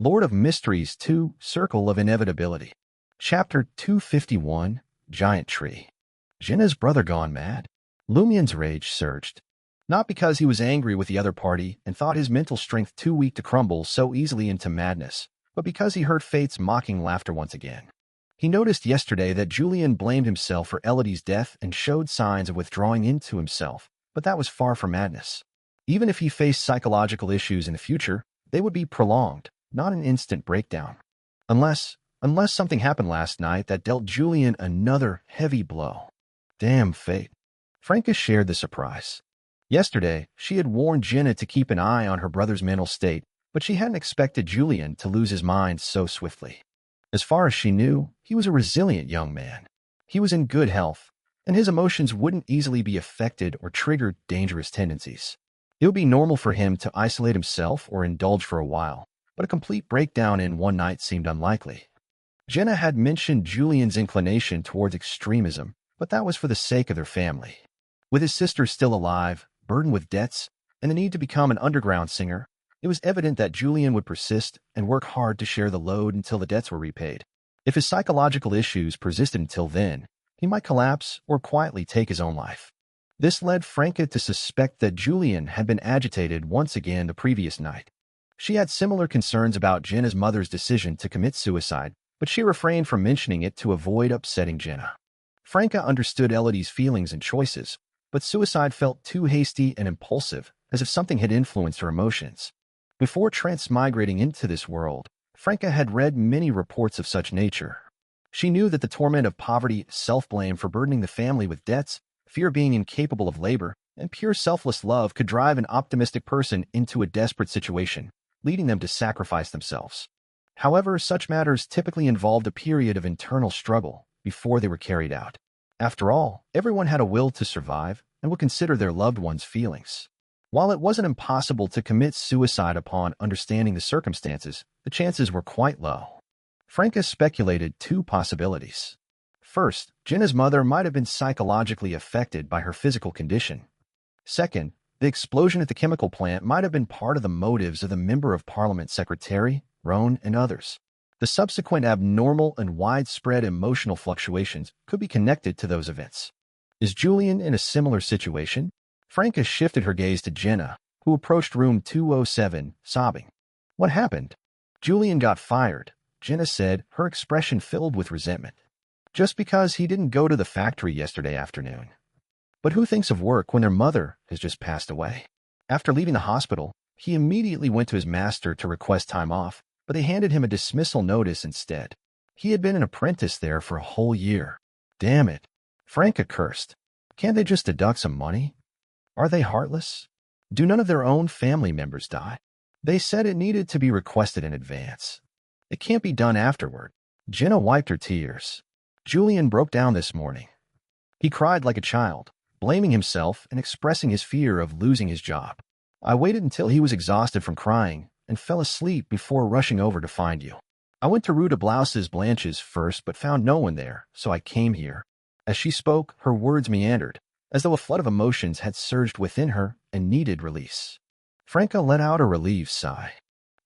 Lord of Mysteries 2, Circle of Inevitability. Chapter 251, Giant Tree. Jenna's brother gone mad? Lumian's rage surged. Not because he was angry with the other party and thought his mental strength too weak to crumble so easily into madness, but because he heard Fate's mocking laughter once again. He noticed yesterday that Julian blamed himself for Elodie's death and showed signs of withdrawing into himself, but that was far from madness. Even if he faced psychological issues in the future, they would be prolonged, not an instant breakdown. Unless something happened last night that dealt Julian another heavy blow. Damn Fate. Franca shared the surprise. Yesterday, she had warned Jenna to keep an eye on her brother's mental state, but she hadn't expected Julian to lose his mind so swiftly. As far as she knew, he was a resilient young man. He was in good health, and his emotions wouldn't easily be affected or trigger dangerous tendencies. It would be normal for him to isolate himself or indulge for a while, but a complete breakdown in one night seemed unlikely. Jenna had mentioned Julian's inclination towards extremism, but that was for the sake of their family. With his sister still alive, burdened with debts, and the need to become an underground singer, it was evident that Julian would persist and work hard to share the load until the debts were repaid. If his psychological issues persisted until then, he might collapse or quietly take his own life. This led Franca to suspect that Julian had been agitated once again the previous night. She had similar concerns about Jenna's mother's decision to commit suicide, but she refrained from mentioning it to avoid upsetting Jenna. Franca understood Elodie's feelings and choices, but suicide felt too hasty and impulsive, as if something had influenced her emotions. Before transmigrating into this world, Franca had read many reports of such nature. She knew that the torment of poverty, self-blame for burdening the family with debts, fear of being incapable of labor, and pure selfless love could drive an optimistic person into a desperate situation, leading them to sacrifice themselves. However, such matters typically involved a period of internal struggle before they were carried out. After all, everyone had a will to survive and would consider their loved ones' feelings. While it wasn't impossible to commit suicide upon understanding the circumstances, the chances were quite low. Franca speculated two possibilities. First, Jenna's mother might have been psychologically affected by her physical condition. Second, the explosion at the chemical plant might have been part of the motives of the Member of Parliament Secretary, Roan, and others. The subsequent abnormal and widespread emotional fluctuations could be connected to those events. Is Julian in a similar situation? Franca shifted her gaze to Jenna, who approached room 207, sobbing. What happened? Julian got fired, Jenna said, her expression filled with resentment. Just because he didn't go to the factory yesterday afternoon. But who thinks of work when their mother has just passed away? After leaving the hospital, he immediately went to his master to request time off, but they handed him a dismissal notice instead. He had been an apprentice there for a whole year. Damn it. Franca cursed. Can't they just deduct some money? Are they heartless? Do none of their own family members die? They said it needed to be requested in advance. It can't be done afterward. Jenna wiped her tears. Julian broke down this morning. He cried like a child, blaming himself and expressing his fear of losing his job. I waited until he was exhausted from crying and fell asleep before rushing over to find you. I went to Ruta Blouse's Blanche's first but found no one there, so I came here. As she spoke, her words meandered, as though a flood of emotions had surged within her and needed release. Franca let out a relieved sigh.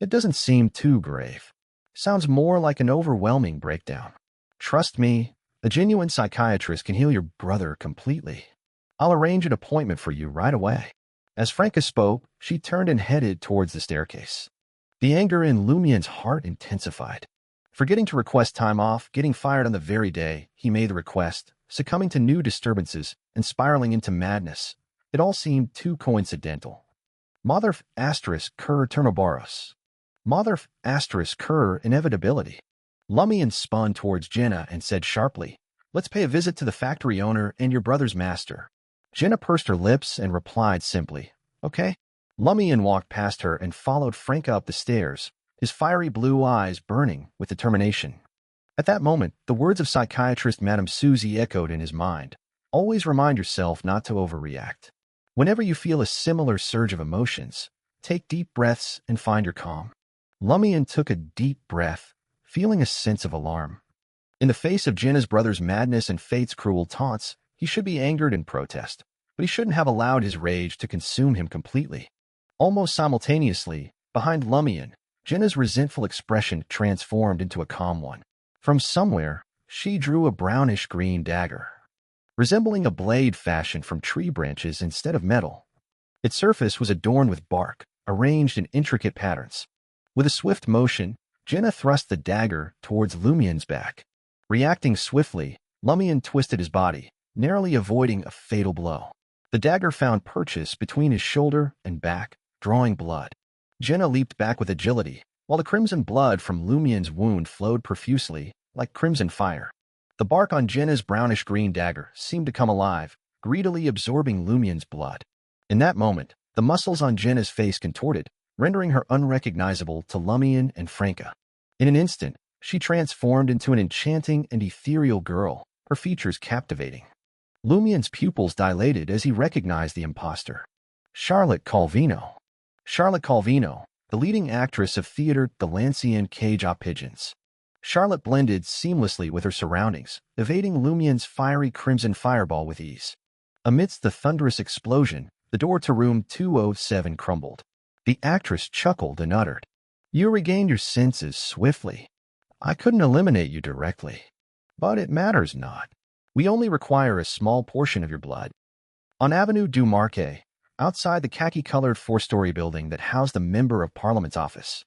It doesn't seem too grave. Sounds more like an overwhelming breakdown. Trust me, a genuine psychiatrist can heal your brother completely. I'll arrange an appointment for you right away. As Franca spoke, she turned and headed towards the staircase. The anger in Lumian's heart intensified. Forgetting to request time off, getting fired on the very day he made the request, succumbing to new disturbances, and spiraling into madness. It all seemed too coincidental. Motherf * cur Ternoboros. Motherf * cur Inevitability. Lumian spun towards Jenna and said sharply, Let's pay a visit to the factory owner and your brother's master. Jenna pursed her lips and replied simply, Okay. Lumian walked past her and followed Franca up the stairs, his fiery blue eyes burning with determination. At that moment, the words of psychiatrist Madame Susie echoed in his mind. Always remind yourself not to overreact. Whenever you feel a similar surge of emotions, take deep breaths and find your calm. Lumian took a deep breath, feeling a sense of alarm. In the face of Jenna's brother's madness and Fate's cruel taunts, he should be angered and protest, but he shouldn't have allowed his rage to consume him completely. Almost simultaneously, behind Lumian, Jenna's resentful expression transformed into a calm one. From somewhere, she drew a brownish-green dagger, resembling a blade fashioned from tree branches instead of metal. Its surface was adorned with bark, arranged in intricate patterns. With a swift motion, Jenna thrust the dagger towards Lumian's back. Reacting swiftly, Lumian twisted his body, narrowly avoiding a fatal blow. The dagger found purchase between his shoulder and back, drawing blood. Jenna leaped back with agility, while the crimson blood from Lumian's wound flowed profusely, like crimson fire. The bark on Jenna's brownish-green dagger seemed to come alive, greedily absorbing Lumian's blood. In that moment, the muscles on Jenna's face contorted, rendering her unrecognizable to Lumian and Franca. In an instant, she transformed into an enchanting and ethereal girl, her features captivating. Lumian's pupils dilated as he recognized the impostor. Charlotte Calvino. Charlotte Calvino, the leading actress of theater The Lancian Cage aux Pigeons. Charlotte blended seamlessly with her surroundings, evading Lumian's fiery crimson fireball with ease. Amidst the thunderous explosion, the door to room 207 crumbled. The actress chuckled and uttered, "You regained your senses swiftly. I couldn't eliminate you directly. But it matters not. We only require a small portion of your blood." On Avenue du Marquet, outside the khaki-colored four-story building that housed the Member of Parliament's office,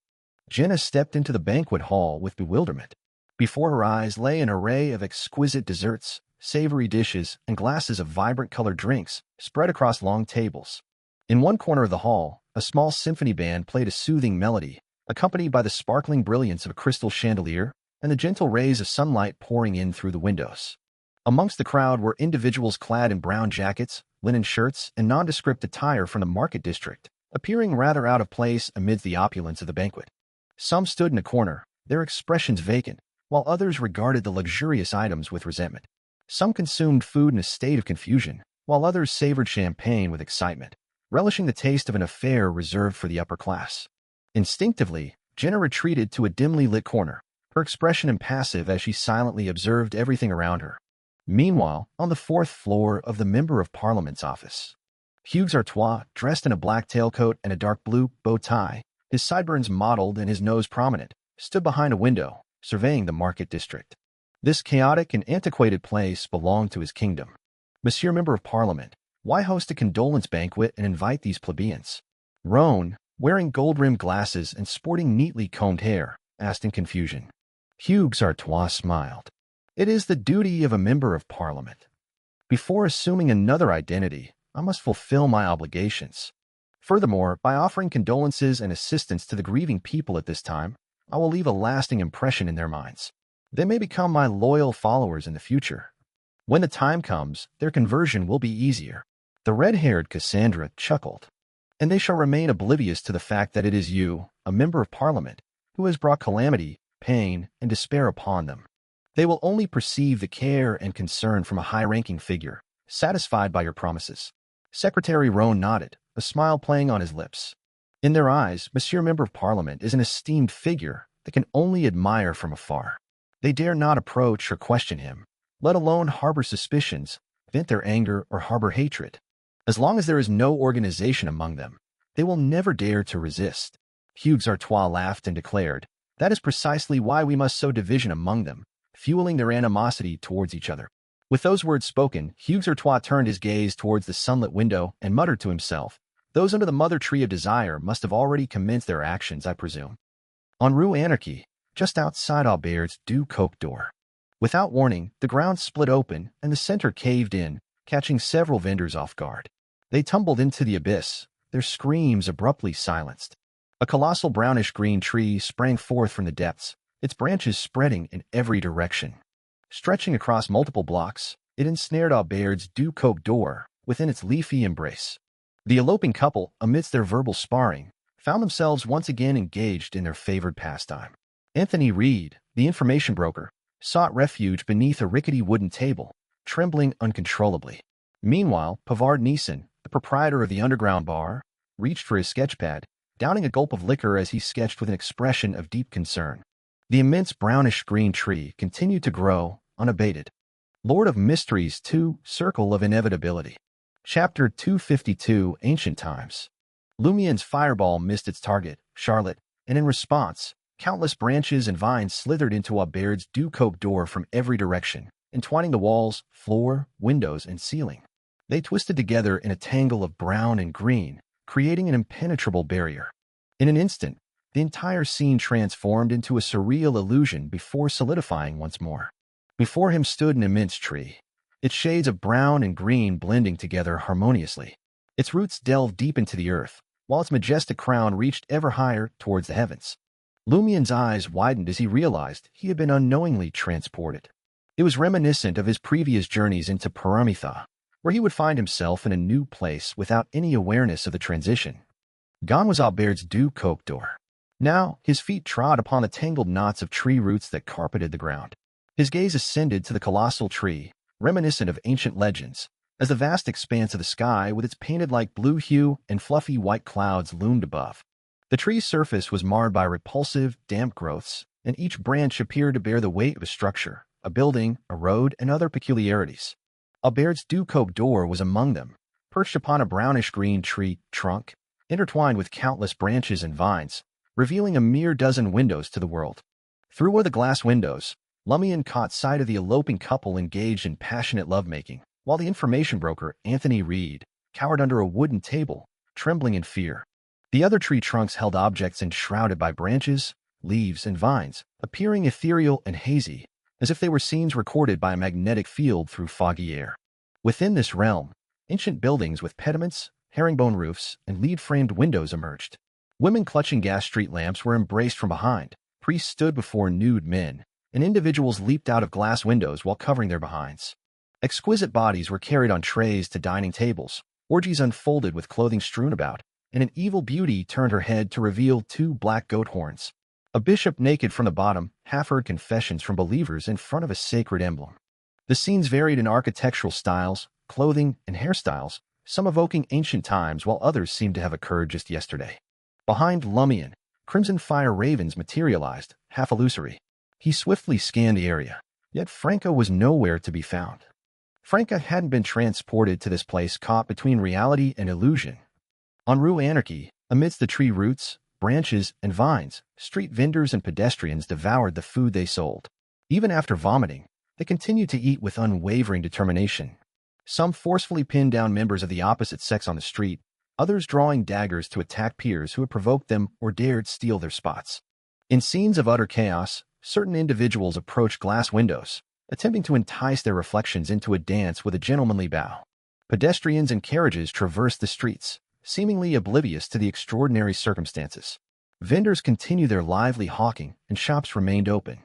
Jenna stepped into the banquet hall with bewilderment. Before her eyes lay an array of exquisite desserts, savory dishes, and glasses of vibrant-colored drinks spread across long tables. In one corner of the hall, a small symphony band played a soothing melody, accompanied by the sparkling brilliance of a crystal chandelier and the gentle rays of sunlight pouring in through the windows. Amongst the crowd were individuals clad in brown jackets, linen shirts, and nondescript attire from the market district, appearing rather out of place amid the opulence of the banquet. Some stood in a corner, their expressions vacant, while others regarded the luxurious items with resentment. Some consumed food in a state of confusion, while others savored champagne with excitement, relishing the taste of an affair reserved for the upper class. Instinctively, Jenna retreated to a dimly lit corner, her expression impassive as she silently observed everything around her. Meanwhile, on the fourth floor of the Member of Parliament's office, Hugues Artois, dressed in a black tailcoat and a dark blue bow tie, his sideburns mottled and his nose prominent, stood behind a window, surveying the market district. This chaotic and antiquated place belonged to his kingdom. "Monsieur Member of Parliament, why host a condolence banquet and invite these plebeians?" Roan, wearing gold-rimmed glasses and sporting neatly combed hair, asked in confusion. Hugues Artois smiled. "It is the duty of a Member of Parliament. Before assuming another identity, I must fulfill my obligations. Furthermore, by offering condolences and assistance to the grieving people at this time, I will leave a lasting impression in their minds. They may become my loyal followers in the future. When the time comes, their conversion will be easier." The red-haired Cassandra chuckled. "And they shall remain oblivious to the fact that it is you, a Member of Parliament, who has brought calamity, pain, and despair upon them. They will only perceive the care and concern from a high-ranking figure, satisfied by your promises." Secretary Roan nodded, a smile playing on his lips. "In their eyes, Monsieur Member of Parliament is an esteemed figure that can only admire from afar. They dare not approach or question him, let alone harbor suspicions, vent their anger, or harbor hatred. As long as there is no organization among them, they will never dare to resist." Hugues Artois laughed and declared, "That is precisely why we must sow division among them, fueling their animosity towards each other." With those words spoken, Hugues Artois turned his gaze towards the sunlit window and muttered to himself, "Those under the mother tree of desire must have already commenced their actions, I presume." On Rue Anarchy, just outside Aubert's Du Coq door, without warning, the ground split open and the center caved in, catching several vendors off guard. They tumbled into the abyss, their screams abruptly silenced. A colossal brownish-green tree sprang forth from the depths, its branches spreading in every direction. Stretching across multiple blocks, it ensnared Aubert's Du Coq door within its leafy embrace. The eloping couple, amidst their verbal sparring, found themselves once again engaged in their favored pastime. Anthony Reed, the information broker, sought refuge beneath a rickety wooden table, trembling uncontrollably. Meanwhile, Pavard Neeson, the proprietor of the underground bar, reached for his sketchpad, downing a gulp of liquor as he sketched with an expression of deep concern. The immense brownish-green tree continued to grow, unabated. Lord of Mysteries 2, Circle of Inevitability. Chapter 252, Ancient Times. Lumian's fireball missed its target, Charlotte, and in response, countless branches and vines slithered into Aubaird's dew-coped door from every direction, entwining the walls, floor, windows, and ceiling. They twisted together in a tangle of brown and green, creating an impenetrable barrier. In an instant, the entire scene transformed into a surreal illusion before solidifying once more. Before him stood an immense tree, its shades of brown and green blending together harmoniously. Its roots delved deep into the earth, while its majestic crown reached ever higher towards the heavens. Lumian's eyes widened as he realized he had been unknowingly transported. It was reminiscent of his previous journeys into Paramitha, where he would find himself in a new place without any awareness of the transition. Gone was Aubaird's dew-coped door. Now, his feet trod upon the tangled knots of tree roots that carpeted the ground. His gaze ascended to the colossal tree, reminiscent of ancient legends, as the vast expanse of the sky with its painted-like blue hue and fluffy white clouds loomed above. The tree's surface was marred by repulsive, damp growths, and each branch appeared to bear the weight of a structure, a building, a road, and other peculiarities. Aubaird's dew-coped door was among them, perched upon a brownish-green tree trunk, intertwined with countless branches and vines, revealing a mere dozen windows to the world. Through one of the glass windows, Lumian caught sight of the eloping couple engaged in passionate lovemaking, while the information broker, Anthony Reed, cowered under a wooden table, trembling in fear. The other tree trunks held objects enshrouded by branches, leaves, and vines, appearing ethereal and hazy, as if they were scenes recorded by a magnetic field through foggy air. Within this realm, ancient buildings with pediments, herringbone roofs, and lead-framed windows emerged. Women clutching gas street lamps were embraced from behind, priests stood before nude men, and individuals leaped out of glass windows while covering their behinds. Exquisite bodies were carried on trays to dining tables, orgies unfolded with clothing strewn about, and an evil beauty turned her head to reveal two black goat horns. A bishop naked from the bottom half-heard confessions from believers in front of a sacred emblem. The scenes varied in architectural styles, clothing, and hairstyles, some evoking ancient times while others seemed to have occurred just yesterday. Behind Lumian, crimson fire ravens materialized, half illusory. He swiftly scanned the area, yet Franca was nowhere to be found. Franca hadn't been transported to this place caught between reality and illusion. En route anarchy, amidst the tree roots, branches, and vines, street vendors and pedestrians devoured the food they sold. Even after vomiting, they continued to eat with unwavering determination. Some forcefully pinned down members of the opposite sex on the street, others drawing daggers to attack peers who had provoked them or dared steal their spots. In scenes of utter chaos, certain individuals approached glass windows, attempting to entice their reflections into a dance with a gentlemanly bow. Pedestrians and carriages traversed the streets, seemingly oblivious to the extraordinary circumstances. Vendors continued their lively hawking, and shops remained open.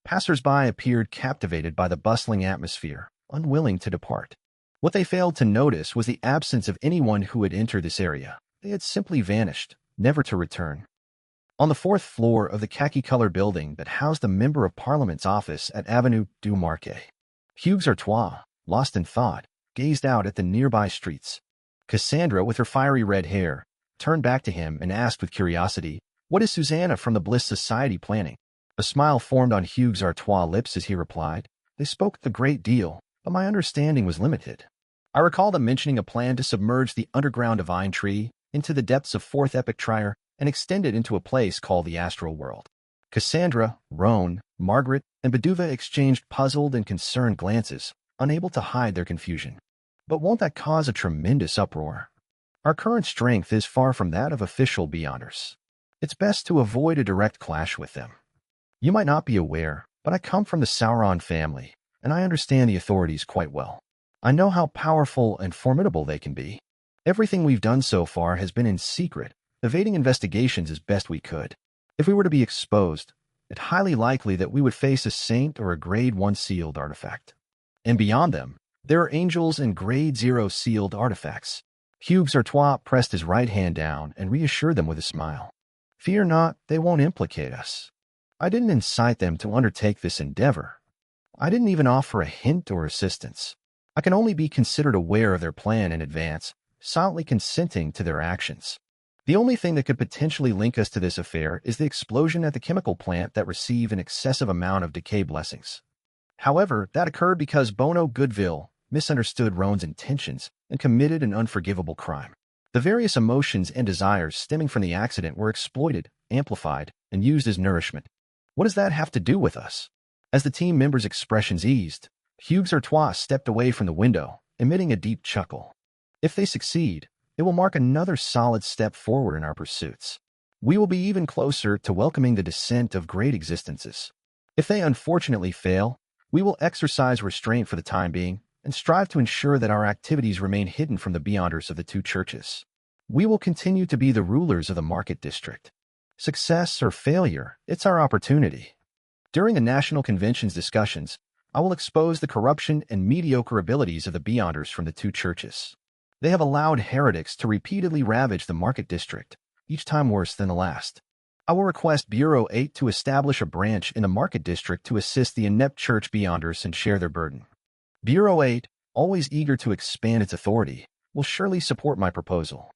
Passers-by appeared captivated by the bustling atmosphere, unwilling to depart. What they failed to notice was the absence of anyone who had entered this area. They had simply vanished, never to return. On the fourth floor of the khaki-colored building that housed the Member of Parliament's office at Avenue du Marquet, Hugues Artois, lost in thought, gazed out at the nearby streets. Cassandra, with her fiery red hair, turned back to him and asked with curiosity, "What is Susanna from the Bliss Society planning?" A smile formed on Hugues Artois' lips as he replied, "They spoke a great deal, but my understanding was limited. I recall them mentioning a plan to submerge the underground divine tree into the depths of Fourth Epic Trier and extend it into a place called the Astral World." Cassandra, Roan, Margaret, and Beduva exchanged puzzled and concerned glances, unable to hide their confusion. "But won't that cause a tremendous uproar? Our current strength is far from that of official Beyonders. It's best to avoid a direct clash with them. You might not be aware, but I come from the Sauron family, and I understand the authorities quite well. I know how powerful and formidable they can be. Everything we've done so far has been in secret, evading investigations as best we could. If we were to be exposed, it's highly likely that we would face a saint or a Grade 1 sealed artifact. And beyond them, there are angels and Grade 0 sealed artifacts." Hugues Artois pressed his right hand down and reassured them with a smile. "Fear not, they won't implicate us. I didn't incite them to undertake this endeavor. I didn't even offer a hint or assistance. I can only be considered aware of their plan in advance, silently consenting to their actions. The only thing that could potentially link us to this affair is the explosion at the chemical plant that received an excessive amount of decay blessings. However, that occurred because Bono Goodville misunderstood Roan's intentions and committed an unforgivable crime. The various emotions and desires stemming from the accident were exploited, amplified, and used as nourishment. What does that have to do with us? As the team members' expressions eased, Hugues Artois stepped away from the window, emitting a deep chuckle. If they succeed, it will mark another solid step forward in our pursuits. We will be even closer to welcoming the descent of great existences. If they unfortunately fail, we will exercise restraint for the time being and strive to ensure that our activities remain hidden from the beyonders of the two churches. We will continue to be the rulers of the market district. Success or failure, it's our opportunity. During the National Convention's discussions, I will expose the corruption and mediocre abilities of the beyonders from the two churches. They have allowed heretics to repeatedly ravage the market district, each time worse than the last. I will request Bureau 8 to establish a branch in the market district to assist the inept church beyonders and share their burden. Bureau 8, always eager to expand its authority, will surely support my proposal.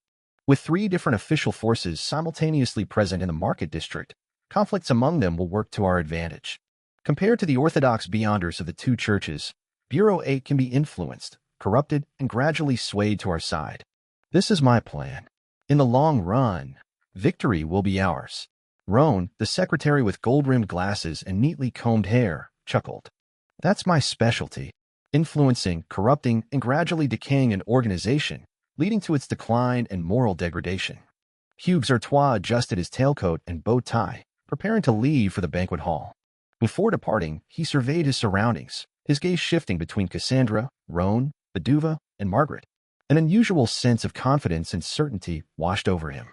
With 3 different official forces simultaneously present in the market district, conflicts among them will work to our advantage. Compared to the orthodox beyonders of the two churches, Bureau 8 can be influenced, corrupted, and gradually swayed to our side. This is my plan. In the long run, victory will be ours. Roan, the secretary with gold-rimmed glasses and neatly combed hair, chuckled. That's my specialty. Influencing, corrupting, and gradually decaying an organization, leading to its decline and moral degradation. Hugues Artois adjusted his tailcoat and bow tie, preparing to leave for the banquet hall. Before departing, he surveyed his surroundings, his gaze shifting between Cassandra, Roan, Beduva, and Margaret. An unusual sense of confidence and certainty washed over him.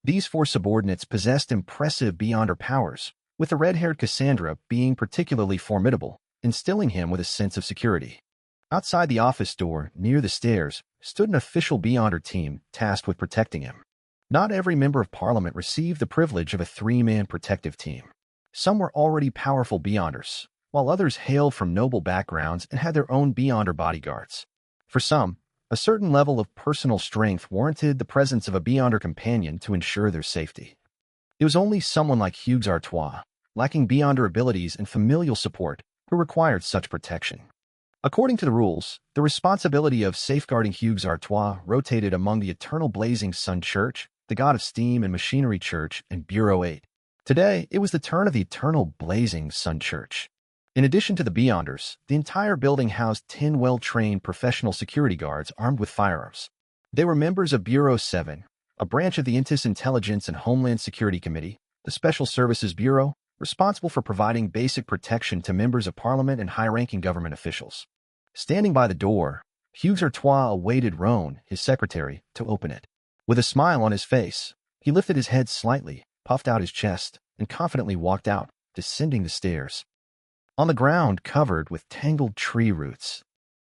These 4 subordinates possessed impressive beyonder powers, with the red-haired Cassandra being particularly formidable, instilling him with a sense of security. Outside the office door, near the stairs, stood an official beyonder team tasked with protecting him. Not every member of Parliament received the privilege of a 3-man protective team. Some were already powerful beyonders, while others hailed from noble backgrounds and had their own beyonder bodyguards. For some, a certain level of personal strength warranted the presence of a beyonder companion to ensure their safety. It was only someone like Hugues Artois, lacking beyonder abilities and familial support, who required such protection. According to the rules, the responsibility of safeguarding Hugues Artois rotated among the Eternal Blazing Sun Church, the God of Steam and Machinery Church, and Bureau 8. Today, it was the turn of the Eternal Blazing Sun Church. In addition to the beyonders, the entire building housed 10 well-trained professional security guards armed with firearms. They were members of Bureau 7, a branch of the Intis Intelligence and Homeland Security Committee, the Special Services Bureau, responsible for providing basic protection to members of Parliament and high-ranking government officials. Standing by the door, Hugues Artois awaited Roan, his secretary, to open it. With a smile on his face, he lifted his head slightly, puffed out his chest, and confidently walked out, descending the stairs. On the ground covered with tangled tree roots,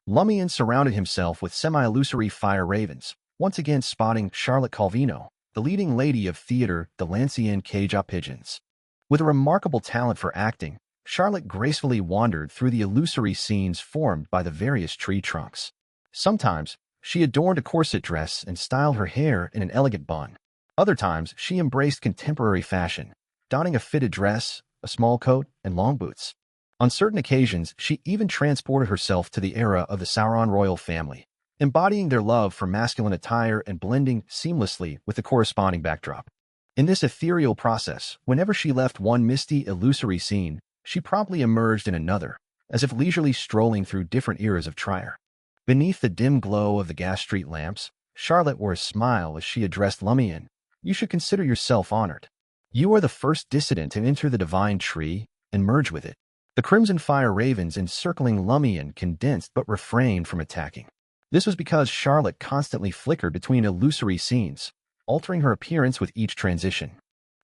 Lumian surrounded himself with semi-illusory fire ravens, once again spotting Charlotte Calvino, the leading lady of theater, the Lancienne Cage Pigeons. With a remarkable talent for acting, Charlotte gracefully wandered through the illusory scenes formed by the various tree trunks. Sometimes, she adorned a corset dress and styled her hair in an elegant bun. Other times, she embraced contemporary fashion, donning a fitted dress, a small coat, and long boots. On certain occasions, she even transported herself to the era of the Sauron royal family, embodying their love for masculine attire and blending seamlessly with the corresponding backdrop. In this ethereal process, whenever she left one misty, illusory scene, she promptly emerged in another, as if leisurely strolling through different eras of Trier. Beneath the dim glow of the gas street lamps, Charlotte wore a smile as she addressed Lumian. You should consider yourself honored. You are the first dissident to enter the divine tree and merge with it. The crimson fire ravens encircling Lumian condensed but refrained from attacking. This was because Charlotte constantly flickered between illusory scenes, altering her appearance with each transition.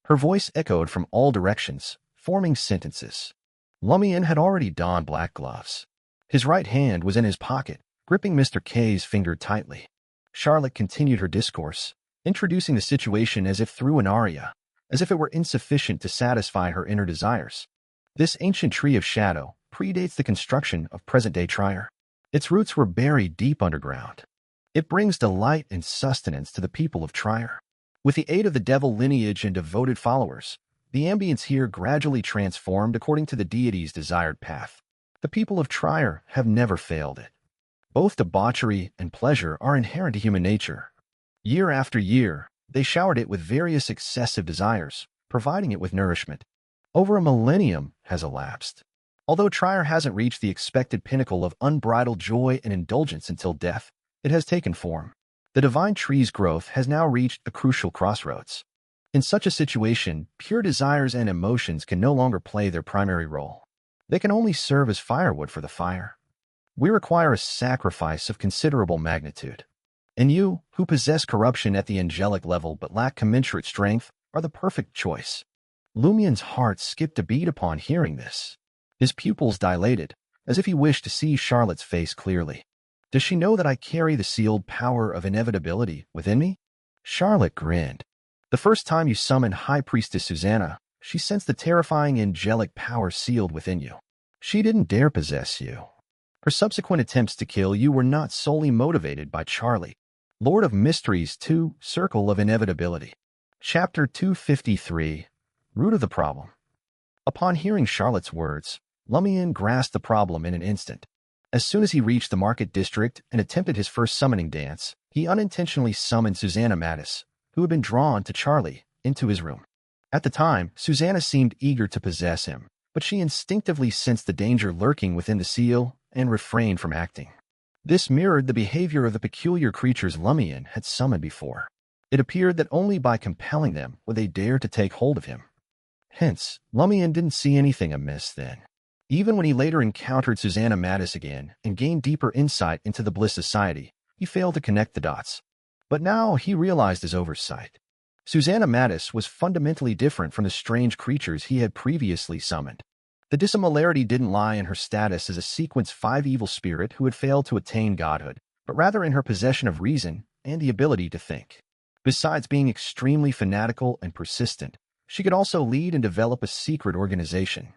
Her voice echoed from all directions, forming sentences. Lumian had already donned black gloves. His right hand was in his pocket, gripping Mr. K's finger tightly. Charlotte continued her discourse, introducing the situation as if through an aria, as if it were insufficient to satisfy her inner desires. This ancient tree of shadow predates the construction of present-day Trier. Its roots were buried deep underground. It brings delight and sustenance to the people of Trier. With the aid of the devil lineage and devoted followers, the ambience here gradually transformed according to the deity's desired path. The people of Trier have never failed it. Both debauchery and pleasure are inherent to human nature. Year after year, they showered it with various excessive desires, providing it with nourishment. Over a millennium has elapsed. Although Trier hasn't reached the expected pinnacle of unbridled joy and indulgence until death, it has taken form. The divine tree's growth has now reached a crucial crossroads. In such a situation, pure desires and emotions can no longer play their primary role. They can only serve as firewood for the fire. We require a sacrifice of considerable magnitude. And you, who possess corruption at the angelic level but lack commensurate strength, are the perfect choice. Lumian's heart skipped a beat upon hearing this. His pupils dilated, as if he wished to see Charlotte's face clearly. Does she know that I carry the sealed power of inevitability within me? Charlotte grinned. The first time you summoned High Priestess Susanna, she sensed the terrifying angelic power sealed within you. She didn't dare possess you. Her subsequent attempts to kill you were not solely motivated by Charlie. Lord of Mysteries 2, Circle of Inevitability. Chapter 253, Root of the Problem. Upon hearing Charlotte's words, Lumian grasped the problem in an instant. As soon as he reached the market district and attempted his first summoning dance, he unintentionally summoned Susanna Mattis, who had been drawn to Charlie, into his room. At the time, Susanna seemed eager to possess him, but she instinctively sensed the danger lurking within the seal and refrained from acting. This mirrored the behavior of the peculiar creatures Lumian had summoned before. It appeared that only by compelling them would they dare to take hold of him. Hence, Lumian didn't see anything amiss then. Even when he later encountered Susanna Mattis again and gained deeper insight into the Bliss Society, he failed to connect the dots. But now he realized his oversight. Susanna Mattis was fundamentally different from the strange creatures he had previously summoned. The dissimilarity didn't lie in her status as a Sequence 5 evil spirit who had failed to attain godhood, but rather in her possession of reason and the ability to think. Besides being extremely fanatical and persistent, she could also lead and develop a secret organization.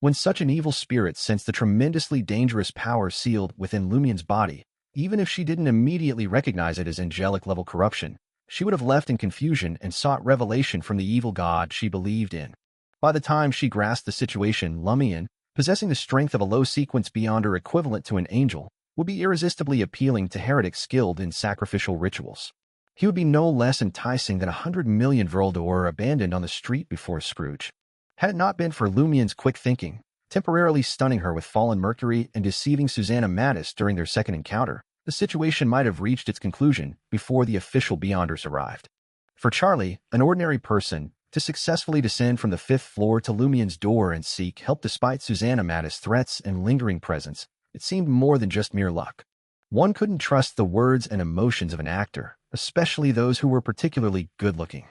When such an evil spirit sensed the tremendously dangerous power sealed within Lumian's body, even if she didn't immediately recognize it as angelic-level corruption, she would have left in confusion and sought revelation from the evil god she believed in. By the time she grasped the situation, Lumian, possessing the strength of a low sequence beyonder equivalent to an angel, would be irresistibly appealing to heretics skilled in sacrificial rituals. He would be no less enticing than 100 million Vrildor abandoned on the street before Scrooge. Had it not been for Lumian's quick thinking, temporarily stunning her with fallen mercury and deceiving Susanna Mattis during their second encounter, the situation might have reached its conclusion before the official Beyonders arrived. For Charlie, an ordinary person, to successfully descend from the 5th floor to Lumian's door and seek help despite Susanna Mattis' threats and lingering presence, it seemed more than just mere luck. One couldn't trust the words and emotions of an actor, especially those who were particularly good-looking.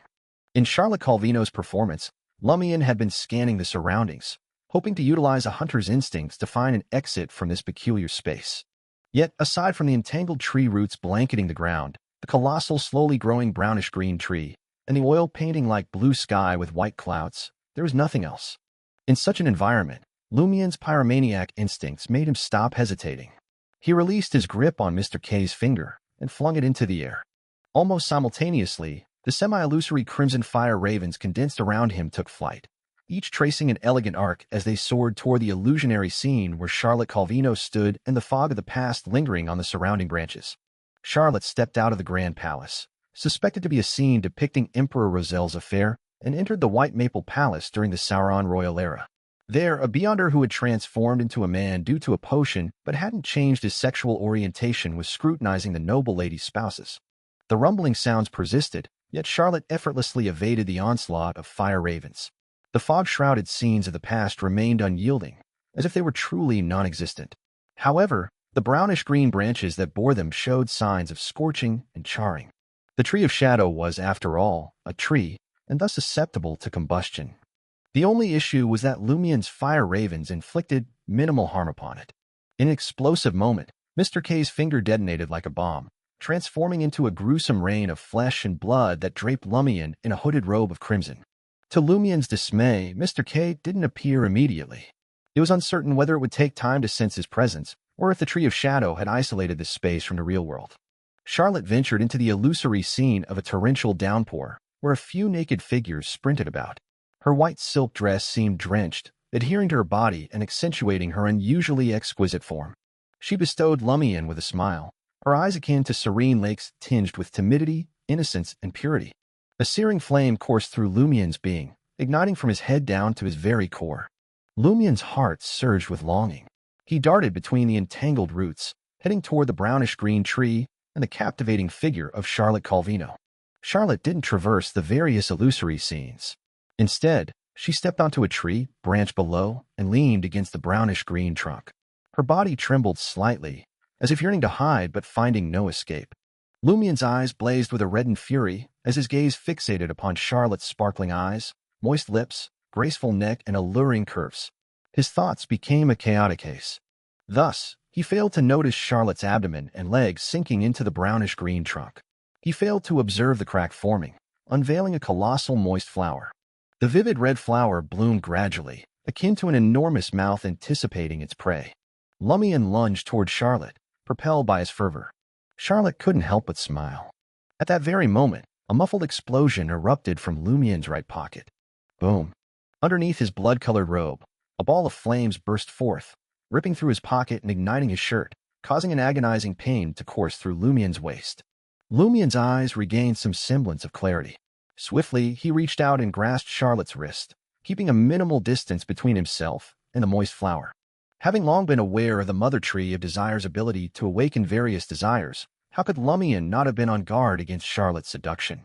In Charlotte Calvino's performance, Lumian had been scanning the surroundings, hoping to utilize a hunter's instincts to find an exit from this peculiar space. Yet, aside from the entangled tree roots blanketing the ground, the colossal, slowly growing brownish-green tree, and the oil painting like blue sky with white clouds, there was nothing else. In such an environment, Lumian's pyromaniac instincts made him stop hesitating. He released his grip on Mr. K's finger and flung it into the air. Almost simultaneously, the semi-illusory crimson fire ravens condensed around him took flight, each tracing an elegant arc as they soared toward the illusionary scene where Charlotte Calvino stood and the fog of the past lingering on the surrounding branches. Charlotte stepped out of the Grand Palace, suspected to be a scene depicting Emperor Rosel's affair, and entered the White Maple Palace during the Sauron royal era. There, a Beyonder who had transformed into a man due to a potion but hadn't changed his sexual orientation was scrutinizing the noble lady's spouses. The rumbling sounds persisted, yet Charlotte effortlessly evaded the onslaught of fire ravens. The fog-shrouded scenes of the past remained unyielding, as if they were truly non-existent. However, the brownish-green branches that bore them showed signs of scorching and charring. The Tree of Shadow was, after all, a tree, and thus susceptible to combustion. The only issue was that Lumian's fire ravens inflicted minimal harm upon it. In an explosive moment, Mr. K's finger detonated like a bomb, transforming into a gruesome rain of flesh and blood that draped Lumian in a hooded robe of crimson. To Lumian's dismay, Mr. K didn't appear immediately. It was uncertain whether it would take time to sense his presence, or if the Tree of Shadow had isolated this space from the real world. Charlotte ventured into the illusory scene of a torrential downpour, where a few naked figures sprinted about. Her white silk dress seemed drenched, adhering to her body and accentuating her unusually exquisite form. She bestowed Lumian with a smile, her eyes akin to serene lakes tinged with timidity innocence and purity. A searing flame coursed through Lumian's being, igniting from his head down to his very core. Lumian's heart surged with longing. He darted between the entangled roots, heading toward the brownish-green tree and the captivating figure of Charlotte Calvino. Charlotte didn't traverse the various illusory scenes. Instead, she stepped onto a tree, branch below, and leaned against the brownish-green trunk. Her body trembled slightly, as if yearning to hide but finding no escape. Lumian's eyes blazed with a reddened fury as his gaze fixated upon Charlotte's sparkling eyes, moist lips, graceful neck, and alluring curves. His thoughts became a chaotic haze. Thus, he failed to notice Charlotte's abdomen and legs sinking into the brownish-green trunk. He failed to observe the crack forming, unveiling a colossal moist flower. The vivid red flower bloomed gradually, akin to an enormous mouth anticipating its prey. Lumian lunged toward Charlotte, propelled by his fervor. Charlotte couldn't help but smile. At that very moment, a muffled explosion erupted from Lumian's right pocket. Boom. Underneath his blood-colored robe, a ball of flames burst forth, ripping through his pocket and igniting his shirt, causing an agonizing pain to course through Lumian's waist. Lumian's eyes regained some semblance of clarity. Swiftly, he reached out and grasped Charlotte's wrist, keeping a minimal distance between himself and the moist flower. Having long been aware of the mother tree of desire's ability to awaken various desires, how could Lumian not have been on guard against Charlotte's seduction?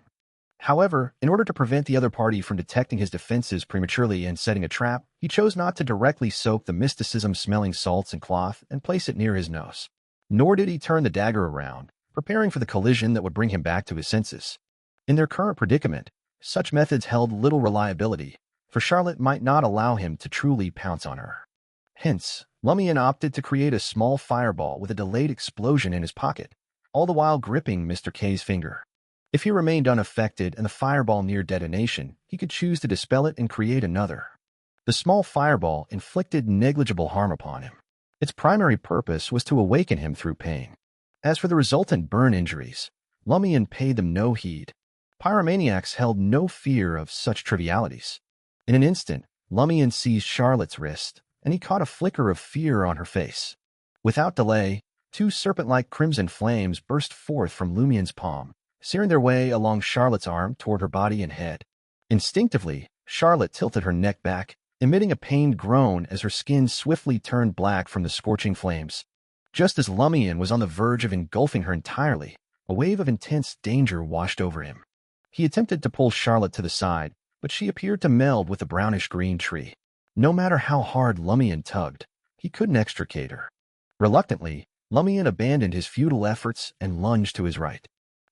However, in order to prevent the other party from detecting his defenses prematurely and setting a trap, he chose not to directly soak the mysticism-smelling salts in cloth and place it near his nose. Nor did he turn the dagger around, preparing for the collision that would bring him back to his senses. In their current predicament, such methods held little reliability, for Charlotte might not allow him to truly pounce on her. Hence, Lumian opted to create a small fireball with a delayed explosion in his pocket, all the while gripping Mr. K's finger. If he remained unaffected and the fireball neared detonation, he could choose to dispel it and create another. The small fireball inflicted negligible harm upon him. Its primary purpose was to awaken him through pain. As for the resultant burn injuries, Lumian paid them no heed. Pyromaniacs held no fear of such trivialities. In an instant, Lumian seized Charlotte's wrist, and he caught a flicker of fear on her face. Without delay, two serpent-like crimson flames burst forth from Lumian's palm, searing their way along Charlotte's arm toward her body and head. Instinctively, Charlotte tilted her neck back, emitting a pained groan as her skin swiftly turned black from the scorching flames. Just as Lumian was on the verge of engulfing her entirely, a wave of intense danger washed over him. He attempted to pull Charlotte to the side, but she appeared to meld with the brownish-green tree. No matter how hard Lumian tugged, he couldn't extricate her. Reluctantly, Lumian abandoned his futile efforts and lunged to his right.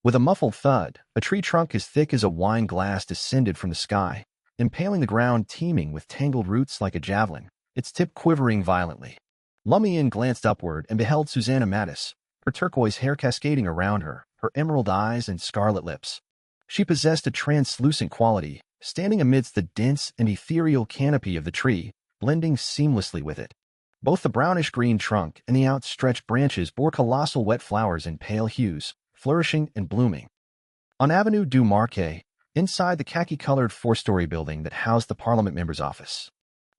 With a muffled thud, a tree trunk as thick as a wine glass descended from the sky, impaling the ground teeming with tangled roots like a javelin, its tip quivering violently. Lumian glanced upward and beheld Susanna Mattis, her turquoise hair cascading around her, her emerald eyes and scarlet lips. She possessed a translucent quality, standing amidst the dense and ethereal canopy of the tree, blending seamlessly with it. Both the brownish-green trunk and the outstretched branches bore colossal wet flowers in pale hues, flourishing and blooming. On Avenue du Marquet, inside the khaki-colored four-story building that housed the Parliament member's office.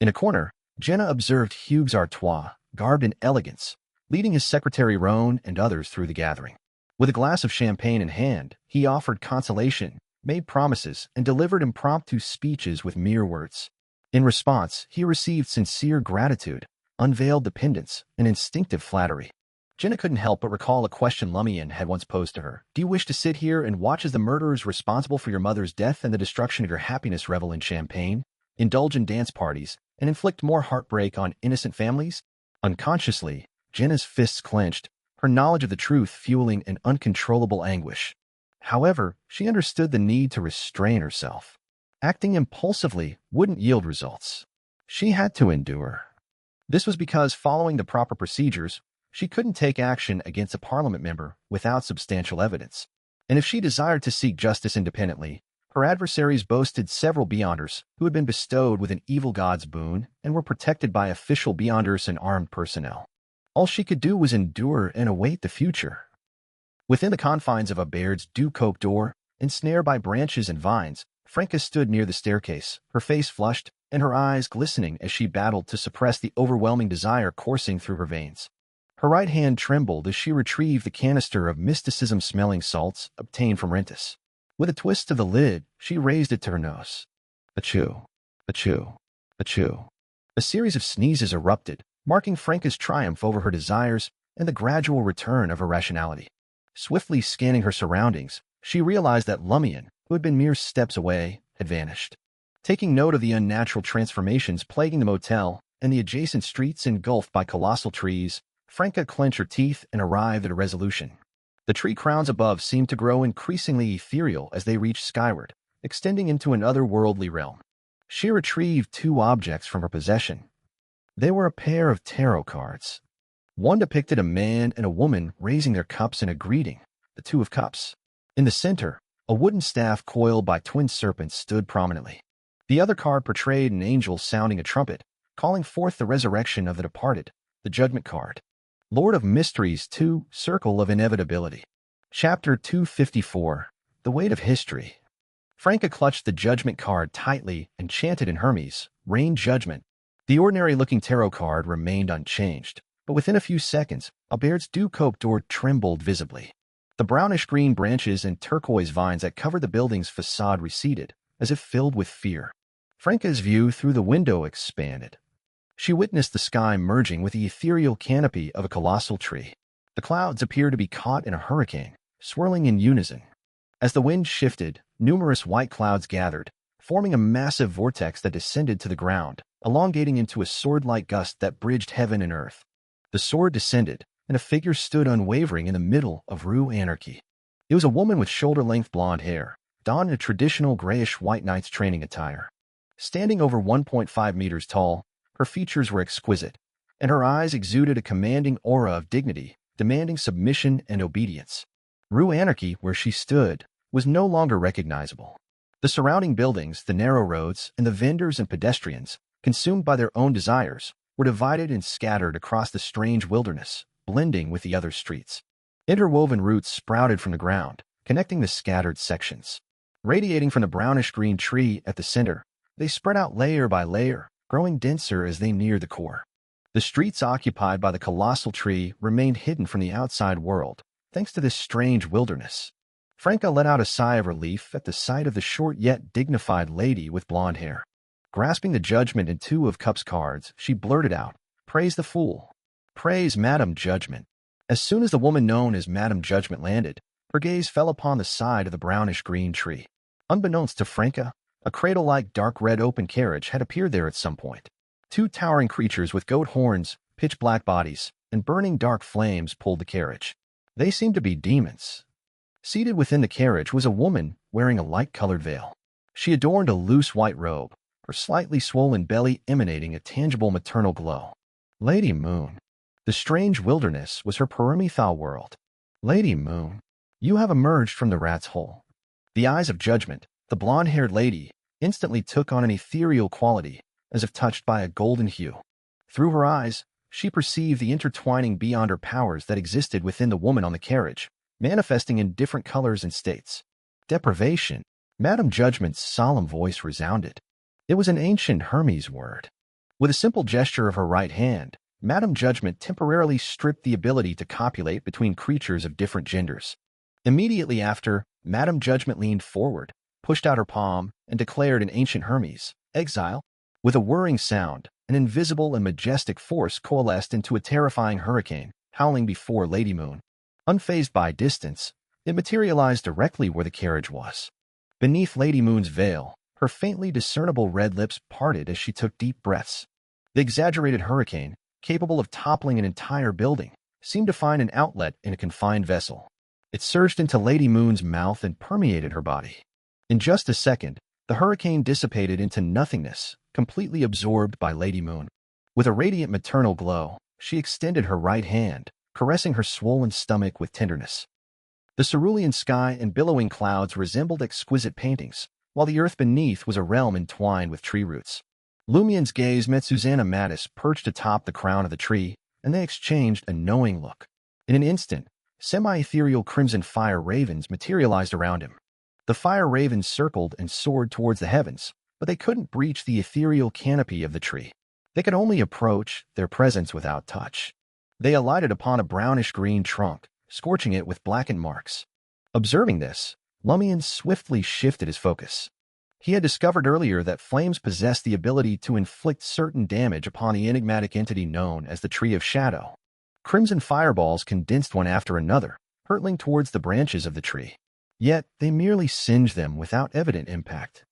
In a corner, Jenna observed Hugues Artois, garbed in elegance, leading his secretary Roan and others through the gathering. With a glass of champagne in hand, he offered consolation, made promises, and delivered impromptu speeches with mere words. In response, he received sincere gratitude, unveiled dependence, and instinctive flattery. Jenna couldn't help but recall a question Lumian had once posed to her. Do you wish to sit here and watch as the murderers responsible for your mother's death and the destruction of your happiness revel in champagne, indulge in dance parties, and inflict more heartbreak on innocent families? Unconsciously, Jenna's fists clenched, her knowledge of the truth fueling an uncontrollable anguish. However, she understood the need to restrain herself. Acting impulsively wouldn't yield results. She had to endure. This was because, following the proper procedures, she couldn't take action against a Parliament member without substantial evidence. And if she desired to seek justice independently, her adversaries boasted several Beyonders who had been bestowed with an evil god's boon and were protected by official Beyonders and armed personnel. All she could do was endure and await the future. Within the confines of a Baird's du Coq door, ensnared by branches and vines, Franca stood near the staircase, her face flushed and her eyes glistening as she battled to suppress the overwhelming desire coursing through her veins. Her right hand trembled as she retrieved the canister of mysticism-smelling salts obtained from Rentis. With a twist of the lid, she raised it to her nose. Achoo, achoo, achoo. A series of sneezes erupted, marking Franca's triumph over her desires and the gradual return of her rationality. Swiftly scanning her surroundings, she realized that Lumian, who had been mere steps away, had vanished. Taking note of the unnatural transformations plaguing the motel and the adjacent streets engulfed by colossal trees, Franca clenched her teeth and arrived at a resolution. The tree crowns above seemed to grow increasingly ethereal as they reached skyward, extending into an otherworldly realm. She retrieved 2 objects from her possession. They were a pair of tarot cards. One depicted a man and a woman raising their cups in a greeting, the 2 of cups. In the center, a wooden staff coiled by twin serpents stood prominently. The other card portrayed an angel sounding a trumpet, calling forth the resurrection of the departed, the Judgment card. Lord of Mysteries 2, Circle of Inevitability. Chapter 254, The Weight of History. Franca clutched the Judgment card tightly and chanted in Hermes, Rain Judgment. The ordinary-looking tarot card remained unchanged, but within a few seconds, Albert's Ducope door trembled visibly. The brownish-green branches and turquoise vines that covered the building's facade receded, as if filled with fear. Franca's view through the window expanded. She witnessed the sky merging with the ethereal canopy of a colossal tree. The clouds appeared to be caught in a hurricane, swirling in unison. As the wind shifted, numerous white clouds gathered, forming a massive vortex that descended to the ground, elongating into a sword-like gust that bridged heaven and earth. The sword descended, and a figure stood unwavering in the middle of Rue Anarchy. It was a woman with shoulder-length blonde hair, donned in a traditional grayish-white knight's training attire. Standing over 1.5 meters tall, her features were exquisite, and her eyes exuded a commanding aura of dignity, demanding submission and obedience. Rue Anarchy, where she stood, was no longer recognizable. The surrounding buildings, the narrow roads, and the vendors and pedestrians, consumed by their own desires, were divided and scattered across the strange wilderness, blending with the other streets. Interwoven roots sprouted from the ground, connecting the scattered sections. Radiating from the brownish-green tree at the center, they spread out layer by layer, growing denser as they neared the core. The streets occupied by the colossal tree remained hidden from the outside world, thanks to this strange wilderness. Franca let out a sigh of relief at the sight of the short yet dignified lady with blonde hair. Grasping the Judgment and 2 of Cups cards, she blurted out, "Praise the fool. Praise Madame Judgment." As soon as the woman known as Madame Judgment landed, her gaze fell upon the side of the brownish-green tree. Unbeknownst to Franca, a cradle-like dark red open carriage had appeared there at some point. 2 towering creatures with goat horns, pitch-black bodies, and burning dark flames pulled the carriage. They seemed to be demons. Seated within the carriage was a woman wearing a light-colored veil. She adorned a loose white robe, her slightly swollen belly emanating a tangible maternal glow. Lady Moon. The strange wilderness was her perimeter world. Lady Moon, you have emerged from the rat's hole. The eyes of Judgment, the blonde-haired lady, instantly took on an ethereal quality, as if touched by a golden hue. Through her eyes, she perceived the intertwining beyond her powers that existed within the woman on the carriage, manifesting in different colors and states. Deprivation. Madame Judgment's solemn voice resounded. It was an ancient Hermes word. With a simple gesture of her right hand, Madame Judgment temporarily stripped the ability to copulate between creatures of different genders. Immediately after, Madame Judgment leaned forward, pushed out her palm, and declared in ancient Hermes, "Exile." With a whirring sound, an invisible and majestic force coalesced into a terrifying hurricane, howling before Lady Moon. Unfazed by distance, it materialized directly where the carriage was. Beneath Lady Moon's veil, her faintly discernible red lips parted as she took deep breaths. The exaggerated hurricane, capable of toppling an entire building, seemed to find an outlet in a confined vessel. It surged into Lady Moon's mouth and permeated her body. In just a second, the hurricane dissipated into nothingness, completely absorbed by Lady Moon. With a radiant maternal glow, she extended her right hand, caressing her swollen stomach with tenderness. The cerulean sky and billowing clouds resembled exquisite paintings, while the earth beneath was a realm entwined with tree roots. Lumian's gaze met Susanna Mattis perched atop the crown of the tree, and they exchanged a knowing look. In an instant, semi-ethereal crimson fire ravens materialized around him. The fire ravens circled and soared towards the heavens, but they couldn't breach the ethereal canopy of the tree. They could only approach their presence without touch. They alighted upon a brownish-green trunk, scorching it with blackened marks. Observing this, Lumian swiftly shifted his focus. He had discovered earlier that flames possess the ability to inflict certain damage upon the enigmatic entity known as the Tree of Shadow. Crimson fireballs condensed one after another, hurtling towards the branches of the tree. Yet they merely singed them without evident impact.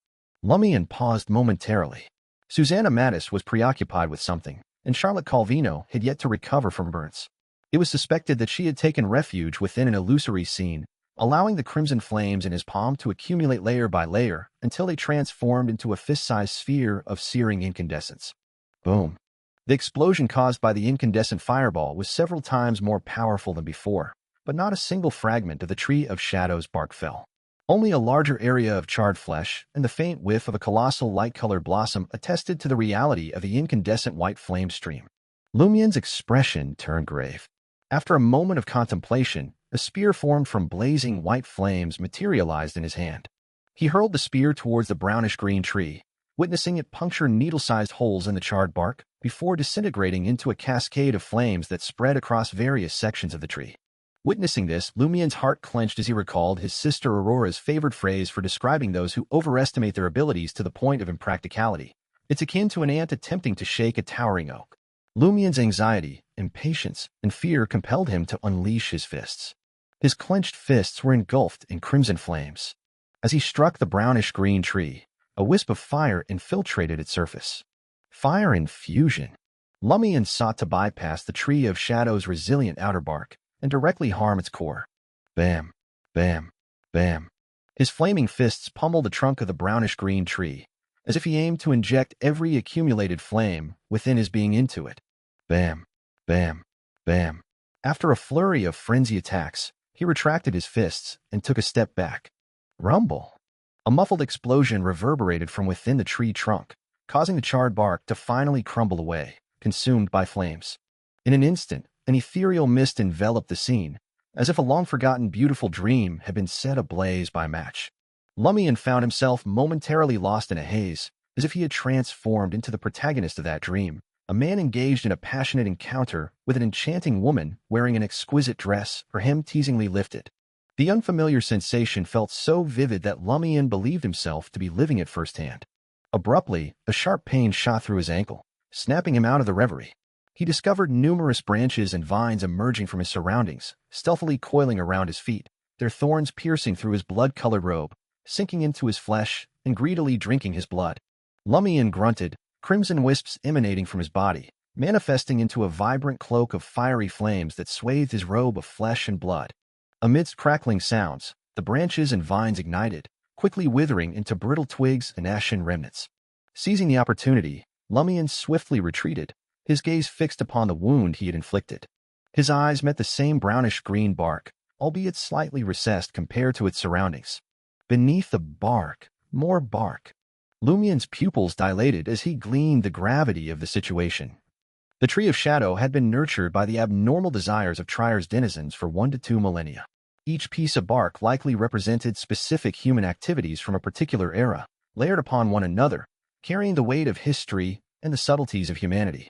Lumian paused momentarily. Susanna Mattis was preoccupied with something, and Charlotte Calvino had yet to recover from burns. It was suspected that she had taken refuge within an illusory scene, allowing the crimson flames in his palm to accumulate layer by layer until they transformed into a fist-sized sphere of searing incandescence. Boom. The explosion caused by the incandescent fireball was several times more powerful than before, but not a single fragment of the Tree of Shadow's bark fell. Only a larger area of charred flesh and the faint whiff of a colossal light-colored blossom attested to the reality of the incandescent white flame stream. Lumian's expression turned grave. After a moment of contemplation, a spear formed from blazing white flames materialized in his hand. He hurled the spear towards the brownish-green tree, witnessing it puncture needle-sized holes in the charred bark before disintegrating into a cascade of flames that spread across various sections of the tree. Witnessing this, Lumian's heart clenched as he recalled his sister Aurora's favored phrase for describing those who overestimate their abilities to the point of impracticality. It's akin to an ant attempting to shake a towering oak. Lumian's anxiety, impatience, and fear compelled him to unleash his fists. His clenched fists were engulfed in crimson flames. As he struck the brownish-green tree, a wisp of fire infiltrated its surface. Fire infusion. Lumian sought to bypass the Tree of Shadow's resilient outer bark and directly harm its core. Bam, bam, bam. His flaming fists pummeled the trunk of the brownish-green tree, as if he aimed to inject every accumulated flame within his being into it. Bam, bam, bam. After a flurry of frenzy attacks, he retracted his fists and took a step back. Rumble. A muffled explosion reverberated from within the tree trunk, causing the charred bark to finally crumble away, consumed by flames. In an instant, an ethereal mist enveloped the scene, as if a long-forgotten beautiful dream had been set ablaze by a match. Lumian found himself momentarily lost in a haze, as if he had transformed into the protagonist of that dream, a man engaged in a passionate encounter with an enchanting woman wearing an exquisite dress, her hem teasingly lifted. The unfamiliar sensation felt so vivid that Lumian believed himself to be living it firsthand. Abruptly, a sharp pain shot through his ankle, snapping him out of the reverie. He discovered numerous branches and vines emerging from his surroundings, stealthily coiling around his feet, their thorns piercing through his blood-colored robe, sinking into his flesh and greedily drinking his blood. Lumian grunted, crimson wisps emanating from his body, manifesting into a vibrant cloak of fiery flames that swathed his robe of flesh and blood. Amidst crackling sounds, the branches and vines ignited, quickly withering into brittle twigs and ashen remnants. Seizing the opportunity, Lumian swiftly retreated, his gaze fixed upon the wound he had inflicted. His eyes met the same brownish-green bark, albeit slightly recessed compared to its surroundings. Beneath the bark, more bark. Lumian's pupils dilated as he gleaned the gravity of the situation. The Tree of Shadow had been nurtured by the abnormal desires of Trier's denizens for 1 to 2 millennia. Each piece of bark likely represented specific human activities from a particular era, layered upon one another, carrying the weight of history and the subtleties of humanity.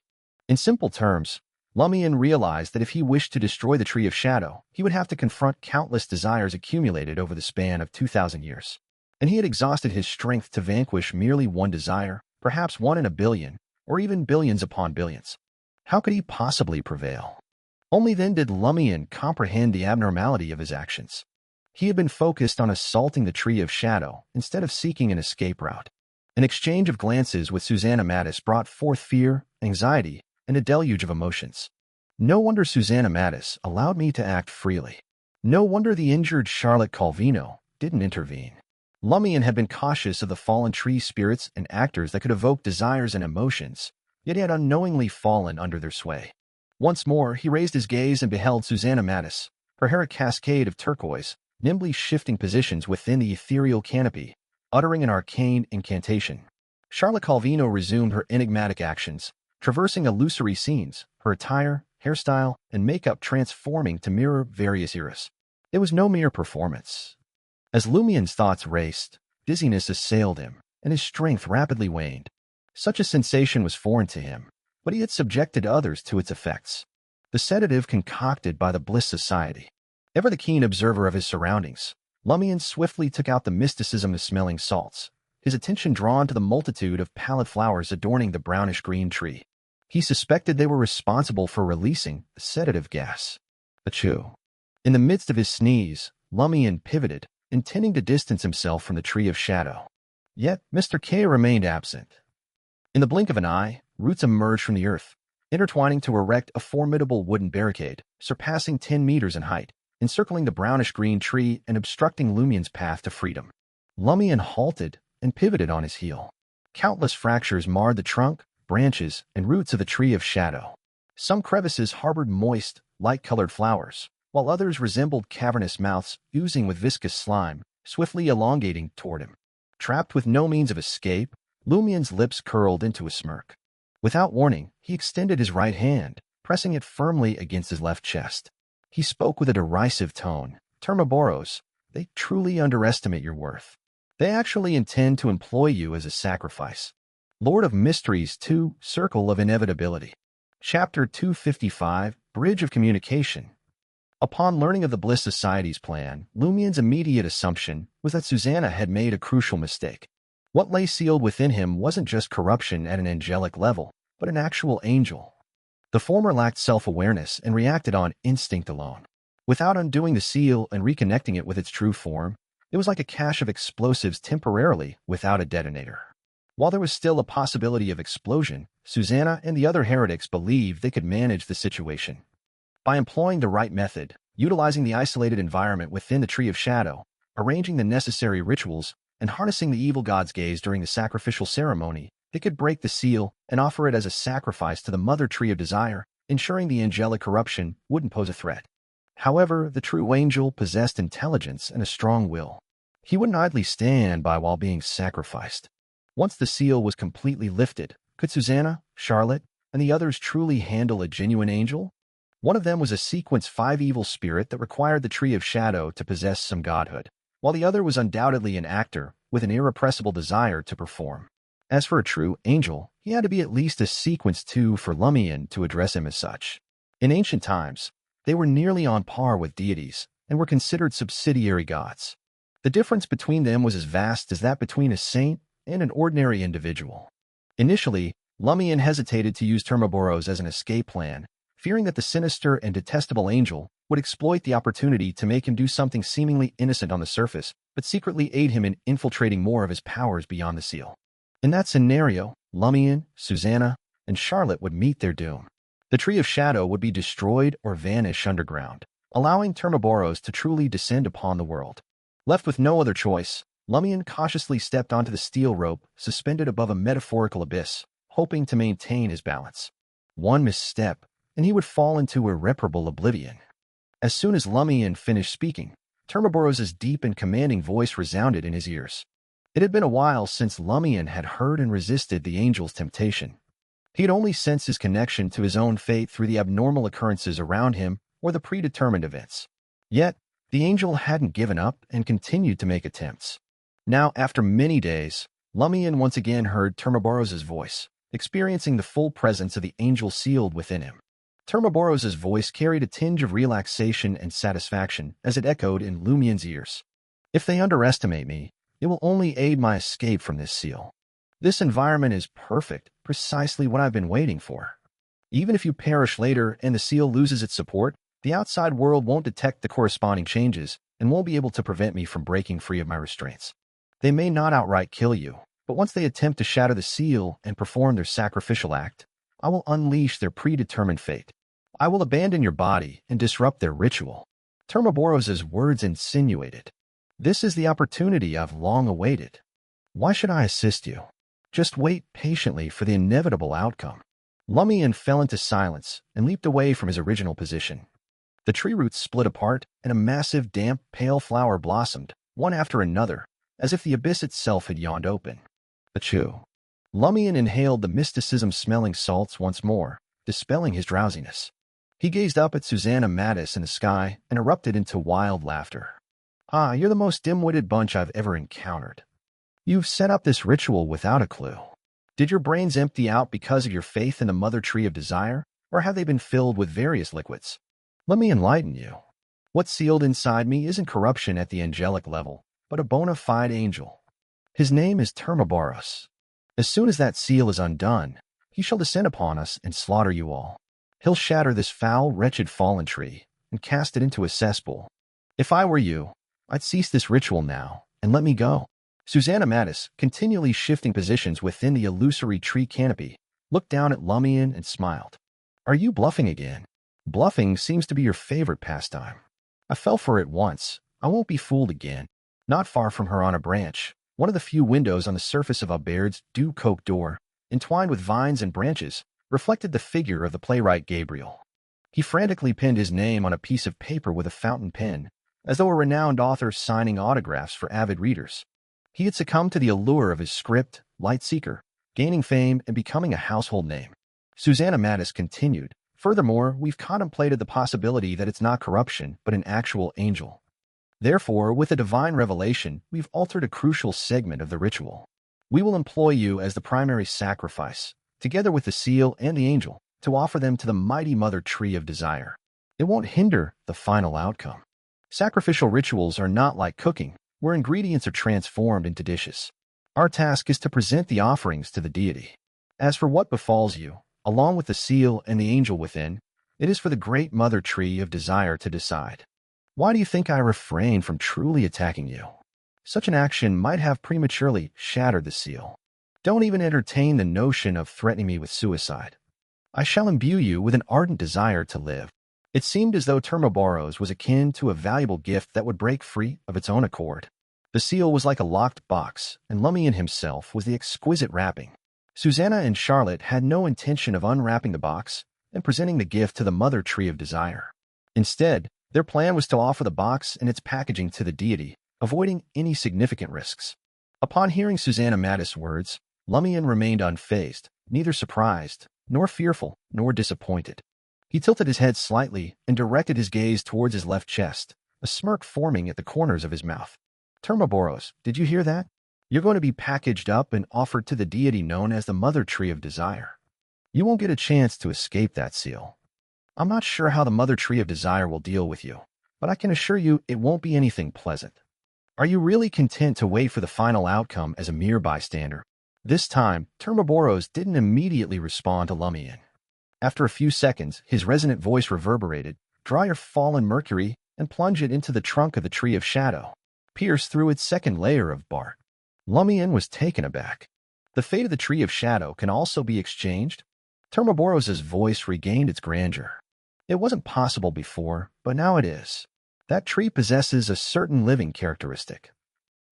In simple terms, Lumian realized that if he wished to destroy the Tree of Shadow, he would have to confront countless desires accumulated over the span of 2,000 years. And he had exhausted his strength to vanquish merely one desire, perhaps 1 in a billion, or even billions upon billions. How could he possibly prevail? Only then did Lumian comprehend the abnormality of his actions. He had been focused on assaulting the Tree of Shadow instead of seeking an escape route. An exchange of glances with Susanna Mattis brought forth fear, anxiety, and a deluge of emotions. No wonder Susanna Mattis allowed me to act freely. No wonder the injured Charlotte Calvino didn't intervene. Lumian had been cautious of the fallen tree spirits and actors that could evoke desires and emotions, yet he had unknowingly fallen under their sway. Once more, he raised his gaze and beheld Susanna Mattis, her hair a cascade of turquoise, nimbly shifting positions within the ethereal canopy, uttering an arcane incantation. Charlotte Calvino resumed her enigmatic actions, traversing illusory scenes, her attire, hairstyle, and makeup transforming to mirror various eras. It was no mere performance. As Lumian's thoughts raced, dizziness assailed him, and his strength rapidly waned. Such a sensation was foreign to him, but he had subjected others to its effects. The sedative concocted by the Bliss Society. Ever the keen observer of his surroundings, Lumian swiftly took out the mysticism of smelling salts, his attention drawn to the multitude of pallid flowers adorning the brownish-green tree. He suspected they were responsible for releasing the sedative gas. Achoo. In the midst of his sneeze, Lumian pivoted, intending to distance himself from the tree of shadow. Yet Mr. K remained absent. In the blink of an eye, roots emerged from the earth, intertwining to erect a formidable wooden barricade, surpassing 10 meters in height, encircling the brownish-green tree and obstructing Lumian's path to freedom. Lumian halted and pivoted on his heel. Countless fractures marred the trunk, branches, and roots of the tree of shadow. Some crevices harbored moist, light-colored flowers, while others resembled cavernous mouths oozing with viscous slime, swiftly elongating toward him. Trapped with no means of escape, Lumian's lips curled into a smirk. Without warning, he extended his right hand, pressing it firmly against his left chest. He spoke with a derisive tone. Termaboros, they truly underestimate your worth. They actually intend to employ you as a sacrifice. Lord of Mysteries 2, Circle of Inevitability. Chapter 255, Bridge of Communication. Upon learning of the Bliss Society's plan, Lumian's immediate assumption was that Susanna had made a crucial mistake. What lay sealed within him wasn't just corruption at an angelic level, but an actual angel. The former lacked self-awareness and reacted on instinct alone. Without undoing the seal and reconnecting it with its true form, it was like a cache of explosives temporarily without a detonator. While there was still a possibility of explosion, Susanna and the other heretics believed they could manage the situation. By employing the right method, utilizing the isolated environment within the Tree of Shadow, arranging the necessary rituals, and harnessing the evil god's gaze during the sacrificial ceremony, they could break the seal and offer it as a sacrifice to the Mother Tree of Desire, ensuring the angelic corruption wouldn't pose a threat. However, the true angel possessed intelligence and a strong will. He wouldn't idly stand by while being sacrificed. Once the seal was completely lifted, could Susanna, Charlotte, and the others truly handle a genuine angel? One of them was a Sequence 5 evil spirit that required the Tree of Shadow to possess some godhood, while the other was undoubtedly an actor with an irrepressible desire to perform. As for a true angel, he had to be at least a Sequence 2 for Lumian to address him as such. In ancient times, they were nearly on par with deities and were considered subsidiary gods. The difference between them was as vast as that between a saint and an ordinary individual. Initially, Lumian hesitated to use Termaboros as an escape plan, fearing that the sinister and detestable angel would exploit the opportunity to make him do something seemingly innocent on the surface, but secretly aid him in infiltrating more of his powers beyond the seal. In that scenario, Lumian, Susanna, and Charlotte would meet their doom. The Tree of Shadow would be destroyed or vanish underground, allowing Termaboros to truly descend upon the world. Left with no other choice, Lumian cautiously stepped onto the steel rope suspended above a metaphorical abyss, hoping to maintain his balance. One misstep, and he would fall into irreparable oblivion. As soon as Lumian finished speaking, Termaboros' deep and commanding voice resounded in his ears. It had been a while since Lumian had heard and resisted the angel's temptation. He had only sensed his connection to his own fate through the abnormal occurrences around him or the predetermined events. Yet, the angel hadn't given up and continued to make attempts. Now, after many days, Lumian once again heard Termaboros' voice, experiencing the full presence of the angel sealed within him. Termaboros' voice carried a tinge of relaxation and satisfaction as it echoed in Lumian's ears. If they underestimate me, it will only aid my escape from this seal. This environment is perfect, precisely what I've been waiting for. Even if you perish later and the seal loses its support, the outside world won't detect the corresponding changes and won't be able to prevent me from breaking free of my restraints. They may not outright kill you, but once they attempt to shatter the seal and perform their sacrificial act, I will unleash their predetermined fate. I will abandon your body and disrupt their ritual. Termaboros' words insinuated. This is the opportunity I've long awaited. Why should I assist you? Just wait patiently for the inevitable outcome. Lumian fell into silence and leaped away from his original position. The tree roots split apart and a massive, damp, pale flower blossomed, one after another, as if the abyss itself had yawned open. Achoo. Lumian inhaled the mysticism-smelling salts once more, dispelling his drowsiness. He gazed up at Susanna Mattis in the sky and erupted into wild laughter. Ah, you're the most dim-witted bunch I've ever encountered. You've set up this ritual without a clue. Did your brains empty out because of your faith in the Mother Tree of Desire, or have they been filled with various liquids? Let me enlighten you. What's sealed inside me isn't corruption at the angelic level, but a bona fide angel. His name is Termaboros. As soon as that seal is undone, he shall descend upon us and slaughter you all. He'll shatter this foul, wretched fallen tree and cast it into a cesspool. If I were you, I'd cease this ritual now and let me go. Susanna Mattis, continually shifting positions within the illusory tree canopy, looked down at Lumian and smiled. Are you bluffing again? Bluffing seems to be your favorite pastime. I fell for it once. I won't be fooled again. Not far from her on a branch, one of the few windows on the surface of Aubert's dew-coaked door, entwined with vines and branches, reflected the figure of the playwright Gabriel. He frantically penned his name on a piece of paper with a fountain pen, as though a renowned author signing autographs for avid readers. He had succumbed to the allure of his script, Lightseeker, gaining fame and becoming a household name. Susanna Mattis continued, furthermore, we've contemplated the possibility that it's not corruption, but an actual angel. Therefore, with a divine revelation, we've altered a crucial segment of the ritual. We will employ you as the primary sacrifice, together with the seal and the angel, to offer them to the mighty mother tree of desire. It won't hinder the final outcome. Sacrificial rituals are not like cooking, where ingredients are transformed into dishes. Our task is to present the offerings to the deity. As for what befalls you, along with the seal and the angel within, it is for the great mother tree of desire to decide. Why do you think I refrain from truly attacking you? Such an action might have prematurely shattered the seal. Don't even entertain the notion of threatening me with suicide. I shall imbue you with an ardent desire to live. It seemed as though Termaboros was akin to a valuable gift that would break free of its own accord. The seal was like a locked box, and Lumian himself was the exquisite wrapping. Susanna and Charlotte had no intention of unwrapping the box and presenting the gift to the mother tree of desire. Instead, their plan was to offer the box and its packaging to the deity, avoiding any significant risks. Upon hearing Susanna Mattis' words, Lumian remained unfazed, neither surprised, nor fearful, nor disappointed. He tilted his head slightly and directed his gaze towards his left chest, a smirk forming at the corners of his mouth. Termaboros, did you hear that? You're going to be packaged up and offered to the deity known as the Mother Tree of Desire. You won't get a chance to escape that seal. I'm not sure how the Mother Tree of Desire will deal with you, but I can assure you it won't be anything pleasant. Are you really content to wait for the final outcome as a mere bystander? This time, Termaboros didn't immediately respond to Lumian. After a few seconds, his resonant voice reverberated, draw your fallen mercury and plunge it into the trunk of the Tree of Shadow. Pierce through its second layer of bark. Lumian was taken aback. The fate of the Tree of Shadow can also be exchanged? Termaboros's voice regained its grandeur. It wasn't possible before, but now it is. That tree possesses a certain living characteristic.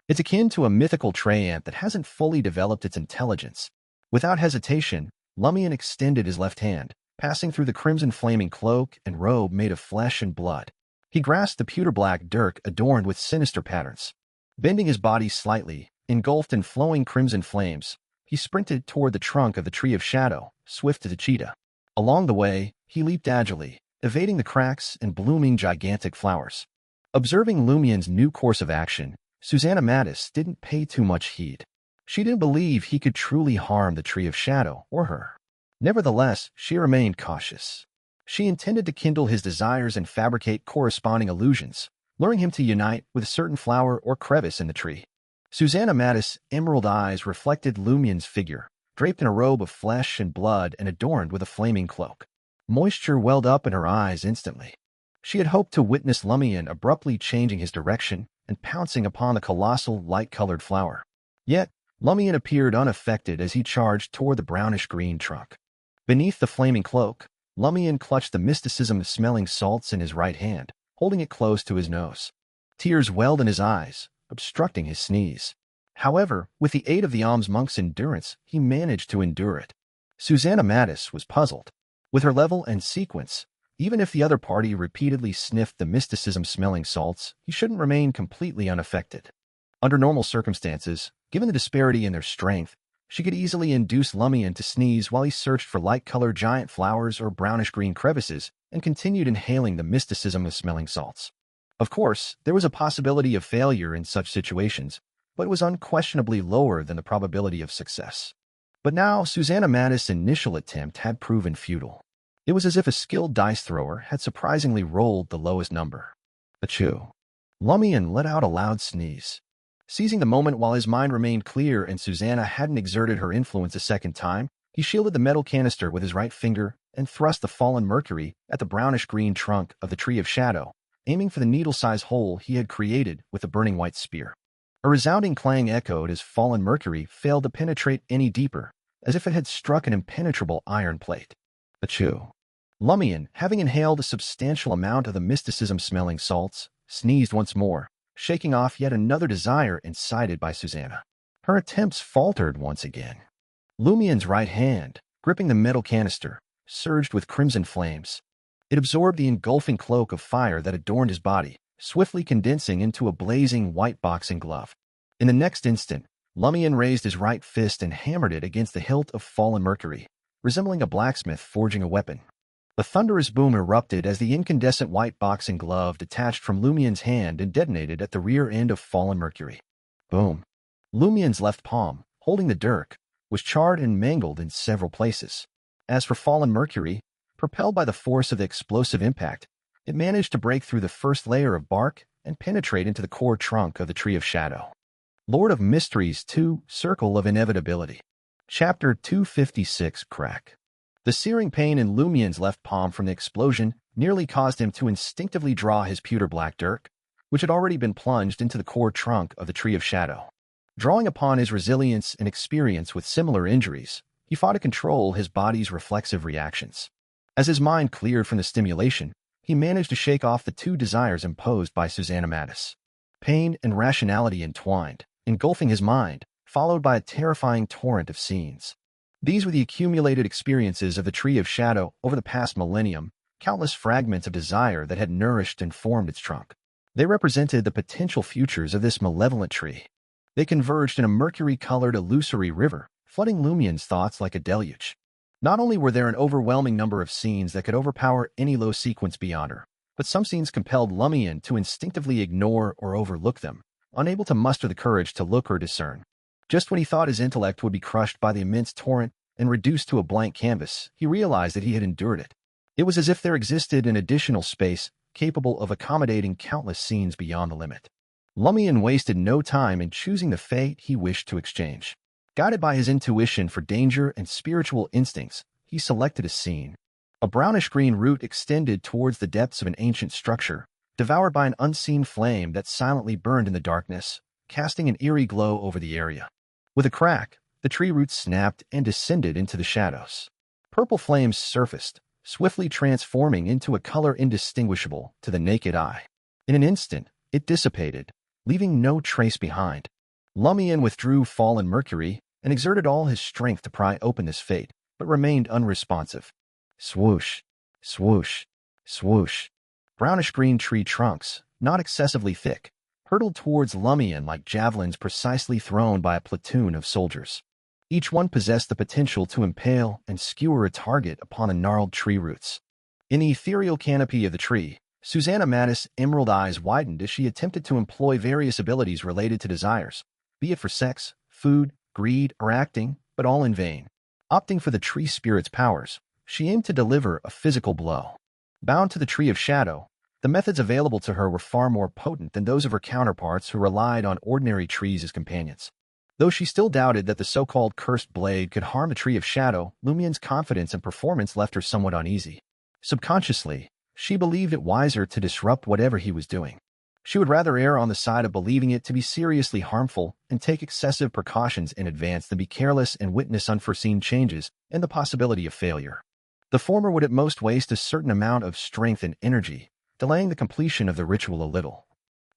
It's akin to a mythical tree ant that hasn't fully developed its intelligence. Without hesitation, Lumian extended his left hand, passing through the crimson flaming cloak and robe made of flesh and blood. He grasped the pewter-black dirk adorned with sinister patterns. Bending his body slightly, engulfed in flowing crimson flames, he sprinted toward the trunk of the Tree of Shadow, swift as a cheetah. Along the way, he leaped agilely, evading the cracks and blooming gigantic flowers. Observing Lumian's new course of action, Susanna Mattis didn't pay too much heed. She didn't believe he could truly harm the Tree of Shadow or her. Nevertheless, she remained cautious. She intended to kindle his desires and fabricate corresponding illusions, luring him to unite with a certain flower or crevice in the tree. Susanna Mattis' emerald eyes reflected Lumian's figure, draped in a robe of flesh and blood and adorned with a flaming cloak. Moisture welled up in her eyes instantly. She had hoped to witness Lumian abruptly changing his direction and pouncing upon the colossal light-colored flower. Yet, Lumian appeared unaffected as he charged toward the brownish-green trunk. Beneath the flaming cloak, Lumian clutched the mysticism of smelling salts in his right hand, holding it close to his nose. Tears welled in his eyes, obstructing his sneeze. However, with the aid of the alms monk's endurance, he managed to endure it. Susanna Mattis was puzzled. With her level and sequence, even if the other party repeatedly sniffed the mysticism-smelling salts, he shouldn't remain completely unaffected. Under normal circumstances, given the disparity in their strength, she could easily induce Lumian to sneeze while he searched for light-colored giant flowers or brownish-green crevices and continued inhaling the mysticism of smelling salts. Of course, there was a possibility of failure in such situations, but it was unquestionably lower than the probability of success. But now, Susanna Mattis' initial attempt had proven futile. It was as if a skilled dice thrower had surprisingly rolled the lowest number. Achoo. Lumian let out a loud sneeze. Seizing the moment while his mind remained clear and Susanna hadn't exerted her influence a second time, he shielded the metal canister with his right finger and thrust the fallen mercury at the brownish-green trunk of the Tree of Shadow, aiming for the needle-sized hole he had created with the burning white spear. A resounding clang echoed as fallen mercury failed to penetrate any deeper, as if it had struck an impenetrable iron plate. Achoo. Lumian, having inhaled a substantial amount of the mysticism-smelling salts, sneezed once more, shaking off yet another desire incited by Susanna. Her attempts faltered once again. Lumian's right hand, gripping the metal canister, surged with crimson flames. It absorbed the engulfing cloak of fire that adorned his body, swiftly condensing into a blazing white boxing glove. In the next instant, Lumian raised his right fist and hammered it against the hilt of fallen mercury, resembling a blacksmith forging a weapon. A thunderous boom erupted as the incandescent white boxing glove detached from Lumian's hand and detonated at the rear end of fallen mercury. Boom. Lumian's left palm, holding the dirk, was charred and mangled in several places. As for fallen mercury, propelled by the force of the explosive impact, it managed to break through the first layer of bark and penetrate into the core trunk of the Tree of Shadow. Lord of Mysteries 2, Circle of Inevitability. Chapter 256, Crack. The searing pain in Lumian's left palm from the explosion nearly caused him to instinctively draw his pewter-black dirk, which had already been plunged into the core trunk of the Tree of Shadow. Drawing upon his resilience and experience with similar injuries, he fought to control his body's reflexive reactions. As his mind cleared from the stimulation, he managed to shake off the two desires imposed by Susanna Mattis. Pain and rationality entwined, engulfing his mind, followed by a terrifying torrent of scenes. These were the accumulated experiences of the Tree of Shadow over the past millennium, countless fragments of desire that had nourished and formed its trunk. They represented the potential futures of this malevolent tree. They converged in a mercury-colored illusory river, flooding Lumian's thoughts like a deluge. Not only were there an overwhelming number of scenes that could overpower any low sequence beyond her, but some scenes compelled Lumian to instinctively ignore or overlook them, unable to muster the courage to look or discern. Just when he thought his intellect would be crushed by the immense torrent and reduced to a blank canvas, he realized that he had endured it. It was as if there existed an additional space capable of accommodating countless scenes beyond the limit. Lumian wasted no time in choosing the fate he wished to exchange. Guided by his intuition for danger and spiritual instincts, he selected a scene. A brownish-green root extended towards the depths of an ancient structure, devoured by an unseen flame that silently burned in the darkness, casting an eerie glow over the area. With a crack, the tree roots snapped and descended into the shadows. Purple flames surfaced, swiftly transforming into a color indistinguishable to the naked eye. In an instant, it dissipated, leaving no trace behind. Lumian withdrew fallen mercury and exerted all his strength to pry open this fate, but remained unresponsive. Swoosh, swoosh, swoosh. Brownish-green tree trunks, not excessively thick, hurtled towards Lumian like javelins precisely thrown by a platoon of soldiers. Each one possessed the potential to impale and skewer a target upon the gnarled tree roots. In the ethereal canopy of the tree, Susanna Mattis' emerald eyes widened as she attempted to employ various abilities related to desires, be it for sex, food, greed, or acting, but all in vain. Opting for the tree spirit's powers, she aimed to deliver a physical blow. Bound to the Tree of Shadow, the methods available to her were far more potent than those of her counterparts who relied on ordinary trees as companions. Though she still doubted that the so-called cursed blade could harm the Tree of Shadow, Lumian's confidence and performance left her somewhat uneasy. Subconsciously, she believed it wiser to disrupt whatever he was doing. She would rather err on the side of believing it to be seriously harmful and take excessive precautions in advance than be careless and witness unforeseen changes and the possibility of failure. The former would at most waste a certain amount of strength and energy, delaying the completion of the ritual a little.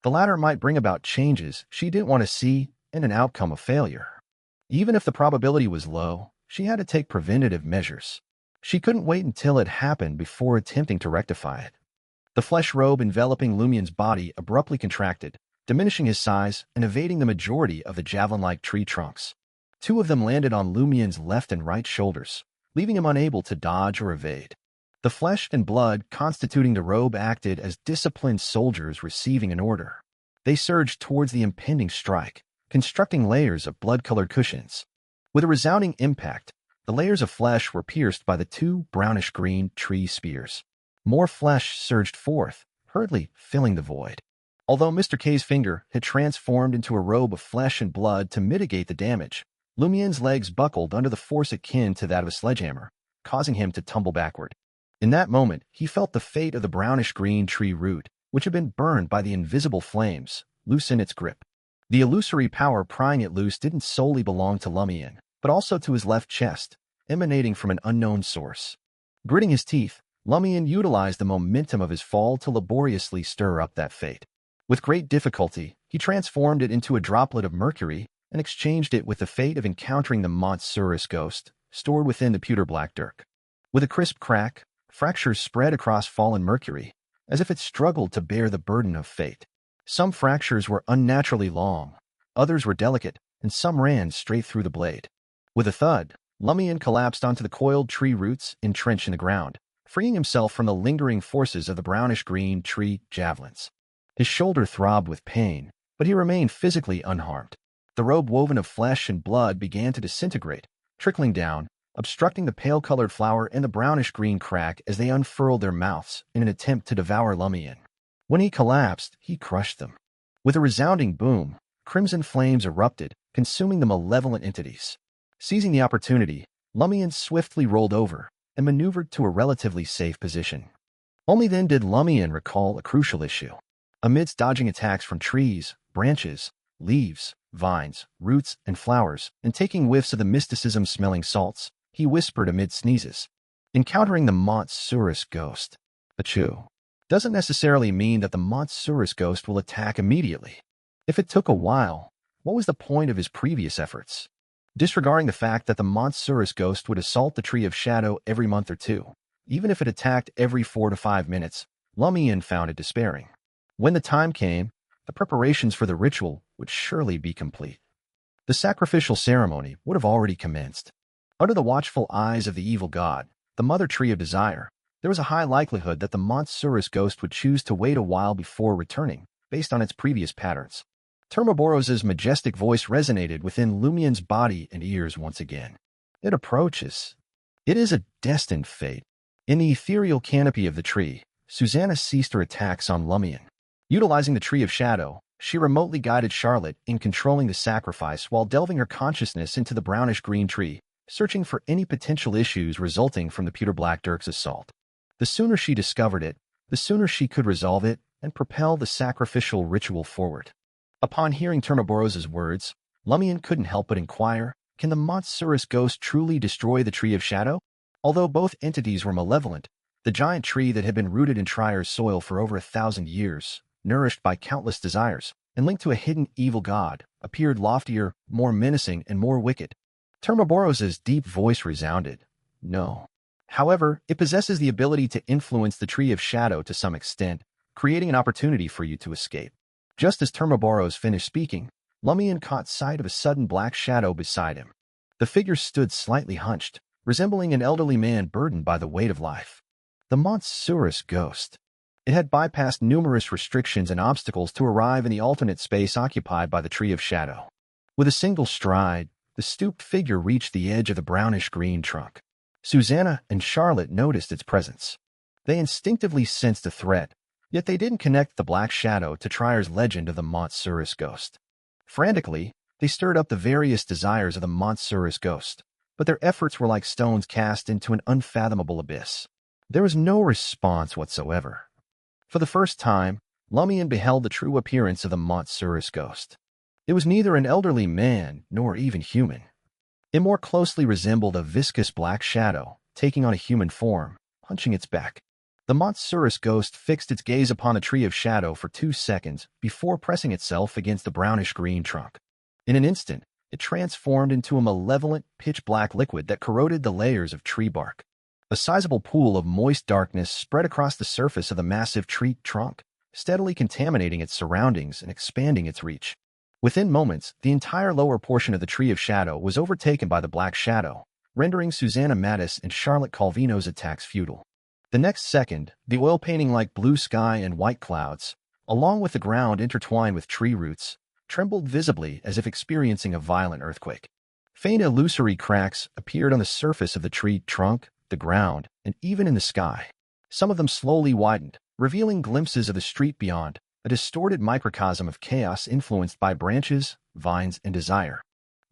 The latter might bring about changes she didn't want to see and an outcome of failure. Even if the probability was low, she had to take preventative measures. She couldn't wait until it happened before attempting to rectify it. The flesh robe enveloping Lumian's body abruptly contracted, diminishing his size and evading the majority of the javelin-like tree trunks. Two of them landed on Lumian's left and right shoulders, leaving him unable to dodge or evade. The flesh and blood constituting the robe acted as disciplined soldiers receiving an order. They surged towards the impending strike, constructing layers of blood-colored cushions. With a resounding impact, the layers of flesh were pierced by the two brownish-green tree spears. More flesh surged forth, hurriedly filling the void. Although Mr. K's finger had transformed into a robe of flesh and blood to mitigate the damage, Lumian's legs buckled under the force akin to that of a sledgehammer, causing him to tumble backward. In that moment, he felt the fate of the brownish-green tree root, which had been burned by the invisible flames, loosen its grip. The illusory power prying it loose didn't solely belong to Lumian, but also to his left chest, emanating from an unknown source. Gritting his teeth, Lumian utilized the momentum of his fall to laboriously stir up that fate. With great difficulty, he transformed it into a droplet of mercury and exchanged it with the fate of encountering the monstrous ghost stored within the pewter black dirk. With a crisp crack, fractures spread across fallen mercury, as if it struggled to bear the burden of fate. Some fractures were unnaturally long, others were delicate, and some ran straight through the blade. With a thud, Lumian collapsed onto the coiled tree roots entrenched in the ground, freeing himself from the lingering forces of the brownish-green tree javelins. His shoulder throbbed with pain, but he remained physically unharmed. The robe woven of flesh and blood began to disintegrate, trickling down, obstructing the pale-colored flower and the brownish-green crack as they unfurled their mouths in an attempt to devour Lumian. When he collapsed, he crushed them. With a resounding boom, crimson flames erupted, consuming the malevolent entities. Seizing the opportunity, Lumian swiftly rolled over and maneuvered to a relatively safe position. Only then did Lumian recall a crucial issue. Amidst dodging attacks from trees, branches, leaves, vines, roots, and flowers, and taking whiffs of the mysticism-smelling salts, he whispered amid sneezes. Encountering the monstrous ghost, achoo, doesn't necessarily mean that the monstrous ghost will attack immediately. If it took a while, what was the point of his previous efforts? Disregarding the fact that the monstrous ghost would assault the Tree of Shadow every month or two, even if it attacked every 4 to 5 minutes, Lumian found it despairing. When the time came, the preparations for the ritual would surely be complete. The sacrificial ceremony would have already commenced. Under the watchful eyes of the evil god, the Mother Tree of Desire, there was a high likelihood that the monstrous ghost would choose to wait a while before returning, based on its previous patterns. Termoboros's majestic voice resonated within Lumian's body and ears once again. It approaches. It is a destined fate. In the ethereal canopy of the tree, Susanna ceased her attacks on Lumian. Utilizing the Tree of Shadow, she remotely guided Charlotte in controlling the sacrifice while delving her consciousness into the brownish-green tree, searching for any potential issues resulting from the pewter black dirk's assault. The sooner she discovered it, the sooner she could resolve it and propel the sacrificial ritual forward. Upon hearing Termoboros's words, Lumian couldn't help but inquire, can the monstrous ghost truly destroy the Tree of Shadow? Although both entities were malevolent, the giant tree that had been rooted in Trier's soil for over 1,000 years, nourished by countless desires, and linked to a hidden evil god, appeared loftier, more menacing, and more wicked. Termoboros's deep voice resounded. No. However, it possesses the ability to influence the Tree of Shadow to some extent, creating an opportunity for you to escape. Just as Termoboros finished speaking, Lumian caught sight of a sudden black shadow beside him. The figure stood slightly hunched, resembling an elderly man burdened by the weight of life. The monstrous ghost. It had bypassed numerous restrictions and obstacles to arrive in the alternate space occupied by the Tree of Shadow. With a single stride, the stooped figure reached the edge of the brownish-green trunk. Susanna and Charlotte noticed its presence. They instinctively sensed a threat, yet they didn't connect the black shadow to Trier's legend of the monstrous ghost. Frantically, they stirred up the various desires of the monstrous ghost, but their efforts were like stones cast into an unfathomable abyss. There was no response whatsoever. For the first time, Lumian beheld the true appearance of the monstrous ghost. It was neither an elderly man nor even human. It more closely resembled a viscous black shadow, taking on a human form, hunching its back. The monstrous ghost fixed its gaze upon the Tree of Shadow for 2 seconds before pressing itself against the brownish-green trunk. In an instant, it transformed into a malevolent, pitch-black liquid that corroded the layers of tree bark. A sizable pool of moist darkness spread across the surface of the massive tree trunk, steadily contaminating its surroundings and expanding its reach. Within moments, the entire lower portion of the Tree of Shadow was overtaken by the Black Shadow, rendering Susanna Mattis and Charlotte Calvino's attacks futile. The next second, the oil painting like blue sky and white clouds, along with the ground intertwined with tree roots, trembled visibly as if experiencing a violent earthquake. Faint illusory cracks appeared on the surface of the tree trunk, the ground, and even in the sky. Some of them slowly widened, revealing glimpses of the street beyond, a distorted microcosm of chaos influenced by branches, vines, and desire.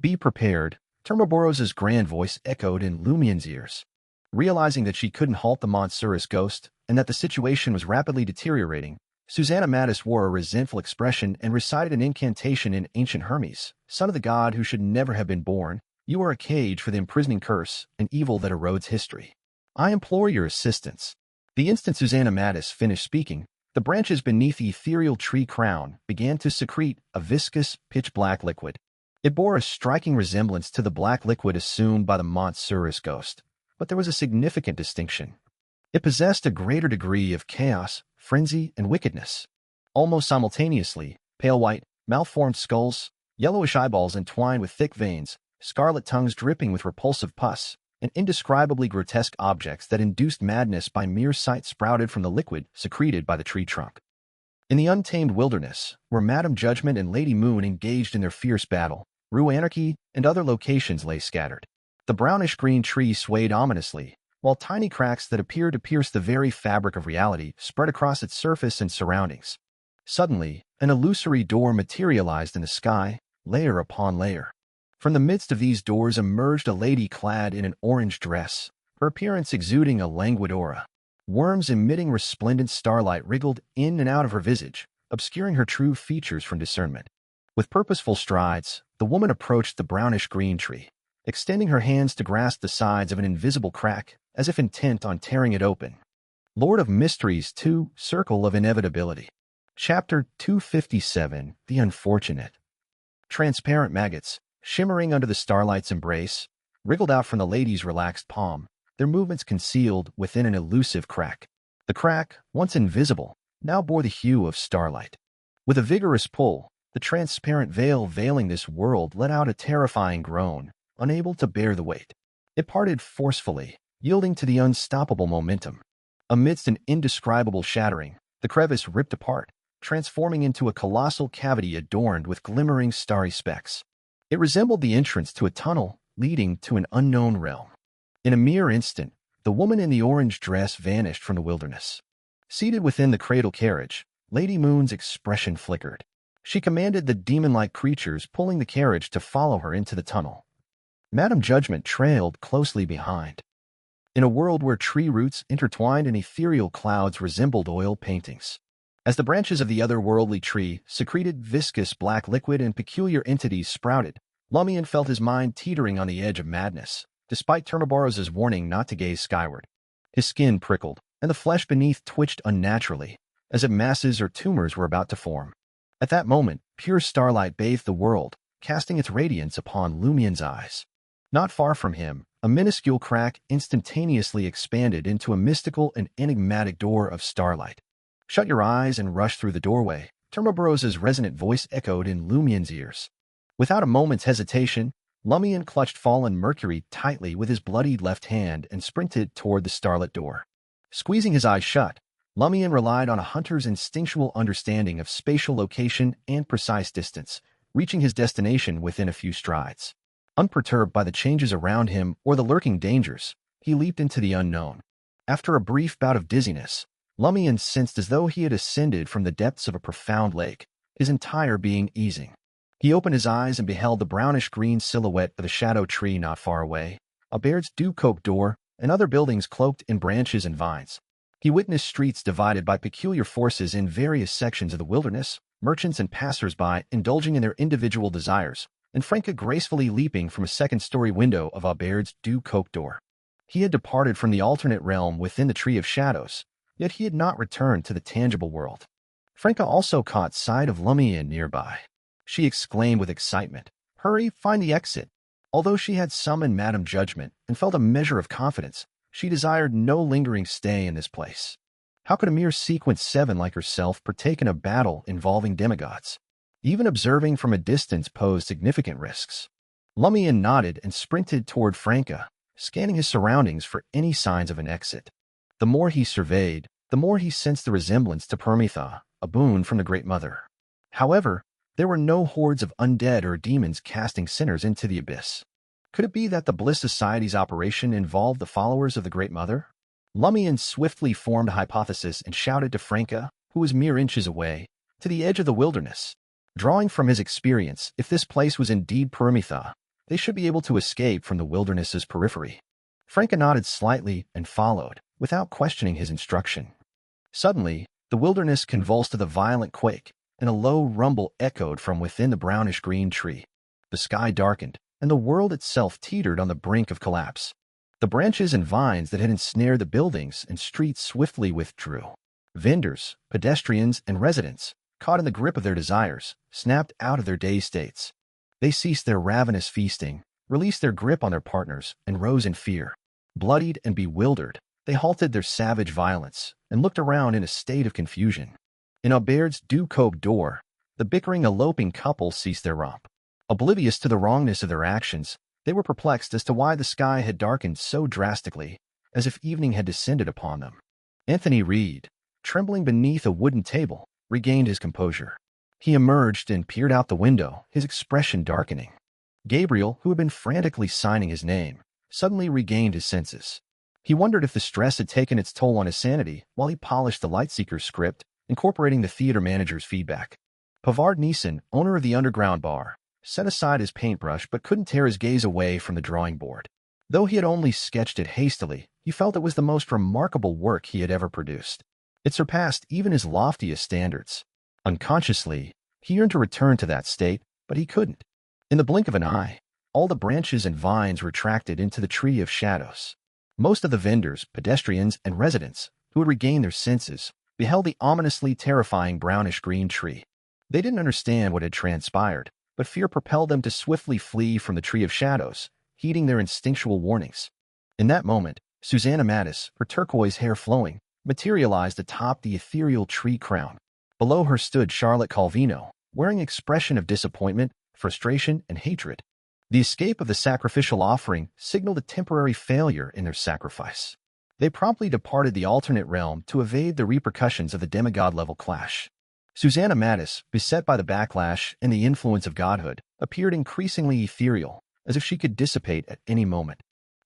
"Be prepared," Termoboros's grand voice echoed in Lumian's ears. Realizing that she couldn't halt the monstrous ghost and that the situation was rapidly deteriorating, Susanna Mattis wore a resentful expression and recited an incantation in ancient Hermes, son of the god who should never have been born. "You are a cage for the imprisoning curse, an evil that erodes history. I implore your assistance." The instant Susanna Mattis finished speaking, the branches beneath the ethereal tree crown began to secrete a viscous, pitch-black liquid. It bore a striking resemblance to the black liquid assumed by the monstrous ghost, but there was a significant distinction. It possessed a greater degree of chaos, frenzy, and wickedness. Almost simultaneously, pale white, malformed skulls, yellowish eyeballs entwined with thick veins, scarlet tongues dripping with repulsive pus, and indescribably grotesque objects that induced madness by mere sight sprouted from the liquid secreted by the tree trunk. In the untamed wilderness, where Madame Judgment and Lady Moon engaged in their fierce battle, Rue Anarchy and other locations lay scattered. The brownish-green tree swayed ominously, while tiny cracks that appeared to pierce the very fabric of reality spread across its surface and surroundings. Suddenly, an illusory door materialized in the sky, layer upon layer. From the midst of these doors emerged a lady clad in an orange dress, her appearance exuding a languid aura. Worms emitting resplendent starlight wriggled in and out of her visage, obscuring her true features from discernment. With purposeful strides, the woman approached the brownish-green tree, extending her hands to grasp the sides of an invisible crack, as if intent on tearing it open. Lord of Mysteries 2, Circle of Inevitability. Chapter 257, The Unfortunate. Transparent maggots, shimmering under the starlight's embrace, wriggled out from the lady's relaxed palm, their movements concealed within an elusive crack. The crack, once invisible, now bore the hue of starlight. With a vigorous pull, the transparent veil veiling this world let out a terrifying groan, unable to bear the weight. It parted forcefully, yielding to the unstoppable momentum. Amidst an indescribable shattering, the crevice ripped apart, transforming into a colossal cavity adorned with glimmering starry specks. It resembled the entrance to a tunnel leading to an unknown realm. In a mere instant, the woman in the orange dress vanished from the wilderness. Seated within the cradle carriage, Lady Moon's expression flickered. She commanded the demon-like creatures pulling the carriage to follow her into the tunnel. Madame Judgment trailed closely behind. In a world where tree roots intertwined in ethereal clouds resembled oil paintings. As the branches of the otherworldly tree secreted viscous black liquid and peculiar entities sprouted, Lumian felt his mind teetering on the edge of madness, despite Termoboros's warning not to gaze skyward. His skin prickled, and the flesh beneath twitched unnaturally, as if masses or tumors were about to form. At that moment, pure starlight bathed the world, casting its radiance upon Lumian's eyes. Not far from him, a minuscule crack instantaneously expanded into a mystical and enigmatic door of starlight. "Shut your eyes and rush through the doorway," Termoboros's resonant voice echoed in Lumian's ears. Without a moment's hesitation, Lumian clutched fallen Mercury tightly with his bloodied left hand and sprinted toward the starlit door. Squeezing his eyes shut, Lumian relied on a hunter's instinctual understanding of spatial location and precise distance, reaching his destination within a few strides. Unperturbed by the changes around him or the lurking dangers, he leaped into the unknown. After a brief bout of dizziness, Lumian sensed as though he had ascended from the depths of a profound lake, his entire being easing. He opened his eyes and beheld the brownish-green silhouette of a shadow tree not far away, a Baird's dew-coked door, and other buildings cloaked in branches and vines. He witnessed streets divided by peculiar forces in various sections of the wilderness, merchants and passers-by indulging in their individual desires, and Franca gracefully leaping from a second-story window of Baird's dew-coked door. He had departed from the alternate realm within the Tree of Shadows, yet he had not returned to the tangible world. Franca also caught sight of Lumian nearby. She exclaimed with excitement, "Hurry, find the exit." Although she had summoned Madame Judgment and felt a measure of confidence, she desired no lingering stay in this place. How could a mere Sequence 7 like herself partake in a battle involving demigods? Even observing from a distance posed significant risks. Lumian nodded and sprinted toward Franca, scanning his surroundings for any signs of an exit. The more he surveyed, the more he sensed the resemblance to Permetha, a boon from the Great Mother. However, there were no hordes of undead or demons casting sinners into the abyss. Could it be that the Bliss Society's operation involved the followers of the Great Mother? Lumian swiftly formed a hypothesis and shouted to Franca, who was mere inches away, to the edge of the wilderness. Drawing from his experience, if this place was indeed Perimetha, they should be able to escape from the wilderness's periphery. Franca nodded slightly and followed, without questioning his instruction. Suddenly, the wilderness convulsed with a violent quake, and a low rumble echoed from within the brownish-green tree. The sky darkened, and the world itself teetered on the brink of collapse. The branches and vines that had ensnared the buildings and streets swiftly withdrew. Vendors, pedestrians, and residents, caught in the grip of their desires, snapped out of their dazed states. They ceased their ravenous feasting, released their grip on their partners, and rose in fear. Bloodied and bewildered, they halted their savage violence and looked around in a state of confusion. In Aubaird's Ducope door, the bickering, eloping couple ceased their romp. Oblivious to the wrongness of their actions, they were perplexed as to why the sky had darkened so drastically, as if evening had descended upon them. Anthony Reed, trembling beneath a wooden table, regained his composure. He emerged and peered out the window, his expression darkening. Gabriel, who had been frantically signing his name, suddenly regained his senses. He wondered if the stress had taken its toll on his sanity while he polished the Lightseeker's script, incorporating the theater manager's feedback. Pavard Neeson, owner of the underground bar, set aside his paintbrush but couldn't tear his gaze away from the drawing board. Though he had only sketched it hastily, he felt it was the most remarkable work he had ever produced. It surpassed even his loftiest standards. Unconsciously, he yearned to return to that state, but he couldn't. In the blink of an eye, all the branches and vines retracted into the tree of shadows. Most of the vendors, pedestrians, and residents, who had regained their senses, beheld the ominously terrifying brownish-green tree. They didn't understand what had transpired, but fear propelled them to swiftly flee from the Tree of Shadows, heeding their instinctual warnings. In that moment, Susanna Mattis, her turquoise hair flowing, materialized atop the ethereal tree crown. Below her stood Charlotte Calvino, wearing an expression of disappointment, frustration, and hatred. The escape of the sacrificial offering signaled a temporary failure in their sacrifice. They promptly departed the alternate realm to evade the repercussions of the demigod-level clash. Susanna Mattis, beset by the backlash and the influence of godhood, appeared increasingly ethereal, as if she could dissipate at any moment.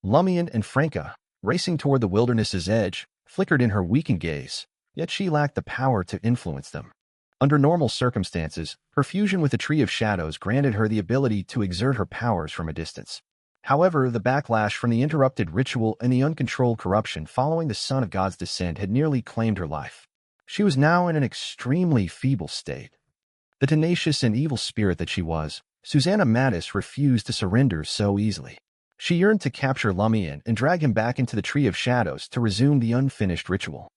Lumian and Franca, racing toward the wilderness's edge, flickered in her weakened gaze, yet she lacked the power to influence them. Under normal circumstances, her fusion with the Tree of Shadows granted her the ability to exert her powers from a distance. However, the backlash from the interrupted ritual and the uncontrolled corruption following the Son of God's descent had nearly claimed her life. She was now in an extremely feeble state. The tenacious and evil spirit that she was, Susanna Mattis refused to surrender so easily. She yearned to capture Lumian and drag him back into the Tree of Shadows to resume the unfinished ritual.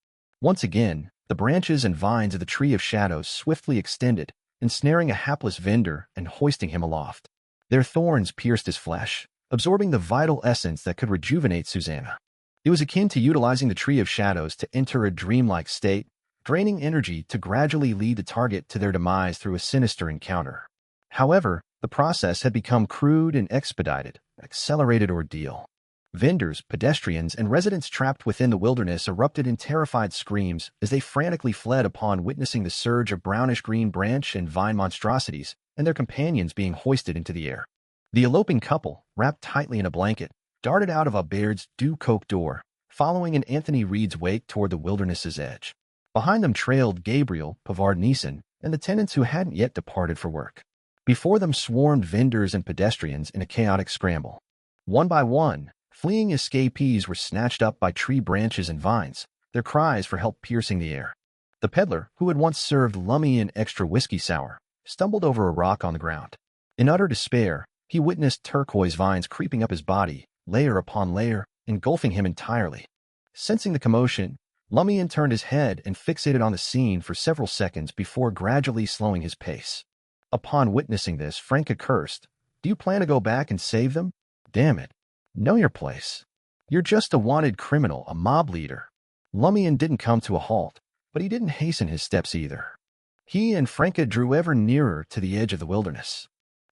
Once again, the branches and vines of the Tree of Shadows swiftly extended, ensnaring a hapless vendor and hoisting him aloft. Their thorns pierced his flesh, absorbing the vital essence that could rejuvenate Susanna. It was akin to utilizing the Tree of Shadows to enter a dreamlike state, draining energy to gradually lead the target to their demise through a sinister encounter. However, the process had become crude and expedited, an accelerated ordeal. Vendors, pedestrians, and residents trapped within the wilderness erupted in terrified screams as they frantically fled upon witnessing the surge of brownish-green branch and vine monstrosities and their companions being hoisted into the air. The eloping couple, wrapped tightly in a blanket, darted out of Aubaird's Ducope door, following in Anthony Reed's wake toward the wilderness's edge. Behind them trailed Gabriel, Pavard Neeson, and the tenants who hadn't yet departed for work. Before them swarmed vendors and pedestrians in a chaotic scramble. One by one, fleeing escapees were snatched up by tree branches and vines, their cries for help piercing the air. The peddler, who had once served Lumian extra whiskey sour, stumbled over a rock on the ground. In utter despair, he witnessed turquoise vines creeping up his body, layer upon layer, engulfing him entirely. Sensing the commotion, Lumian turned his head and fixated on the scene for several seconds before gradually slowing his pace. Upon witnessing this, Franca cursed. "Do you plan to go back and save them? Damn it. Know your place. You're just a wanted criminal, a mob leader." Lumian didn't come to a halt, but he didn't hasten his steps either. He and Franca drew ever nearer to the edge of the wilderness.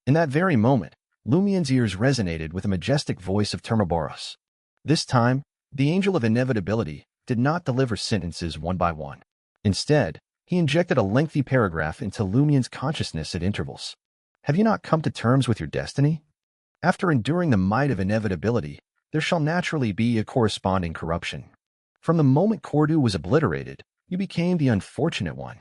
In that very moment, Lumian's ears resonated with the majestic voice of Termaboros. This time, the angel of inevitability did not deliver sentences one by one. Instead, he injected a lengthy paragraph into Lumian's consciousness at intervals. "Have you not come to terms with your destiny? After enduring the might of inevitability, there shall naturally be a corresponding corruption. From the moment Cordu was obliterated, you became the unfortunate one.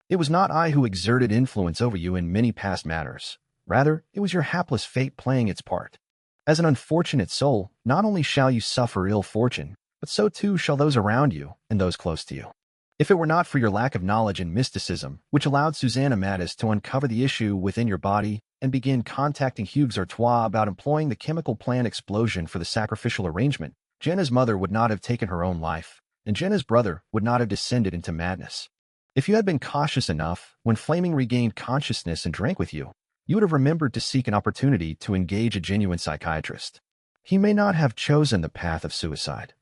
It was not I who exerted influence over you in many past matters. Rather, it was your hapless fate playing its part. As an unfortunate soul, not only shall you suffer ill fortune, but so too shall those around you and those close to you. If it were not for your lack of knowledge and mysticism, which allowed Susanna Mattis to uncover the issue within your body and begin contacting Hugues Artois about employing the chemical plant explosion for the sacrificial arrangement, Jenna's mother would not have taken her own life, and Jenna's brother would not have descended into madness. If you had been cautious enough, when Flaming regained consciousness and drank with you, you would have remembered to seek an opportunity to engage a genuine psychiatrist. He may not have chosen the path of suicide.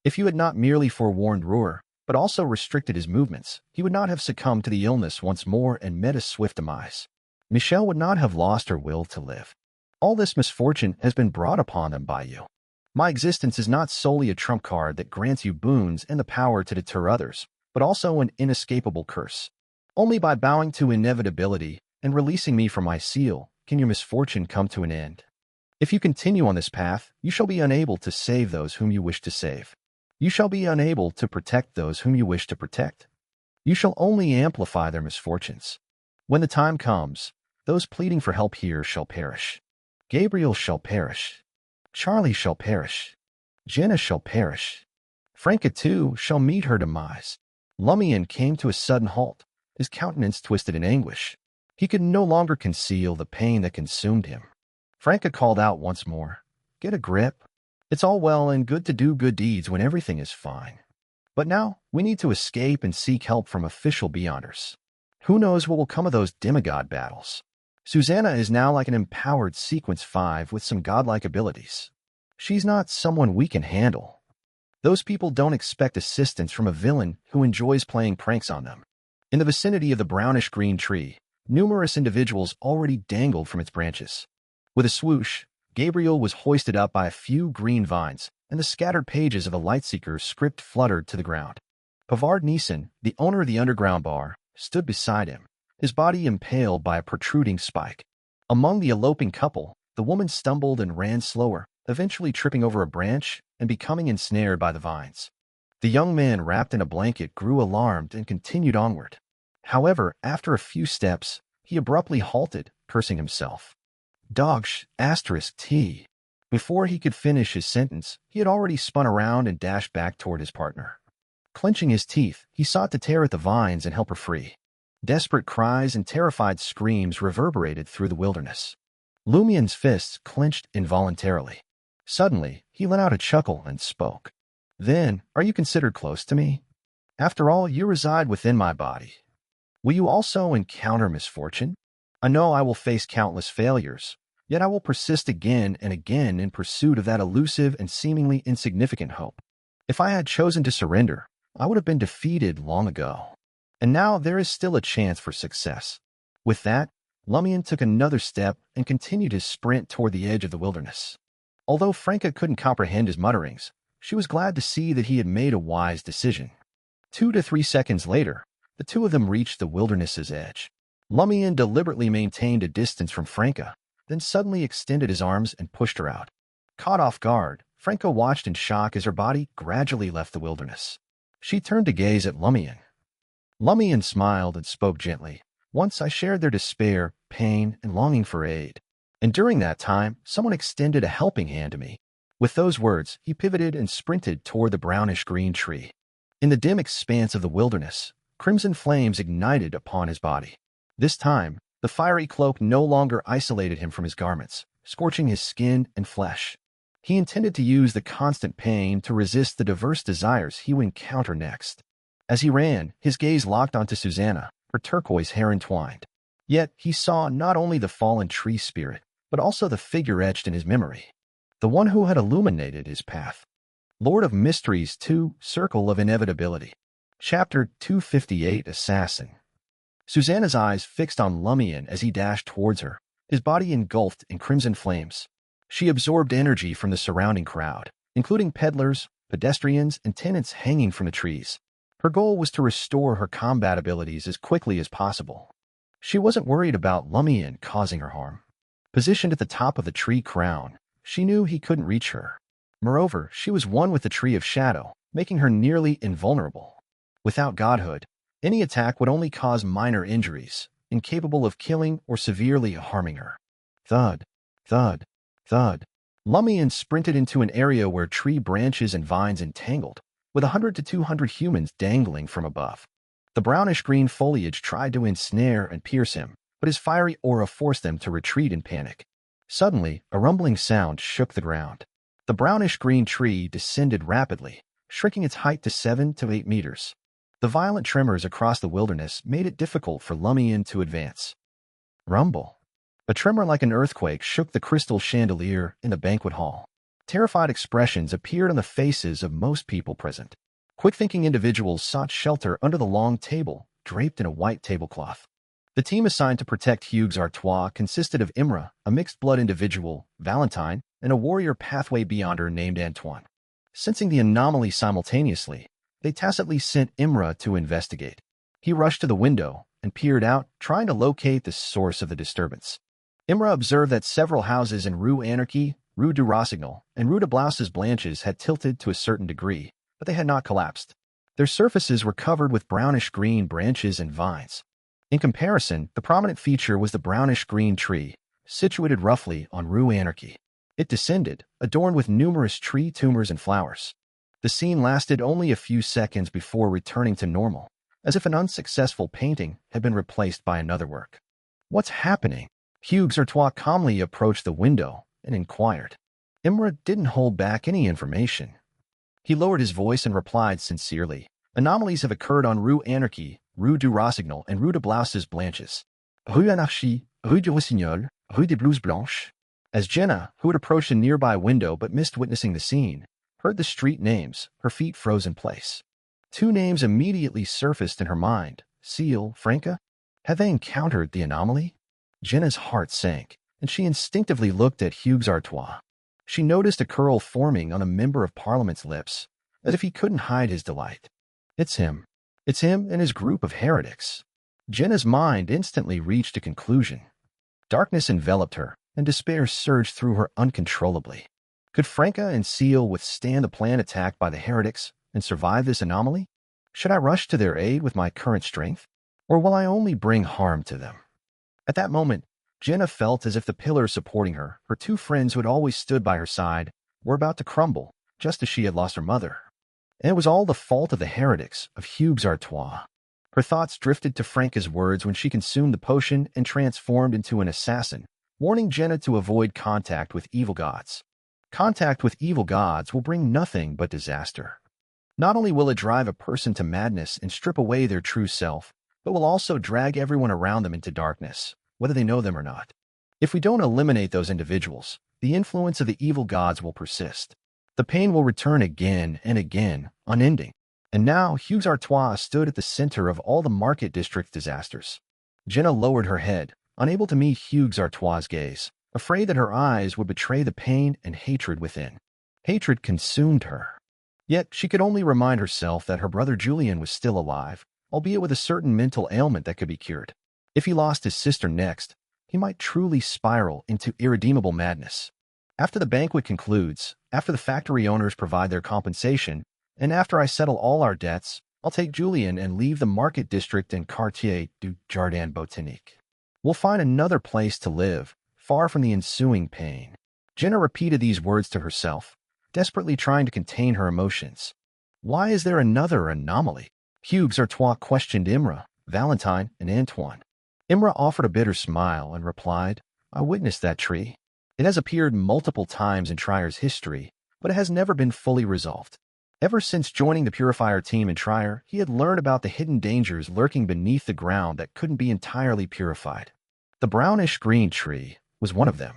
If you had not merely forewarned Ruhr, but also restricted his movements, he would not have succumbed to the illness once more and met a swift demise. Michelle would not have lost her will to live. All this misfortune has been brought upon them by you. My existence is not solely a trump card that grants you boons and the power to deter others, but also an inescapable curse. Only by bowing to inevitability and releasing me from my seal can your misfortune come to an end. If you continue on this path, you shall be unable to save those whom you wish to save. You shall be unable to protect those whom you wish to protect. You shall only amplify their misfortunes. When the time comes, those pleading for help here shall perish. Gabriel shall perish. Charlie shall perish. Jenna shall perish. Franca, too, shall meet her demise. Lumian came to a sudden halt, his countenance twisted in anguish. He could no longer conceal the pain that consumed him. Franca called out once more, "Get a grip. It's all well and good to do good deeds when everything is fine. But now we need to escape and seek help from official beyonders. Who knows what will come of those demigod battles? Susanna is now like an empowered Sequence 5 with some godlike abilities. She's not someone we can handle. Those people don't expect assistance from a villain who enjoys playing pranks on them." In the vicinity of the brownish-green tree, numerous individuals already dangled from its branches. With a swoosh, Gabriel was hoisted up by a few green vines, and the scattered pages of a Lightseeker's script fluttered to the ground. Pavard Neeson, the owner of the underground bar, stood beside him, his body impaled by a protruding spike. Among the eloping couple, the woman stumbled and ran slower, eventually tripping over a branch and becoming ensnared by the vines. The young man wrapped in a blanket grew alarmed and continued onward. However, after a few steps, he abruptly halted, cursing himself. Dogsh, *T. Before he could finish his sentence, he had already spun around and dashed back toward his partner. Clenching his teeth, he sought to tear at the vines and help her free. Desperate cries and terrified screams reverberated through the wilderness. Lumian's fists clenched involuntarily. Suddenly, he let out a chuckle and spoke. "Then, are you considered close to me? After all, you reside within my body. Will you also encounter misfortune? I know I will face countless failures, yet I will persist again and again in pursuit of that elusive and seemingly insignificant hope. If I had chosen to surrender, I would have been defeated long ago. And now there is still a chance for success." With that, Lumian took another step and continued his sprint toward the edge of the wilderness. Although Franca couldn't comprehend his mutterings, she was glad to see that he had made a wise decision. 2 to 3 seconds later, the two of them reached the wilderness's edge. Lumian deliberately maintained a distance from Franca, then suddenly extended his arms and pushed her out. Caught off guard, Franca watched in shock as her body gradually left the wilderness. She turned to gaze at Lumian. Lumian smiled and spoke gently. "Once I shared their despair, pain, and longing for aid. And during that time, someone extended a helping hand to me." With those words, he pivoted and sprinted toward the brownish-green tree. In the dim expanse of the wilderness, crimson flames ignited upon his body. This time, the fiery cloak no longer isolated him from his garments, scorching his skin and flesh. He intended to use the constant pain to resist the diverse desires he would encounter next. As he ran, his gaze locked onto Susanna, her turquoise hair entwined. Yet he saw not only the fallen tree spirit, but also the figure etched in his memory, the one who had illuminated his path. Lord of Mysteries 2, Circle of Inevitability. Chapter 258, Assassin. Susanna's eyes fixed on Lumian as he dashed towards her, his body engulfed in crimson flames. She absorbed energy from the surrounding crowd, including peddlers, pedestrians, and tenants hanging from the trees. Her goal was to restore her combat abilities as quickly as possible. She wasn't worried about Lumian causing her harm. Positioned at the top of the tree crown, she knew he couldn't reach her. Moreover, she was one with the Tree of Shadow, making her nearly invulnerable. Without godhood, any attack would only cause minor injuries, incapable of killing or severely harming her. Thud, thud, thud. Lumian sprinted into an area where tree branches and vines entangled, with 100 to 200 humans dangling from above. The brownish-green foliage tried to ensnare and pierce him, but his fiery aura forced them to retreat in panic. Suddenly, a rumbling sound shook the ground. The brownish-green tree descended rapidly, shrinking its height to 7 to 8 meters. The violent tremors across the wilderness made it difficult for Lumian to advance. Rumble. A tremor like an earthquake shook the crystal chandelier in the banquet hall. Terrified expressions appeared on the faces of most people present. Quick-thinking individuals sought shelter under the long table, draped in a white tablecloth. The team assigned to protect Hugues Artois consisted of Imra, a mixed-blood individual, Valentine, and a warrior pathway beyonder named Antoine. Sensing the anomaly simultaneously, they tacitly sent Imra to investigate. He rushed to the window and peered out, trying to locate the source of the disturbance. Imra observed that several houses in Rue Anarchy, Rue du Rossignol, and Rue de Blouses Blanches had tilted to a certain degree, but they had not collapsed. Their surfaces were covered with brownish-green branches and vines. In comparison, the prominent feature was the brownish-green tree, situated roughly on Rue Anarchy. It descended, adorned with numerous tree tumors and flowers. The scene lasted only a few seconds before returning to normal, as if an unsuccessful painting had been replaced by another work. What's happening? Hugues Artois calmly approached the window and inquired. Imra didn't hold back any information. He lowered his voice and replied sincerely, "Anomalies have occurred on Rue Anarchy, Rue du Rossignol, and Rue de Blouses Blanches. Rue Anarchy, Rue du Rossignol, Rue des Blouses Blanches." As Jenna, who had approached a nearby window but missed witnessing the scene, heard the street names, her feet froze in place. Two names immediately surfaced in her mind: Seal, Franca. Had they encountered the anomaly? Jenna's heart sank, and she instinctively looked at Hugues Artois. She noticed a curl forming on a member of Parliament's lips, as if he couldn't hide his delight. It's him. It's him and his group of heretics. Jenna's mind instantly reached a conclusion. Darkness enveloped her, and despair surged through her uncontrollably. Could Franca and Seal withstand a planned attack by the heretics and survive this anomaly? Should I rush to their aid with my current strength, or will I only bring harm to them? At that moment, Jenna felt as if the pillars supporting her, her two friends who had always stood by her side, were about to crumble, just as she had lost her mother. And it was all the fault of the heretics, of Hugues Artois. Her thoughts drifted to Franca's words when she consumed the potion and transformed into an assassin, warning Jenna to avoid contact with evil gods. Contact with evil gods will bring nothing but disaster. Not only will it drive a person to madness and strip away their true self, but will also drag everyone around them into darkness, whether they know them or not. If we don't eliminate those individuals, the influence of the evil gods will persist. The pain will return again and again, unending. And now Hugues Artois stood at the center of all the market district disasters. Jenna lowered her head, unable to meet Hugues Artois' gaze, afraid that her eyes would betray the pain and hatred within. Hatred consumed her. Yet she could only remind herself that her brother Julian was still alive, albeit with a certain mental ailment that could be cured. If he lost his sister next, he might truly spiral into irredeemable madness. After the banquet concludes, after the factory owners provide their compensation, and after I settle all our debts, I'll take Julian and leave the market district and Quartier du Jardin Botanique. We'll find another place to live, far from the ensuing pain. Jenna repeated these words to herself, desperately trying to contain her emotions. Why is there another anomaly? Hugues Artois questioned Imra, Valentine, and Antoine. Imra offered a bitter smile and replied, "I witnessed that tree. It has appeared multiple times in Trier's history, but it has never been fully resolved. Ever since joining the Purifier team in Trier, he had learned about the hidden dangers lurking beneath the ground that couldn't be entirely purified. The brownish-green tree was one of them.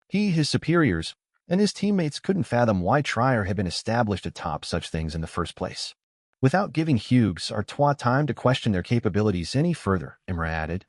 He, his superiors, and his teammates couldn't fathom why Trier had been established atop such things in the first place." Without giving Hugues Artois time to question their capabilities any further, Imra added,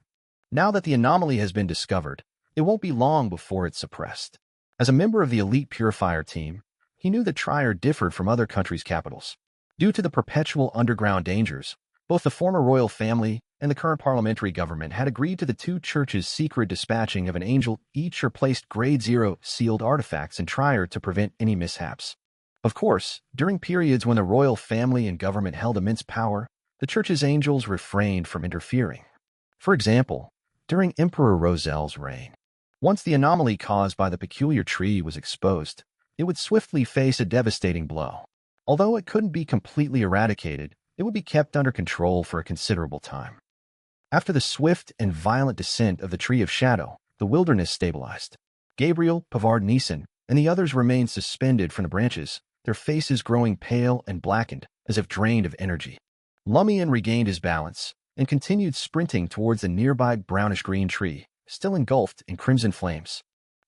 "Now that the anomaly has been discovered, it won't be long before it's suppressed." As a member of the elite Purifier team, he knew that Trier differed from other countries' capitals. Due to the perpetual underground dangers, both the former royal family and the current parliamentary government had agreed to the two churches' secret dispatching of an angel each or placed grade 0 sealed artifacts in Trier to prevent any mishaps. Of course, during periods when the royal family and government held immense power, the church's angels refrained from interfering. For example, during Emperor Rosel's reign, once the anomaly caused by the peculiar tree was exposed, it would swiftly face a devastating blow. Although it couldn't be completely eradicated, it would be kept under control for a considerable time. After the swift and violent descent of the Tree of Shadow, the wilderness stabilized. Gabriel, Pavard Neeson, and the others remained suspended from the branches, their faces growing pale and blackened, as if drained of energy. Lumian regained his balance and continued sprinting towards the nearby brownish-green tree, still engulfed in crimson flames.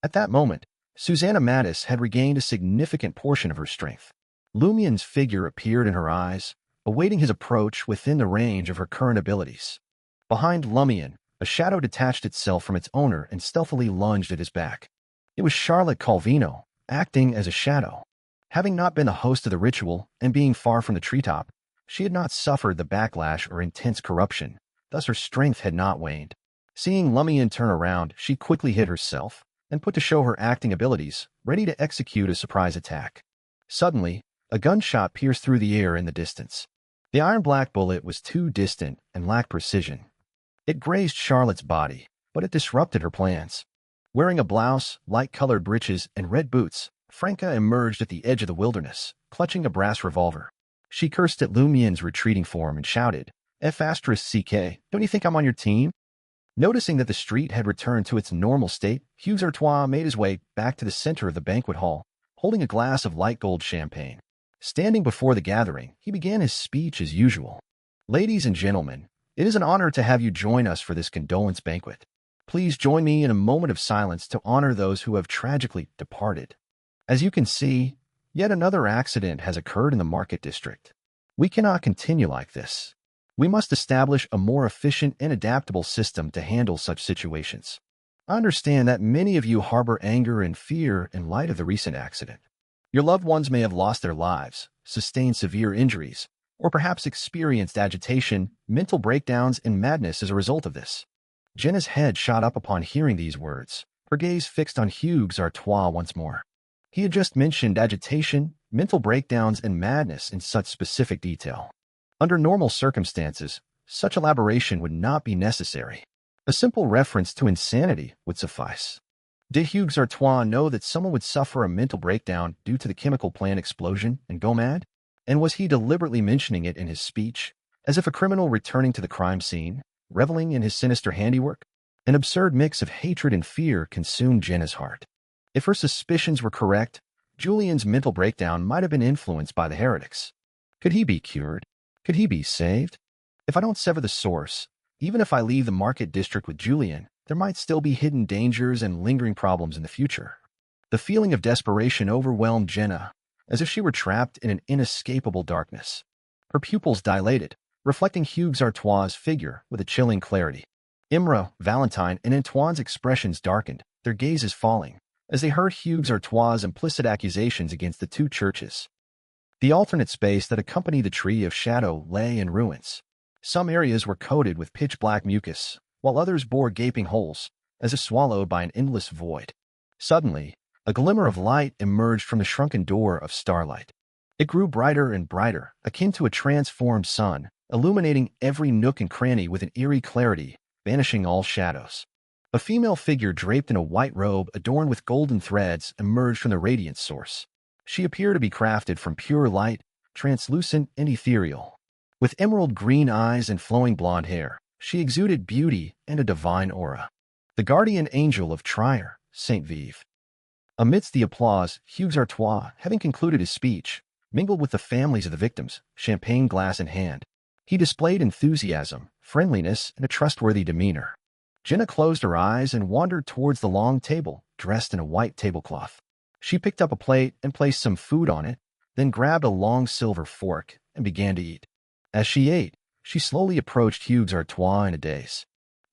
At that moment, Susanna Mattis had regained a significant portion of her strength. Lumian's figure appeared in her eyes, awaiting his approach within the range of her current abilities. Behind Lumian, a shadow detached itself from its owner and stealthily lunged at his back. It was Charlotte Calvino, acting as a shadow. Having not been the host of the ritual and being far from the treetop, she had not suffered the backlash or intense corruption, thus her strength had not waned. Seeing Lumian turn around, she quickly hid herself and put to show her acting abilities, ready to execute a surprise attack. Suddenly, a gunshot pierced through the air in the distance. The iron-black bullet was too distant and lacked precision. It grazed Charlotte's body, but it disrupted her plans. Wearing a blouse, light-colored breeches, and red boots, Franca emerged at the edge of the wilderness, clutching a brass revolver. She cursed at Lumian's retreating form and shouted, F***CK, don't you think I'm on your team? Noticing that the street had returned to its normal state, Hugues Artois made his way back to the center of the banquet hall, holding a glass of light gold champagne. Standing before the gathering, he began his speech as usual. Ladies and gentlemen, it is an honor to have you join us for this condolence banquet. Please join me in a moment of silence to honor those who have tragically departed. As you can see, yet another accident has occurred in the market district. We cannot continue like this. We must establish a more efficient and adaptable system to handle such situations. I understand that many of you harbor anger and fear in light of the recent accident. Your loved ones may have lost their lives, sustained severe injuries, or perhaps experienced agitation, mental breakdowns, and madness as a result of this. Jenna's head shot up upon hearing these words, her gaze fixed on Hugues Artois once more. He had just mentioned agitation, mental breakdowns, and madness in such specific detail. Under normal circumstances, such elaboration would not be necessary. A simple reference to insanity would suffice. Did Hugues Artois know that someone would suffer a mental breakdown due to the chemical plant explosion and go mad? And was he deliberately mentioning it in his speech, as if a criminal returning to the crime scene, reveling in his sinister handiwork? An absurd mix of hatred and fear consumed Jenna's heart. If her suspicions were correct, Julian's mental breakdown might have been influenced by the heretics. Could he be cured? Could he be saved? If I don't sever the source, even if I leave the market district with Julian, there might still be hidden dangers and lingering problems in the future. The feeling of desperation overwhelmed Jenna, as if she were trapped in an inescapable darkness. Her pupils dilated, reflecting Hugues Artois' figure with a chilling clarity. Imra, Valentine, and Antoine's expressions darkened, their gazes falling, as they heard Hugues Artois' implicit accusations against the two churches. The alternate space that accompanied the Tree of Shadow lay in ruins. Some areas were coated with pitch-black mucus, while others bore gaping holes, as if swallowed by an endless void. Suddenly, a glimmer of light emerged from the shrunken door of starlight. It grew brighter and brighter, akin to a transformed sun, illuminating every nook and cranny with an eerie clarity, banishing all shadows. A female figure draped in a white robe adorned with golden threads emerged from the radiant source. She appeared to be crafted from pure light, translucent and ethereal. With emerald green eyes and flowing blonde hair, she exuded beauty and a divine aura. The guardian angel of Trier, Saint Vive. Amidst the applause, Hugues Artois, having concluded his speech, mingled with the families of the victims, champagne glass in hand. He displayed enthusiasm, friendliness, and a trustworthy demeanor. Jenna closed her eyes and wandered towards the long table, dressed in a white tablecloth. She picked up a plate and placed some food on it, then grabbed a long silver fork and began to eat. As she ate, she slowly approached Hugues Artois in a daze.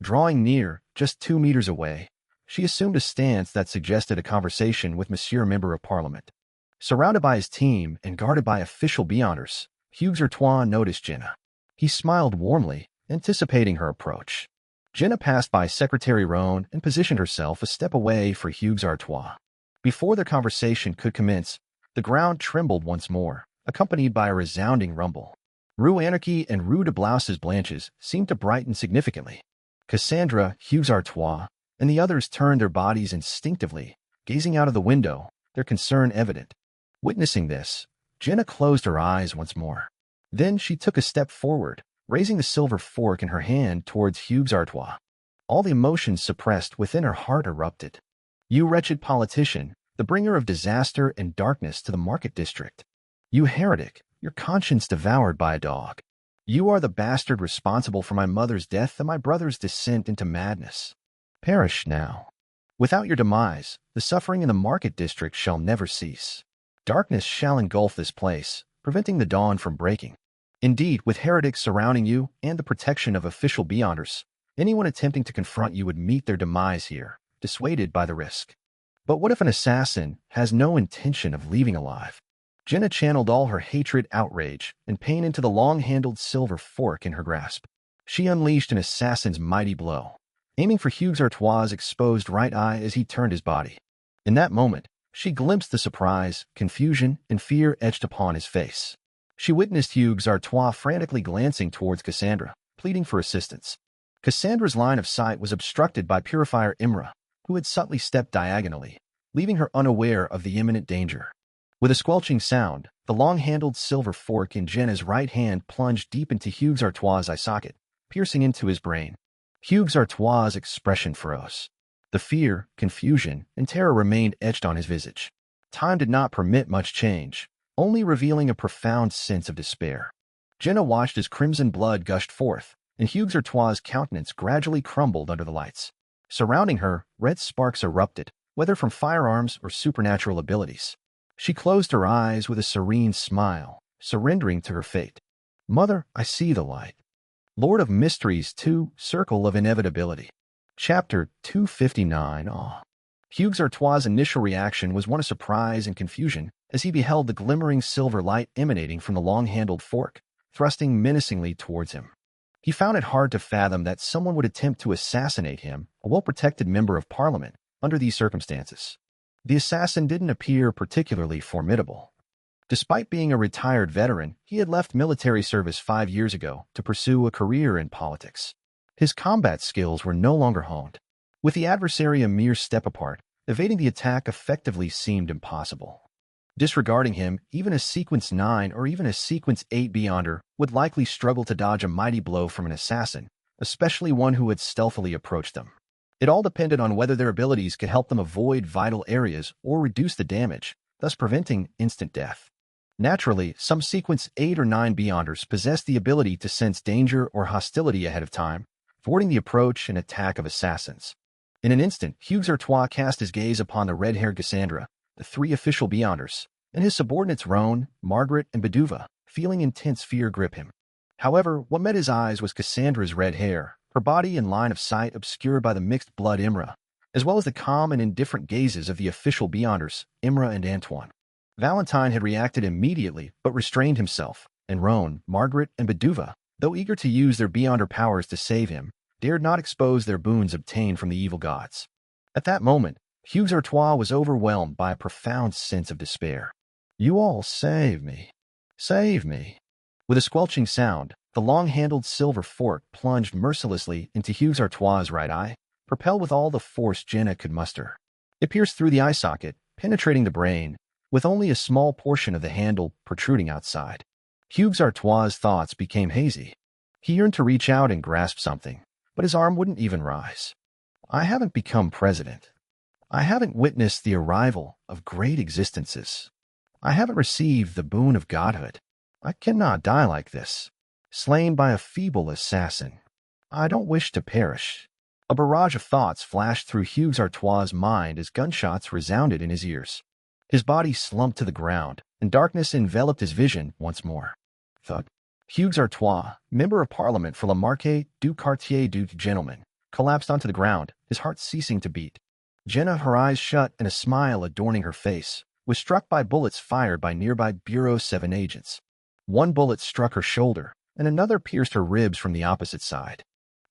Drawing near, just 2 meters away, she assumed a stance that suggested a conversation with Monsieur Member of Parliament. Surrounded by his team and guarded by official beyonders, Hugues Artois noticed Jenna. He smiled warmly, anticipating her approach. Jenna passed by Secretary Roan and positioned herself a step away for Hugues Artois. Before their conversation could commence, The ground trembled once more, accompanied by a resounding rumble. Rue Anarchy and Rue de Blouse's blanches seemed to brighten significantly. Cassandra, Hughes Artois, and the others turned their bodies instinctively, gazing out of the window, their concern evident. Witnessing this, Jenna closed her eyes once more. Then she took a step forward, raising the silver fork in her hand towards Hughes Artois. All the emotions suppressed within her heart erupted. You wretched politician, the bringer of disaster and darkness to the market district. You heretic, your conscience devoured by a dog. You are the bastard responsible for my mother's death and my brother's descent into madness. Perish now. Without your demise, the suffering in the market district shall never cease. Darkness shall engulf this place, preventing the dawn from breaking. Indeed, with heretics surrounding you and the protection of official beyonders, anyone attempting to confront you would meet their demise here, dissuaded by the risk. But what if an assassin has no intention of leaving alive? Jenna channeled all her hatred, outrage, and pain into the long-handled silver fork in her grasp. She unleashed an assassin's mighty blow, aiming for Hughes Artois' exposed right eye as he turned his body. In that moment, she glimpsed the surprise, confusion, and fear etched upon his face. She witnessed Hughes Artois frantically glancing towards Cassandra, pleading for assistance. Cassandra's line of sight was obstructed by Purifier Imra, who had subtly stepped diagonally, leaving her unaware of the imminent danger. With a squelching sound, the long-handled silver fork in Jenna's right hand plunged deep into Hughes Artois' eye socket, piercing into his brain. Hughes Artois' expression froze. The fear, confusion, and terror remained etched on his visage. Time did not permit much change, only revealing a profound sense of despair. Jenna watched as crimson blood gushed forth, and Hughes Artois' countenance gradually crumbled under the lights. Surrounding her, red sparks erupted, whether from firearms or supernatural abilities. She closed her eyes with a serene smile, surrendering to her fate. Mother, I see the light. Lord of Mysteries 2, Circle of Inevitability. Chapter 259. Hughes Artois' initial reaction was one of surprise and confusion as he beheld the glimmering silver light emanating from the long-handled fork, thrusting menacingly towards him. He found it hard to fathom that someone would attempt to assassinate him, a well-protected member of Parliament, under these circumstances. The assassin didn't appear particularly formidable. Despite being a retired veteran, he had left military service 5 years ago to pursue a career in politics. His combat skills were no longer honed. With the adversary a mere step apart, evading the attack effectively seemed impossible. Disregarding him, even a Sequence 9 or even a Sequence 8 Beyonder would likely struggle to dodge a mighty blow from an assassin, especially one who had stealthily approached them. It all depended on whether their abilities could help them avoid vital areas or reduce the damage, thus preventing instant death. Naturally, some Sequence 8 or 9 Beyonders possessed the ability to sense danger or hostility ahead of time, thwarting the approach and attack of assassins. In an instant, Hughes Artois cast his gaze upon the red-haired Cassandra, the 3 official Beyonders, and his subordinates Roan, Margaret, and Beduva, feeling intense fear grip him. However, what met his eyes was Cassandra's red hair, her body and line of sight obscured by the mixed blood Imra, as well as the calm and indifferent gazes of the official Beyonders, Imra and Antoine. Valentine had reacted immediately, but restrained himself, and Roan, Margaret, and Beduva, though eager to use their Beyonder powers to save him, dared not expose their boons obtained from the evil gods. At that moment, Hughes Artois was overwhelmed by a profound sense of despair. You all save me. Save me. With a squelching sound, the long-handled silver fork plunged mercilessly into Hughes Artois' right eye, propelled with all the force Jenna could muster. It pierced through the eye socket, penetrating the brain, with only a small portion of the handle protruding outside. Hughes Artois' thoughts became hazy. He yearned to reach out and grasp something, but his arm wouldn't even rise. I haven't become president. I haven't witnessed the arrival of great existences. I haven't received the boon of godhood. I cannot die like this, slain by a feeble assassin. I don't wish to perish. A barrage of thoughts flashed through Hughes Artois' mind as gunshots resounded in his ears. His body slumped to the ground, and darkness enveloped his vision once more. Thud. Hughes Artois, member of Parliament for La Marque du Quartier du Gentleman, collapsed onto the ground, his heart ceasing to beat. Jenna, her eyes shut and a smile adorning her face, was struck by bullets fired by nearby Bureau 7 agents. One bullet struck her shoulder, and another pierced her ribs from the opposite side.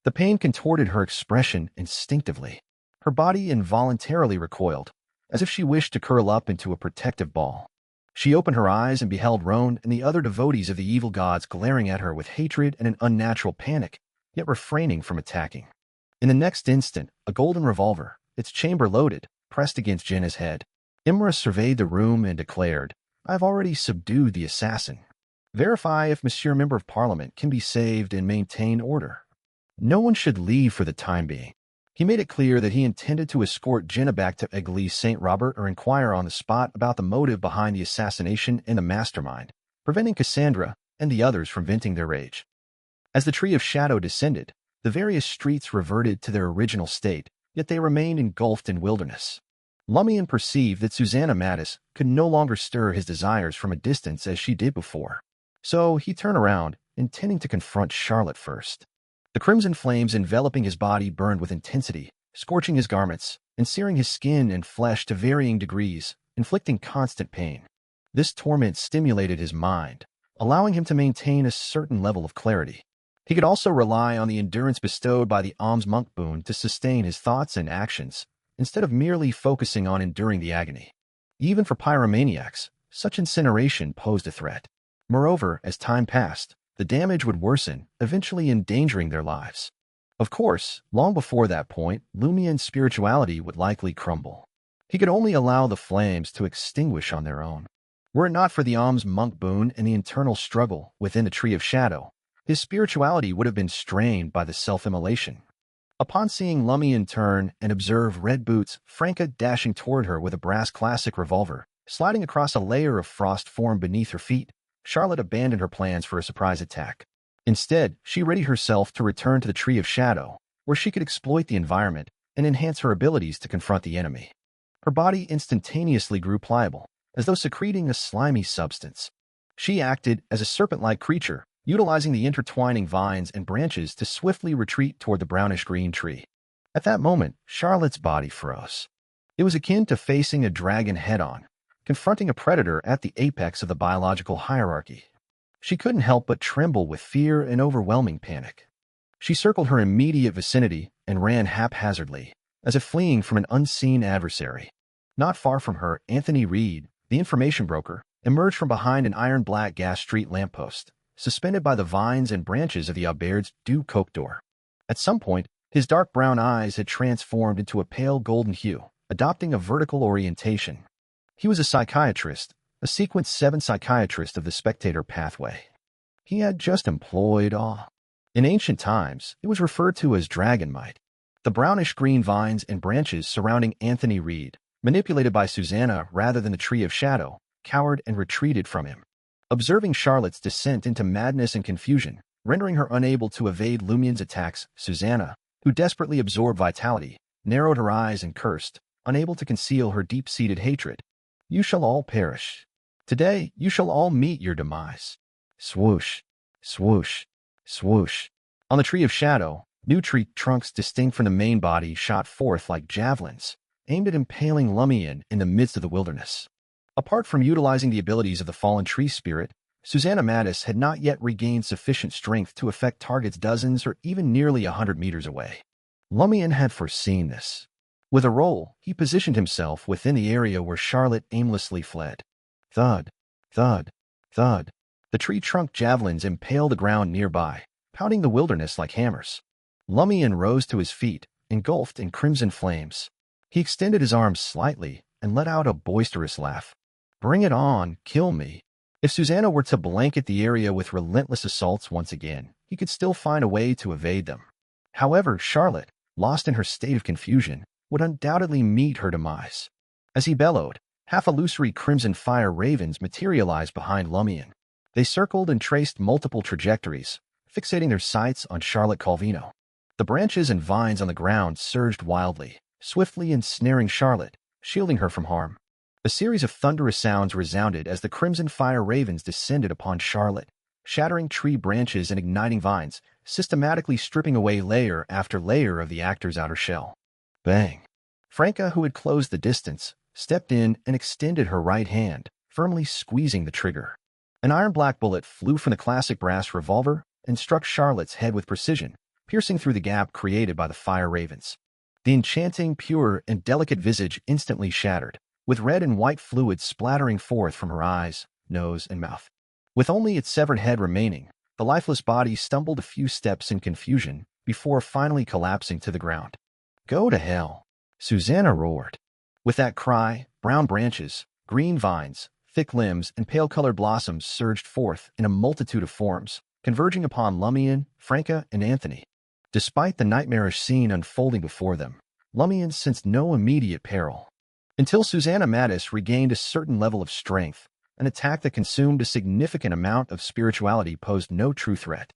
The pain contorted her expression instinctively. Her body involuntarily recoiled, as if she wished to curl up into a protective ball. She opened her eyes and beheld Roan and the other devotees of the evil gods glaring at her with hatred and an unnatural panic, yet refraining from attacking. In the next instant, a golden revolver, its chamber loaded, pressed against Jenna's head. Imra surveyed the room and declared, "I have already subdued the assassin. Verify if Monsieur Member of Parliament can be saved and maintain order." No one should leave for the time being. He made it clear that he intended to escort Jenna back to Église Saint Robert or inquire on the spot about the motive behind the assassination and the mastermind, preventing Cassandra and the others from venting their rage. As the Tree of Shadow descended, the various streets reverted to their original state, yet they remained engulfed in wilderness. Lumian perceived that Susanna Mattis could no longer stir his desires from a distance as she did before. So he turned around, intending to confront Charlotte first. The crimson flames enveloping his body burned with intensity, scorching his garments and searing his skin and flesh to varying degrees, inflicting constant pain. This torment stimulated his mind, allowing him to maintain a certain level of clarity. He could also rely on the endurance bestowed by the alms monk boon to sustain his thoughts and actions, instead of merely focusing on enduring the agony. Even for pyromaniacs, such incineration posed a threat. Moreover, as time passed, the damage would worsen, eventually endangering their lives. Of course, long before that point, Lumian's spirituality would likely crumble. He could only allow the flames to extinguish on their own. Were it not for the alms monk boon and the internal struggle within the Tree of Shadow, his spirituality would have been strained by the self-immolation. Upon seeing Lumian turn and observe Red Boots, Franca dashing toward her with a brass classic revolver, sliding across a layer of frost formed beneath her feet, Charlotte abandoned her plans for a surprise attack. Instead, she readied herself to return to the Tree of Shadow, where she could exploit the environment and enhance her abilities to confront the enemy. Her body instantaneously grew pliable, as though secreting a slimy substance. She acted as a serpent-like creature, utilizing the intertwining vines and branches to swiftly retreat toward the brownish-green tree. At that moment, Charlotte's body froze. It was akin to facing a dragon head-on, confronting a predator at the apex of the biological hierarchy. She couldn't help but tremble with fear and overwhelming panic. She circled her immediate vicinity and ran haphazardly, as if fleeing from an unseen adversary. Not far from her, Anthony Reed, the information broker, emerged from behind an iron-black gas street lamppost, suspended by the vines and branches of the Auberge du Coq d'Or. At some point, his dark brown eyes had transformed into a pale golden hue, adopting a vertical orientation. He was a psychiatrist, a Sequence 7 psychiatrist of the Spectator pathway. He had just employed awe. In ancient times, it was referred to as dragonmite. The brownish-green vines and branches surrounding Anthony Reed, manipulated by Susanna rather than the Tree of Shadow, cowered and retreated from him. Observing Charlotte's descent into madness and confusion, rendering her unable to evade Lumian's attacks, Susanna, who desperately absorbed vitality, narrowed her eyes and cursed, unable to conceal her deep-seated hatred. "You shall all perish. Today you shall all meet your demise." Swoosh, swoosh, swoosh. On the Tree of Shadow, new tree trunks distinct from the main body shot forth like javelins, aimed at impaling Lumian in the midst of the wilderness. Apart from utilizing the abilities of the fallen tree spirit, Susanna Mattis had not yet regained sufficient strength to affect targets dozens or even nearly 100 meters away. Lumian had foreseen this. With a roll, he positioned himself within the area where Charlotte aimlessly fled. Thud, thud, thud. The tree trunk javelins impaled the ground nearby, pounding the wilderness like hammers. Lumian rose to his feet, engulfed in crimson flames. He extended his arms slightly and let out a boisterous laugh. Bring it on, kill me. If Susanna were to blanket the area with relentless assaults once again, he could still find a way to evade them. However, Charlotte, lost in her state of confusion, would undoubtedly meet her demise. As he bellowed, half-illusory crimson fire ravens materialized behind Lumian. They circled and traced multiple trajectories, fixating their sights on Charlotte Calvino. The branches and vines on the ground surged wildly, swiftly ensnaring Charlotte, shielding her from harm. A series of thunderous sounds resounded as the crimson fire ravens descended upon Charlotte, shattering tree branches and igniting vines, systematically stripping away layer after layer of the actor's outer shell. Bang! Franca, who had closed the distance, stepped in and extended her right hand, firmly squeezing the trigger. An iron-black bullet flew from the classic brass revolver and struck Charlotte's head with precision, piercing through the gap created by the fire ravens. The enchanting, pure, and delicate visage instantly shattered, with red and white fluid splattering forth from her eyes, nose, and mouth. With only its severed head remaining, the lifeless body stumbled a few steps in confusion before finally collapsing to the ground. "Go to hell!" Susanna roared. With that cry, brown branches, green vines, thick limbs, and pale-colored blossoms surged forth in a multitude of forms, converging upon Lumian, Franca, and Anthony. Despite the nightmarish scene unfolding before them, Lumian sensed no immediate peril. Until Susanna Mattis regained a certain level of strength, an attack that consumed a significant amount of spirituality posed no true threat.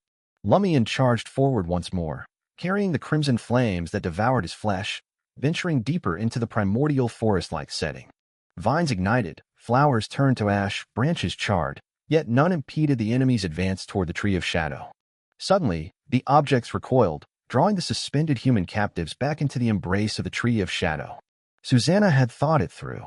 Lumian charged forward once more, carrying the crimson flames that devoured his flesh, venturing deeper into the primordial forest-like setting. Vines ignited, flowers turned to ash, branches charred, yet none impeded the enemy's advance toward the Tree of Shadow. Suddenly, the objects recoiled, drawing the suspended human captives back into the embrace of the Tree of Shadow. Susanna had thought it through.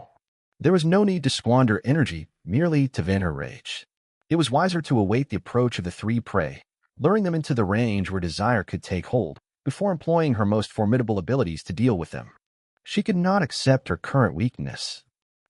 There was no need to squander energy merely to vent her rage. It was wiser to await the approach of the three prey, luring them into the range where desire could take hold, before employing her most formidable abilities to deal with them. She could not accept her current weakness.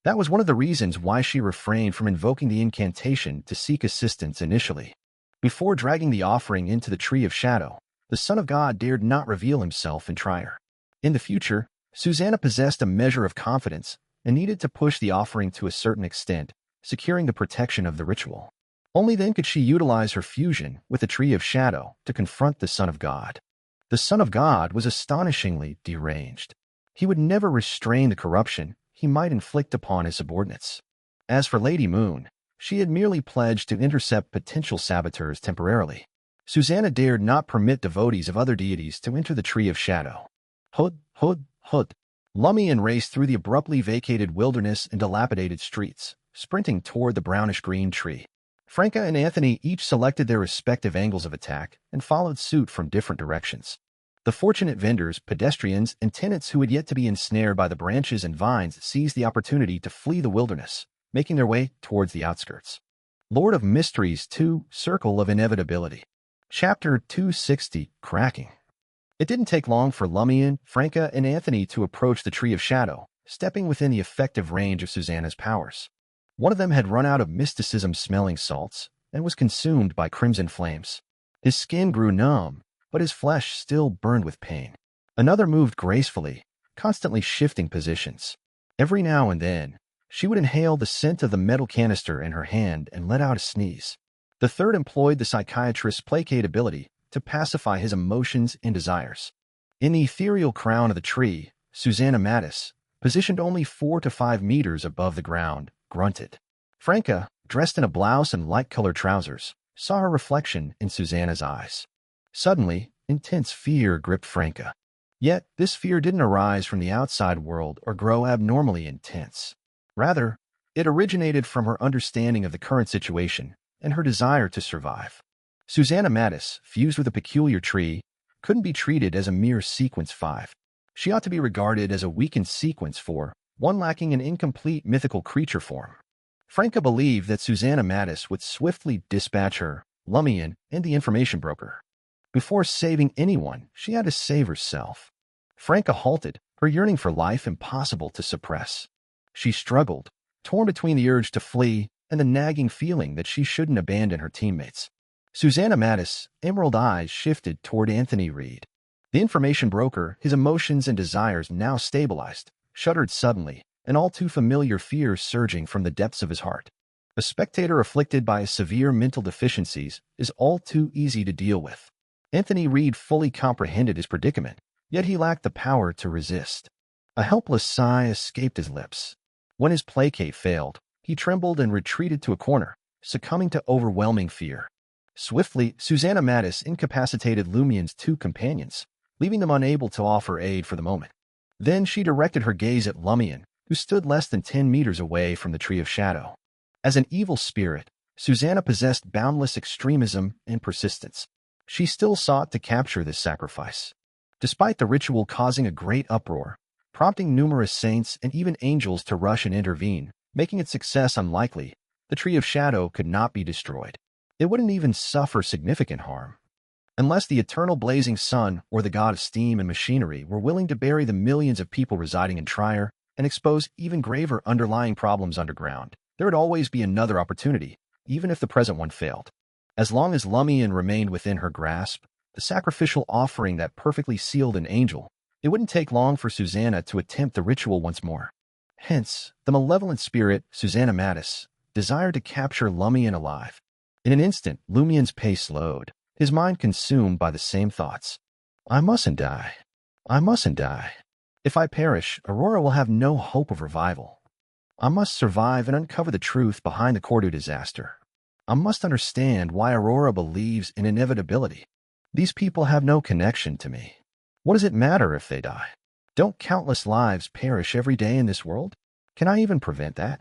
That was one of the reasons why she refrained from invoking the incantation to seek assistance initially. Before dragging the offering into the Tree of Shadow, the Son of God dared not reveal himself and try her. In the future, Susanna possessed a measure of confidence and needed to push the offering to a certain extent, securing the protection of the ritual. Only then could she utilize her fusion with the Tree of Shadow to confront the Son of God. The Son of God was astonishingly deranged. He would never restrain the corruption he might inflict upon his subordinates. As for Lady Moon, she had merely pledged to intercept potential saboteurs temporarily. Susanna dared not permit devotees of other deities to enter the Tree of Shadow. Hud, hud, hud. Lumian raced through the abruptly vacated wilderness and dilapidated streets, sprinting toward the brownish-green tree. Franca and Anthony each selected their respective angles of attack and followed suit from different directions. The fortunate vendors, pedestrians, and tenants who had yet to be ensnared by the branches and vines seized the opportunity to flee the wilderness, making their way towards the outskirts. Lord of Mysteries 2, Circle of Inevitability. Chapter 260, Cracking. It didn't take long for Lumian, Franca, and Anthony to approach the Tree of Shadow, stepping within the effective range of Susanna's powers. One of them had run out of mysticism smelling salts and was consumed by crimson flames. His skin grew numb, but his flesh still burned with pain. Another moved gracefully, constantly shifting positions. Every now and then, she would inhale the scent of the metal canister in her hand and let out a sneeze. The third employed the psychiatrist's placate ability to pacify his emotions and desires. In the ethereal crown of the tree, Susanna Mattis, positioned only 4 to 5 meters above the ground, grunted. Franca, dressed in a blouse and light-colored trousers, saw her reflection in Susanna's eyes. Suddenly, intense fear gripped Franca. Yet, this fear didn't arise from the outside world or grow abnormally intense. Rather, it originated from her understanding of the current situation and her desire to survive. Susanna Mattis, fused with a peculiar tree, couldn't be treated as a mere Sequence 5. She ought to be regarded as a weakened Sequence 4, one lacking an incomplete mythical creature form. Franca believed that Susanna Mattis would swiftly dispatch her, Lumian, and the information broker. Before saving anyone, she had to save herself. Franca halted, her yearning for life impossible to suppress. She struggled, torn between the urge to flee and the nagging feeling that she shouldn't abandon her teammates. Susanna Mattis' emerald eyes shifted toward Anthony Reed. The information broker, his emotions and desires now stabilized, shuddered suddenly, an all too familiar fear surging from the depths of his heart. A spectator afflicted by severe mental deficiencies is all too easy to deal with. Anthony Reed fully comprehended his predicament, yet he lacked the power to resist. A helpless sigh escaped his lips. When his placate failed, he trembled and retreated to a corner, succumbing to overwhelming fear. Swiftly, Susanna Mattis incapacitated Lumian's 2 companions, leaving them unable to offer aid for the moment. Then she directed her gaze at Lumian, who stood less than 10 meters away from the Tree of Shadow. As an evil spirit, Susanna possessed boundless extremism and persistence. She still sought to capture this sacrifice. Despite the ritual causing a great uproar, prompting numerous saints and even angels to rush and intervene, making its success unlikely, the Tree of Shadow could not be destroyed. It wouldn't even suffer significant harm. Unless the eternal blazing sun or the god of steam and machinery were willing to bury the millions of people residing in Trier, and expose even graver underlying problems underground. There would always be another opportunity, even if the present one failed. As long as Lumian remained within her grasp, the sacrificial offering that perfectly sealed an angel, it wouldn't take long for Susanna to attempt the ritual once more. Hence, the malevolent spirit, Susanna Mattis, desired to capture Lumian alive. In an instant, Lumian's pace slowed, his mind consumed by the same thoughts. I mustn't die. I mustn't die. If I perish, Aurora will have no hope of revival. I must survive and uncover the truth behind the Cordu disaster. I must understand why Aurora believes in inevitability. These people have no connection to me. What does it matter if they die? Don't countless lives perish every day in this world? Can I even prevent that?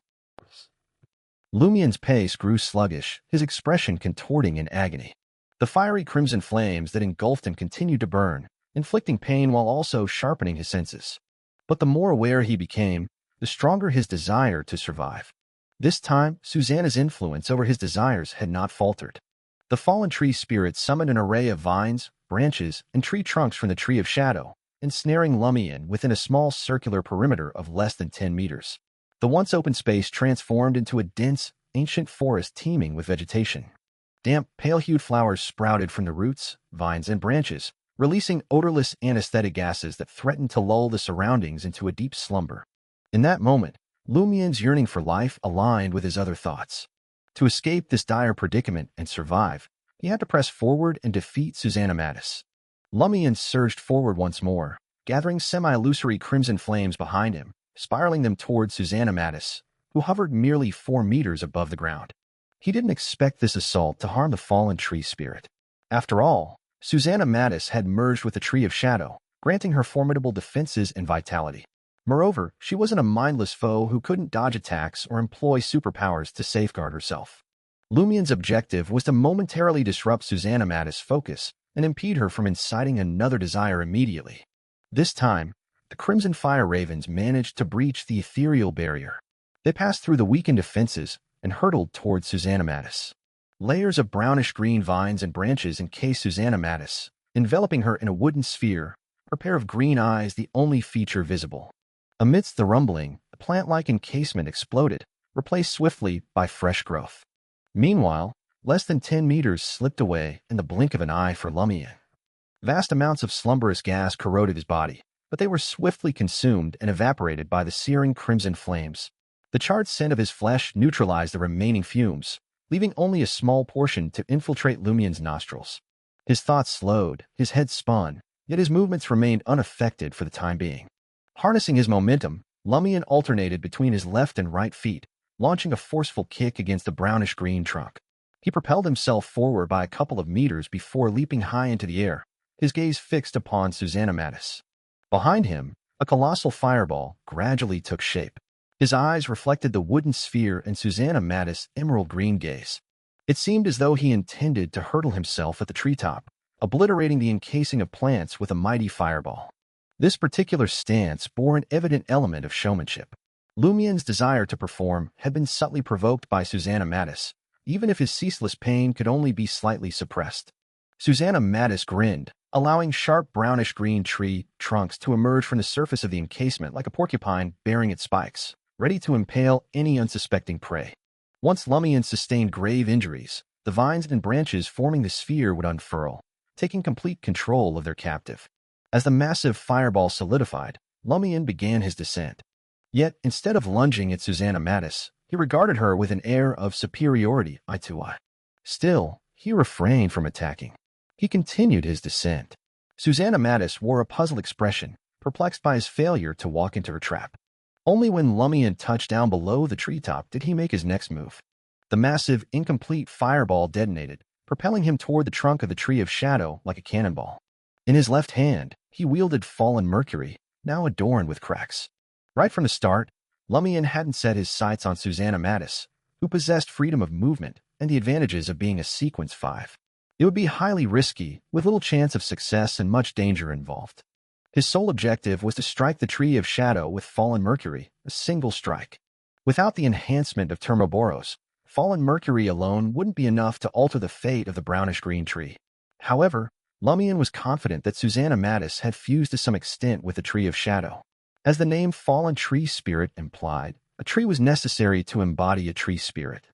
Lumian's pace grew sluggish, his expression contorting in agony. The fiery crimson flames that engulfed him continued to burn, inflicting pain while also sharpening his senses. But the more aware he became, the stronger his desire to survive. This time, Susanna's influence over his desires had not faltered. The fallen tree spirit summoned an array of vines, branches, and tree trunks from the Tree of Shadow, ensnaring Lumian within a small circular perimeter of less than 10 meters. The once open space transformed into a dense, ancient forest teeming with vegetation. Damp, pale-hued flowers sprouted from the roots, vines, and branches, releasing odorless anesthetic gases that threatened to lull the surroundings into a deep slumber. In that moment, Lumian's yearning for life aligned with his other thoughts. To escape this dire predicament and survive, he had to press forward and defeat Susanna Mattis. Lumian surged forward once more, gathering semi-illusory crimson flames behind him, spiraling them toward Susanna Mattis, who hovered merely 4 meters above the ground. He didn't expect this assault to harm the fallen tree spirit. After all, Susanna Mattis had merged with the Tree of Shadow, granting her formidable defenses and vitality. Moreover, she wasn't a mindless foe who couldn't dodge attacks or employ superpowers to safeguard herself. Lumian's objective was to momentarily disrupt Susanna Mattis' focus and impede her from inciting another desire immediately. This time, the Crimson Fire Ravens managed to breach the ethereal barrier. They passed through the weakened defenses and hurtled towards Susanna Mattis. Layers of brownish-green vines and branches encased Susanna Mattis, enveloping her in a wooden sphere, her pair of green eyes the only feature visible. Amidst the rumbling, the plant-like encasement exploded, replaced swiftly by fresh growth. Meanwhile, less than 10 meters slipped away in the blink of an eye for Lumian. Vast amounts of slumberous gas corroded his body, but they were swiftly consumed and evaporated by the searing crimson flames. The charred scent of his flesh neutralized the remaining fumes, leaving only a small portion to infiltrate Lumian's nostrils. His thoughts slowed, his head spun, yet his movements remained unaffected for the time being. Harnessing his momentum, Lumian alternated between his left and right feet, launching a forceful kick against the brownish-green trunk. He propelled himself forward by a couple of meters before leaping high into the air, his gaze fixed upon Susanna Mattis. Behind him, a colossal fireball gradually took shape. His eyes reflected the wooden sphere and Susanna Mattis' emerald-green gaze. It seemed as though he intended to hurtle himself at the treetop, obliterating the encasing of plants with a mighty fireball. This particular stance bore an evident element of showmanship. Lumian's desire to perform had been subtly provoked by Susanna Mattis, even if his ceaseless pain could only be slightly suppressed. Susanna Mattis grinned, allowing sharp brownish-green tree trunks to emerge from the surface of the encasement like a porcupine bearing its spikes, ready to impale any unsuspecting prey. Once Lumian sustained grave injuries, the vines and branches forming the sphere would unfurl, taking complete control of their captive. As the massive fireball solidified, Lumian began his descent. Yet, instead of lunging at Susanna Mattis, he regarded her with an air of superiority eye to eye. Still, he refrained from attacking. He continued his descent. Susanna Mattis wore a puzzled expression, perplexed by his failure to walk into her trap. Only when Lumian touched down below the treetop did he make his next move. The massive, incomplete fireball detonated, propelling him toward the trunk of the Tree of Shadow like a cannonball. In his left hand, he wielded fallen Mercury, now adorned with cracks. Right from the start, Lumian hadn't set his sights on Susanna Mattis, who possessed freedom of movement and the advantages of being a Sequence 5. It would be highly risky, with little chance of success and much danger involved. His sole objective was to strike the Tree of Shadow with fallen Mercury, a single strike. Without the enhancement of Termoboros, fallen Mercury alone wouldn't be enough to alter the fate of the brownish-green tree. However, Lumian was confident that Susanna Mattis had fused to some extent with the Tree of Shadow. As the name Fallen Tree Spirit implied, a tree was necessary to embody a tree spirit.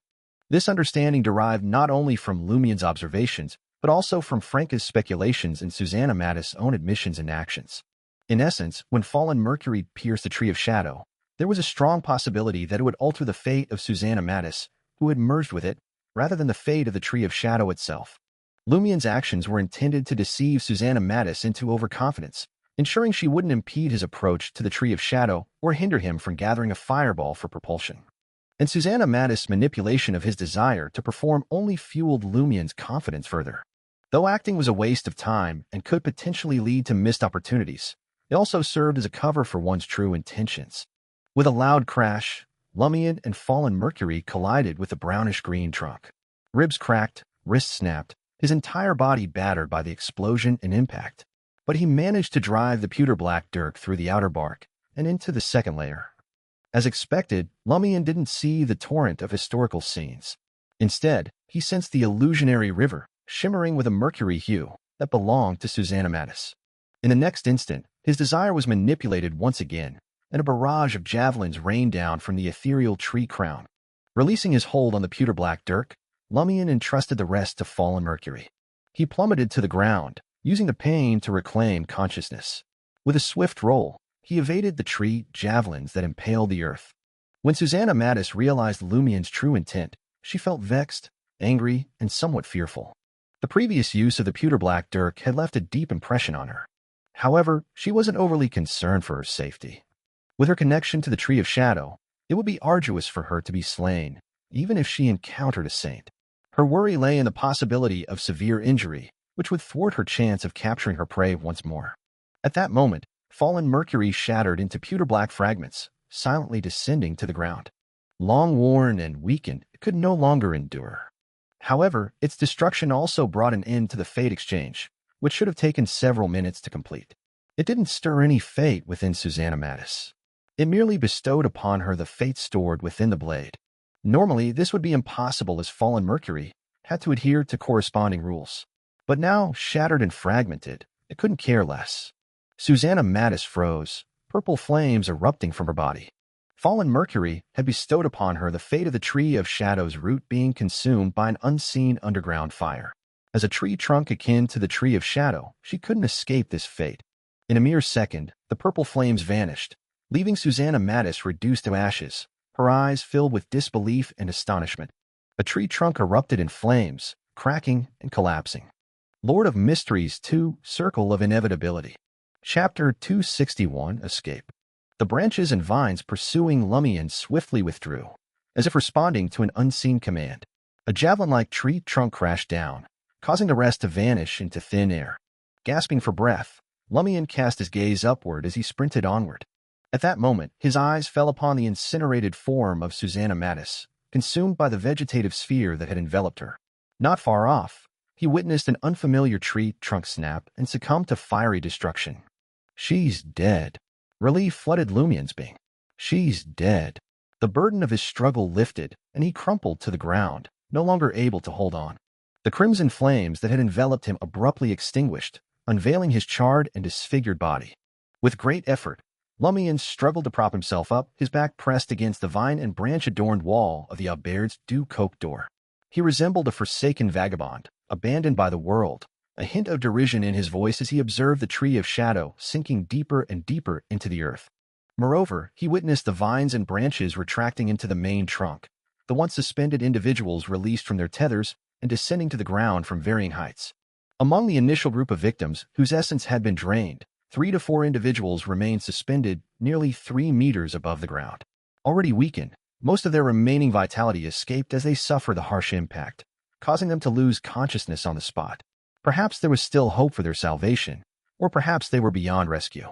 This understanding derived not only from Lumian's observations, but also from Franca's speculations and Susanna Mattis' own admissions and actions. In essence, when fallen Mercury pierced the Tree of Shadow, there was a strong possibility that it would alter the fate of Susanna Mattis, who had merged with it, rather than the fate of the Tree of Shadow itself. Lumian's actions were intended to deceive Susanna Mattis into overconfidence, ensuring she wouldn't impede his approach to the Tree of Shadow or hinder him from gathering a fireball for propulsion. And Susanna Mattis' manipulation of his desire to perform only fueled Lumian's confidence further. Though acting was a waste of time and could potentially lead to missed opportunities, it also served as a cover for one's true intentions. With a loud crash, Lumian and fallen Mercury collided with the brownish-green trunk. Ribs cracked, wrists snapped, his entire body battered by the explosion and impact. But he managed to drive the pewter-black dirk through the outer bark and into the second layer. As expected, Lumian didn't see the torrent of historical scenes. Instead, he sensed the illusionary river, shimmering with a mercury hue that belonged to Susanna Mattis. In the next instant, his desire was manipulated once again, and a barrage of javelins rained down from the ethereal tree crown. Releasing his hold on the pewter-black dirk, Lumian entrusted the rest to fallen Mercury. He plummeted to the ground, using the pain to reclaim consciousness. With a swift roll, he evaded the tree javelins that impaled the earth. When Susanna Mattis realized Lumian's true intent, she felt vexed, angry, and somewhat fearful. The previous use of the pewter-black dirk had left a deep impression on her. However, she wasn't overly concerned for her safety. With her connection to the Tree of Shadow, it would be arduous for her to be slain, even if she encountered a saint. Her worry lay in the possibility of severe injury, which would thwart her chance of capturing her prey once more. At that moment, fallen Mercury shattered into pewter-black fragments, silently descending to the ground. Long worn and weakened, it could no longer endure. However, its destruction also brought an end to the fate exchange, which should have taken several minutes to complete. It didn't stir any fate within Susanna Mattis. It merely bestowed upon her the fate stored within the blade. Normally, this would be impossible as fallen Mercury had to adhere to corresponding rules. But now, shattered and fragmented, it couldn't care less. Susanna Mattis froze, purple flames erupting from her body. Fallen Mercury had bestowed upon her the fate of the Tree of Shadow's root being consumed by an unseen underground fire. As a tree trunk akin to the Tree of Shadow, she couldn't escape this fate. In a mere second, the purple flames vanished, leaving Susanna Mattis reduced to ashes, her eyes filled with disbelief and astonishment. A tree trunk erupted in flames, cracking and collapsing. Lord of Mysteries 2, Circle of Inevitability. Chapter 261, Escape. The branches and vines pursuing Lumian swiftly withdrew, as if responding to an unseen command. A javelin-like tree trunk crashed down, causing the rest to vanish into thin air. Gasping for breath, Lumian cast his gaze upward as he sprinted onward. At that moment, his eyes fell upon the incinerated form of Susanna Mattis, consumed by the vegetative sphere that had enveloped her. Not far off, he witnessed an unfamiliar tree trunk snap and succumb to fiery destruction. She's dead. Relief flooded Lumian's being. She's dead. The burden of his struggle lifted, and he crumpled to the ground, no longer able to hold on. The crimson flames that had enveloped him abruptly extinguished, unveiling his charred and disfigured body. With great effort, Lumian struggled to prop himself up, his back pressed against the vine and branch-adorned wall of the Aubaire's Du Coq door. He resembled a forsaken vagabond, abandoned by the world, a hint of derision in his voice as he observed the Tree of Shadow sinking deeper and deeper into the earth. Moreover, he witnessed the vines and branches retracting into the main trunk, the once suspended individuals released from their tethers and descending to the ground from varying heights. Among the initial group of victims whose essence had been drained, 3 to 4 individuals remained suspended nearly 3 meters above the ground. Already weakened, most of their remaining vitality escaped as they suffered the harsh impact, causing them to lose consciousness on the spot. Perhaps there was still hope for their salvation, or perhaps they were beyond rescue.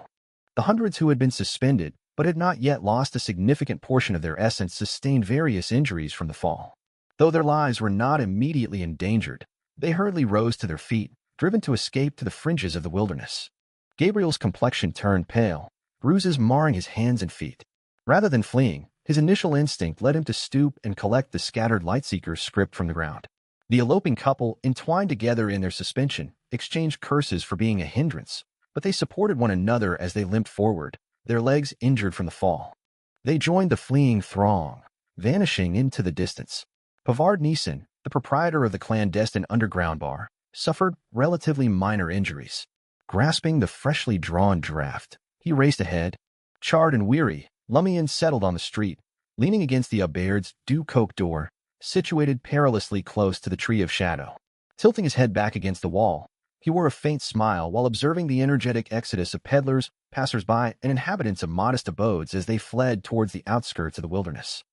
The hundreds who had been suspended but had not yet lost a significant portion of their essence sustained various injuries from the fall. Though their lives were not immediately endangered, they hurriedly rose to their feet, driven to escape to the fringes of the wilderness. Gabriel's complexion turned pale, bruises marring his hands and feet. Rather than fleeing, his initial instinct led him to stoop and collect the scattered lightseekers stripped from the ground. The eloping couple, entwined together in their suspension, exchanged curses for being a hindrance, but they supported one another as they limped forward, their legs injured from the fall. They joined the fleeing throng, vanishing into the distance. Pavard Neeson, the proprietor of the clandestine underground bar, suffered relatively minor injuries. Grasping the freshly drawn draft, he raced ahead. Charred and weary, Lumian settled on the street, leaning against the Aubaird's dew-coke door, situated perilously close to the Tree of Shadow. Tilting his head back against the wall, he wore a faint smile while observing the energetic exodus of peddlers, passers-by, and inhabitants of modest abodes as they fled towards the outskirts of the wilderness.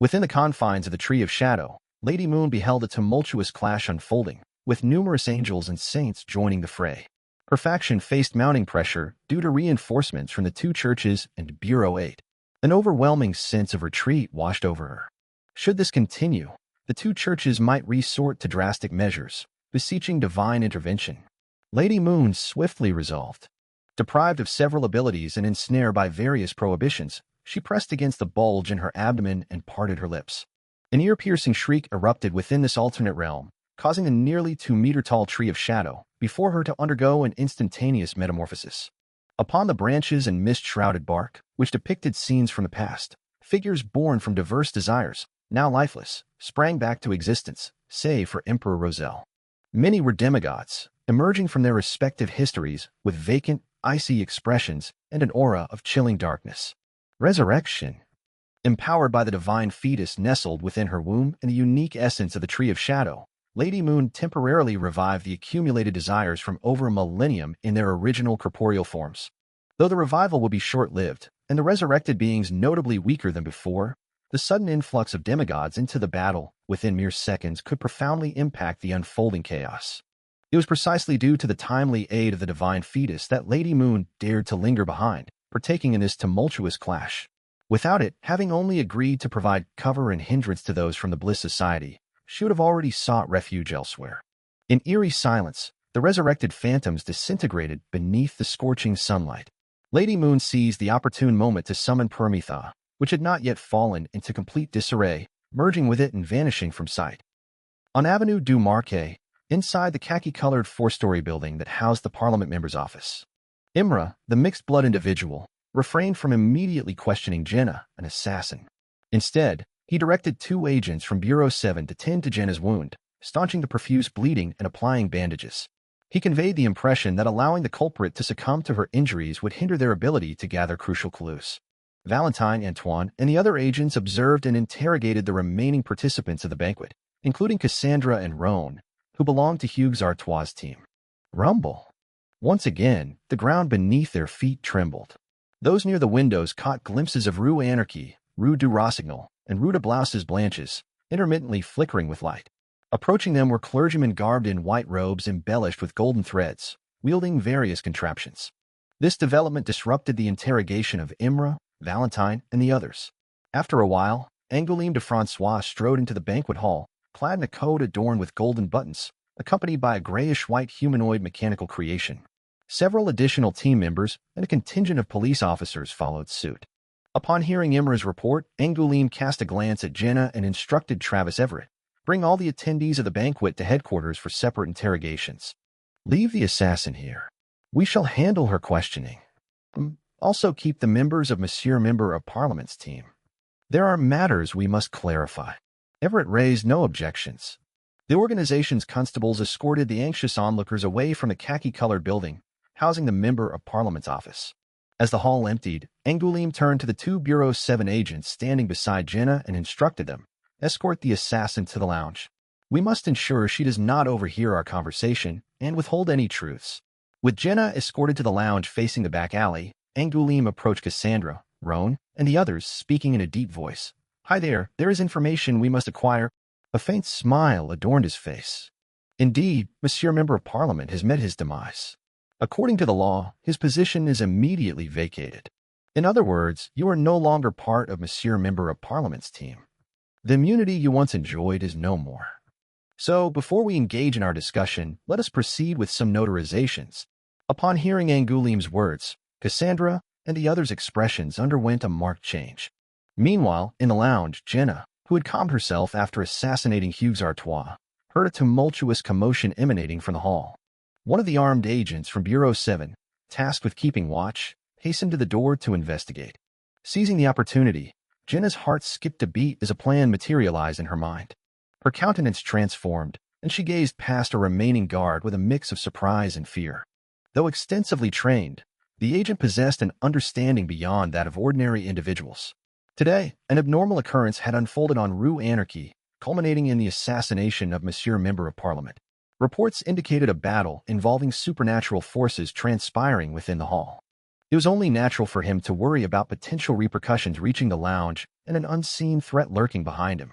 Within the confines of the Tree of Shadow, Lady Moon beheld a tumultuous clash unfolding, with numerous angels and saints joining the fray. Her faction faced mounting pressure due to reinforcements from the two churches and Bureau 8. An overwhelming sense of retreat washed over her. Should this continue, the two churches might resort to drastic measures, beseeching divine intervention. Lady Moon swiftly resolved. Deprived of several abilities and ensnared by various prohibitions, she pressed against the bulge in her abdomen and parted her lips. An ear-piercing shriek erupted within this alternate realm, causing the nearly 2-meter-tall Tree of Shadow before her to undergo an instantaneous metamorphosis. Upon the branches and mist-shrouded bark, which depicted scenes from the past, figures born from diverse desires, now lifeless, sprang back to existence, save for Emperor Roselle. Many were demigods, emerging from their respective histories with vacant, icy expressions and an aura of chilling darkness. Resurrection. Empowered by the divine fetus nestled within her womb and the unique essence of the Tree of Shadow, Lady Moon temporarily revived the accumulated desires from over a millennium in their original corporeal forms. Though the revival would be short-lived, and the resurrected beings notably weaker than before, the sudden influx of demigods into the battle within mere seconds could profoundly impact the unfolding chaos. It was precisely due to the timely aid of the divine fetus that Lady Moon dared to linger behind, partaking in this tumultuous clash. Without it, having only agreed to provide cover and hindrance to those from the Bliss Society, she would have already sought refuge elsewhere. In eerie silence, the resurrected phantoms disintegrated beneath the scorching sunlight. Lady Moon seized the opportune moment to summon Permetha, which had not yet fallen into complete disarray, merging with it and vanishing from sight. On Avenue du Marquet, inside the khaki-colored 4-story building that housed the Parliament member's office, Imra, the mixed-blood individual, refrained from immediately questioning Jenna, an assassin. Instead, he directed 2 agents from Bureau 7 to tend to Jenna's wound, staunching the profuse bleeding and applying bandages. He conveyed the impression that allowing the culprit to succumb to her injuries would hinder their ability to gather crucial clues. Valentine, Antoine, and the other agents observed and interrogated the remaining participants of the banquet, including Cassandra and Roan, who belonged to Hugues Artois' team. Rumble. Once again, the ground beneath their feet trembled. Those near the windows caught glimpses of Rue Anarchy, Rue du Rossignol, and Rue de Blouses Blanches, intermittently flickering with light. Approaching them were clergymen garbed in white robes embellished with golden threads, wielding various contraptions. This development disrupted the interrogation of Imra, Valentine, and the others. After a while, Angoulême de François strode into the banquet hall, clad in a coat adorned with golden buttons, accompanied by a grayish-white humanoid mechanical creation. Several additional team members and a contingent of police officers followed suit. Upon hearing Imra's report, Angoulême cast a glance at Jenna and instructed Travis Everett, "Bring all the attendees of the banquet to headquarters for separate interrogations. Leave the assassin here. We shall handle her questioning. Also keep the members of Monsieur Member of Parliament's team. There are matters we must clarify." Everett raised no objections. The organization's constables escorted the anxious onlookers away from the khaki-colored building, housing the Member of Parliament's office. As the hall emptied, Angoulême turned to the 2 Bureau 7 agents standing beside Jenna and instructed them, "Escort the assassin to the lounge. We must ensure she does not overhear our conversation and withhold any truths." With Jenna escorted to the lounge facing the back alley, Angoulême approached Cassandra, Roan, and the others, speaking in a deep voice. "Hi there is information we must acquire." A faint smile adorned his face. Indeed, Monsieur Member of Parliament has met his demise. According to the law, his position is immediately vacated. In other words, you are no longer part of Monsieur Member of Parliament's team. The immunity you once enjoyed is no more. So, before we engage in our discussion, let us proceed with some notarizations. Upon hearing Angoulême's words, Cassandra and the others' expressions underwent a marked change. Meanwhile, in the lounge, Jenna, who had calmed herself after assassinating Hugues Artois, heard a tumultuous commotion emanating from the hall. One of the armed agents from Bureau 7, tasked with keeping watch, hastened to the door to investigate. Seizing the opportunity, Jenna's heart skipped a beat as a plan materialized in her mind. Her countenance transformed, and she gazed past a remaining guard with a mix of surprise and fear. Though extensively trained, the agent possessed an understanding beyond that of ordinary individuals. Today, an abnormal occurrence had unfolded on Rue Anarchy, culminating in the assassination of Monsieur Member of Parliament. Reports indicated a battle involving supernatural forces transpiring within the hall. It was only natural for him to worry about potential repercussions reaching the lounge and an unseen threat lurking behind him.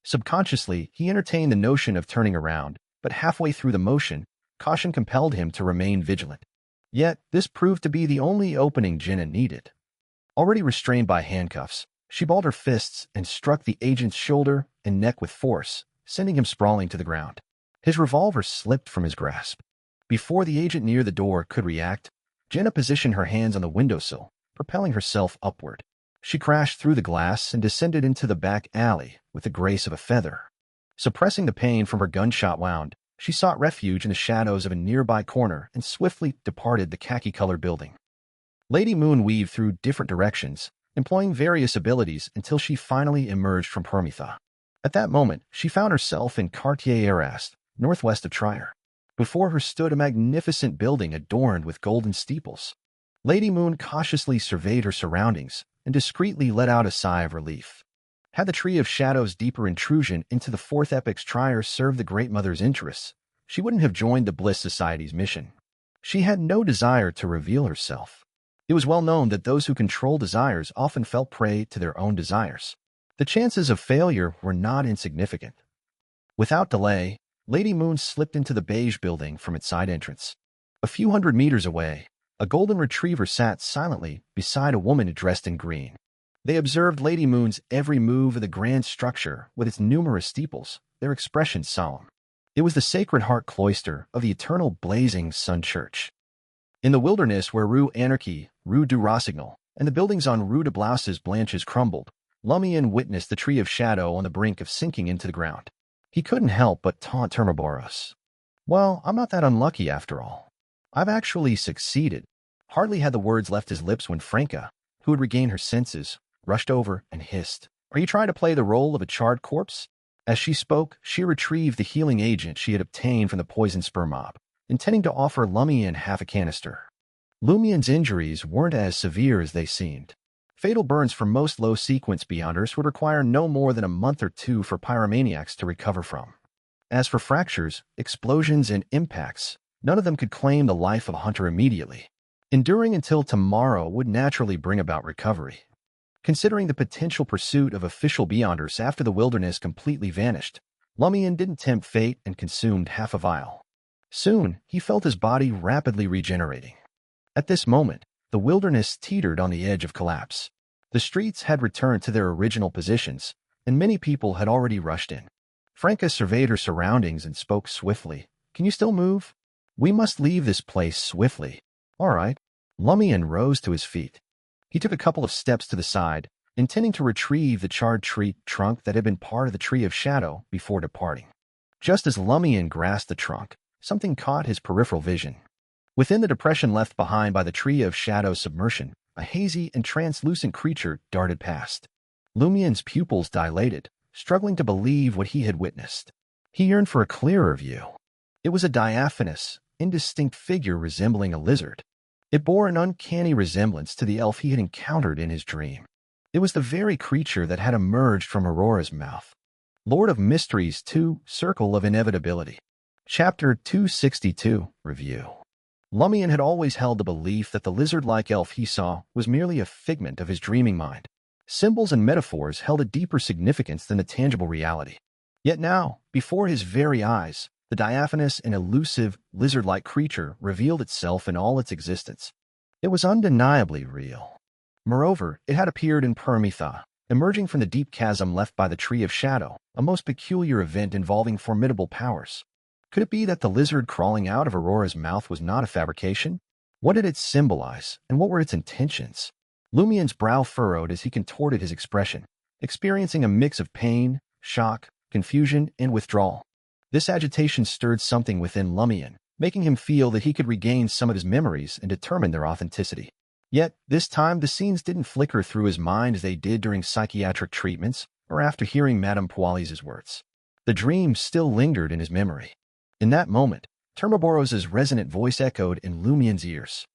Subconsciously, he entertained the notion of turning around, but halfway through the motion, caution compelled him to remain vigilant. Yet, this proved to be the only opening Jenna needed. Already restrained by handcuffs, she balled her fists and struck the agent's shoulder and neck with force, sending him sprawling to the ground. His revolver slipped from his grasp. Before the agent near the door could react, Jenna positioned her hands on the windowsill, propelling herself upward. She crashed through the glass and descended into the back alley with the grace of a feather. Suppressing the pain from her gunshot wound, she sought refuge in the shadows of a nearby corner and swiftly departed the khaki-colored building. Lady Moon weaved through different directions, employing various abilities until she finally emerged from Permitha. At that moment, she found herself in Quartier-Erast, northwest of Trier. Before her stood a magnificent building adorned with golden steeples. Lady Moon cautiously surveyed her surroundings and discreetly let out a sigh of relief. Had the Tree of Shadow's deeper intrusion into the Fourth Epoch's Trier served the Great Mother's interests, she wouldn't have joined the Bliss Society's mission. She had no desire to reveal herself. It was well known that those who control desires often fell prey to their own desires. The chances of failure were not insignificant. Without delay, Lady Moon slipped into the beige building from its side entrance. A few hundred meters away, a golden retriever sat silently beside a woman dressed in green. They observed Lady Moon's every move of the grand structure with its numerous steeples, their expressions solemn. It was the Sacred Heart Cloister of the Eternal Blazing Sun Church. In the wilderness where Rue Anarchy, Rue du Rossignol, and the buildings on Rue de Blouses Blanches crumbled, Lumian witnessed the Tree of Shadow on the brink of sinking into the ground. He couldn't help but taunt Termaboros. Well, I'm not that unlucky after all. I've actually succeeded. Hardly had the words left his lips when Franca, who had regained her senses, rushed over and hissed, "Are you trying to play the role of a charred corpse?" As she spoke, she retrieved the healing agent she had obtained from the poison sperm mob, intending to offer Lumian half a canister. Lumian's injuries weren't as severe as they seemed. Fatal burns for most low-sequence beyonders would require no more than a month or two for pyromaniacs to recover from. As for fractures, explosions, and impacts, none of them could claim the life of a hunter immediately. Enduring until tomorrow would naturally bring about recovery. Considering the potential pursuit of official beyonders after the wilderness completely vanished, Lumian didn't tempt fate and consumed half a vial. Soon, he felt his body rapidly regenerating. At this moment, the wilderness teetered on the edge of collapse. The streets had returned to their original positions, and many people had already rushed in. Franca surveyed her surroundings and spoke swiftly. "Can you still move? We must leave this place swiftly." "All right." Lumian rose to his feet. He took a couple of steps to the side, intending to retrieve the charred tree trunk that had been part of the Tree of Shadow before departing. Just as Lumian grasped the trunk, something caught his peripheral vision. Within the depression left behind by the Tree of Shadow's submersion, a hazy and translucent creature darted past. Lumian's pupils dilated, struggling to believe what he had witnessed. He yearned for a clearer view. It was a diaphanous, indistinct figure resembling a lizard. It bore an uncanny resemblance to the elf he had encountered in his dream. It was the very creature that had emerged from Aurora's mouth. Lord of Mysteries 2, Circle of Inevitability. Chapter 262, Review. Lumian had always held the belief that the lizard-like elf he saw was merely a figment of his dreaming mind. Symbols and metaphors held a deeper significance than the tangible reality. Yet now, before his very eyes, the diaphanous and elusive lizard-like creature revealed itself in all its existence. It was undeniably real. Moreover, it had appeared in Permitha, emerging from the deep chasm left by the Tree of Shadow, a most peculiar event involving formidable powers. Could it be that the lizard crawling out of Aurora's mouth was not a fabrication? What did it symbolize, and what were its intentions? Lumian's brow furrowed as he contorted his expression, experiencing a mix of pain, shock, confusion, and withdrawal. This agitation stirred something within Lumian, making him feel that he could regain some of his memories and determine their authenticity. Yet, this time the scenes didn't flicker through his mind as they did during psychiatric treatments or after hearing Madame Poali's words. The dream still lingered in his memory. In that moment, Termaboros' resonant voice echoed in Lumian's ears.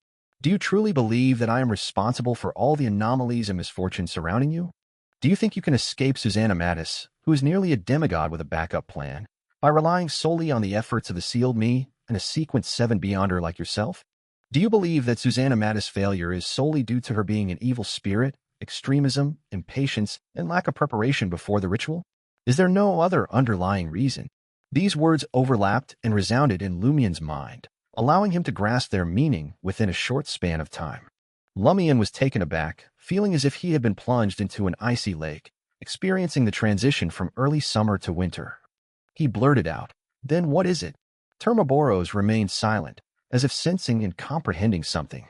Do you truly believe that I am responsible for all the anomalies and misfortunes surrounding you? Do you think you can escape Susanna Mattis, who is nearly a demigod with a backup plan, by relying solely on the efforts of the sealed me and a sequence 7 beyonder like yourself? Do you believe that Susanna Mattis' failure is solely due to her being an evil spirit, extremism, impatience, and lack of preparation before the ritual? Is there no other underlying reason? These words overlapped and resounded in Lumian's mind, allowing him to grasp their meaning within a short span of time. Lumian was taken aback, feeling as if he had been plunged into an icy lake, experiencing the transition from early summer to winter. He blurted out, "Then what is it?" Termaboros remained silent, as if sensing and comprehending something.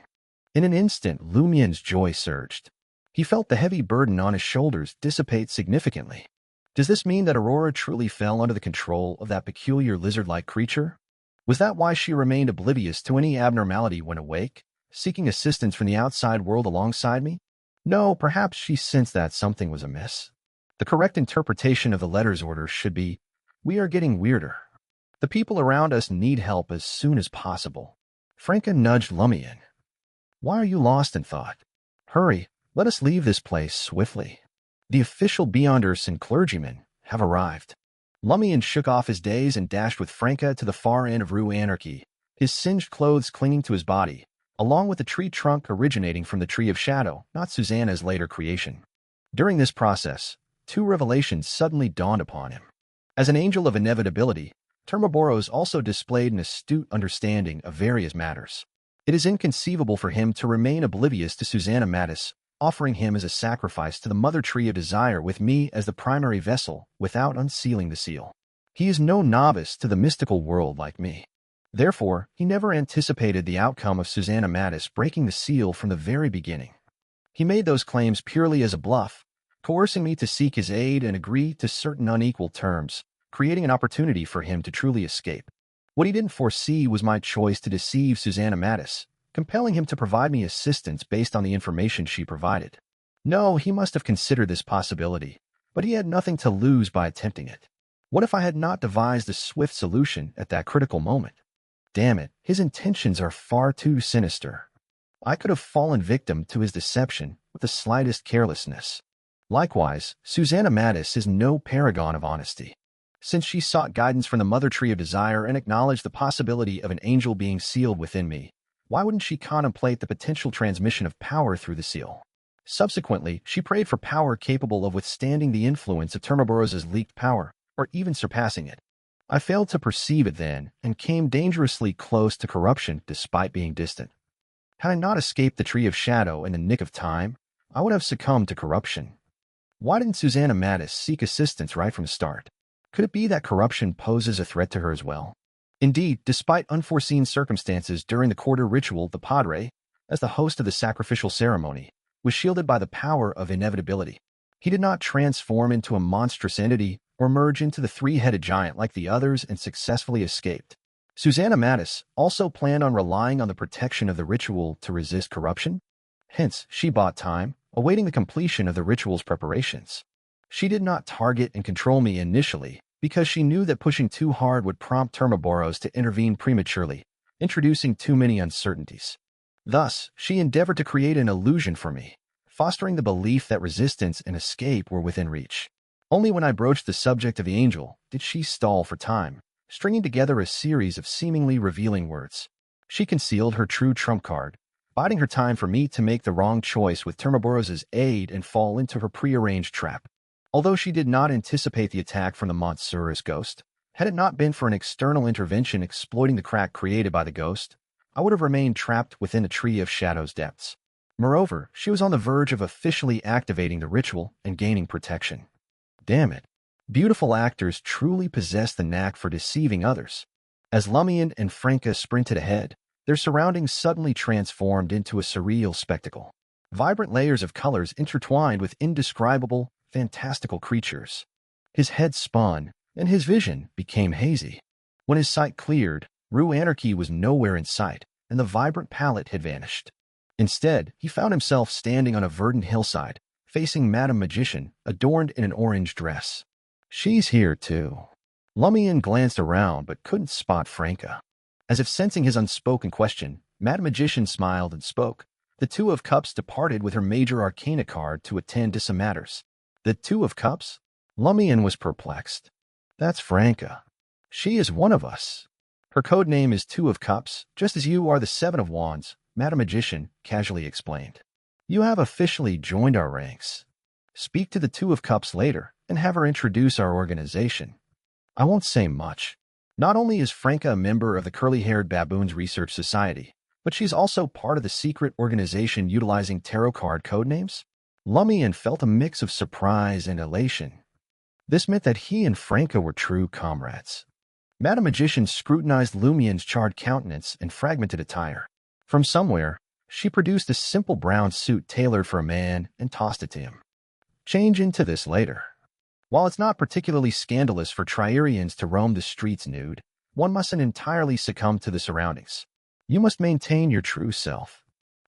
In an instant, Lumian's joy surged. He felt the heavy burden on his shoulders dissipate significantly. Does this mean that Aurora truly fell under the control of that peculiar lizard-like creature? Was that why she remained oblivious to any abnormality when awake, seeking assistance from the outside world alongside me? No, perhaps she sensed that something was amiss. The correct interpretation of the letter's order should be, "We are getting weirder. The people around us need help as soon as possible." Franca nudged Lumian. "Why are you lost in thought? Hurry, let us leave this place swiftly. The official Beyonders and clergymen have arrived." Lumian shook off his daze and dashed with Franca to the far end of Rue Anarchy, his singed clothes clinging to his body, along with the tree trunk originating from the Tree of Shadow, not Susanna's later creation. During this process, two revelations suddenly dawned upon him. As an angel of inevitability, Termaboros also displayed an astute understanding of various matters. It is inconceivable for him to remain oblivious to Susanna Mattis, offering him as a sacrifice to the Mother Tree of Desire with me as the primary vessel without unsealing the seal. He is no novice to the mystical world like me. Therefore, he never anticipated the outcome of Susanna Mattis breaking the seal from the very beginning. He made those claims purely as a bluff, coercing me to seek his aid and agree to certain unequal terms, creating an opportunity for him to truly escape. What he didn't foresee was my choice to deceive Susanna Mattis, compelling him to provide me assistance based on the information she provided. No, he must have considered this possibility, but he had nothing to lose by attempting it. What if I had not devised a swift solution at that critical moment? Damn it, his intentions are far too sinister. I could have fallen victim to his deception with the slightest carelessness. Likewise, Susanna Mattis is no paragon of honesty. Since she sought guidance from the Mother Tree of Desire and acknowledged the possibility of an angel being sealed within me, why wouldn't she contemplate the potential transmission of power through the seal? Subsequently, she prayed for power capable of withstanding the influence of Termaboros' leaked power, or even surpassing it. I failed to perceive it then, and came dangerously close to corruption despite being distant. Had I not escaped the Tree of Shadow in the nick of time, I would have succumbed to corruption. Why didn't Susanna Mattis seek assistance right from the start? Could it be that corruption poses a threat to her as well? Indeed, despite unforeseen circumstances during the quarter ritual, the Padre, as the host of the sacrificial ceremony, was shielded by the power of inevitability. He did not transform into a monstrous entity or merge into the three-headed giant like the others and successfully escaped. Susanna Mattis also planned on relying on the protection of the ritual to resist corruption. Hence, she bought time, awaiting the completion of the ritual's preparations. She did not target and control me initially, because she knew that pushing too hard would prompt Termaboros to intervene prematurely, introducing too many uncertainties. Thus, she endeavored to create an illusion for me, fostering the belief that resistance and escape were within reach. Only when I broached the subject of the angel did she stall for time, stringing together a series of seemingly revealing words. She concealed her true trump card, biding her time for me to make the wrong choice with Termaboros' aid and fall into her prearranged trap. Although she did not anticipate the attack from the Montsurus ghost, had it not been for an external intervention exploiting the crack created by the ghost, I would have remained trapped within the Tree of Shadow's depths. Moreover, she was on the verge of officially activating the ritual and gaining protection. Damn it. Beautiful actors truly possess the knack for deceiving others. As Lumian and Franca sprinted ahead, their surroundings suddenly transformed into a surreal spectacle. Vibrant layers of colors intertwined with indescribable, fantastical creatures. His head spun, and his vision became hazy. When his sight cleared, Rue Anarchy was nowhere in sight, and the vibrant palette had vanished. Instead, he found himself standing on a verdant hillside, facing Madame Magician, adorned in an orange dress. She's here, too. Lumian glanced around but couldn't spot Franca. As if sensing his unspoken question, Madame Magician smiled and spoke. The Two of Cups departed with her major arcana card to attend to some matters. The Two of Cups? Lumian was perplexed. That's Franca. She is one of us. Her code name is Two of Cups, just as you are the Seven of Wands, Madame Magician casually explained. You have officially joined our ranks. Speak to the Two of Cups later and have her introduce our organization. I won't say much. Not only is Franca a member of the Curly-Haired Baboons Research Society, but she's also part of the secret organization utilizing tarot card codenames. Lumian felt a mix of surprise and elation. This meant that he and Franca were true comrades. Madame Magician scrutinized Lumian's charred countenance and fragmented attire. From somewhere, she produced a simple brown suit tailored for a man and tossed it to him. Change into this later. While it's not particularly scandalous for Trierians to roam the streets nude, one mustn't entirely succumb to the surroundings. You must maintain your true self.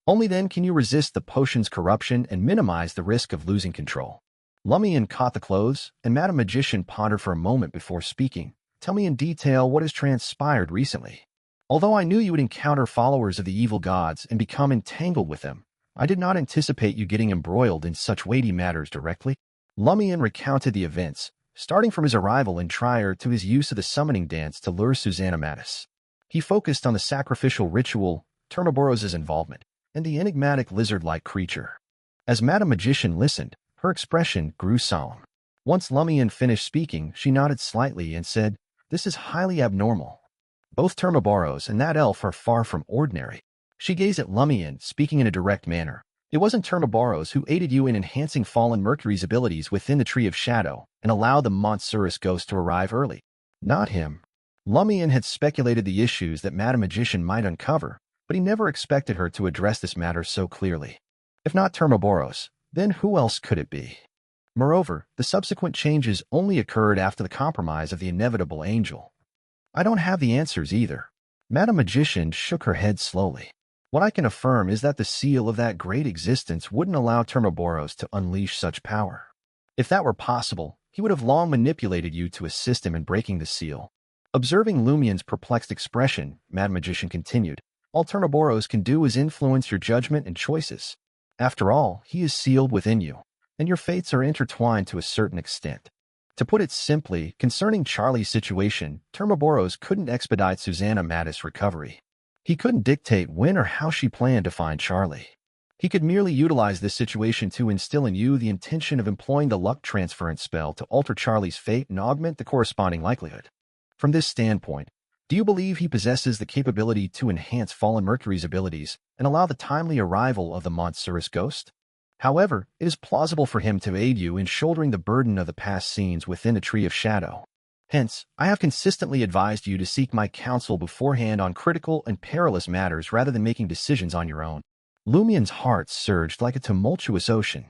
Only then can you resist the potion's corruption and minimize the risk of losing control. Lumian caught the clothes, and Madame Magician pondered for a moment before speaking. Tell me in detail what has transpired recently. Although I knew you would encounter followers of the evil gods and become entangled with them, I did not anticipate you getting embroiled in such weighty matters directly. Lumian recounted the events, starting from his arrival in Trier to his use of the summoning dance to lure Susanna Mattis. He focused on the sacrificial ritual, Termaboros' involvement, and the enigmatic lizard-like creature. As Madame Magician listened, her expression grew solemn. Once Lumian finished speaking, she nodded slightly and said, "This is highly abnormal. Both Termaboros and that elf are far from ordinary." She gazed at Lumian, speaking in a direct manner. It wasn't Termaboros who aided you in enhancing Fallen Mercury's abilities within the Tree of Shadow and allowed the Montsurus ghost to arrive early. Not him. Lumian had speculated the issues that Madame Magician might uncover, but he never expected her to address this matter so clearly. If not Termaboros, then who else could it be? Moreover, the subsequent changes only occurred after the compromise of the inevitable angel. I don't have the answers either. Madame Magician shook her head slowly. What I can affirm is that the seal of that great existence wouldn't allow Termaboros to unleash such power. If that were possible, he would have long manipulated you to assist him in breaking the seal. Observing Lumian's perplexed expression, Madame Magician continued, all Termaboros can do is influence your judgment and choices. After all, he is sealed within you, and your fates are intertwined to a certain extent. To put it simply, concerning Charlie's situation, Termaboros couldn't expedite Susanna Mattis' recovery. He couldn't dictate when or how she planned to find Charlie. He could merely utilize this situation to instill in you the intention of employing the luck transference spell to alter Charlie's fate and augment the corresponding likelihood. From this standpoint, do you believe he possesses the capability to enhance Fallen Mercury's abilities and allow the timely arrival of the Montsurus ghost? However, it is plausible for him to aid you in shouldering the burden of the past scenes within the Tree of Shadow. Hence, I have consistently advised you to seek my counsel beforehand on critical and perilous matters rather than making decisions on your own. Lumian's heart surged like a tumultuous ocean.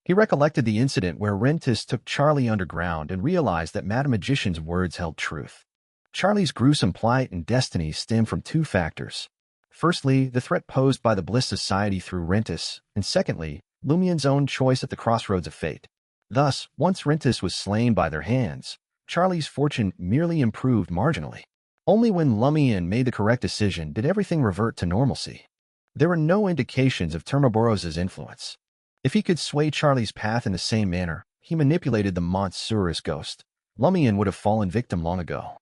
He recollected the incident where Rentis took Charlie underground and realized that Madame Magician's words held truth. Charlie's gruesome plight and destiny stem from two factors. Firstly, the threat posed by the Bliss Society through Rentis, and secondly, Lumian's own choice at the crossroads of fate. Thus, once Rentis was slain by their hands, Charlie's fortune merely improved marginally. Only when Lumian made the correct decision did everything revert to normalcy. There were no indications of Termaboros' influence. If he could sway Charlie's path in the same manner he manipulated the Montsurus ghost, Lumian would have fallen victim long ago.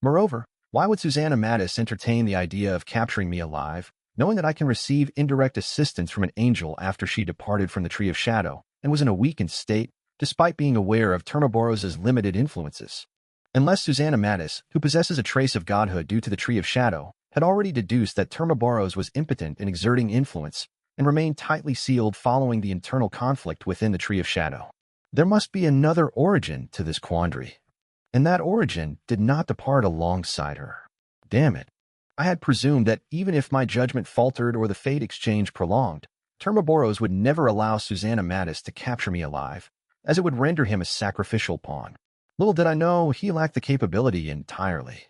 Moreover, why would Susanna Mattis entertain the idea of capturing me alive, knowing that I can receive indirect assistance from an angel after she departed from the Tree of Shadow and was in a weakened state, despite being aware of Termaboros' limited influences? Unless Susanna Mattis, who possesses a trace of godhood due to the Tree of Shadow, had already deduced that Termaboros was impotent in exerting influence and remained tightly sealed following the internal conflict within the Tree of Shadow. There must be another origin to this quandary, and that origin did not depart alongside her. Damn it. I had presumed that even if my judgment faltered or the fate exchange prolonged, Termaboros would never allow Susanna Mattis to capture me alive, as it would render him a sacrificial pawn. Little did I know he lacked the capability entirely.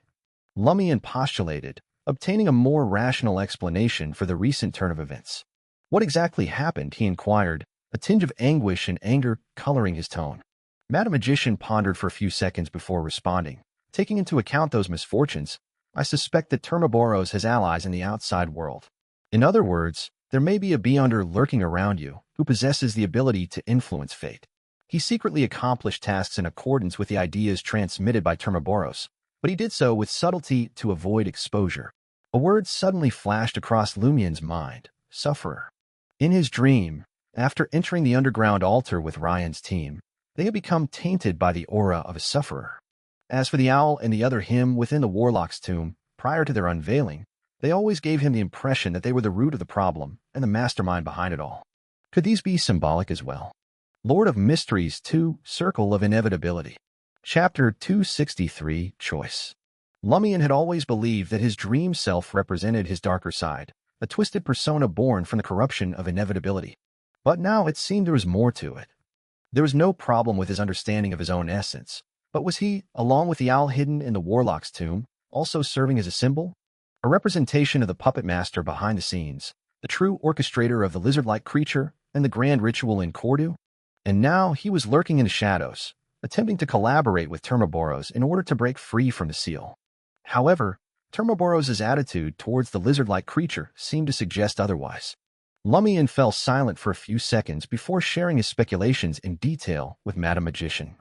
Lumian postulated, obtaining a more rational explanation for the recent turn of events. What exactly happened, he inquired, a tinge of anguish and anger coloring his tone. Madam Magician pondered for a few seconds before responding. Taking into account those misfortunes, I suspect that Termaboros has allies in the outside world. In other words, there may be a beyonder lurking around you who possesses the ability to influence fate. He secretly accomplished tasks in accordance with the ideas transmitted by Termaboros, but he did so with subtlety to avoid exposure. A word suddenly flashed across Lumian's mind: sufferer. In his dream, after entering the underground altar with Ryan's team, they had become tainted by the aura of a sufferer. As for the owl and the other him within the warlock's tomb, prior to their unveiling, they always gave him the impression that they were the root of the problem and the mastermind behind it all. Could these be symbolic as well? Lord of Mysteries 2, Circle of Inevitability. Chapter 263, Choice. Lumian had always believed that his dream self represented his darker side, a twisted persona born from the corruption of inevitability. But now it seemed there was more to it. There was no problem with his understanding of his own essence, but was he, along with the owl hidden in the warlock's tomb, also serving as a symbol? A representation of the puppet master behind the scenes, the true orchestrator of the lizard-like creature and the grand ritual in Cordu? And now he was lurking in the shadows, attempting to collaborate with Termaboros in order to break free from the seal. However, Termaboros' attitude towards the lizard-like creature seemed to suggest otherwise. Lumian fell silent for a few seconds before sharing his speculations in detail with Madam Magician.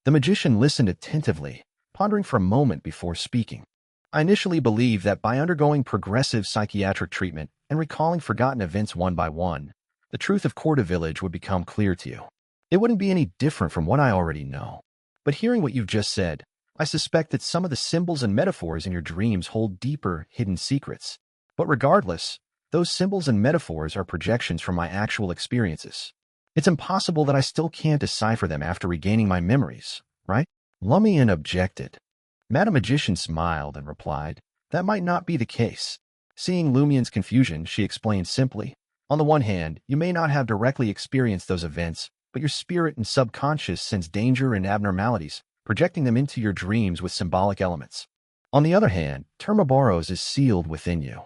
The magician listened attentively, pondering for a moment before speaking. I initially believed that by undergoing progressive psychiatric treatment and recalling forgotten events one by one, the truth of Corda Village would become clear to you. It wouldn't be any different from what I already know. But hearing what you've just said, I suspect that some of the symbols and metaphors in your dreams hold deeper, hidden secrets. But regardless, those symbols and metaphors are projections from my actual experiences. It's impossible that I still can't decipher them after regaining my memories, right? Lumian objected. Madam Magician smiled and replied, that might not be the case. Seeing Lumian's confusion, she explained simply, on the one hand, you may not have directly experienced those events, but your spirit and subconscious sense danger and abnormalities, projecting them into your dreams with symbolic elements. On the other hand, Termaboros is sealed within you.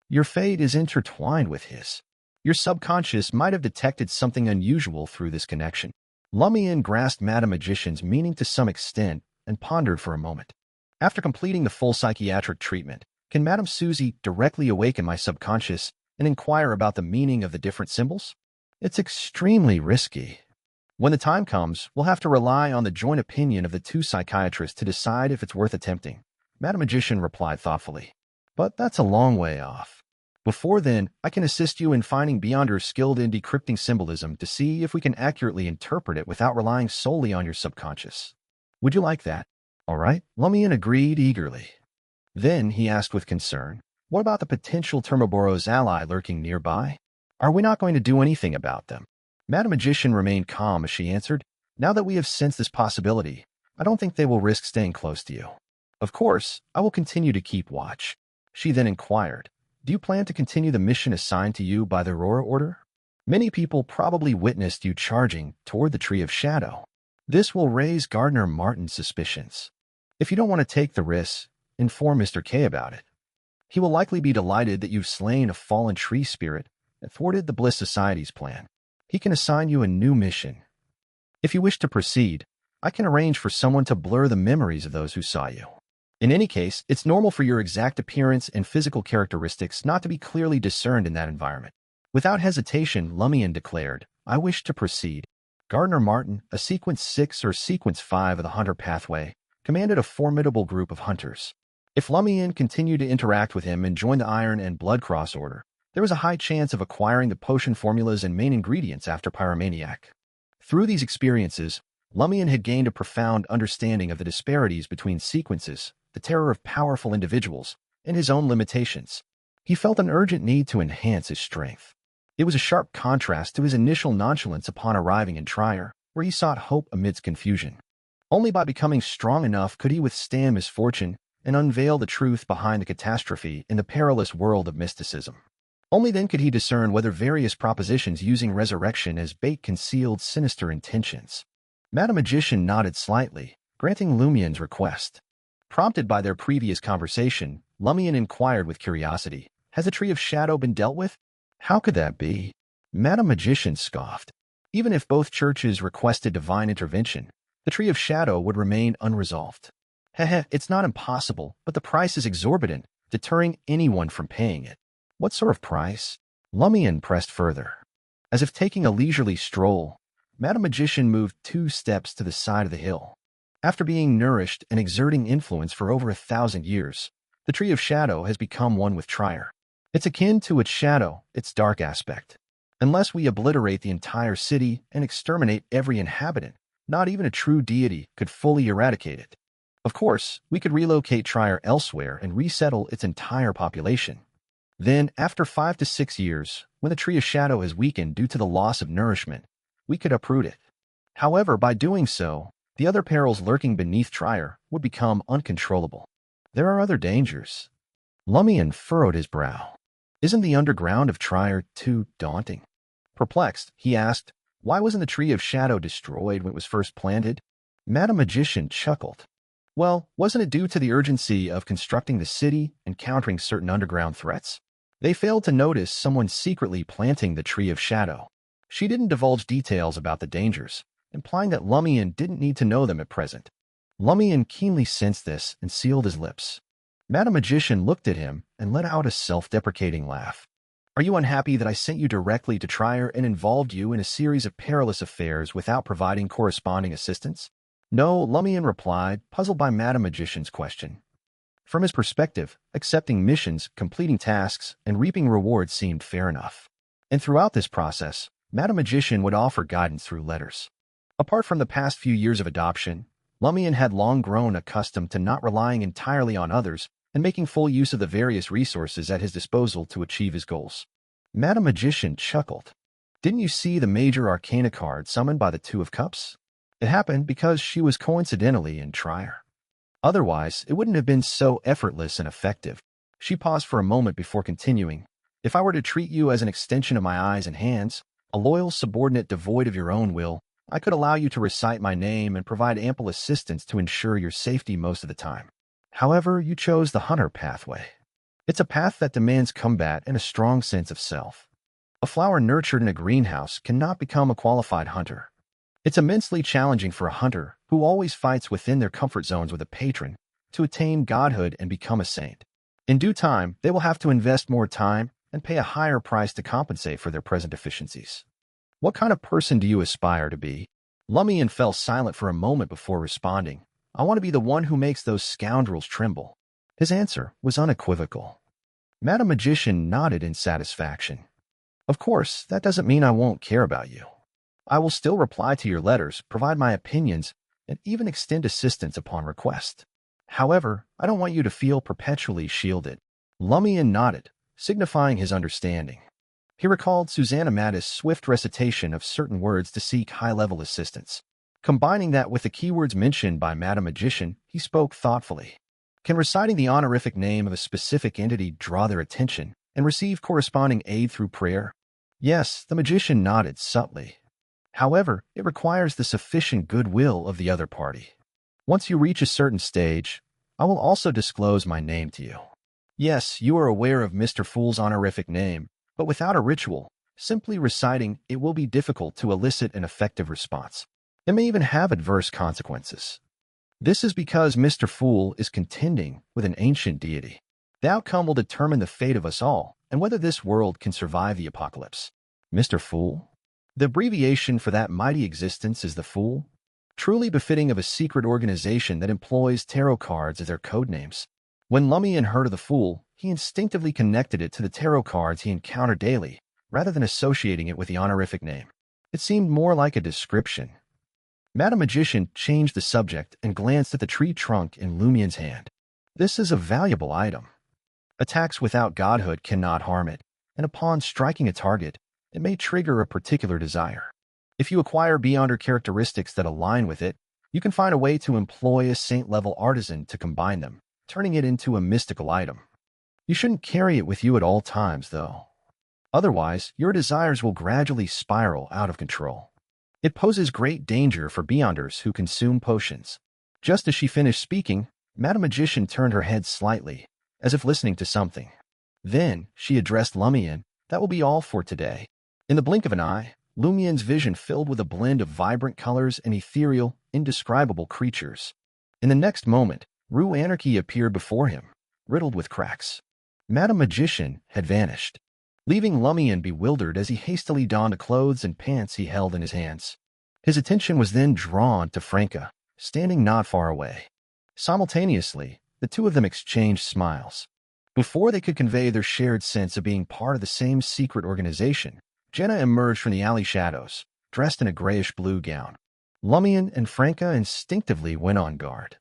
Your fate is intertwined with his. Your subconscious might have detected something unusual through this connection. Lumian grasped Madam Magician's meaning to some extent and pondered for a moment. After completing the full psychiatric treatment, can Madame Susie directly awaken my subconscious and inquire about the meaning of the different symbols? It's extremely risky. When the time comes, we'll have to rely on the joint opinion of the two psychiatrists to decide if it's worth attempting, Madam Magician replied thoughtfully. But that's a long way off. Before then, I can assist you in finding beyonders skilled in decrypting symbolism to see if we can accurately interpret it without relying solely on your subconscious. Would you like that? All right, Lumian agreed eagerly. Then he asked with concern, what about the potential Termaboros ally lurking nearby? Are we not going to do anything about them? Madam Magician remained calm as she answered, now that we have sensed this possibility, I don't think they will risk staying close to you. Of course, I will continue to keep watch. She then inquired, do you plan to continue the mission assigned to you by the Aurora Order? Many people probably witnessed you charging toward the Tree of Shadow. This will raise Gardner Martin's suspicions. If you don't want to take the risk, inform Mr. K about it. He will likely be delighted that you've slain a fallen tree spirit and thwarted the Bliss Society's plan. He can assign you a new mission. If you wish to proceed, I can arrange for someone to blur the memories of those who saw you. In any case, it's normal for your exact appearance and physical characteristics not to be clearly discerned in that environment. Without hesitation, Lumian declared, I wish to proceed. Gardner Martin, a Sequence 6 or Sequence 5 of the Hunter Pathway, commanded a formidable group of hunters. If Lumian continued to interact with him and join the Iron and Blood Cross Order, there was a high chance of acquiring the potion formulas and main ingredients after Pyromaniac. Through these experiences, Lumian had gained a profound understanding of the disparities between sequences, the terror of powerful individuals, and his own limitations. He felt an urgent need to enhance his strength. It was a sharp contrast to his initial nonchalance upon arriving in Trier, where he sought hope amidst confusion. Only by becoming strong enough could he withstand misfortune and unveil the truth behind the catastrophe in the perilous world of mysticism. Only then could he discern whether various propositions using resurrection as bait concealed sinister intentions. Madam Magician nodded slightly, granting Lumian's request. Prompted by their previous conversation, Lumian inquired with curiosity, has the Tree of Shadow been dealt with? How could that be? Madam Magician scoffed. Even if both churches requested divine intervention, the Tree of Shadow would remain unresolved. Heh, it's not impossible, but the price is exorbitant, deterring anyone from paying it. What sort of price? Lumian pressed further. As if taking a leisurely stroll, Madam Magician moved 2 steps to the side of the hill. After being nourished and exerting influence for over 1,000 years, the Tree of Shadow has become one with Trier. It's akin to its shadow, its dark aspect. Unless we obliterate the entire city and exterminate every inhabitant, not even a true deity could fully eradicate it. Of course, we could relocate Trier elsewhere and resettle its entire population. Then, after 5 to 6 years, when the Tree of Shadow has weakened due to the loss of nourishment, we could uproot it. However, by doing so, the other perils lurking beneath Trier would become uncontrollable. There are other dangers. Lumian furrowed his brow. Isn't the underground of Trier too daunting? Perplexed, he asked, why wasn't the Tree of Shadow destroyed when it was first planted? Madam Magician chuckled. Well, wasn't it due to the urgency of constructing the city and countering certain underground threats? They failed to notice someone secretly planting the Tree of Shadow. She didn't divulge details about the dangers, implying that Lumian didn't need to know them at present. Lumian keenly sensed this and sealed his lips. Madam Magician looked at him and let out a self-deprecating laugh. Are you unhappy that I sent you directly to Trier and involved you in a series of perilous affairs without providing corresponding assistance? No, Lumian replied, puzzled by Madam Magician's question. From his perspective, accepting missions, completing tasks, and reaping rewards seemed fair enough. And throughout this process, Madam Magician would offer guidance through letters. Apart from the past few years of adoption, Lumian had long grown accustomed to not relying entirely on others and making full use of the various resources at his disposal to achieve his goals. Madam Magician chuckled. Didn't you see the major arcana card summoned by the Two of Cups? It happened because she was coincidentally in Trier. Otherwise, it wouldn't have been so effortless and effective. She paused for a moment before continuing. If I were to treat you as an extension of my eyes and hands, a loyal subordinate devoid of your own will, I could allow you to recite my name and provide ample assistance to ensure your safety most of the time. However, you chose the hunter pathway. It's a path that demands combat and a strong sense of self. A flower nurtured in a greenhouse cannot become a qualified hunter. It's immensely challenging for a hunter who always fights within their comfort zones with a patron to attain godhood and become a saint. In due time, they will have to invest more time and pay a higher price to compensate for their present deficiencies. What kind of person do you aspire to be? Lumian fell silent for a moment before responding. I want to be the one who makes those scoundrels tremble. His answer was unequivocal. Madam Magician nodded in satisfaction. Of course, that doesn't mean I won't care about you. I will still reply to your letters, provide my opinions, and even extend assistance upon request. However, I don't want you to feel perpetually shielded. Lumian nodded, signifying his understanding. He recalled Susanna Mattis' swift recitation of certain words to seek high-level assistance. Combining that with the keywords mentioned by Madam Magician, he spoke thoughtfully. Can reciting the honorific name of a specific entity draw their attention and receive corresponding aid through prayer? Yes, the magician nodded subtly. However, it requires the sufficient goodwill of the other party. Once you reach a certain stage, I will also disclose my name to you. Yes, you are aware of Mr. Fool's honorific name, but without a ritual, simply reciting it will be difficult to elicit an effective response. It may even have adverse consequences. This is because Mr. Fool is contending with an ancient deity. The outcome will determine the fate of us all and whether this world can survive the apocalypse. Mr. Fool? The abbreviation for that mighty existence is the Fool, truly befitting of a secret organization that employs tarot cards as their codenames. When Lumian heard of the Fool, he instinctively connected it to the tarot cards he encountered daily, rather than associating it with the honorific name. It seemed more like a description. Madam Magician changed the subject and glanced at the tree trunk in Lumian's hand. This is a valuable item. Attacks without godhood cannot harm it, and upon striking a target, it may trigger a particular desire. If you acquire beyonder characteristics that align with it, you can find a way to employ a saint-level artisan to combine them, turning it into a mystical item. You shouldn't carry it with you at all times, though. Otherwise, your desires will gradually spiral out of control. It poses great danger for beyonders who consume potions. Just as she finished speaking, Madam Magician turned her head slightly, as if listening to something. Then, she addressed Lumian, that will be all for today. In the blink of an eye, Lumian's vision filled with a blend of vibrant colors and ethereal, indescribable creatures. In the next moment, Rue Anarchy appeared before him, riddled with cracks. Madame Magician had vanished, leaving Lumian bewildered as he hastily donned the clothes and pants he held in his hands. His attention was then drawn to Franca, standing not far away. Simultaneously, the two of them exchanged smiles. Before they could convey their shared sense of being part of the same secret organization, Jenna emerged from the alley shadows, dressed in a grayish-blue gown. Lumian and Franca instinctively went on guard.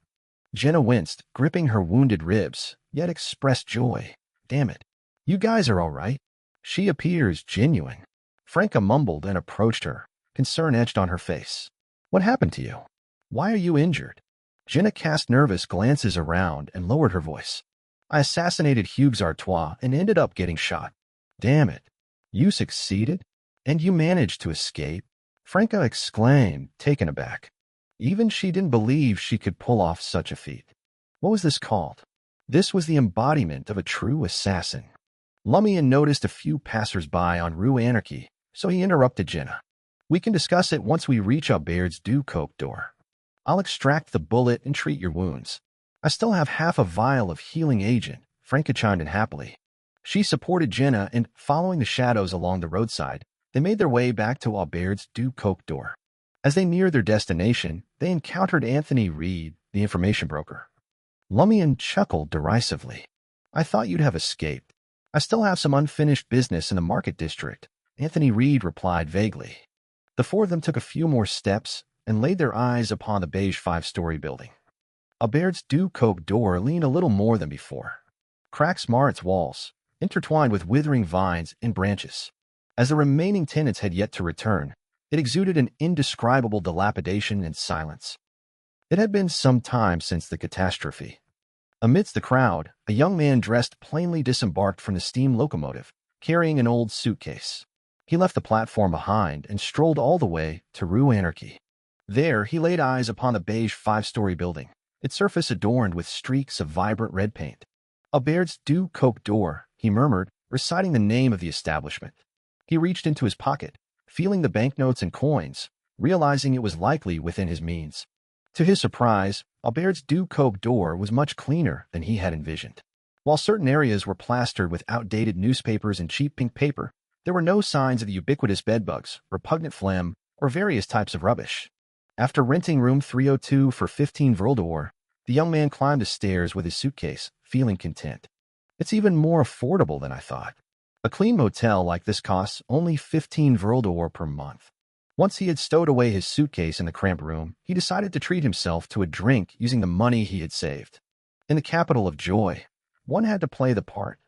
Jenna winced, gripping her wounded ribs, yet expressed joy. "Damn it. You guys are all right." "She appears genuine." Franca mumbled and approached her, concern etched on her face. "What happened to you? Why are you injured?" Jenna cast nervous glances around and lowered her voice. "I assassinated Hugues Artois and ended up getting shot." "Damn it. You succeeded? And you managed to escape?" Franca exclaimed, taken aback. Even she didn't believe she could pull off such a feat. What was this called? This was the embodiment of a true assassin. Lumian noticed a few passers-by on Rue Anarchy, so he interrupted Jenna. "We can discuss it once we reach Aubaird's Du Coq door. I'll extract the bullet and treat your wounds. I still have half a vial of healing agent," Franca chimed in happily. She supported Jenna and, following the shadows along the roadside, they made their way back to Aubaird's Du Coq door. As they neared their destination, they encountered Anthony Reed, the information broker. Lumian chuckled derisively. "I thought you'd have escaped. I still have some unfinished business in the market district," Anthony Reed replied vaguely. The four of them took a few more steps and laid their eyes upon the beige 5-story building. Aubaird's Du Coq door leaned a little more than before. Cracks marred its walls, intertwined with withering vines and branches. As the remaining tenants had yet to return, it exuded an indescribable dilapidation and silence. It had been some time since the catastrophe. Amidst the crowd, a young man dressed plainly disembarked from the steam locomotive, carrying an old suitcase. He left the platform behind and strolled all the way to Rue Anarchy. There, he laid eyes upon the beige 5-story building, its surface adorned with streaks of vibrant red paint. "Aubaird's Du Coq door," he murmured, reciting the name of the establishment. He reached into his pocket, feeling the banknotes and coins, realizing it was likely within his means. To his surprise, Aubaird's Du Coq door was much cleaner than he had envisioned. While certain areas were plastered with outdated newspapers and cheap pink paper, there were no signs of the ubiquitous bedbugs, repugnant phlegm, or various types of rubbish. After renting room 302 for 15 Vril, the young man climbed the stairs with his suitcase, feeling content. "It's even more affordable than I thought. A clean motel like this costs only 15 Vril per month." Once he had stowed away his suitcase in the cramped room, he decided to treat himself to a drink using the money he had saved. In the capital of joy, one had to play the part.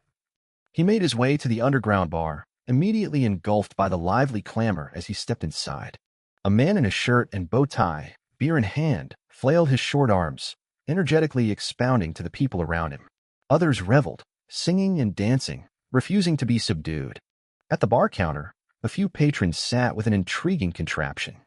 He made his way to the underground bar, immediately engulfed by the lively clamor as he stepped inside. A man in a shirt and bow tie, beer in hand, flailed his short arms, energetically expounding to the people around him. Others reveled, singing and dancing, refusing to be subdued. At the bar counter, a few patrons sat with an intriguing contraption.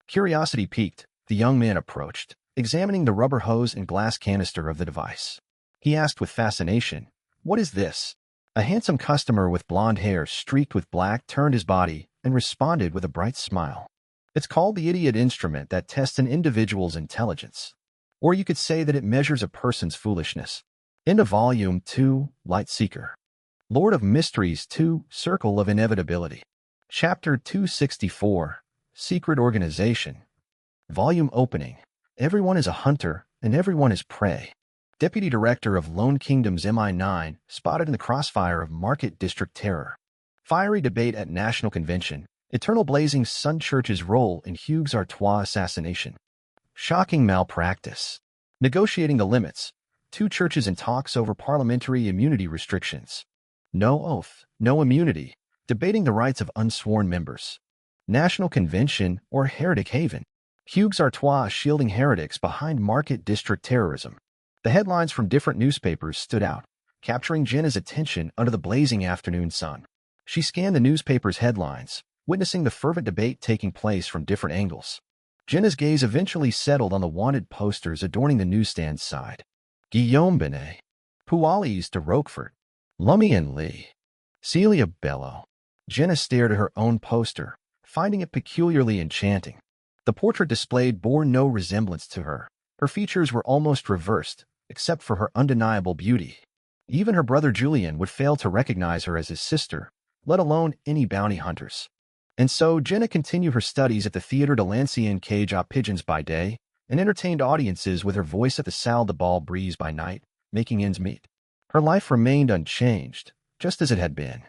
Curiosity piqued, the young man approached, examining the rubber hose and glass canister of the device. He asked with fascination, "What is this?" A handsome customer with blonde hair streaked with black turned his body and responded with a bright smile. "It's called the idiot instrument that tests an individual's intelligence. Or you could say that it measures a person's foolishness." Into Volume 2, Light Seeker. Lord of Mysteries 2, Circle of Inevitability. Chapter 264, Secret Organization. Volume opening. Everyone is a hunter, and everyone is prey. Deputy Director of Lone Kingdom's MI9 spotted in the crossfire of Market District terror. Fiery debate at National Convention. Eternal Blazing Sun Church's role in Hugues Artois assassination. Shocking malpractice. Negotiating the limits. Two churches in talks over parliamentary immunity restrictions. No oath, no immunity. Debating the rights of unsworn members. National Convention or Heretic Haven. Hugues Artois shielding heretics behind Market District terrorism. The headlines from different newspapers stood out, capturing Jenna's attention under the blazing afternoon sun. She scanned the newspaper's headlines, witnessing the fervent debate taking place from different angles. Jenna's gaze eventually settled on the wanted posters adorning the newsstand side. Guillaume Binet. Pualis de Roquefort. Lumian Lee. Celia Bello. Jenna stared at her own poster, finding it peculiarly enchanting. The portrait displayed bore no resemblance to her. Her features were almost reversed, except for her undeniable beauty. Even her brother Julian would fail to recognize her as his sister, let alone any bounty hunters. And so Jenna continued her studies at the Theatre de l'Ancien Cage aux Pigeons by day, and entertained audiences with her voice at the Salle de Bal Brise by night, making ends meet. Her life remained unchanged, just as it had been.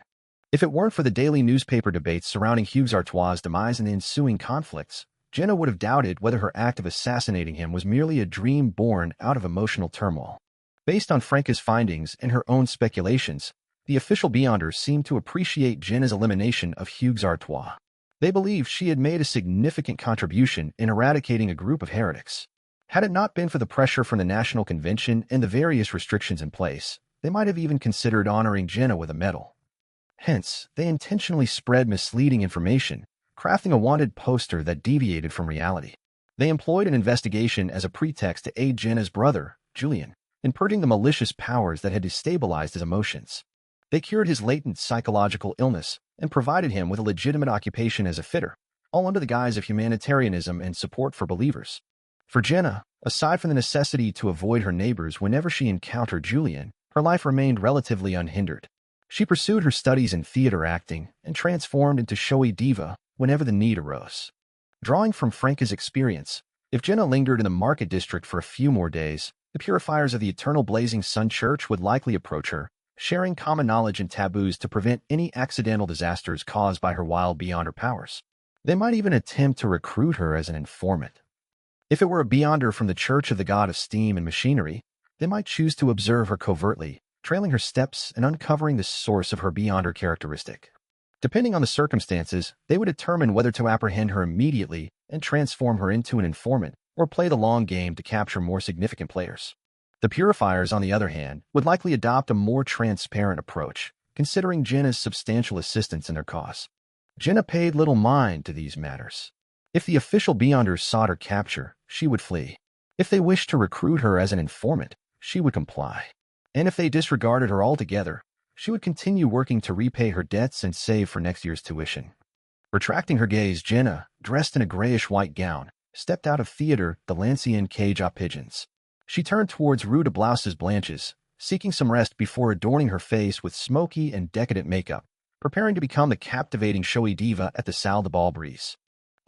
If it weren't for the daily newspaper debates surrounding Hugues Artois' demise and the ensuing conflicts, Jenna would have doubted whether her act of assassinating him was merely a dream born out of emotional turmoil. Based on Franca's findings and her own speculations, the official Beyonders seemed to appreciate Jenna's elimination of Hugues Artois. They believed she had made a significant contribution in eradicating a group of heretics. Had it not been for the pressure from the National Convention and the various restrictions in place, they might have even considered honoring Jenna with a medal. Hence, they intentionally spread misleading information, crafting a wanted poster that deviated from reality. They employed an investigation as a pretext to aid Jenna's brother, Julian, in purging the malicious powers that had destabilized his emotions. They cured his latent psychological illness and provided him with a legitimate occupation as a fitter, all under the guise of humanitarianism and support for believers. For Jenna, aside from the necessity to avoid her neighbors whenever she encountered Julian, her life remained relatively unhindered. She pursued her studies in theater acting and transformed into showy diva whenever the need arose. Drawing from Franca's experience, if Jenna lingered in the market district for a few more days, the purifiers of the Eternal Blazing Sun Church would likely approach her, sharing common knowledge and taboos to prevent any accidental disasters caused by her wild Beyonder powers. They might even attempt to recruit her as an informant. If it were a Beyonder from the Church of the God of Steam and Machinery, they might choose to observe her covertly, trailing her steps and uncovering the source of her Beyonder characteristic. Depending on the circumstances, they would determine whether to apprehend her immediately and transform her into an informant, or play the long game to capture more significant players. The purifiers, on the other hand, would likely adopt a more transparent approach, considering Jenna's substantial assistance in their cause. Jenna paid little mind to these matters. If the official Beyonders sought her capture, she would flee. If they wished to recruit her as an informant, she would comply. And if they disregarded her altogether, she would continue working to repay her debts and save for next year's tuition. Retracting her gaze, Jenna, dressed in a grayish-white gown, stepped out of Theatre de l'Ancien Cage aux Pigeons. She turned towards Rue de Blouses Blanches, seeking some rest before adorning her face with smoky and decadent makeup, preparing to become the captivating showy diva at the Salle de Bal Brise.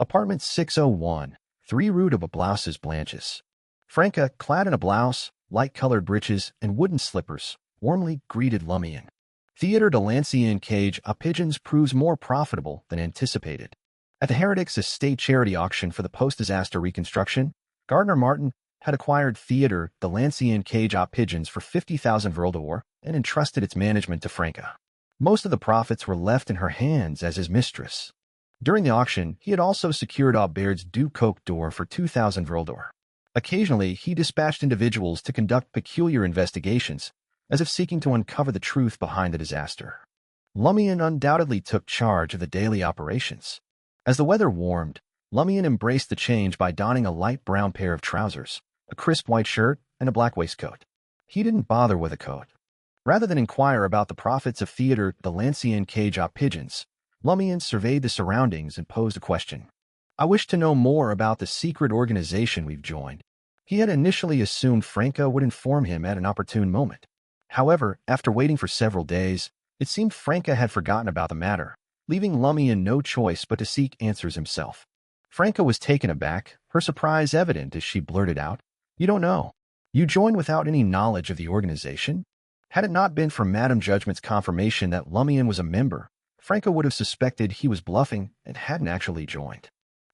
Apartment 601, 3 Rue de Blouses Blanches. Franca, clad in a blouse, light-colored breeches, and wooden slippers, warmly greeted Lumian. Theatre de l'Ancien Cage aux Pigeons proves more profitable than anticipated. At the Heretics Estate charity auction for the post-disaster reconstruction, Gardner Martin had acquired Theatre de l'Ancien Cage aux Pigeons for 50,000 Vril d'Or and entrusted its management to Franca. Most of the profits were left in her hands as his mistress. During the auction, he had also secured Aubert's Du Coq d'Or for 2,000 Vril d'Or. Occasionally, he dispatched individuals to conduct peculiar investigations, as if seeking to uncover the truth behind the disaster. Lumian undoubtedly took charge of the daily operations. As the weather warmed, Lumian embraced the change by donning a light brown pair of trousers, a crisp white shirt, and a black waistcoat. He didn't bother with a coat. Rather than inquire about the profits of Theatre de l'Ancien Cage aux Pigeons, Lumian surveyed the surroundings and posed a question. "I wish to know more about the secret organization we've joined." He had initially assumed Franca would inform him at an opportune moment. However, after waiting for several days, it seemed Franca had forgotten about the matter, leaving Lumian no choice but to seek answers himself. Franca was taken aback, her surprise evident as she blurted out, "You don't know. You joined without any knowledge of the organization?" Had it not been for Madame Judgment's confirmation that Lumian was a member, Franca would have suspected he was bluffing and hadn't actually joined.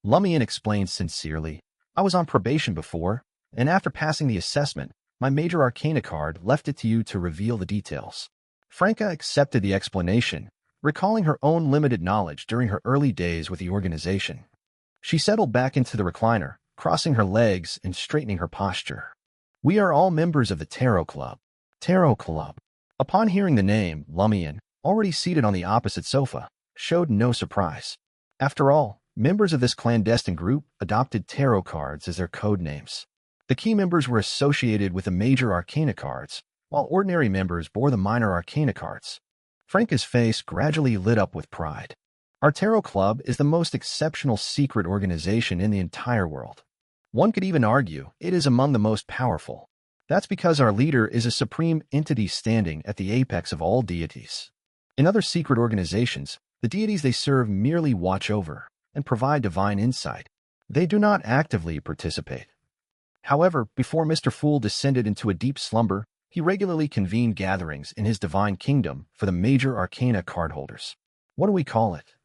Lumian explained sincerely, "I was on probation before, and after passing the assessment, my Major Arcana card left it to you to reveal the details." Franca accepted the explanation, recalling her own limited knowledge during her early days with the organization. She settled back into the recliner, crossing her legs and straightening her posture. "We are all members of the Tarot Club." Tarot Club. Upon hearing the name, Lumian, already seated on the opposite sofa, showed no surprise. After all, members of this clandestine group adopted tarot cards as their code names. The key members were associated with the Major Arcana cards, while ordinary members bore the Minor Arcana cards. Franca's face gradually lit up with pride. Our Tarot Club is the most exceptional secret organization in the entire world. One could even argue it is among the most powerful. That's because our leader is a supreme entity standing at the apex of all deities. In other secret organizations, the deities they serve merely watch over and provide divine insight. They do not actively participate. However, before Mr. Fool descended into a deep slumber, he regularly convened gatherings in his divine kingdom for the major arcana cardholders. What do we call it?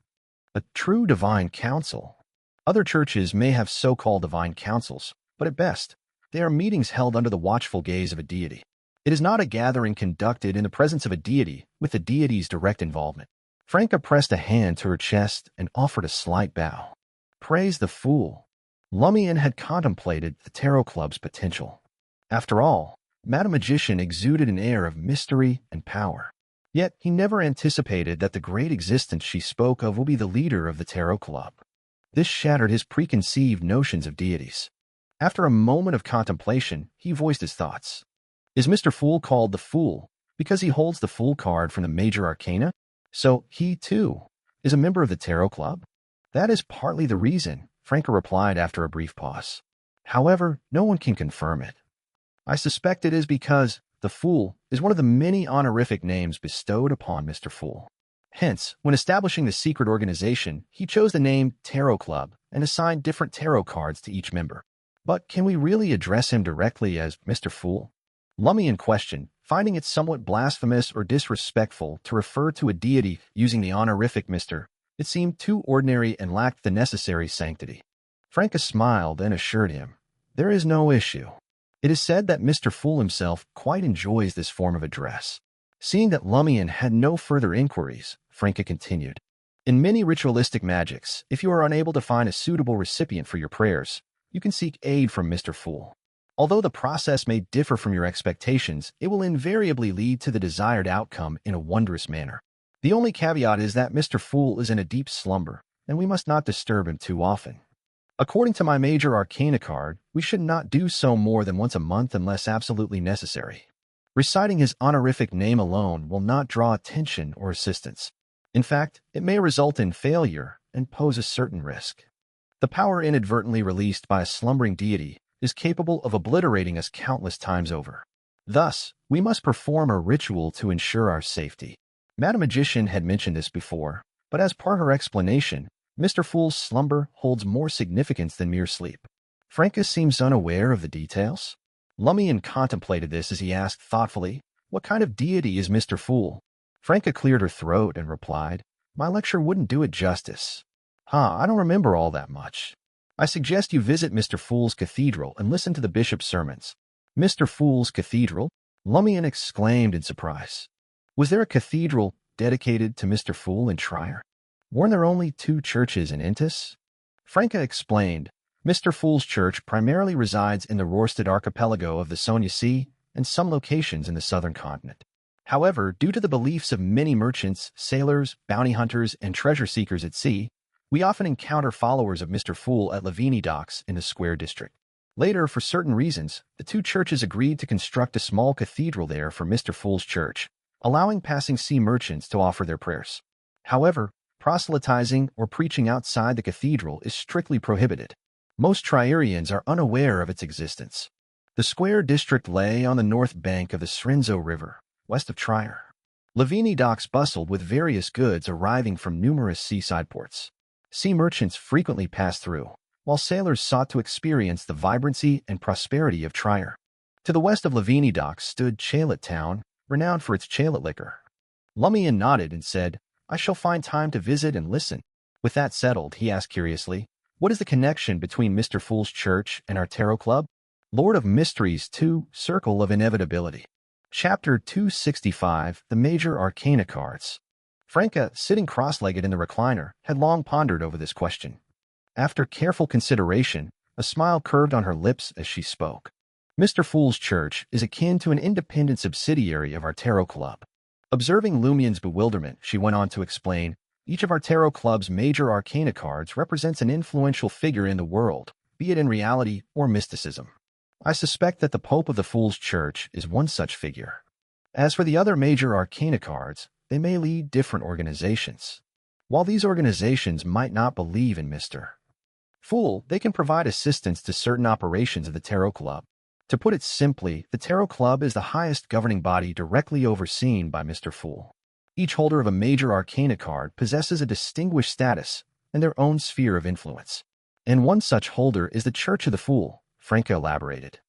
A true divine council. Other churches may have so-called divine councils, but at best, they are meetings held under the watchful gaze of a deity. It is not a gathering conducted in the presence of a deity with the deity's direct involvement. Franca pressed a hand to her chest and offered a slight bow. Praise the Fool. Lumian had contemplated the Tarot Club's potential. After all, Madame Magician exuded an air of mystery and power. Yet he never anticipated that the great existence she spoke of will be the leader of the Tarot Club. This shattered his preconceived notions of deities. After a moment of contemplation, he voiced his thoughts. Is Mr. Fool called the Fool because he holds the Fool card from the major arcana? So he, too, is a member of the Tarot Club? That is partly the reason, Franca replied after a brief pause. However, no one can confirm it. I suspect it is because the Fool is one of the many honorific names bestowed upon Mr. Fool. Hence, when establishing the secret organization, he chose the name Tarot Club and assigned different tarot cards to each member. But can we really address him directly as Mr. Fool? Lumian questioned, finding it somewhat blasphemous or disrespectful to refer to a deity using the honorific Mr. It seemed too ordinary and lacked the necessary sanctity. Franca smiled and assured him, there is no issue. It is said that Mr. Fool himself quite enjoys this form of address. Seeing that Lumian had no further inquiries, Franca continued. In many ritualistic magics, if you are unable to find a suitable recipient for your prayers, you can seek aid from Mr. Fool. Although the process may differ from your expectations, it will invariably lead to the desired outcome in a wondrous manner. The only caveat is that Mr. Fool is in a deep slumber, and we must not disturb him too often. According to my major arcana card, we should not do so more than once a month unless absolutely necessary. Reciting his honorific name alone will not draw attention or assistance. In fact, it may result in failure and pose a certain risk. The power inadvertently released by a slumbering deity is capable of obliterating us countless times over. Thus, we must perform a ritual to ensure our safety. Madame Magician had mentioned this before, but as per her explanation, Mr. Fool's slumber holds more significance than mere sleep. Franca seems unaware of the details. Lumian contemplated this as he asked thoughtfully, what kind of deity is Mr. Fool? Franca cleared her throat and replied, my lecture wouldn't do it justice. I don't remember all that much. I suggest you visit Mr. Fool's cathedral and listen to the bishop's sermons. Mr. Fool's cathedral? Lumian exclaimed in surprise. Was there a cathedral dedicated to Mr. Fool in Trier? Weren't there only 2 churches in Intis? Franca explained, Mr. Fool's church primarily resides in the Rorstad archipelago of the Sonia Sea and some locations in the southern continent. However, due to the beliefs of many merchants, sailors, bounty hunters, and treasure seekers at sea, we often encounter followers of Mr. Fool at Lavini docks in the Square district. Later, for certain reasons, the 2 churches agreed to construct a small cathedral there for Mr. Fool's church, allowing passing sea merchants to offer their prayers. However, proselytizing or preaching outside the cathedral is strictly prohibited. Most Trierians are unaware of its existence. The Square district lay on the north bank of the Srenzo River, west of Trier. Lavini docks bustled with various goods arriving from numerous seaside ports. Sea merchants frequently passed through, while sailors sought to experience the vibrancy and prosperity of Trier. To the west of Lavini docks stood Chalet Town, renowned for its Chalet liquor. Lumian nodded and said, I shall find time to visit and listen. With that settled, he asked curiously, what is the connection between Mr. Fool's church and our Tarot Club? Lord of Mysteries 2, Circle of Inevitability. Chapter 265, The Major Arcana Cards. Franca, sitting cross-legged in the recliner, had long pondered over this question. After careful consideration, a smile curved on her lips as she spoke. Mr. Fool's church is akin to an independent subsidiary of our Tarot Club. Observing Lumian's bewilderment, she went on to explain, each of our Tarot Club's major arcana cards represents an influential figure in the world, be it in reality or mysticism. I suspect that the Pope of the Fool's Church is one such figure. As for the other major arcana cards, they may lead different organizations. While these organizations might not believe in Mr. Fool, they can provide assistance to certain operations of the Tarot Club. To put it simply, the Tarot Club is the highest governing body directly overseen by Mr. Fool. Each holder of a major arcana card possesses a distinguished status and their own sphere of influence. And one such holder is the Church of the Fool, Franca elaborated.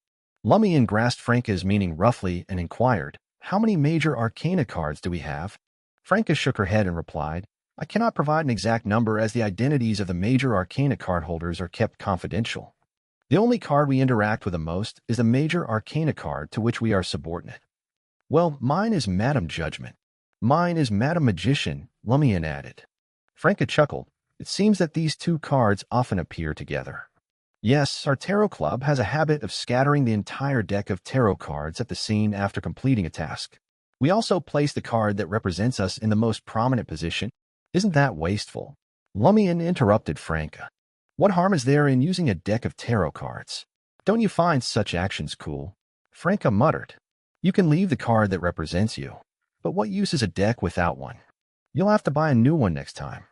Lumian grasped Franca's meaning roughly and inquired, "How many major arcana cards do we have?" Franca shook her head and replied, "I cannot provide an exact number as the identities of the major arcana card holders are kept confidential. The only card we interact with the most is the major arcana card to which we are subordinate." "Well, mine is Madam Judgment." "Mine is Madam Magician," Lumian added. Franca chuckled. "It seems that these two cards often appear together." "Yes, our tarot club has a habit of scattering the entire deck of tarot cards at the scene after completing a task. We also place the card that represents us in the most prominent position. Isn't that wasteful?" Lumian interrupted Franca. "What harm is there in using a deck of tarot cards? Don't you find such actions cool?" Franca muttered. "You can leave the card that represents you, but what use is a deck without one? You'll have to buy a new one next time.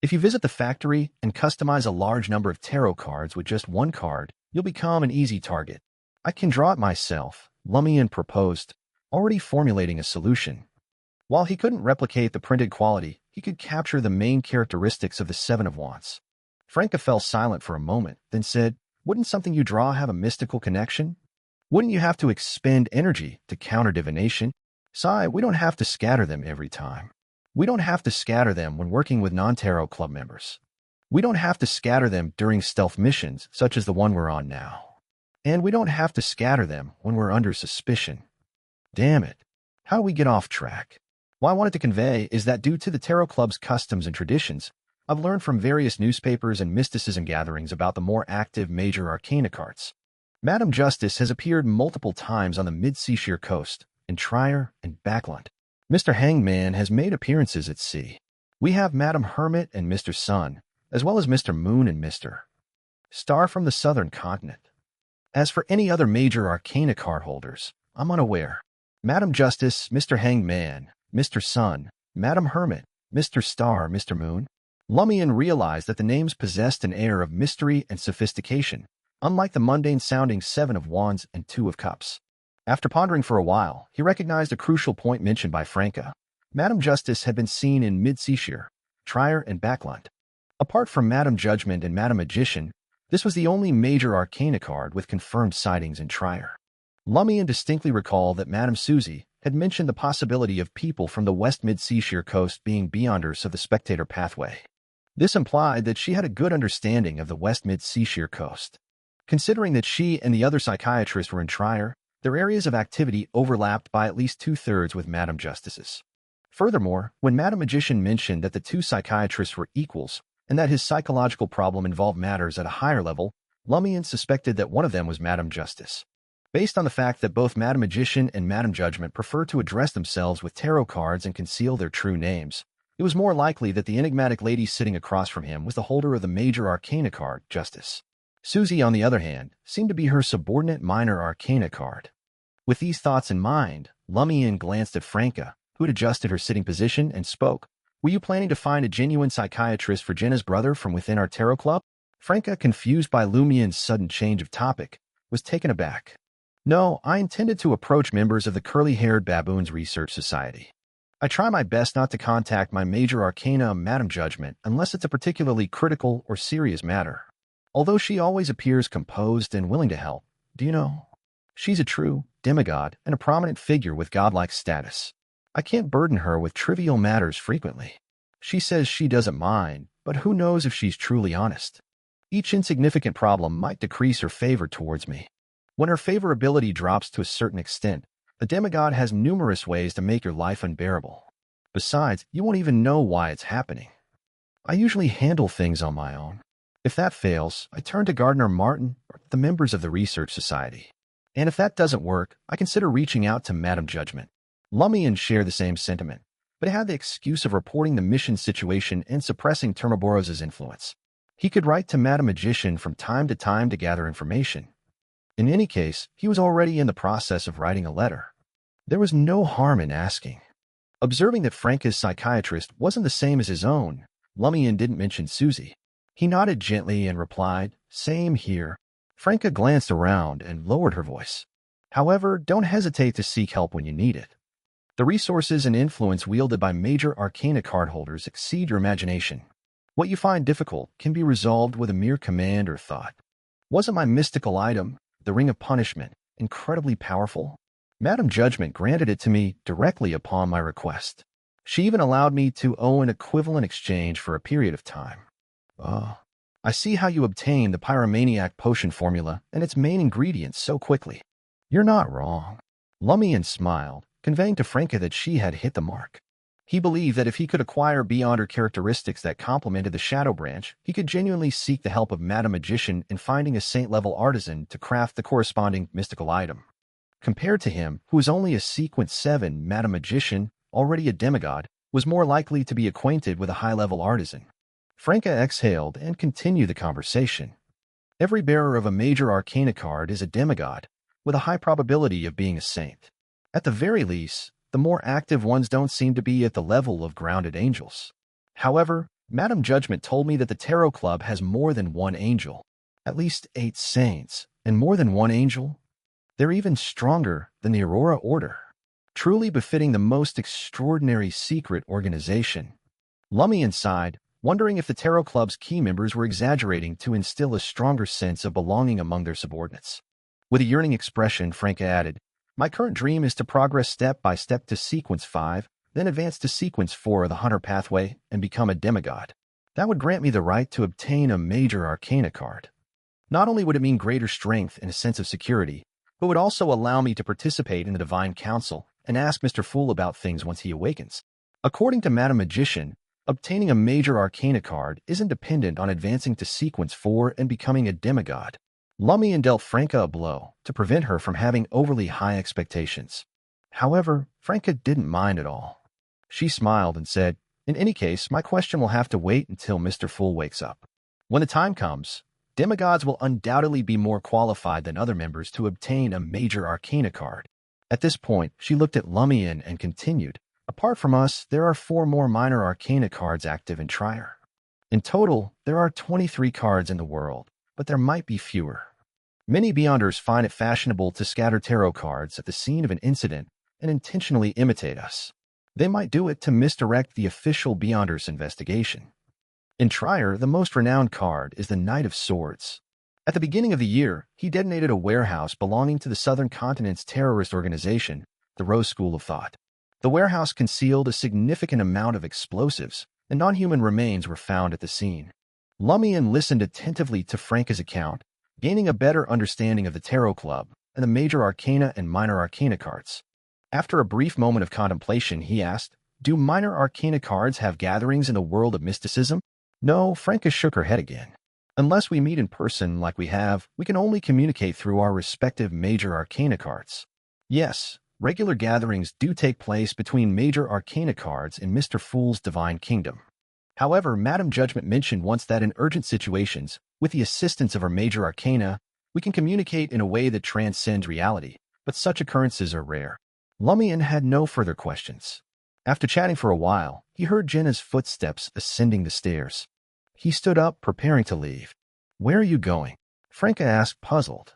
If you visit the factory and customize a large number of tarot cards with just one card, you'll become an easy target." "I can draw it myself," Lumian proposed, already formulating a solution. While he couldn't replicate the printed quality, he could capture the main characteristics of the Seven of Wands. Franca fell silent for a moment, then said, "Wouldn't something you draw have a mystical connection? Wouldn't you have to expend energy to counter divination? Sigh, we don't have to scatter them every time. We don't have to scatter them when working with non-tarot club members. We don't have to scatter them during stealth missions, such as the one we're on now. And we don't have to scatter them when we're under suspicion." Damn it. How do we get off track? What I wanted to convey is that due to the Tarot Club's customs and traditions, I've learned from various newspapers and mysticism gatherings about the more active major arcana cards. Madam Justice has appeared multiple times on the mid-seashore coast, in Trier and Backland. Mr. Hangman has made appearances at sea. We have Madam Hermit and Mr. Sun, as well as Mr. Moon and Mr. Star from the southern continent. As for any other major arcana card holders, I'm unaware. Madam Justice, Mr. Hangman, Mr. Sun, Madam Hermit, Mr. Star, Mr. Moon. Lumian realized that the names possessed an air of mystery and sophistication, unlike the mundane-sounding Seven of Wands and Two of Cups. After pondering for a while, he recognized a crucial point mentioned by Franca. Madam Justice had been seen in mid-seashore, Trier and Backland. Apart from Madam Judgment and Madam Magician, this was the only major arcana card with confirmed sightings in Trier. Lumian distinctly recalled that Madam Susie had mentioned the possibility of people from the west mid-seashore coast being beyonders of the spectator pathway. This implied that she had a good understanding of the west mid-seashore coast. Considering that she and the other psychiatrists were in Trier, their areas of activity overlapped by at least two-thirds with Madam Justice's. Furthermore, when Madam Magician mentioned that the two psychiatrists were equals and that his psychological problem involved matters at a higher level, Lumian suspected that one of them was Madam Justice. Based on the fact that both Madam Magician and Madam Judgment prefer to address themselves with tarot cards and conceal their true names, it was more likely that the enigmatic lady sitting across from him was the holder of the major arcana card, Justice. Susie, on the other hand, seemed to be her subordinate minor arcana card. With these thoughts in mind, Lumian glanced at Franca, who had adjusted her sitting position, and spoke. "Were you planning to find a genuine psychiatrist for Jenna's brother from within our tarot club?" Franca, confused by Lumian's sudden change of topic, was taken aback. "No, I intended to approach members of the Curly-Haired Baboons Research Society. I try my best not to contact my major arcana Madam Judgment unless it's a particularly critical or serious matter. Although she always appears composed and willing to help, do you know? She's a true demigod and a prominent figure with godlike status. I can't burden her with trivial matters frequently. She says she doesn't mind, but who knows if she's truly honest. Each insignificant problem might decrease her favor towards me. When her favorability drops to a certain extent, a demigod has numerous ways to make your life unbearable. Besides, you won't even know why it's happening. I usually handle things on my own. If that fails, I turn to Gardner Martin or the members of the Research Society. And if that doesn't work, I consider reaching out to Madam Judgment." Lumian shared the same sentiment, but had the excuse of reporting the mission situation and suppressing Termaboros' influence. He could write to Madam Magician from time to time to gather information. In any case, he was already in the process of writing a letter. There was no harm in asking. Observing that Franca's psychiatrist wasn't the same as his own, Lumian didn't mention Susie. He nodded gently and replied, "Same here." Franca glanced around and lowered her voice. "However, don't hesitate to seek help when you need it. The resources and influence wielded by major arcana cardholders exceed your imagination. What you find difficult can be resolved with a mere command or thought. Wasn't my mystical item, the Ring of Punishment, incredibly powerful? Madam Judgment granted it to me directly upon my request. She even allowed me to owe an equivalent exchange for a period of time. Oh, I see how you obtained the pyromaniac potion formula and its main ingredients so quickly. You're not wrong." Lumian smiled, conveying to Franca that she had hit the mark. He believed that if he could acquire beyond her characteristics that complemented the Shadow Branch, he could genuinely seek the help of Madam Magician in finding a saint-level artisan to craft the corresponding mystical item. Compared to him, who was only a Sequence 7 Madam Magician, already a demigod, was more likely to be acquainted with a high-level artisan. Franca exhaled and continued the conversation. Every bearer of a major arcana card is a demigod, with a high probability of being a saint. At the very least, the more active ones don't seem to be at the level of grounded angels. However, Madam Judgment told me that the Tarot Club has more than one angel, at least 8 saints, and more than one angel. They're even stronger than the Aurora Order, truly befitting the most extraordinary secret organization. Lumian sighed, wondering if the Tarot Club's key members were exaggerating to instill a stronger sense of belonging among their subordinates. With a yearning expression, Franca added, "My current dream is to progress step by step to Sequence 5, then advance to Sequence 4 of the Hunter Pathway and become a demigod. That would grant me the right to obtain a major arcana card. Not only would it mean greater strength and a sense of security, but would also allow me to participate in the Divine Council and ask Mr. Fool about things once he awakens. According to Madam Magician, obtaining a major arcana card isn't dependent on advancing to Sequence 4 and becoming a demigod." Lumian dealt Franca a blow to prevent her from having overly high expectations. However, Franca didn't mind at all. She smiled and said, "In any case, my question will have to wait until Mr. Fool wakes up. When the time comes, demigods will undoubtedly be more qualified than other members to obtain a major arcana card." At this point, she looked at Lumian and continued, "Apart from us, there are 4 more minor arcana cards active in Trier. In total, there are 23 cards in the world, but there might be fewer. Many Beyonders find it fashionable to scatter tarot cards at the scene of an incident and intentionally imitate us. They might do it to misdirect the official Beyonders investigation. In Trier, the most renowned card is the Knight of Swords. At the beginning of the year, he detonated a warehouse belonging to the Southern Continent's terrorist organization, the Rose School of Thought. The warehouse concealed a significant amount of explosives, and non-human remains were found at the scene." Lumian listened attentively to Franca's account, gaining a better understanding of the Tarot Club and the major arcana and minor arcana cards. After a brief moment of contemplation, he asked, "Do minor arcana cards have gatherings in the world of mysticism?" "No," Franca shook her head again. "Unless we meet in person like we have, we can only communicate through our respective major arcana cards. Yes, regular gatherings do take place between major arcana cards in Mr. Fool's Divine Kingdom. However, Madam Judgment mentioned once that in urgent situations, with the assistance of our major arcana, we can communicate in a way that transcends reality, but such occurrences are rare." Lumian had no further questions. After chatting for a while, he heard Jenna's footsteps ascending the stairs. He stood up, preparing to leave. "Where are you going?" Franca asked, puzzled.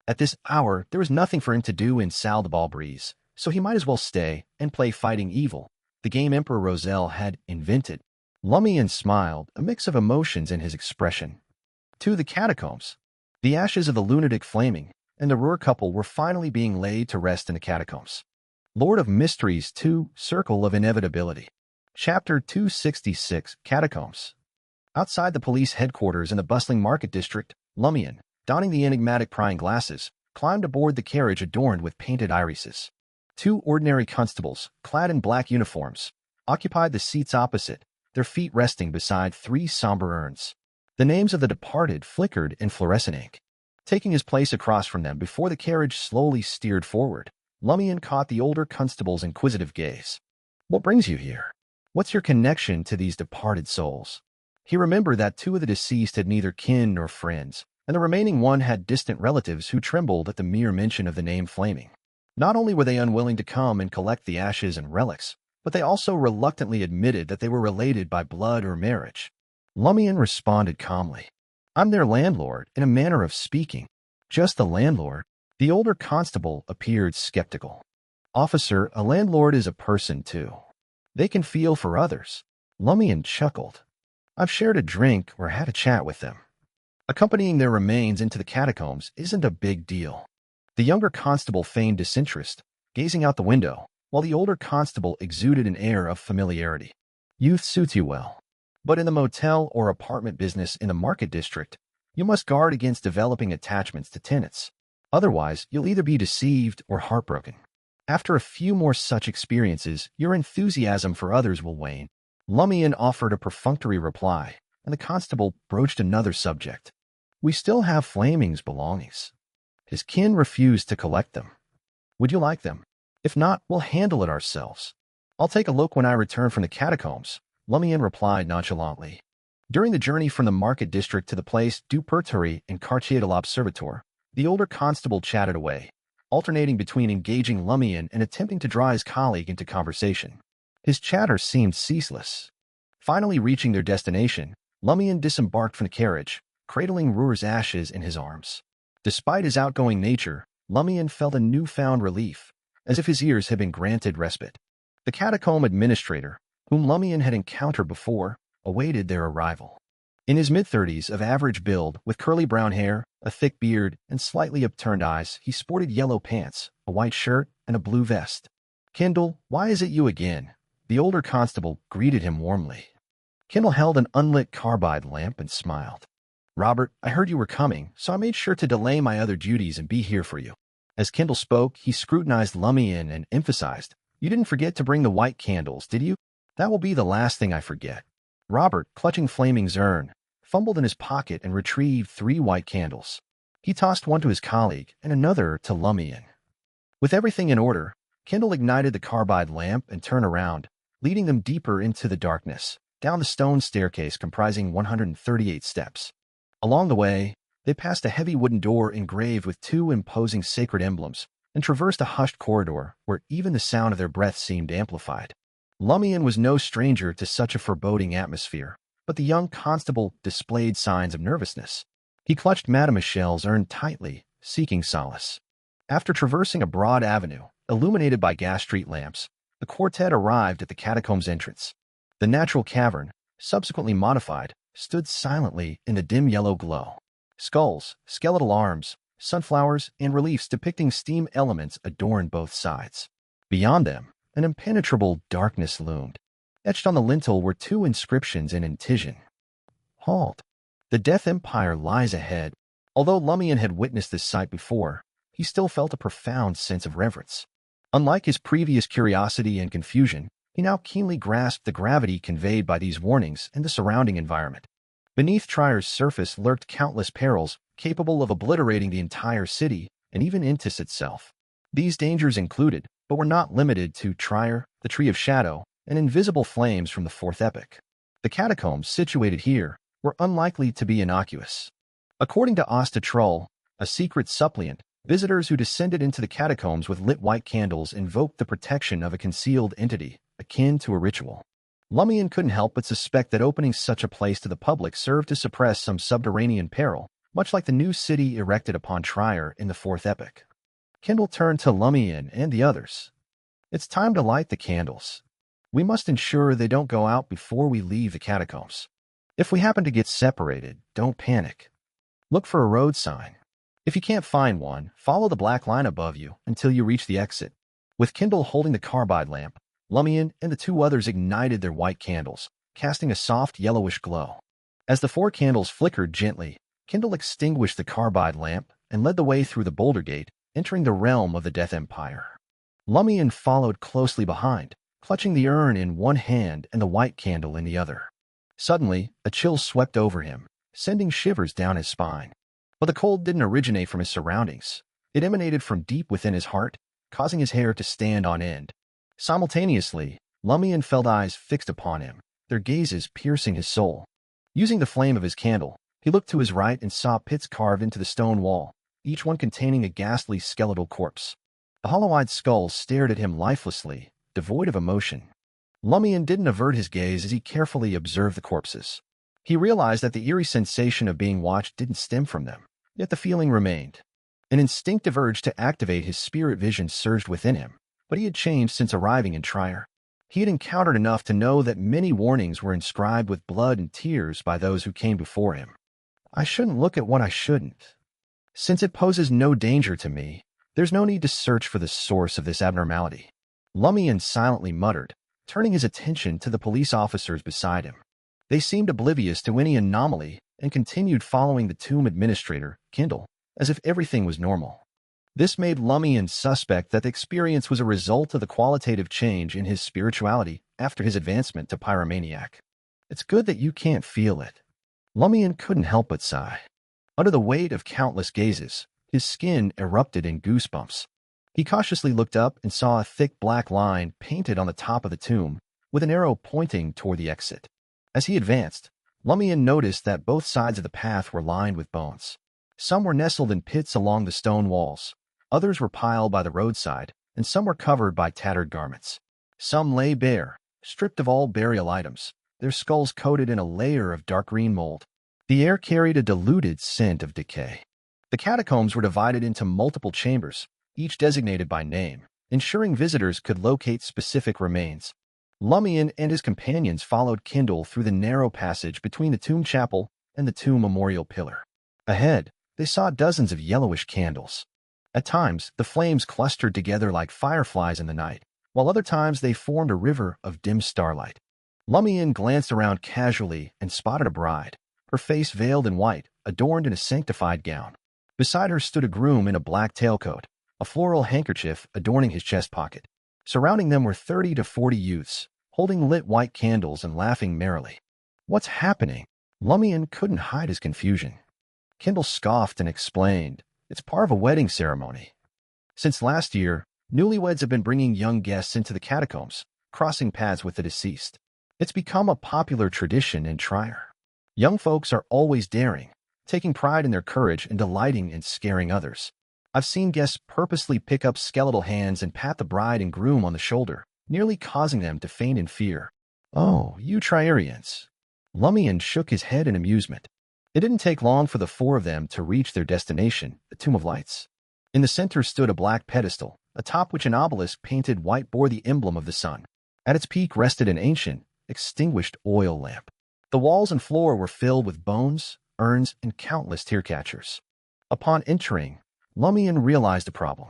At this hour, there was nothing for him to do in Salle de Balbrise, so he might as well stay and play Fighting Evil, the game Emperor Roselle had invented. Lumian smiled, a mix of emotions in his expression. "To the catacombs." The ashes of the lunatic Flaming and the Ruhr couple were finally being laid to rest in the catacombs. Lord of Mysteries 2, Circle of Inevitability. Chapter 266, Catacombs. Outside the police headquarters in the bustling market district, Lumian, donning the enigmatic prying glasses, climbed aboard the carriage adorned with painted irises. 2 ordinary constables, clad in black uniforms, occupied the seats opposite, their feet resting beside 3 somber urns. The names of the departed flickered in fluorescent ink. Taking his place across from them before the carriage slowly steered forward, Lumian caught the older constable's inquisitive gaze. "What brings you here? What's your connection to these departed souls?" He remembered that 2 of the deceased had neither kin nor friends, and the remaining 1 had distant relatives who trembled at the mere mention of the name Flaming. Not only were they unwilling to come and collect the ashes and relics, but they also reluctantly admitted that they were related by blood or marriage. Lumian responded calmly. I'm their landlord, in a manner of speaking. Just the landlord? The older constable appeared skeptical. Officer, a landlord is a person too. They can feel for others. Lumian chuckled. I've shared a drink or had a chat with them. Accompanying their remains into the catacombs isn't a big deal. The younger constable feigned disinterest, gazing out the window, while the older constable exuded an air of familiarity. Youth suits you well. But in the motel or apartment business in the market district, you must guard against developing attachments to tenants. Otherwise, you'll either be deceived or heartbroken. After a few more such experiences, your enthusiasm for others will wane. Lumian offered a perfunctory reply, and the constable broached another subject. We still have Flaming's belongings. His kin refused to collect them. Would you like them? If not, we'll handle it ourselves. I'll take a look when I return from the catacombs, Lumian replied nonchalantly. During the journey from the market district to the place du Purtury in Quartier de l'Observatoire, the older constable chatted away, alternating between engaging Lumian and attempting to draw his colleague into conversation. His chatter seemed ceaseless. Finally reaching their destination, Lumian disembarked from the carriage, cradling Ruhr's ashes in his arms. Despite his outgoing nature, Lumian felt a newfound relief, as if his ears had been granted respite. The catacomb administrator, whom Lumian had encountered before, awaited their arrival. In his mid-30s, of average build, with curly brown hair, a thick beard, and slightly upturned eyes, he sported yellow pants, a white shirt, and a blue vest. Kindle, why is it you again? The older constable greeted him warmly. Kindle held an unlit carbide lamp and smiled. Robert, I heard you were coming, so I made sure to delay my other duties and be here for you. As Kindle spoke, he scrutinized Lumian and emphasized, You didn't forget to bring the white candles, did you? That will be the last thing I forget. Robert, clutching Flaming's urn, fumbled in his pocket and retrieved 3 white candles. He tossed one to his colleague and another to Lumian. With everything in order, Kindle ignited the carbide lamp and turned around, leading them deeper into the darkness, down the stone staircase comprising 138 steps. Along the way, they passed a heavy wooden door engraved with 2 imposing sacred emblems and traversed a hushed corridor where even the sound of their breath seemed amplified. Lumian was no stranger to such a foreboding atmosphere, but the young constable displayed signs of nervousness. He clutched Madame Michelle's urn tightly, seeking solace. After traversing a broad avenue, illuminated by gas street lamps, the quartet arrived at the catacombs entrance. The natural cavern, subsequently modified, stood silently in the dim yellow glow. Skulls, skeletal arms, sunflowers, and reliefs depicting steam elements adorned both sides. Beyond them, an impenetrable darkness loomed. Etched on the lintel were 2 inscriptions in incision. Halt. The Death Empire lies ahead. Although Lumian had witnessed this sight before, he still felt a profound sense of reverence. Unlike his previous curiosity and confusion, he now keenly grasped the gravity conveyed by these warnings and the surrounding environment. Beneath Tryre's surface lurked countless perils, capable of obliterating the entire city and even Intis itself. These dangers included, but were not limited to Tryre, the Tree of Shadow, and invisible flames from the 4th epoch. The catacombs situated here were unlikely to be innocuous. According to Asta Troll, a secret suppliant, visitors who descended into the catacombs with lit white candles invoked the protection of a concealed entity, akin to a ritual. Lumian couldn't help but suspect that opening such a place to the public served to suppress some subterranean peril, much like the new city erected upon Tryre in the 4th epoch. Kindle turned to Lumian and the others. It's time to light the candles. We must ensure they don't go out before we leave the catacombs. If we happen to get separated, don't panic. Look for a road sign. If you can't find one, follow the black line above you until you reach the exit. With Kindle holding the carbide lamp, Lumian and the 2 others ignited their white candles, casting a soft yellowish glow. As the 4 candles flickered gently, Kindle extinguished the carbide lamp and led the way through the boulder gate, entering the realm of the Death Empire. Lumian followed closely behind, clutching the urn in one hand and the white candle in the other. Suddenly, a chill swept over him, sending shivers down his spine. But the cold didn't originate from his surroundings. It emanated from deep within his heart, causing his hair to stand on end. Simultaneously, Lumian felt eyes fixed upon him, their gazes piercing his soul. Using the flame of his candle, he looked to his right and saw pits carved into the stone wall, each one containing a ghastly skeletal corpse. The hollow-eyed skulls stared at him lifelessly, devoid of emotion. Lumian didn't avert his gaze as he carefully observed the corpses. He realized that the eerie sensation of being watched didn't stem from them, yet the feeling remained. An instinctive urge to activate his spirit vision surged within him, but he had changed since arriving in Trier. He had encountered enough to know that many warnings were inscribed with blood and tears by those who came before him. I shouldn't look at what I shouldn't. Since it poses no danger to me, there's no need to search for the source of this abnormality. Lumian silently muttered, turning his attention to the police officers beside him. They seemed oblivious to any anomaly and continued following the tomb administrator, Kindle, as if everything was normal. This made Lumian suspect that the experience was a result of the qualitative change in his spirituality after his advancement to pyromaniac. It's good that you can't feel it. Lumian couldn't help but sigh. Under the weight of countless gazes, his skin erupted in goosebumps. He cautiously looked up and saw a thick black line painted on the top of the tomb, with an arrow pointing toward the exit. As he advanced, Lumian noticed that both sides of the path were lined with bones. Some were nestled in pits along the stone walls, others were piled by the roadside, and some were covered by tattered garments. Some lay bare, stripped of all burial items, their skulls coated in a layer of dark green mold. The air carried a diluted scent of decay. The catacombs were divided into multiple chambers, each designated by name, ensuring visitors could locate specific remains. Lumian and his companions followed Kindle through the narrow passage between the tomb chapel and the tomb memorial pillar. Ahead, they saw dozens of yellowish candles. At times, the flames clustered together like fireflies in the night, while other times they formed a river of dim starlight. Lumian glanced around casually and spotted a bride, her face veiled in white, adorned in a sanctified gown. Beside her stood a groom in a black tailcoat, a floral handkerchief adorning his chest pocket. Surrounding them were 30 to 40 youths, holding lit white candles and laughing merrily. What's happening? Lumian couldn't hide his confusion. Kindle scoffed and explained, it's part of a wedding ceremony. Since last year, newlyweds have been bringing young guests into the catacombs, crossing paths with the deceased. It's become a popular tradition in Trier. Young folks are always daring, taking pride in their courage and delighting in scaring others. I've seen guests purposely pick up skeletal hands and pat the bride and groom on the shoulder, nearly causing them to faint in fear. Oh, you Trierians. Lumian shook his head in amusement. It didn't take long for the four of them to reach their destination, the Tomb of Lights. In the center stood a black pedestal, atop which an obelisk painted white bore the emblem of the sun. At its peak rested an ancient, extinguished oil lamp. The walls and floor were filled with bones, urns, and countless tear catchers. Upon entering, Lumian realized a problem.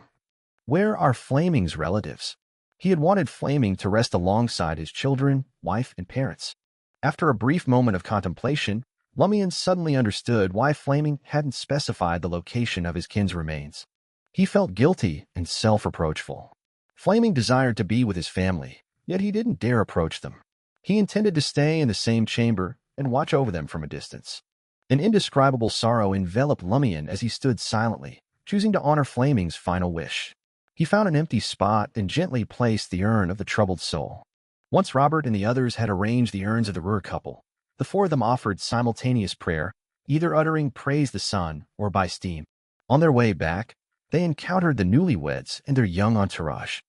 Where are Flaming's relatives? He had wanted Flaming to rest alongside his children, wife, and parents. After a brief moment of contemplation, Lumian suddenly understood why Flaming hadn't specified the location of his kin's remains. He felt guilty and self-reproachful. Flaming desired to be with his family, yet he didn't dare approach them. He intended to stay in the same chamber and watch over them from a distance. An indescribable sorrow enveloped Lumian as he stood silently, choosing to honor Flaming's final wish. He found an empty spot and gently placed the urn of the troubled soul. Once Robert and the others had arranged the urns of the Ruhr couple, the four of them offered simultaneous prayer, either uttering praise the sun or by steam. On their way back, they encountered the newlyweds and their young entourage.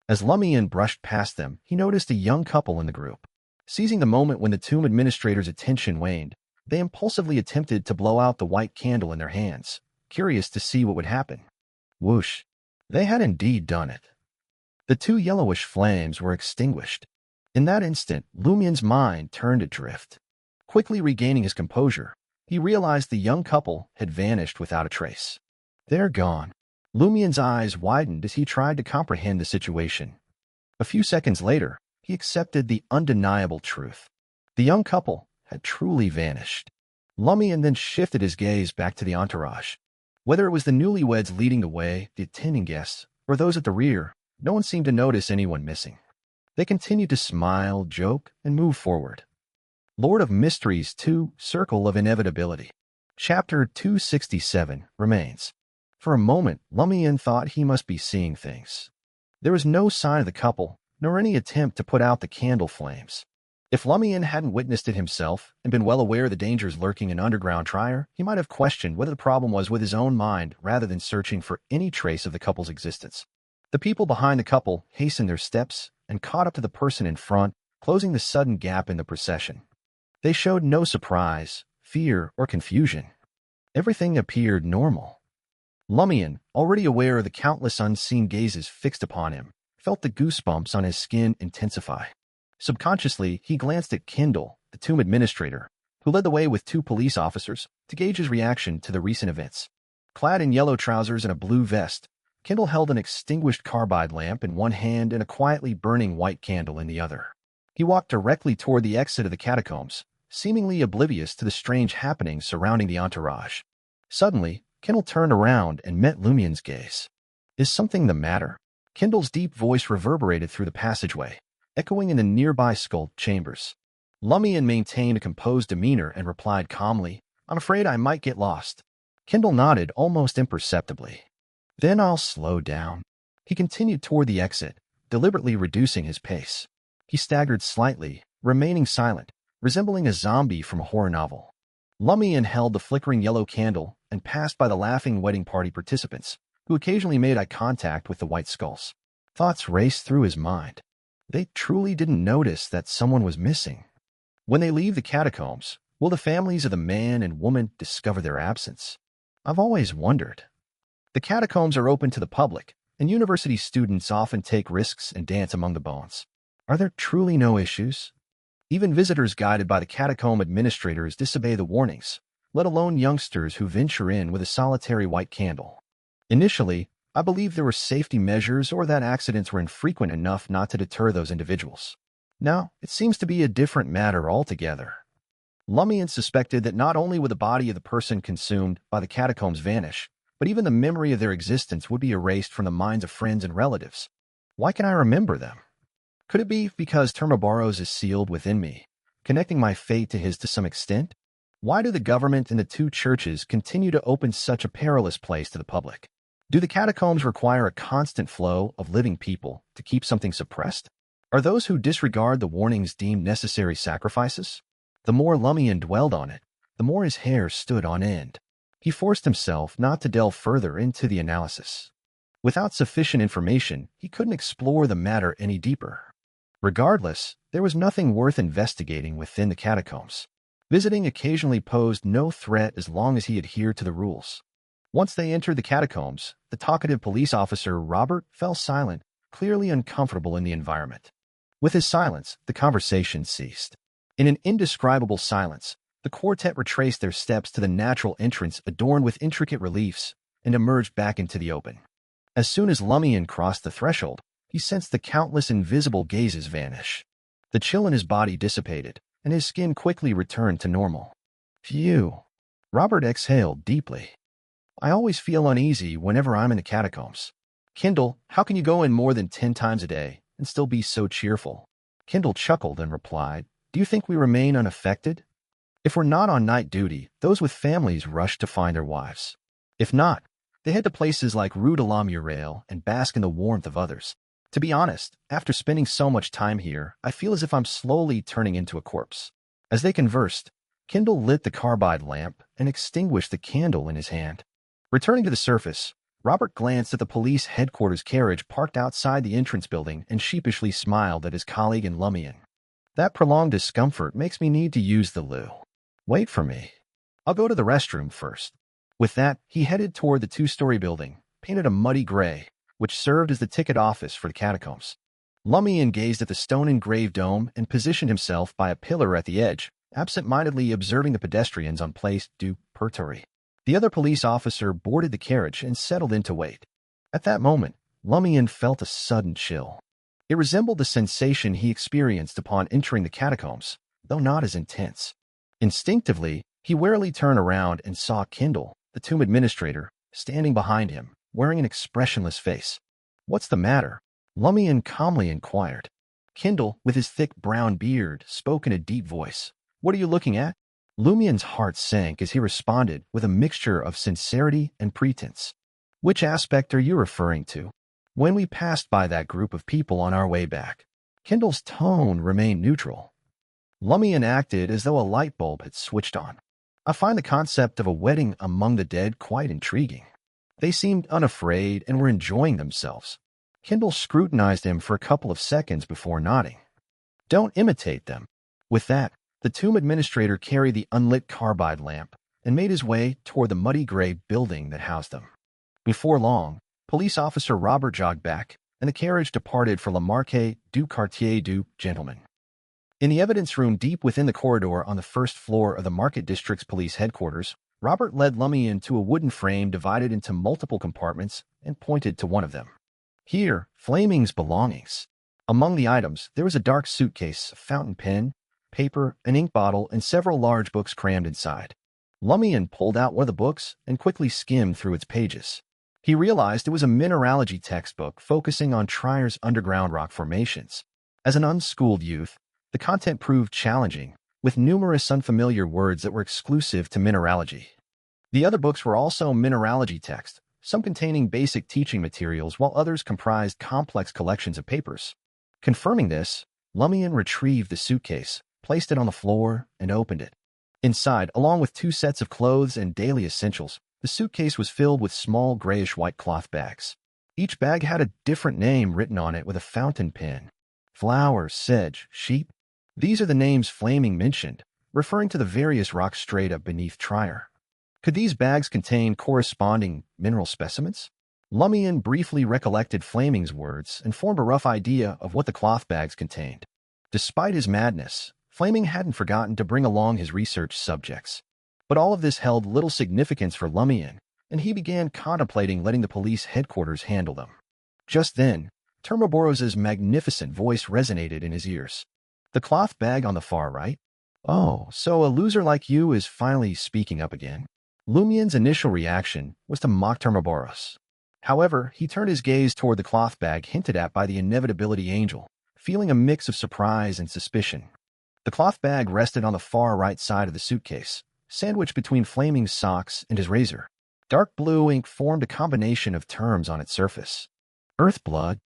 As Lumian brushed past them, he noticed a young couple in the group. Seizing the moment when the tomb administrator's attention waned, they impulsively attempted to blow out the white candle in their hands, curious to see what would happen. Whoosh! They had indeed done it. The two yellowish flames were extinguished. In that instant, Lumian's mind turned adrift. Quickly regaining his composure, he realized the young couple had vanished without a trace. They're gone. Lumian's eyes widened as he tried to comprehend the situation. A few seconds later, he accepted the undeniable truth. The young couple had truly vanished. Lumian then shifted his gaze back to the entourage. Whether it was the newlyweds leading the way, the attending guests, or those at the rear, no one seemed to notice anyone missing. They continued to smile, joke, and move forward. Lord of Mysteries 2, Circle of Inevitability. Chapter 267 remains. For a moment, Lumian thought he must be seeing things. There was no sign of the couple, nor any attempt to put out the candle flames. If Lumian hadn't witnessed it himself and been well aware of the dangers lurking in underground Trier, he might have questioned whether the problem was with his own mind rather than searching for any trace of the couple's existence. The people behind the couple hastened their steps and caught up to the person in front, closing the sudden gap in the procession. They showed no surprise, fear, or confusion. Everything appeared normal. Lumian, already aware of the countless unseen gazes fixed upon him, felt the goosebumps on his skin intensify. Subconsciously, he glanced at Kindle, the tomb administrator, who led the way with 2 police officers, to gauge his reaction to the recent events. Clad in yellow trousers and a blue vest, Kindle held an extinguished carbide lamp in one hand and a quietly burning white candle in the other. He walked directly toward the exit of the catacombs, seemingly oblivious to the strange happenings surrounding the entourage. Suddenly, Kindle turned around and met Lumian's gaze. "Is something the matter?" Kindle's deep voice reverberated through the passageway, echoing in the nearby sculpted chambers. Lumian maintained a composed demeanor and replied calmly, "I'm afraid I might get lost." Kindle nodded almost imperceptibly. "Then I'll slow down." He continued toward the exit, deliberately reducing his pace. He staggered slightly, remaining silent, resembling a zombie from a horror novel. Lumian held the flickering yellow candle and passed by the laughing wedding party participants, who occasionally made eye contact with the white skulls. Thoughts raced through his mind. They truly didn't notice that someone was missing. When they leave the catacombs, will the families of the man and woman discover their absence? I've always wondered. The catacombs are open to the public, and university students often take risks and dance among the bones. Are there truly no issues? Even visitors guided by the catacomb administrators disobey the warnings, let alone youngsters who venture in with a solitary white candle. Initially, I believed there were safety measures or that accidents were infrequent enough not to deter those individuals. Now, it seems to be a different matter altogether. Lumian suspected that not only would the body of the person consumed by the catacombs vanish, but even the memory of their existence would be erased from the minds of friends and relatives. Why can I remember them? Could it be because Termabaros is sealed within me, connecting my fate to his to some extent? Why do the government and the 2 churches continue to open such a perilous place to the public? Do the catacombs require a constant flow of living people to keep something suppressed? Are those who disregard the warnings deemed necessary sacrifices? The more Lumian dwelled on it, the more his hair stood on end. He forced himself not to delve further into the analysis. Without sufficient information, he couldn't explore the matter any deeper. Regardless, there was nothing worth investigating within the catacombs. Visiting occasionally posed no threat as long as he adhered to the rules. Once they entered the catacombs, the talkative police officer Robert fell silent, clearly uncomfortable in the environment. With his silence, the conversation ceased. In an indescribable silence, the quartet retraced their steps to the natural entrance adorned with intricate reliefs and emerged back into the open. As soon as Lumian crossed the threshold, he sensed the countless invisible gazes vanish. The chill in his body dissipated, and his skin quickly returned to normal. Phew. Robert exhaled deeply. I always feel uneasy whenever I'm in the catacombs. Kindle, how can you go in more than 10 times a day and still be so cheerful? Kindle chuckled and replied, Do you think we remain unaffected? If we're not on night duty, those with families rush to find their wives. If not, they head to places like Rue de la Muraille and bask in the warmth of others. To be honest, after spending so much time here, I feel as if I'm slowly turning into a corpse. As they conversed, Kindle lit the carbide lamp and extinguished the candle in his hand. Returning to the surface, Robert glanced at the police headquarters carriage parked outside the entrance building and sheepishly smiled at his colleague in Lumian. That prolonged discomfort makes me need to use the loo. Wait for me. I'll go to the restroom first. With that, he headed toward the 2-story building, painted a muddy gray, which served as the ticket office for the catacombs. Lumian gazed at the stone-engraved dome and positioned himself by a pillar at the edge, absent-mindedly observing the pedestrians on Place du Purgatory. The other police officer boarded the carriage and settled in to wait. At that moment, Lumian felt a sudden chill. It resembled the sensation he experienced upon entering the catacombs, though not as intense. Instinctively, he warily turned around and saw Kindle, the tomb administrator, standing behind him, wearing an expressionless face. What's the matter? Lumian calmly inquired. Kindle, with his thick brown beard, spoke in a deep voice. What are you looking at? Lumian's heart sank as he responded with a mixture of sincerity and pretense. Which aspect are you referring to? When we passed by that group of people on our way back. Kindle's tone remained neutral. Lumian acted as though a light bulb had switched on. I find the concept of a wedding among the dead quite intriguing. They seemed unafraid and were enjoying themselves. Kindle scrutinized him for a couple of seconds before nodding. Don't imitate them. With that, the tomb administrator carried the unlit carbide lamp and made his way toward the muddy gray building that housed them. Before long, police officer Robert jogged back, and the carriage departed for Le Marquis du Quartier du Gentleman. In the evidence room deep within the corridor on the first floor of the Market District's police headquarters, Robert led Lumian to a wooden frame divided into multiple compartments and pointed to one of them. Here, Flaming's belongings. Among the items, there was a dark suitcase, a fountain pen, paper, an ink bottle, and several large books crammed inside. Lumian pulled out one of the books and quickly skimmed through its pages. He realized it was a mineralogy textbook focusing on Trier's underground rock formations. As an unschooled youth, the content proved challenging, with numerous unfamiliar words that were exclusive to mineralogy. The other books were also mineralogy texts, some containing basic teaching materials while others comprised complex collections of papers. Confirming this, Lumian retrieved the suitcase, placed it on the floor, and opened it. Inside, along with 2 sets of clothes and daily essentials, the suitcase was filled with small grayish-white cloth bags. Each bag had a different name written on it with a fountain pen. Flower, sedge, sheep. These are the names Flaming mentioned, referring to the various rock strata beneath Trier. Could these bags contain corresponding mineral specimens? Lumian briefly recollected Flaming's words and formed a rough idea of what the cloth bags contained. Despite his madness, Flaming hadn't forgotten to bring along his research subjects. But all of this held little significance for Lumian, and he began contemplating letting the police headquarters handle them. Just then, Termoboros's magnificent voice resonated in his ears. The cloth bag on the far right? Oh, so a loser like you is finally speaking up again. Lumian's initial reaction was to mock Termoboros. However, he turned his gaze toward the cloth bag hinted at by the Inevitability angel, feeling a mix of surprise and suspicion. The cloth bag rested on the far right side of the suitcase, sandwiched between Flaming's socks and his razor. Dark blue ink formed a combination of terms on its surface. Earth blood.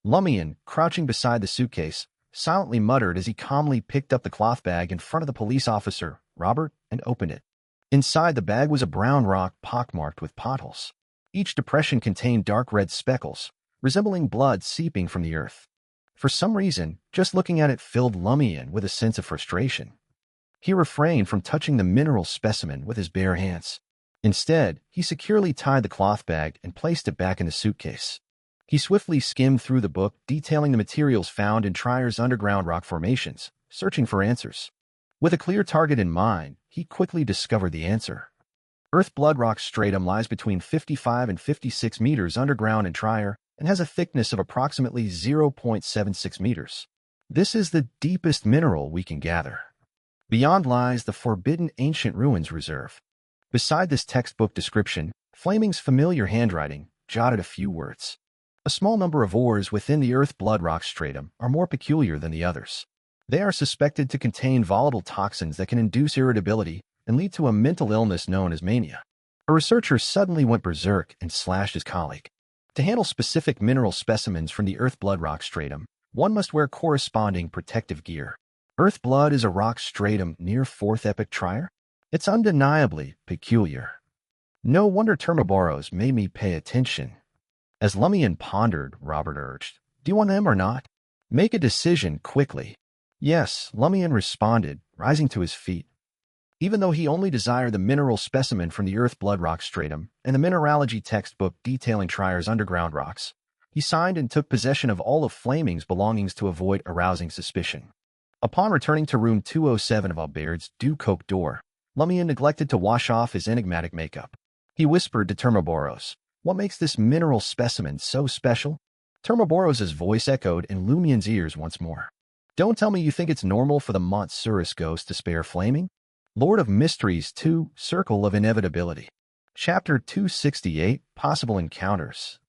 Lumian, crouching beside the suitcase, silently muttered as he calmly picked up the cloth bag in front of the police officer, Robert, and opened it. Inside the bag was a brown rock pockmarked with potholes. Each depression contained dark red speckles, resembling blood seeping from the earth. For some reason, just looking at it filled Lumian with a sense of frustration. He refrained from touching the mineral specimen with his bare hands. Instead, he securely tied the cloth bag and placed it back in the suitcase. He swiftly skimmed through the book detailing the materials found in Trier's underground rock formations, searching for answers. With a clear target in mind, he quickly discovered the answer. Earth blood rock stratum lies between 55 and 56 meters underground in Trier and has a thickness of approximately 0.76 meters. This is the deepest mineral we can gather. Beyond lies the forbidden ancient ruins reserve. Beside this textbook description, Flaming's familiar handwriting jotted a few words. A small number of ores within the earth blood rock stratum are more peculiar than the others. They are suspected to contain volatile toxins that can induce irritability and lead to a mental illness known as mania. A researcher suddenly went berserk and slashed his colleague. To handle specific mineral specimens from the earth blood rock stratum, one must wear corresponding protective gear. Earth blood is a rock stratum near 4th Epoch Trier? It's undeniably peculiar. No wonder Termoboros made me pay attention. As Lumian pondered, Robert urged, "Do you want them or not? Make a decision quickly." "Yes," Lumian responded, rising to his feet. Even though he only desired the mineral specimen from the earth blood rock stratum and the mineralogy textbook detailing Trier's underground rocks, he signed and took possession of all of Flaming's belongings to avoid arousing suspicion. Upon returning to room 207 of Albert's Du Coq d'Or, Lumian neglected to wash off his enigmatic makeup. He whispered to Termoboros, "What makes this mineral specimen so special?" Termoboros's voice echoed in Lumian's ears once more. "Don't tell me you think it's normal for the Mont Surus ghost to spare Flaming?" Lord of Mysteries 2, Circle of Inevitability. Chapter 268, Possible Encounters.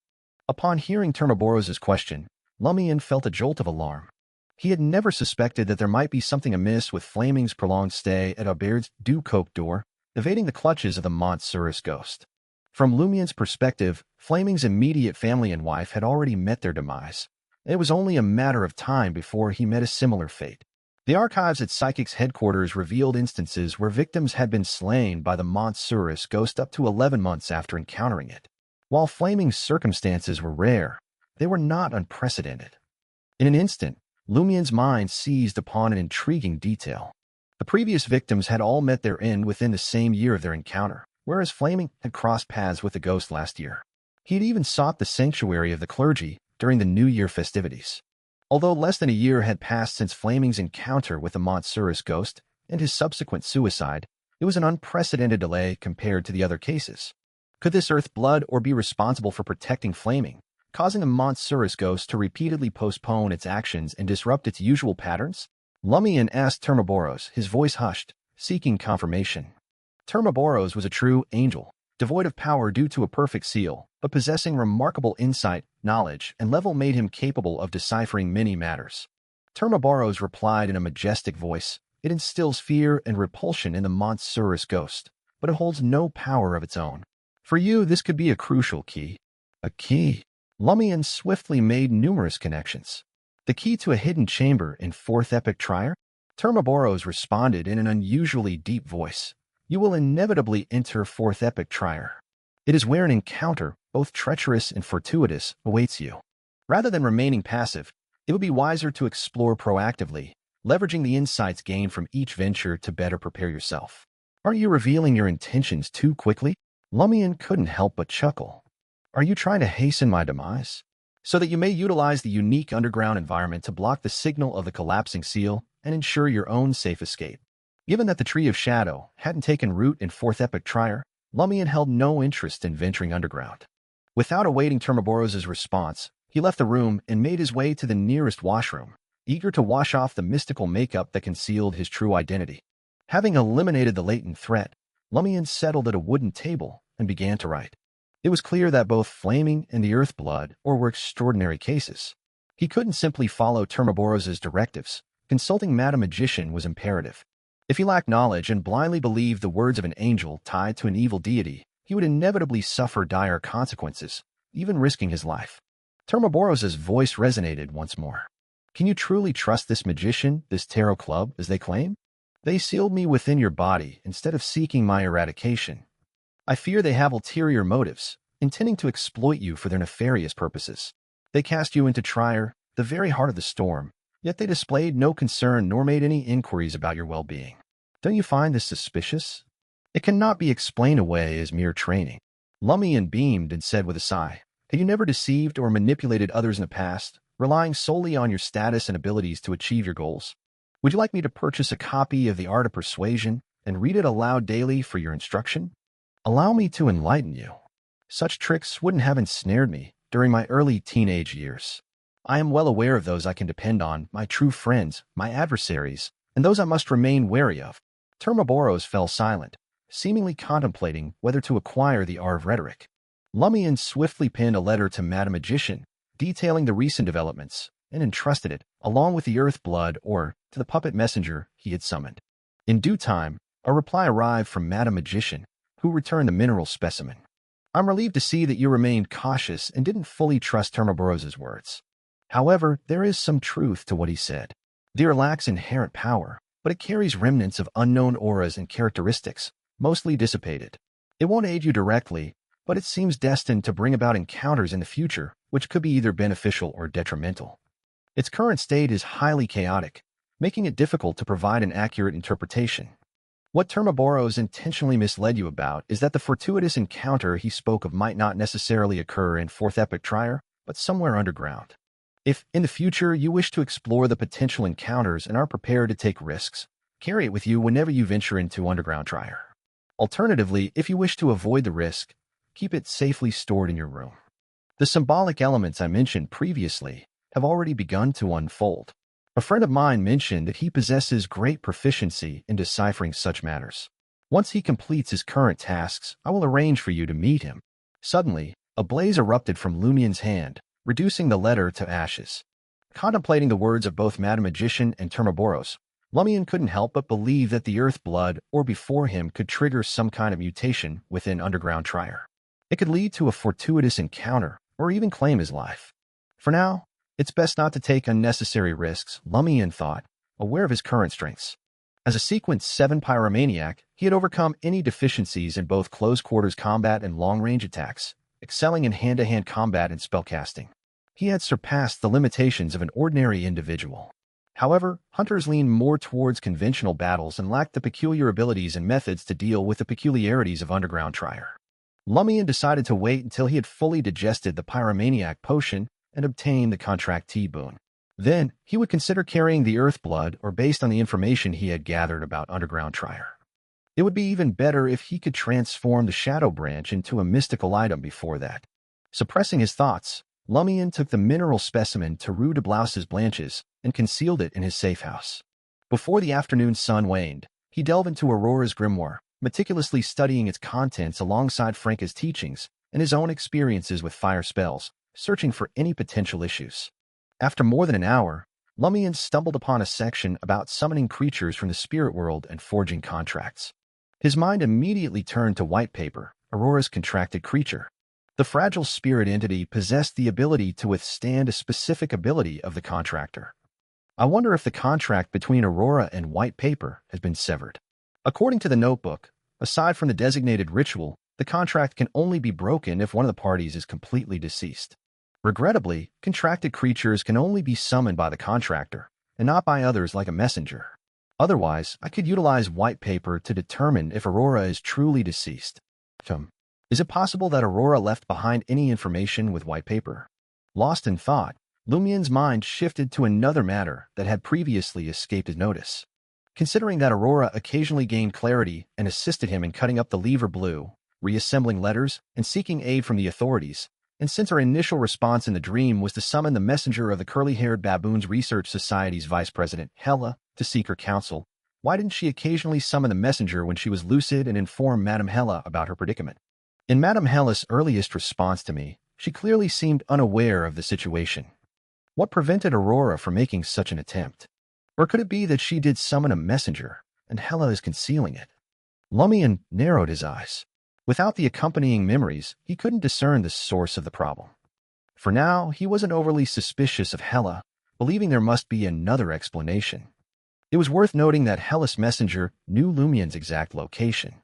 Upon hearing Termoboros's question, Lumian felt a jolt of alarm. He had never suspected that there might be something amiss with Flaming's prolonged stay at Albert's Du Coq d'Or, evading the clutches of the Mont Surus ghost. From Lumian's perspective, Flaming's immediate family and wife had already met their demise. It was only a matter of time before he met a similar fate. The archives at Psychic's headquarters revealed instances where victims had been slain by the Mont Surus ghost up to 11 months after encountering it. While Flaming's circumstances were rare, they were not unprecedented. In an instant, Lumian's mind seized upon an intriguing detail. The previous victims had all met their end within the same year of their encounter, whereas Flaming had crossed paths with the ghost last year. He had even sought the sanctuary of the clergy during the New Year festivities. Although less than a year had passed since Flaming's encounter with the Montsurus ghost and his subsequent suicide, it was an unprecedented delay compared to the other cases. Could this Earth blood or be responsible for protecting Flaming, causing the Montsurus ghost to repeatedly postpone its actions and disrupt its usual patterns? Lumian asked Termaboros, his voice hushed, seeking confirmation. Termaboros was a true angel, devoid of power due to a perfect seal, but possessing remarkable insight, knowledge, and level made him capable of deciphering many matters. Termaboros replied in a majestic voice, "It instills fear and repulsion in the Montsurus ghost, but it holds no power of its own. For you, this could be a crucial key." A key? Lumian swiftly made numerous connections. The key to a hidden chamber in Fourth Epic Trier? Termaboros responded in an unusually deep voice. "You will inevitably enter Fourth Epic Trier. It is where an encounter, both treacherous and fortuitous, awaits you. Rather than remaining passive, it would be wiser to explore proactively, leveraging the insights gained from each venture to better prepare yourself." Aren't you revealing your intentions too quickly? Lumian couldn't help but chuckle. Are you trying to hasten my demise? So that you may utilize the unique underground environment to block the signal of the collapsing seal and ensure your own safe escape. Given that the Tree of Shadow hadn't taken root in Fourth Epic Trier, Lumian held no interest in venturing underground. Without awaiting Termaboros' response, he left the room and made his way to the nearest washroom, eager to wash off the mystical makeup that concealed his true identity. Having eliminated the latent threat, Lumian settled at a wooden table and began to write. It was clear that both Flaming and the Earthblood were extraordinary cases. He couldn't simply follow Termaboros' directives. Consulting Madame Magician was imperative. If he lacked knowledge and blindly believed the words of an angel tied to an evil deity, he would inevitably suffer dire consequences, even risking his life. Termaboros' voice resonated once more. Can you truly trust this magician, this tarot club, as they claim? They sealed me within your body instead of seeking my eradication. I fear they have ulterior motives, intending to exploit you for their nefarious purposes. They cast you into Trier, the very heart of the storm, yet they displayed no concern nor made any inquiries about your well-being. Don't you find this suspicious? It cannot be explained away as mere training. Lumian beamed and said with a sigh, "Have you never deceived or manipulated others in the past, relying solely on your status and abilities to achieve your goals? Would you like me to purchase a copy of The Art of Persuasion and read it aloud daily for your instruction? Allow me to enlighten you. Such tricks wouldn't have ensnared me during my early teenage years. I am well aware of those I can depend on, my true friends, my adversaries, and those I must remain wary of." Termaboros fell silent, seemingly contemplating whether to acquire the art of rhetoric. Lumian swiftly penned a letter to Madame Magician, detailing the recent developments, and entrusted it, along with the Earthblood ore, to the puppet messenger he had summoned. In due time, a reply arrived from Madame Magician, who returned the mineral specimen. "I'm relieved to see that you remained cautious and didn't fully trust Termaboros' words. However, there is some truth to what he said. The ore lacks inherent power, but it carries remnants of unknown auras and characteristics, mostly dissipated. It won't aid you directly, but it seems destined to bring about encounters in the future which could be either beneficial or detrimental. Its current state is highly chaotic, making it difficult to provide an accurate interpretation. What Termaboros intentionally misled you about is that the fortuitous encounter he spoke of might not necessarily occur in Fourth Epic Trier, but somewhere underground. If, in the future, you wish to explore the potential encounters and are prepared to take risks, carry it with you whenever you venture into underground Trier. Alternatively, if you wish to avoid the risk, keep it safely stored in your room." The symbolic elements I mentioned previously have already begun to unfold. A friend of mine mentioned that he possesses great proficiency in deciphering such matters. Once he completes his current tasks, I will arrange for you to meet him. Suddenly, a blaze erupted from Lumian's hand, reducing the letter to ashes. Contemplating the words of both Madame Magician and Termaboros, Lumian couldn't help but believe that the Earthblood or before him could trigger some kind of mutation within underground Trier. It could lead to a fortuitous encounter or even claim his life. For now, it's best not to take unnecessary risks, Lumian thought, aware of his current strengths. As a Sequence 7 pyromaniac, he had overcome any deficiencies in both close-quarters combat and long-range attacks, excelling in hand-to-hand combat and spellcasting. He had surpassed the limitations of an ordinary individual. However, hunters lean more towards conventional battles and lack the peculiar abilities and methods to deal with the peculiarities of underground trier. Lumian decided to wait until he had fully digested the pyromaniac potion and obtained the contractee boon. Then, he would consider carrying the earth blood or based on the information he had gathered about underground trier. It would be even better if he could transform the shadow branch into a mystical item before that. Suppressing his thoughts, Lumian took the mineral specimen to Rue de Blouse's Blanches and concealed it in his safe house. Before the afternoon sun waned, he delved into Aurora's grimoire, meticulously studying its contents alongside Franca's teachings and his own experiences with fire spells, searching for any potential issues. After more than an hour, Lumian stumbled upon a section about summoning creatures from the spirit world and forging contracts. His mind immediately turned to white paper, Aurora's contracted creature. The fragile spirit entity possessed the ability to withstand a specific ability of the contractor. I wonder if the contract between Aurora and white paper has been severed. According to the notebook, aside from the designated ritual, the contract can only be broken if one of the parties is completely deceased. Regrettably, contracted creatures can only be summoned by the contractor, and not by others like a messenger. Otherwise, I could utilize white paper to determine if Aurora is truly deceased. Is it possible that Aurora left behind any information with white paper? Lost in thought, Lumian's mind shifted to another matter that had previously escaped his notice. Considering that Aurora occasionally gained clarity and assisted him in cutting up the Livre Bleu, reassembling letters, and seeking aid from the authorities, and since her initial response in the dream was to summon the messenger of the Curly-Haired Baboons Research Society's vice president, Hella, to seek her counsel, why didn't she occasionally summon the messenger when she was lucid and inform Madame Hella about her predicament? In Madame Hella's earliest response to me, she clearly seemed unaware of the situation. What prevented Aurora from making such an attempt? Or could it be that she did summon a messenger, and Hella is concealing it? Lumian narrowed his eyes. Without the accompanying memories, he couldn't discern the source of the problem. For now, he wasn't overly suspicious of Hella, believing there must be another explanation. It was worth noting that Hella's messenger knew Lumian's exact location.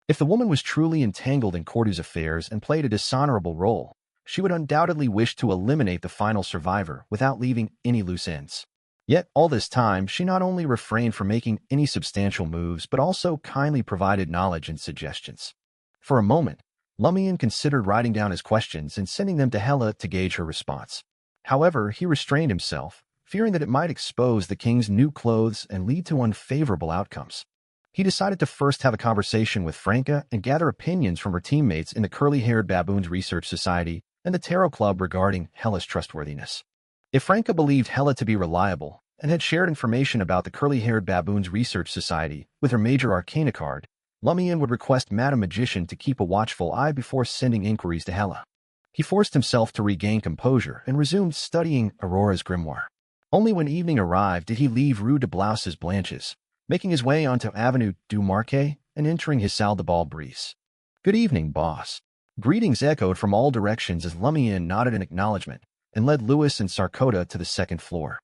If the woman was truly entangled in Cordu's affairs and played a dishonorable role, she would undoubtedly wish to eliminate the final survivor without leaving any loose ends. Yet, all this time, she not only refrained from making any substantial moves, but also kindly provided knowledge and suggestions. For a moment, Lumian considered writing down his questions and sending them to Hella to gauge her response. However, he restrained himself, fearing that it might expose the king's new clothes and lead to unfavorable outcomes. He decided to first have a conversation with Franca and gather opinions from her teammates in the Curly-Haired Baboons Research Society and the Tarot Club regarding Hella's trustworthiness. If Franca believed Hella to be reliable and had shared information about the Curly-Haired Baboons Research Society with her major arcana card, Lumian would request Madame Magician to keep a watchful eye before sending inquiries to Hella. He forced himself to regain composure and resumed studying Aurora's grimoire. Only when evening arrived did he leave Rue de Blouse's Blanches, making his way onto Avenue du Marquet and entering his salle de bal brise. "Good evening, boss." Greetings echoed from all directions as Lumian nodded in acknowledgement and led Louis and Sarkota to the second floor.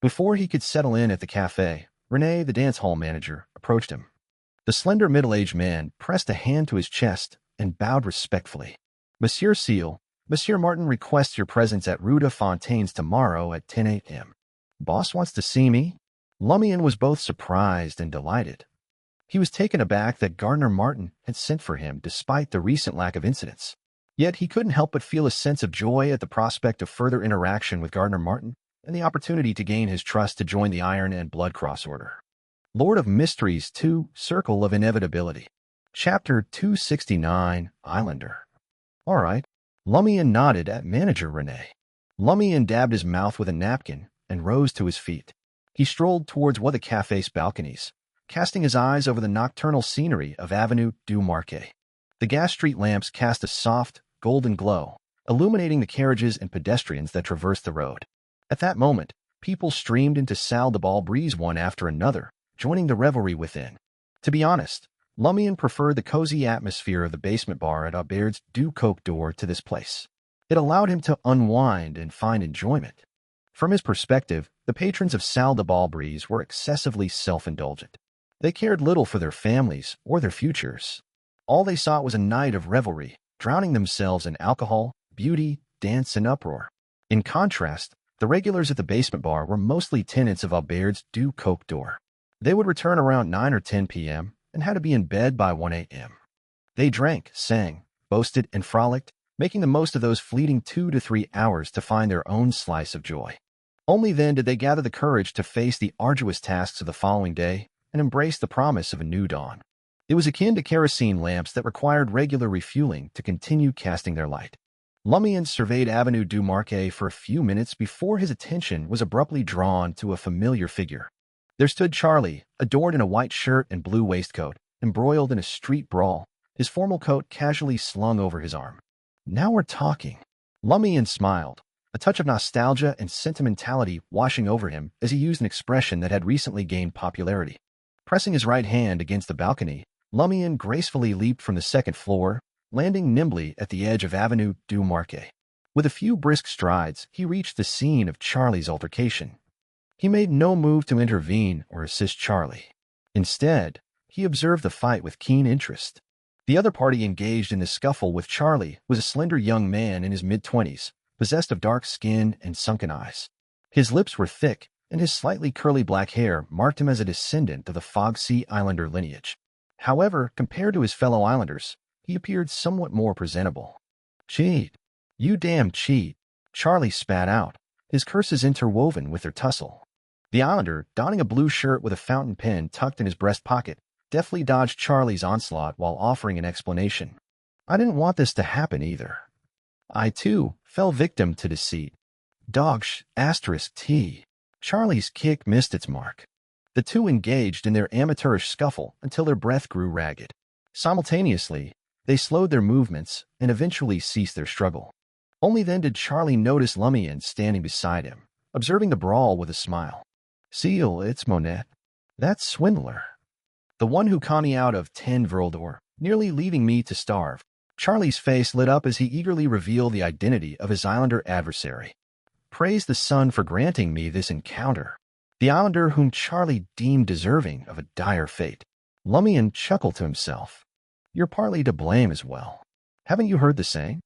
Before he could settle in at the cafe, Renee, the dance hall manager, approached him. The slender middle-aged man pressed a hand to his chest and bowed respectfully. "Monsieur Seal, Monsieur Martin requests your presence at Rue de Fontaines tomorrow at 10 a.m. "Boss wants to see me?" Lumian was both surprised and delighted. He was taken aback that Gardner Martin had sent for him despite the recent lack of incidents. Yet he couldn't help but feel a sense of joy at the prospect of further interaction with Gardner Martin and the opportunity to gain his trust to join the Iron and Blood Cross Order. Lord of Mysteries 2, Circle of Inevitability. Chapter 269, Islander. All right. Lumian nodded at manager Renee. Lumian dabbed his mouth with a napkin and rose to his feet. He strolled towards one of the cafe's balconies, casting his eyes over the nocturnal scenery of Avenue du Marquet. The gas street lamps cast a soft, golden glow, illuminating the carriages and pedestrians that traversed the road. At that moment, people streamed into Salle de Bal Brise one after another, joining the revelry within. To be honest, Lumian preferred the cozy atmosphere of the basement bar at Aubert's du Coq d'Or to this place. It allowed him to unwind and find enjoyment. From his perspective, the patrons of Salle de Bal Brise were excessively self-indulgent. They cared little for their families or their futures. All they sought was a night of revelry, drowning themselves in alcohol, beauty, dance, and uproar. In contrast, The regulars at the basement bar were mostly tenants of Aubert's Du Coq d'Or. They would return around 9 or 10 p.m. and had to be in bed by 1 a.m. They drank, sang, boasted, and frolicked, making the most of those fleeting 2 to 3 hours to find their own slice of joy. Only then did they gather the courage to face the arduous tasks of the following day and embrace the promise of a new dawn. It was akin to kerosene lamps that required regular refueling to continue casting their light. Lumian surveyed Avenue du Marquet for a few minutes before his attention was abruptly drawn to a familiar figure. There stood Charlie, adorned in a white shirt and blue waistcoat, embroiled in a street brawl, his formal coat casually slung over his arm. "Now we're talking." Lumian smiled, a touch of nostalgia and sentimentality washing over him as he used an expression that had recently gained popularity. Pressing his right hand against the balcony, Lumian gracefully leaped from the second floor, landing nimbly at the edge of Avenue du Marquet. With a few brisk strides, he reached the scene of Charlie's altercation. He made no move to intervene or assist Charlie. Instead, he observed the fight with keen interest. The other party engaged in the scuffle with Charlie was a slender young man in his mid-20s, possessed of dark skin and sunken eyes. His lips were thick, and his slightly curly black hair marked him as a descendant of the Fogsea Islander lineage. However, compared to his fellow islanders, he appeared somewhat more presentable. "Cheat. You damn cheat," Charlie spat out, his curses interwoven with their tussle. The islander, donning a blue shirt with a fountain pen tucked in his breast pocket, deftly dodged Charlie's onslaught while offering an explanation. "I didn't want this to happen either. I, too, fell victim to deceit. T. Charlie's kick missed its mark. The two engaged in their amateurish scuffle until their breath grew ragged. Simultaneously, they slowed their movements and eventually ceased their struggle. Only then did Charlie notice Lumian standing beside him, observing the brawl with a smile. "Seal, it's Monette. That swindler. The one who conned me out of 10 Vrildor, nearly leaving me to starve." Charlie's face lit up as he eagerly revealed the identity of his islander adversary. "Praise the sun for granting me this encounter." The islander whom Charlie deemed deserving of a dire fate. Lumian chuckled to himself. "You're partly to blame as well. Haven't you heard the saying?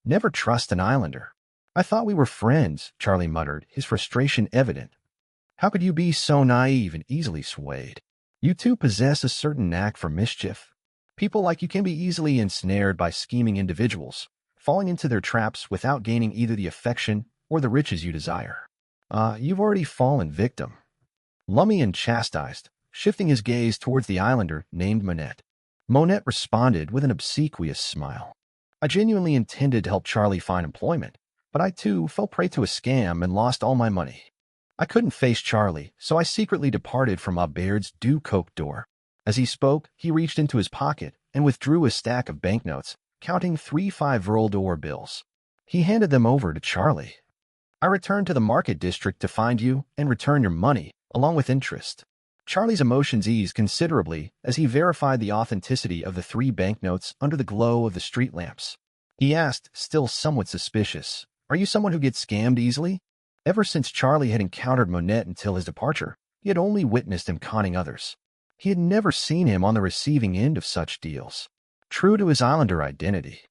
Never trust an islander." "I thought we were friends," Charlie muttered, his frustration evident. "How could you be so naive and easily swayed? You two possess a certain knack for mischief. People like you can be easily ensnared by scheming individuals, falling into their traps without gaining either the affection or the riches you desire. You've already fallen victim." Lumian chastised, shifting his gaze towards the islander named Monette. Monette responded with an obsequious smile. "I genuinely intended to help Charlie find employment, but I too fell prey to a scam and lost all my money. I couldn't face Charlie, so I secretly departed from Aubert's Du Coq d'Or." As he spoke, he reached into his pocket and withdrew a stack of banknotes, counting 3 5-Vrildor bills. He handed them over to Charlie. "I returned to the market district to find you and return your money, along with interest." Charlie's emotions eased considerably as he verified the authenticity of the 3 banknotes under the glow of the street lamps. He asked, still somewhat suspicious, "Are you someone who gets scammed easily?" Ever since Charlie had encountered Monette until his departure, he had only witnessed him conning others. He had never seen him on the receiving end of such deals. True to his islander identity,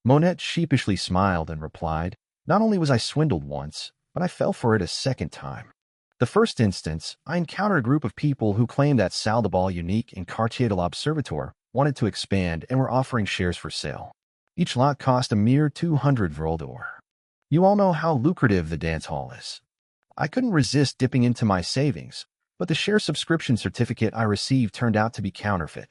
Monette sheepishly smiled and replied, "Not only was I swindled once, but I fell for it a second time. The first instance, I encountered a group of people who claimed that Salle de Bal Unique and Quartier de l'Observatoire wanted to expand and were offering shares for sale. Each lot cost a mere 200 Vrildor. You all know how lucrative the dance hall is. I couldn't resist dipping into my savings, but the share subscription certificate I received turned out to be counterfeit.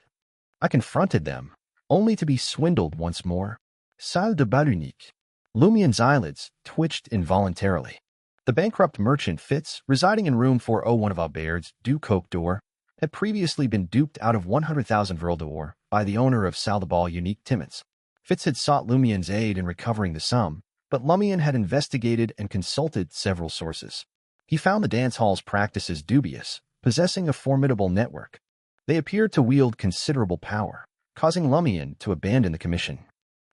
I confronted them, only to be swindled once more." Salle de Bal Unique. Lumian's eyelids twitched involuntarily. The bankrupt merchant Fitz, residing in room 401 of Aubert's Du Coq d'Or, had previously been duped out of 100,000 Vrildor by the owner of Salle de Bal Unique Timmins. Fitz had sought Lumian's aid in recovering the sum, but Lumian had investigated and consulted several sources. He found the dance hall's practices dubious, possessing a formidable network. They appeared to wield considerable power, causing Lumian to abandon the commission.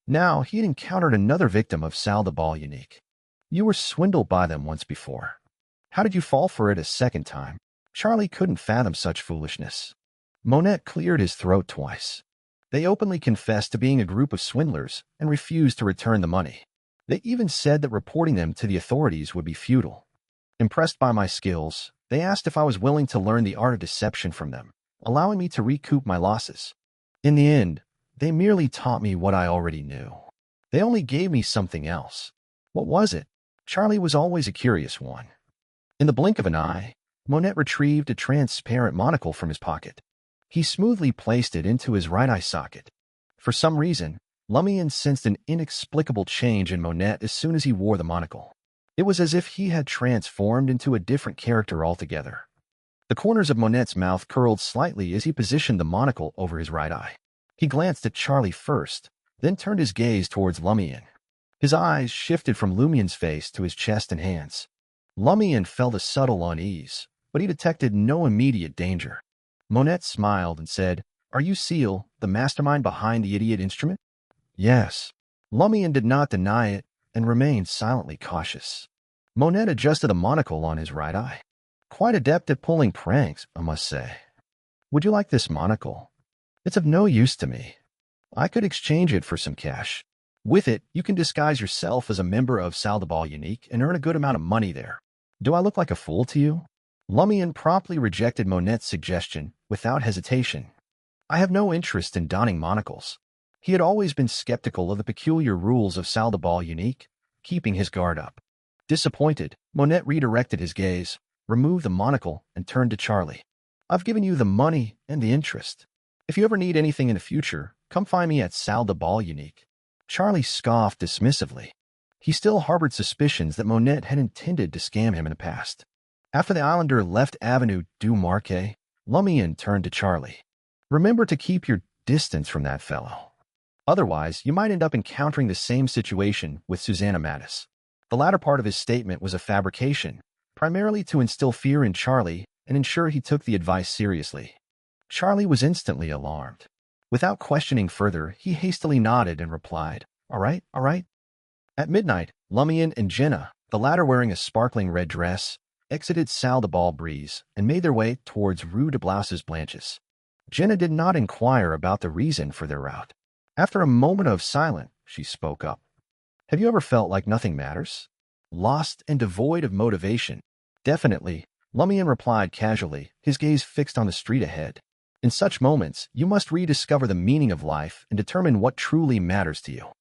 Now he had encountered another victim of Salle de Bal Unique. "You were swindled by them once before. How did you fall for it a second time?" Charlie couldn't fathom such foolishness. Monette cleared his throat twice. They openly confessed to being a group of swindlers and refused to return the money. They even said that reporting them to the authorities would be futile. Impressed by my skills, they asked if I was willing to learn the art of deception from them, allowing me to recoup my losses. In the end, they merely taught me what I already knew. They only gave me something else. What was it? Charlie was always a curious one. In the blink of an eye, Monet retrieved a transparent monocle from his pocket. He smoothly placed it into his right eye socket. For some reason, Lumian sensed an inexplicable change in Monet as soon as he wore the monocle. It was as if he had transformed into a different character altogether. The corners of Monet's mouth curled slightly as he positioned the monocle over his right eye. He glanced at Charlie first, then turned his gaze towards Lumian. His eyes shifted from Lumian's face to his chest and hands. Lumian felt a subtle unease, but he detected no immediate danger. Monet smiled and said, "Are you Seal, the mastermind behind the idiot instrument?" "Yes." Lumian did not deny it and remained silently cautious. Monet adjusted the monocle on his right eye. "Quite adept at pulling pranks, I must say. Would you like this monocle? It's of no use to me. I could exchange it for some cash. With it, you can disguise yourself as a member of Saldabal Unique and earn a good amount of money there. Do I look like a fool to you?" Lumian promptly rejected Monet's suggestion without hesitation. "I have no interest in donning monocles." He had always been skeptical of the peculiar rules of Saldabal Unique, keeping his guard up. Disappointed, Monet redirected his gaze, removed the monocle, and turned to Charlie. "I've given you the money and the interest. If you ever need anything in the future, come find me at Saldabal Unique." Charlie scoffed dismissively. He still harbored suspicions that Monet had intended to scam him in the past. After the islander left Avenue du Marquet, Lumian turned to Charlie. "Remember to keep your distance from that fellow. Otherwise, you might end up encountering the same situation with Susanna Mattis." The latter part of his statement was a fabrication, primarily to instill fear in Charlie and ensure he took the advice seriously. Charlie was instantly alarmed. Without questioning further, he hastily nodded and replied, All right. At midnight, Lumian and Jenna, the latter wearing a sparkling red dress, exited Salle de Bal Brise and made their way towards Rue de Blasses Blanches. Jenna did not inquire about the reason for their route. After a moment of silence, she spoke up. "Have you ever felt like nothing matters? Lost and devoid of motivation?" "Definitely," Lumian replied casually, his gaze fixed on the street ahead. "In such moments, you must rediscover the meaning of life and determine what truly matters to you."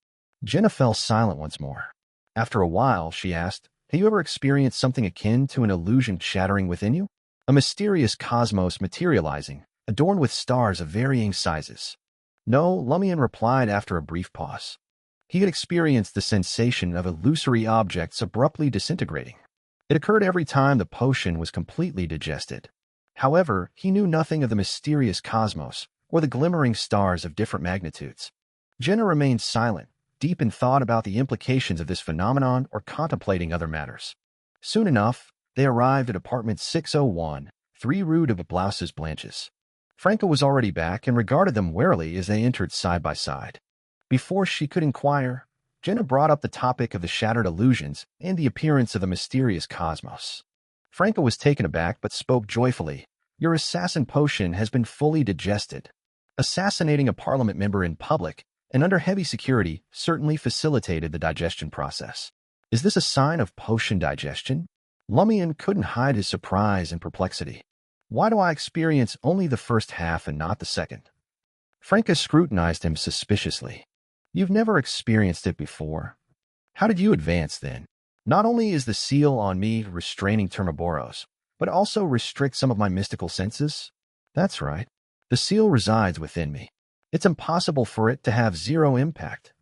Jenna fell silent once more. After a while, she asked, "Have you ever experienced something akin to an illusion shattering within you? A mysterious cosmos materializing, adorned with stars of varying sizes?" "No," Lumian replied after a brief pause. He had experienced the sensation of illusory objects abruptly disintegrating. It occurred every time the potion was completely digested. However, he knew nothing of the mysterious cosmos or the glimmering stars of different magnitudes. Jenna remained silent, deep in thought about the implications of this phenomenon or contemplating other matters. Soon enough, they arrived at apartment 601, 3 Rue de Blouses Blanches. Franca was already back and regarded them warily as they entered side by side. Before she could inquire, Jenna brought up the topic of the shattered illusions and the appearance of the mysterious cosmos. Franca was taken aback but spoke joyfully. "Your assassin potion has been fully digested. Assassinating a parliament member in public and under heavy security certainly facilitated the digestion process. Is this a sign of potion digestion?" Lumian couldn't hide his surprise and perplexity. "Why do I experience only the first half and not the second?" Franca scrutinized him suspiciously. "You've never experienced it before. How did you advance then? Not only is the seal on me restraining Termaboros, but also restricts some of my mystical senses?" "That's right. The seal resides within me. It's impossible for it to have zero impact."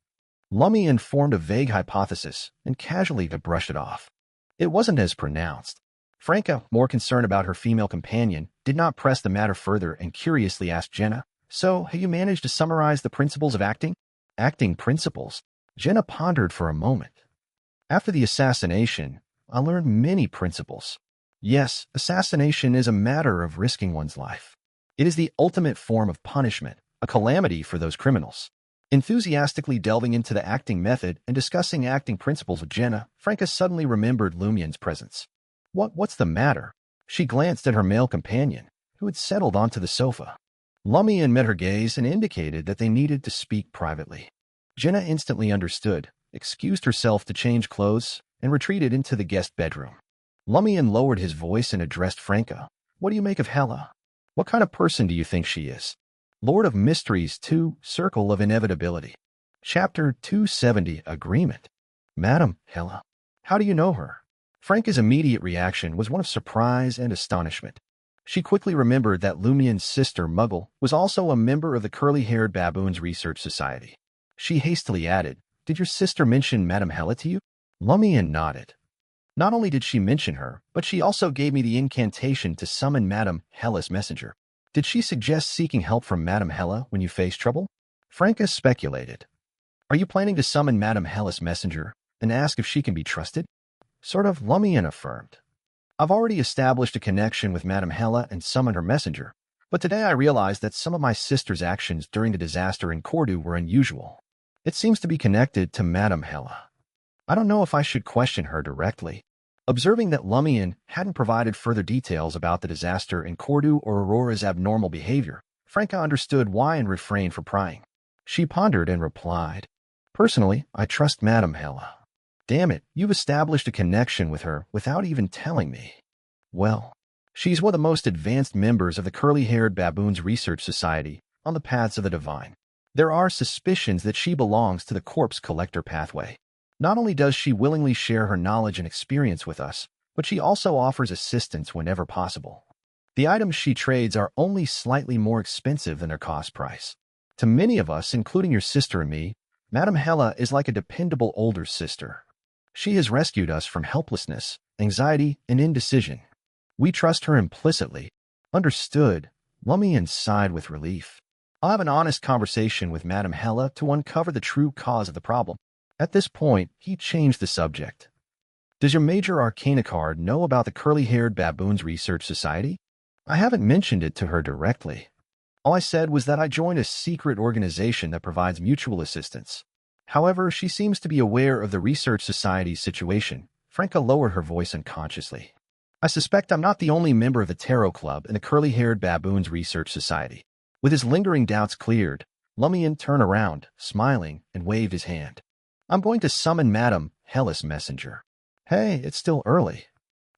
Lumian formed a vague hypothesis and casually brushed it off. It wasn't as pronounced. Franca, more concerned about her female companion, did not press the matter further and curiously asked Jenna, "So, have you managed to summarize the principles of acting?" "Acting principles?" Jenna pondered for a moment. "After the assassination, I learned many principles. Yes, assassination is a matter of risking one's life. It is the ultimate form of punishment, a calamity for those criminals." Enthusiastically delving into the acting method and discussing acting principles with Jenna, Franca suddenly remembered Lumian's presence. What's the matter?" She glanced at her male companion, who had settled onto the sofa. Lumian met her gaze and indicated that they needed to speak privately. Jenna instantly understood, excused herself to change clothes, and retreated into the guest bedroom. Lumian lowered his voice and addressed Franca. What do you make of Hela? What kind of person do you think she is? Lord of Mysteries 2, Circle of Inevitability. Chapter 270, Agreement. Madam, Hela. How do you know her? Franca's immediate reaction was one of surprise and astonishment. She quickly remembered that Lumian's sister, Muggle, was also a member of the Curly-Haired Baboons Research Society. She hastily added, Did your sister mention Madame Hela to you? Lumian nodded. Not only did she mention her, but she also gave me the incantation to summon Madame Hela's messenger. Did she suggest seeking help from Madame Hela when you face trouble? Franca speculated. Are you planning to summon Madame Hela's messenger and ask if she can be trusted? Sort of, Lumian affirmed. I've already established a connection with Madame Hela and summoned her messenger, but today I realized that some of my sister's actions during the disaster in Cordu were unusual. It seems to be connected to Madame Hela. I don't know if I should question her directly. Observing that Lumian hadn't provided further details about the disaster in Cordu or Aurora's abnormal behavior, Franca understood why and refrained from prying. She pondered and replied, Personally, I trust Madame Hela. Damn it, you've established a connection with her without even telling me. Well, she's one of the most advanced members of the Curly-Haired Baboons Research Society on the paths of the divine. There are suspicions that she belongs to the corpse collector pathway. Not only does she willingly share her knowledge and experience with us, but she also offers assistance whenever possible. The items she trades are only slightly more expensive than their cost price. To many of us, including your sister and me, Madame Hela is like a dependable older sister. She has rescued us from helplessness, anxiety, and indecision. We trust her implicitly. Understood. Lumian sighed with relief. I'll have an honest conversation with Madame Hela to uncover the true cause of the problem. At this point, he changed the subject. Does your Major Arcana card know about the Curly-Haired Baboons Research Society? I haven't mentioned it to her directly. All I said was that I joined a secret organization that provides mutual assistance. However, she seems to be aware of the Research Society's situation. Franca lowered her voice unconsciously. I suspect I'm not the only member of the Tarot Club in the Curly-Haired Baboons Research Society. With his lingering doubts cleared, Lumian turned around, smiling, and waved his hand. I'm going to summon Madame Hela's messenger. Hey, it's still early.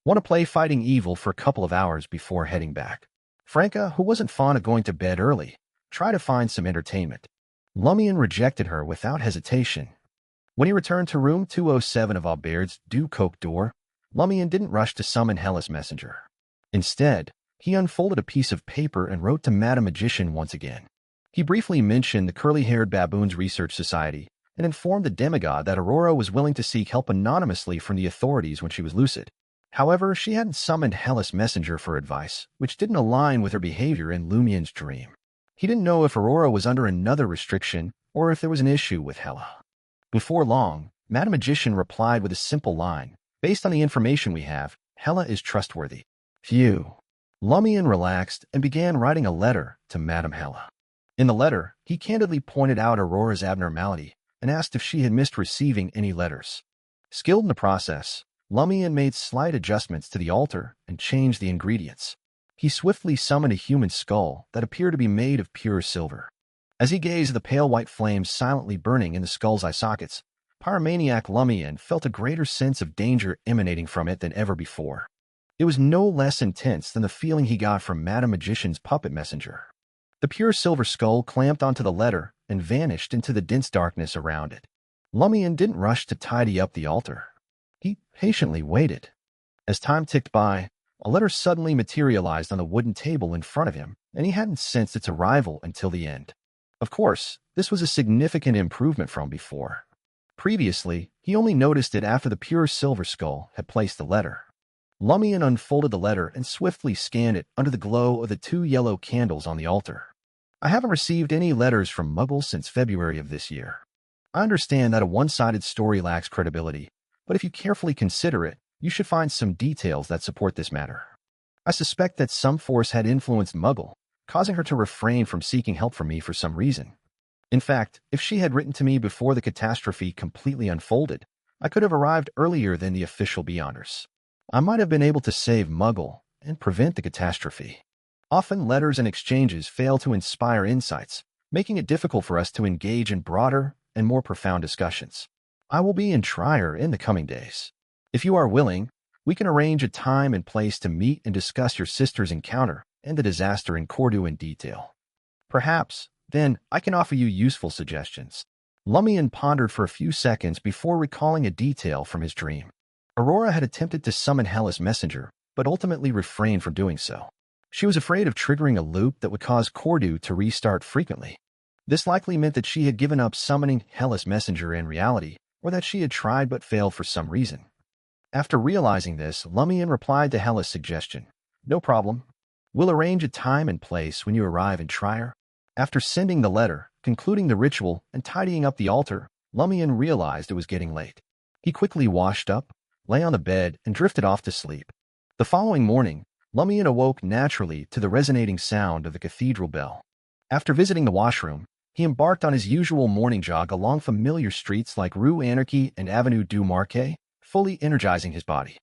Want to play fighting evil for a couple of hours before heading back? Franca, who wasn't fond of going to bed early, tried to find some entertainment. Lumian rejected her without hesitation. When he returned to room 207 of Albert's Du Coq door, Lumian didn't rush to summon Hela's messenger. Instead, he unfolded a piece of paper and wrote to Madame Magician once again. He briefly mentioned the Curly-Haired Baboons Research Society and informed the demigod that Aurora was willing to seek help anonymously from the authorities when she was lucid. However, she hadn't summoned Hela's messenger for advice, which didn't align with her behavior in Lumian's dream. He didn't know if Aurora was under another restriction or if there was an issue with Hela. Before long, Madame Magician replied with a simple line. Based on the information we have, Hela is trustworthy. Phew. Lumian relaxed and began writing a letter to Madame Hela. In the letter, he candidly pointed out Aurora's abnormality and asked if she had missed receiving any letters. Skilled in the process, Lumian made slight adjustments to the altar and changed the ingredients. He swiftly summoned a human skull that appeared to be made of pure silver. As he gazed at the pale white flames silently burning in the skull's eye sockets, pyromaniac Lumian felt a greater sense of danger emanating from it than ever before. It was no less intense than the feeling he got from Madame Magician's puppet messenger. The pure silver skull clamped onto the letter and vanished into the dense darkness around it. Lumian didn't rush to tidy up the altar. He patiently waited. As time ticked by, a letter suddenly materialized on the wooden table in front of him, and he hadn't sensed its arrival until the end. Of course, this was a significant improvement from before. Previously, he only noticed it after the pure silver skull had placed the letter. Lumian unfolded the letter and swiftly scanned it under the glow of the 2 yellow candles on the altar. I haven't received any letters from Muggles since February of this year. I understand that a one-sided story lacks credibility, but if you carefully consider it, you should find some details that support this matter. I suspect that some force had influenced Muggle, causing her to refrain from seeking help from me for some reason. In fact, if she had written to me before the catastrophe completely unfolded, I could have arrived earlier than the official Beyonders. I might have been able to save Muggle and prevent the catastrophe. Often letters and exchanges fail to inspire insights, making it difficult for us to engage in broader and more profound discussions. I will be in Trier in the coming days. If you are willing, We can arrange a time and place to meet and discuss your sister's encounter and the disaster in Cordu in detail. Perhaps, then, I can offer you useful suggestions." Lumian pondered for a few seconds before recalling a detail from his dream. Aurora had attempted to summon Hellas' messenger, but ultimately refrained from doing so. She was afraid of triggering a loop that would cause Cordu to restart frequently. This likely meant that she had given up summoning Hellas' messenger in reality, or that she had tried but failed for some reason. After realizing this, Lumian replied to Hellas' suggestion. "No problem. We'll arrange a time and place when you arrive in Trier." After sending the letter, concluding the ritual, and tidying up the altar, Lumian realized it was getting late. He quickly washed up, lay on the bed, and drifted off to sleep. The following morning, Lumian awoke naturally to the resonating sound of the cathedral bell. After visiting the washroom, he embarked on his usual morning jog along familiar streets like Rue Anarchy and Avenue du Marquet, fully energizing his body.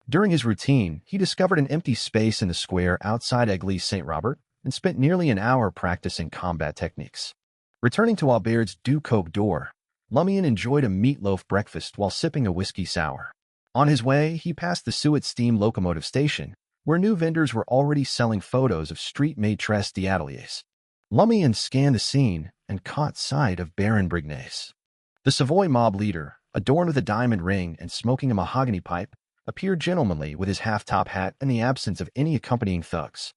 During his routine, he discovered an empty space in the square outside Église Saint-Robert and spent nearly an hour practicing combat techniques. Returning to Aubert's Du Coq d'Or, Lumian enjoyed a meatloaf breakfast while sipping a whiskey sour. On his way, he passed the Suet steam locomotive station, where new vendors were already selling photos of street maîtresses d'ateliers. Lumian scanned the scene and caught sight of Baron Brignace. The Savoy mob leader, adorned with a diamond ring and smoking a mahogany pipe, appeared gentlemanly with his half-top hat in the absence of any accompanying thugs.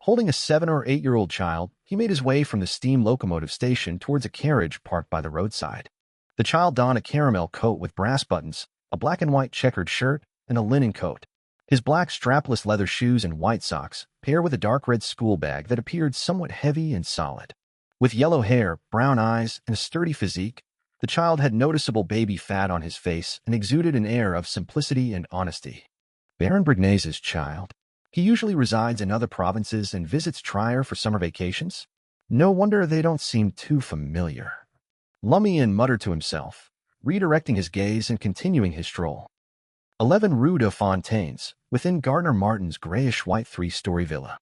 Holding a 7- or 8-year-old child, he made his way from the steam locomotive station towards a carriage parked by the roadside. The child donned a caramel coat with brass buttons, a black and white checkered shirt, and a linen coat. His black strapless leather shoes and white socks paired with a dark red school bag that appeared somewhat heavy and solid. With yellow hair, brown eyes, and a sturdy physique, the child had noticeable baby fat on his face and exuded an air of simplicity and honesty. Baron Brignace's child. He usually resides in other provinces and visits Trier for summer vacations. No wonder they don't seem too familiar. Lumian muttered to himself, redirecting his gaze and continuing his stroll. 11 Rue de Fontaines, within Gardner Martin's grayish-white 3-story villa.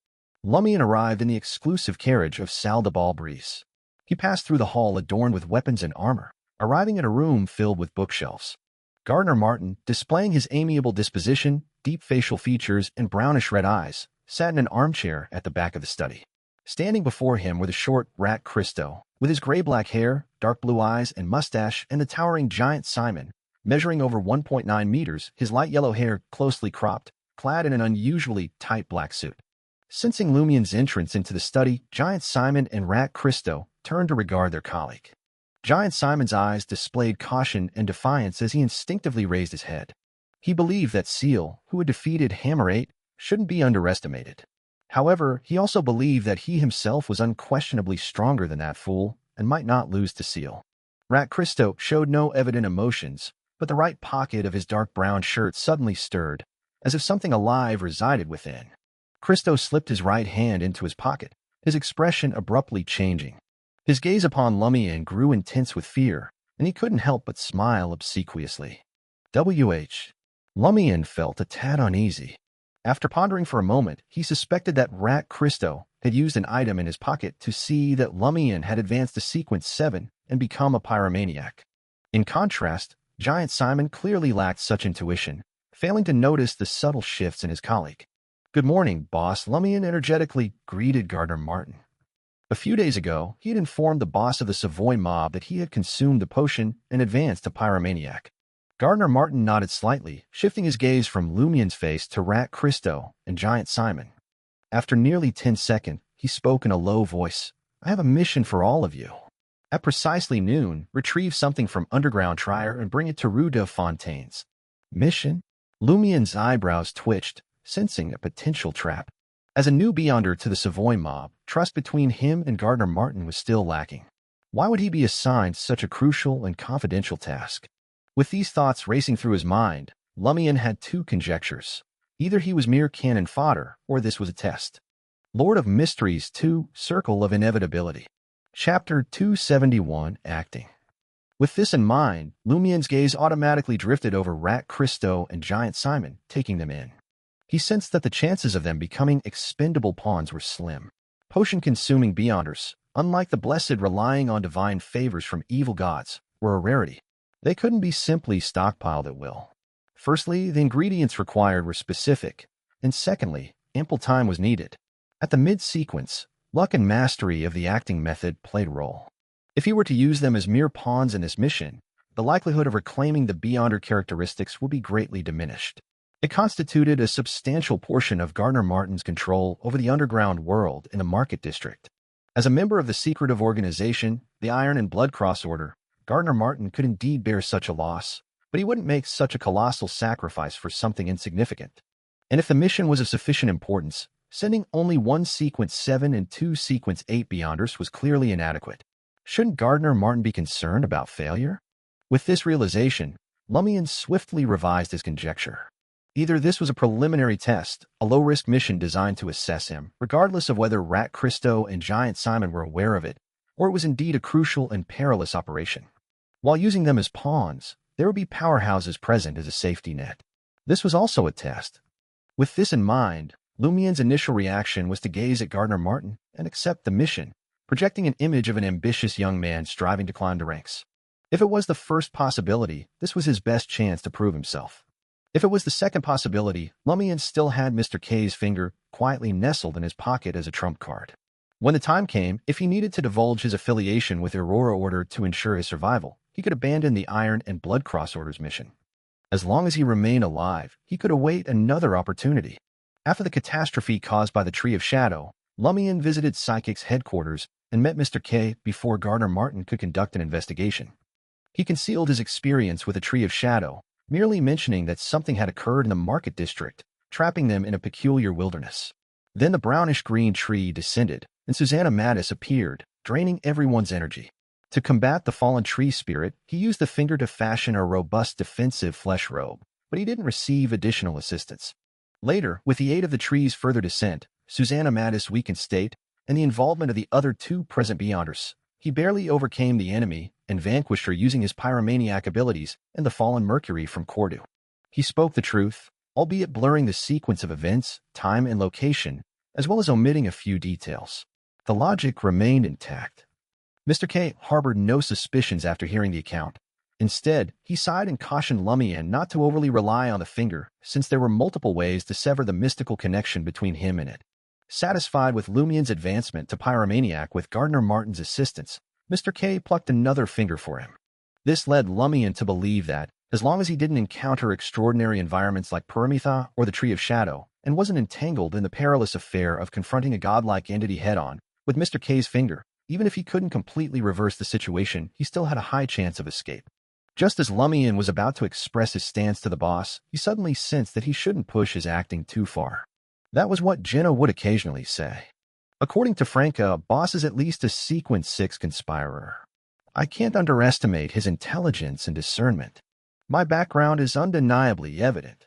Lumian arrived in the exclusive carriage of Salle de Balbrise. He passed through the hall adorned with weapons and armor, arriving at a room filled with bookshelves. Gardner Martin, displaying his amiable disposition, deep facial features, and brownish-red eyes, sat in an armchair at the back of the study. Standing before him were the short Rat Christo, with his gray-black hair, dark blue eyes, and mustache, and the towering giant Simon, measuring over 1.9 meters, his light yellow hair closely cropped, clad in an unusually tight black suit. Sensing Lumian's entrance into the study, Giant Simon and Rat Christo turned to regard their colleague. Giant Simon's eyes displayed caution and defiance as he instinctively raised his head. He believed that Seal, who had defeated Hammer 8, shouldn't be underestimated. However, he also believed that he himself was unquestionably stronger than that fool and might not lose to Seal. Rat Christo showed no evident emotions, but the right pocket of his dark brown shirt suddenly stirred, as if something alive resided within. Christo slipped his right hand into his pocket, his expression abruptly changing. His gaze upon Lumian grew intense with fear, and he couldn't help but smile obsequiously. W.H. Lumian felt a tad uneasy. After pondering for a moment, he suspected that Rat Christo had used an item in his pocket to see that Lumian had advanced to Sequence 7 and become a pyromaniac. In contrast, Giant Simon clearly lacked such intuition, failing to notice the subtle shifts in his colleague. "Good morning, boss," Lumian energetically greeted Gardner Martin. A few days ago, he had informed the boss of the Savoy mob that he had consumed the potion and advanced to pyromaniac. Gardner Martin nodded slightly, shifting his gaze from Lumian's face to Rat Christo and Giant Simon. After nearly 10 seconds, he spoke in a low voice. "I have a mission for all of you. At precisely noon, retrieve something from underground Trier and bring it to Rue de Fontaines." "Mission?" Lumian's eyebrows twitched, sensing a potential trap. As a new beyonder to the Savoy mob, trust between him and Gardner Martin was still lacking. Why would he be assigned such a crucial and confidential task? With these thoughts racing through his mind, Lumian had two conjectures. Either he was mere cannon fodder, or this was a test. Lord of Mysteries 2, Circle of Inevitability. Chapter 271, Acting. With this in mind, Lumian's gaze automatically drifted over Rat Christo and Giant Simon, taking them in. He sensed that the chances of them becoming expendable pawns were slim. Potion-consuming beyonders, unlike the blessed relying on divine favors from evil gods, were a rarity. They couldn't be simply stockpiled at will. Firstly, the ingredients required were specific, and secondly, ample time was needed. At the mid-sequence, luck and mastery of the acting method played a role. If he were to use them as mere pawns in this mission, the likelihood of reclaiming the Beyonder characteristics would be greatly diminished. It constituted a substantial portion of Gardner Martin's control over the underground world in the Market District. As a member of the secretive organization, the Iron and Blood Cross Order, Gardner Martin could indeed bear such a loss, but he wouldn't make such a colossal sacrifice for something insignificant. And if the mission was of sufficient importance, sending only one Sequence 7 and two Sequence 8 Beyonders was clearly inadequate. Shouldn't Gardner Martin be concerned about failure? With this realization, Lumian swiftly revised his conjecture. Either this was a preliminary test, a low-risk mission designed to assess him, regardless of whether Rat Christo and Giant Simon were aware of it, or it was indeed a crucial and perilous operation. While using them as pawns, there would be powerhouses present as a safety net. This was also a test. With this in mind, Lumian's initial reaction was to gaze at Gardner Martin and accept the mission, projecting an image of an ambitious young man striving to climb the ranks. If it was the first possibility, this was his best chance to prove himself. If it was the second possibility, Lumian still had Mr. K's finger quietly nestled in his pocket as a trump card. When the time came, if he needed to divulge his affiliation with the Aurora Order to ensure his survival, he could abandon the Iron and Blood Cross Order's mission. As long as he remained alive, he could await another opportunity. After the catastrophe caused by the Tree of Shadow, Lumian visited Psychic's headquarters and met Mr. K before Gardner Martin could conduct an investigation. He concealed his experience with the Tree of Shadow, merely mentioning that something had occurred in the Market District, trapping them in a peculiar wilderness. Then the brownish-green tree descended, and Susanna Mattis appeared, draining everyone's energy. To combat the fallen tree spirit, he used the finger to fashion a robust defensive flesh robe, but he didn't receive additional assistance. Later, with the aid of the tree's further descent, Susanna Mattis' weakened state, and the involvement of the other two present Beyonders, he barely overcame the enemy and vanquished her using his pyromaniac abilities and the fallen Mercury from Cordu. He spoke the truth, albeit blurring the sequence of events, time, and location, as well as omitting a few details. The logic remained intact. Mr. K harbored no suspicions after hearing the account. Instead, he sighed and cautioned Lumian not to overly rely on the finger, since there were multiple ways to sever the mystical connection between him and it. Satisfied with Lumian's advancement to Pyromaniac with Gardner Martin's assistance, Mr. K plucked another finger for him. This led Lumian to believe that, as long as he didn't encounter extraordinary environments like Pyramitha or the Tree of Shadow, and wasn't entangled in the perilous affair of confronting a godlike entity head-on, with Mr. K's finger, even if he couldn't completely reverse the situation, he still had a high chance of escape. Just as Lumian was about to express his stance to the boss, he suddenly sensed that he shouldn't push his acting too far. That was what Jenna would occasionally say. According to Franca, a boss is at least a Sequence 6 conspirer. I can't underestimate his intelligence and discernment. My background is undeniably evident.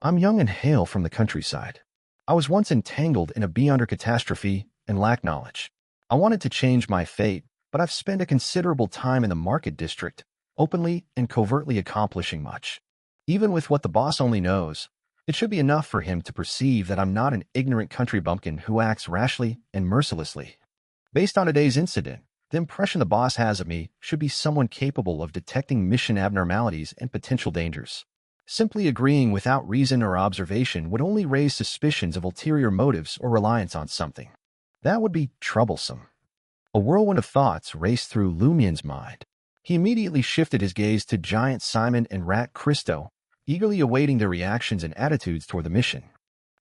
I'm young and hale from the countryside. I was once entangled in a Beyonder catastrophe and lacked knowledge. I wanted to change my fate, but I've spent a considerable time in the Market District, openly and covertly accomplishing much. Even with what the boss only knows, it should be enough for him to perceive that I'm not an ignorant country bumpkin who acts rashly and mercilessly. Based on today's incident, the impression the boss has of me should be someone capable of detecting mission abnormalities and potential dangers. Simply agreeing without reason or observation would only raise suspicions of ulterior motives or reliance on something. That would be troublesome. A whirlwind of thoughts raced through Lumian's mind. He immediately shifted his gaze to Giant Simon and Rat Christo, eagerly awaiting their reactions and attitudes toward the mission.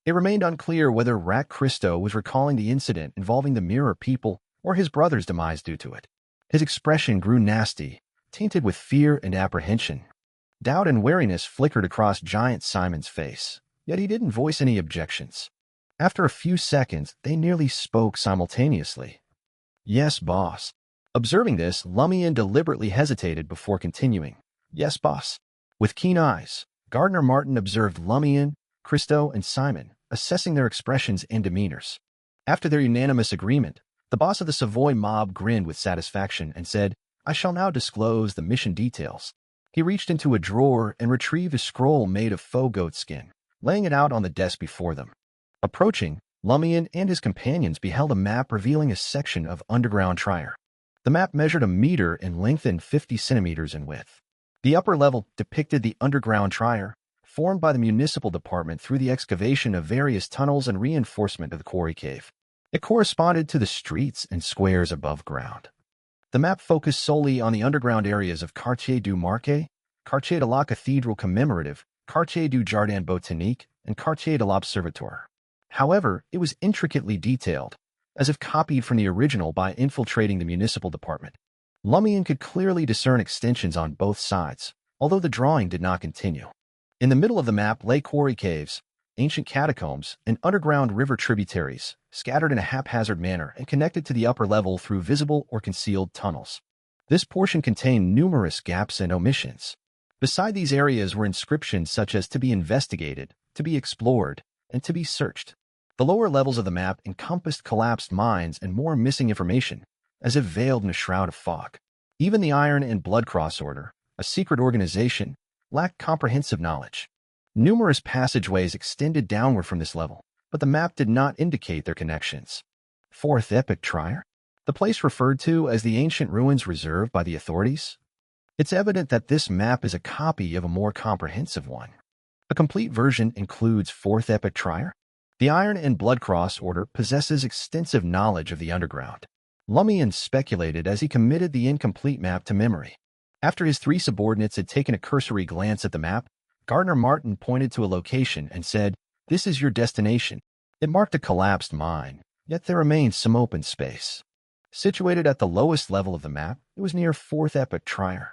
It remained unclear whether Rat Christo was recalling the incident involving the Mirror people or his brother's demise due to it. His expression grew nasty, tainted with fear and apprehension. Doubt and wariness flickered across Giant Simon's face, yet he didn't voice any objections. After a few seconds, they nearly spoke simultaneously. Yes, boss. Observing this, Lumian deliberately hesitated before continuing. Yes, boss. With keen eyes, Gardner Martin observed Lumian, Christo, and Simon, assessing their expressions and demeanors. After their unanimous agreement, the boss of the Savoy mob grinned with satisfaction and said, I shall now disclose the mission details. He reached into a drawer and retrieved a scroll made of faux goat skin, laying it out on the desk before them. Approaching, Lumian and his companions beheld a map revealing a section of underground Trier. The map measured 1 meter in length and 50 centimeters in width. The upper level depicted the underground Trier, formed by the municipal department through the excavation of various tunnels and reinforcement of the quarry cave. It corresponded to the streets and squares above ground. The map focused solely on the underground areas of Quartier du Marquet, Quartier de la Cathedral Commemorative, Quartier du Jardin Botanique, and Quartier de l'Observatoire. However, it was intricately detailed, as if copied from the original by infiltrating the municipal department. Lumian could clearly discern extensions on both sides, although the drawing did not continue. In the middle of the map lay quarry caves, ancient catacombs, and underground river tributaries, scattered in a haphazard manner and connected to the upper level through visible or concealed tunnels. This portion contained numerous gaps and omissions. Beside these areas were inscriptions such as "to be investigated," "to be explored," and "to be searched." The lower levels of the map encompassed collapsed mines and more missing information, as if veiled in a shroud of fog. Even the Iron and Blood Cross Order, a secret organization, lacked comprehensive knowledge. Numerous passageways extended downward from this level, but the map did not indicate their connections. Fourth Epoch Trier? The place referred to as the ancient ruins reserved by the authorities? It's evident that this map is a copy of a more comprehensive one. A complete version includes Fourth Epoch Trier. The Iron and Blood Cross Order possesses extensive knowledge of the underground. Lumian speculated as he committed the incomplete map to memory. After his three subordinates had taken a cursory glance at the map, Gardner Martin pointed to a location and said, "This is your destination." It marked a collapsed mine, yet there remained some open space. Situated at the lowest level of the map, it was near Fourth Epoch Trier.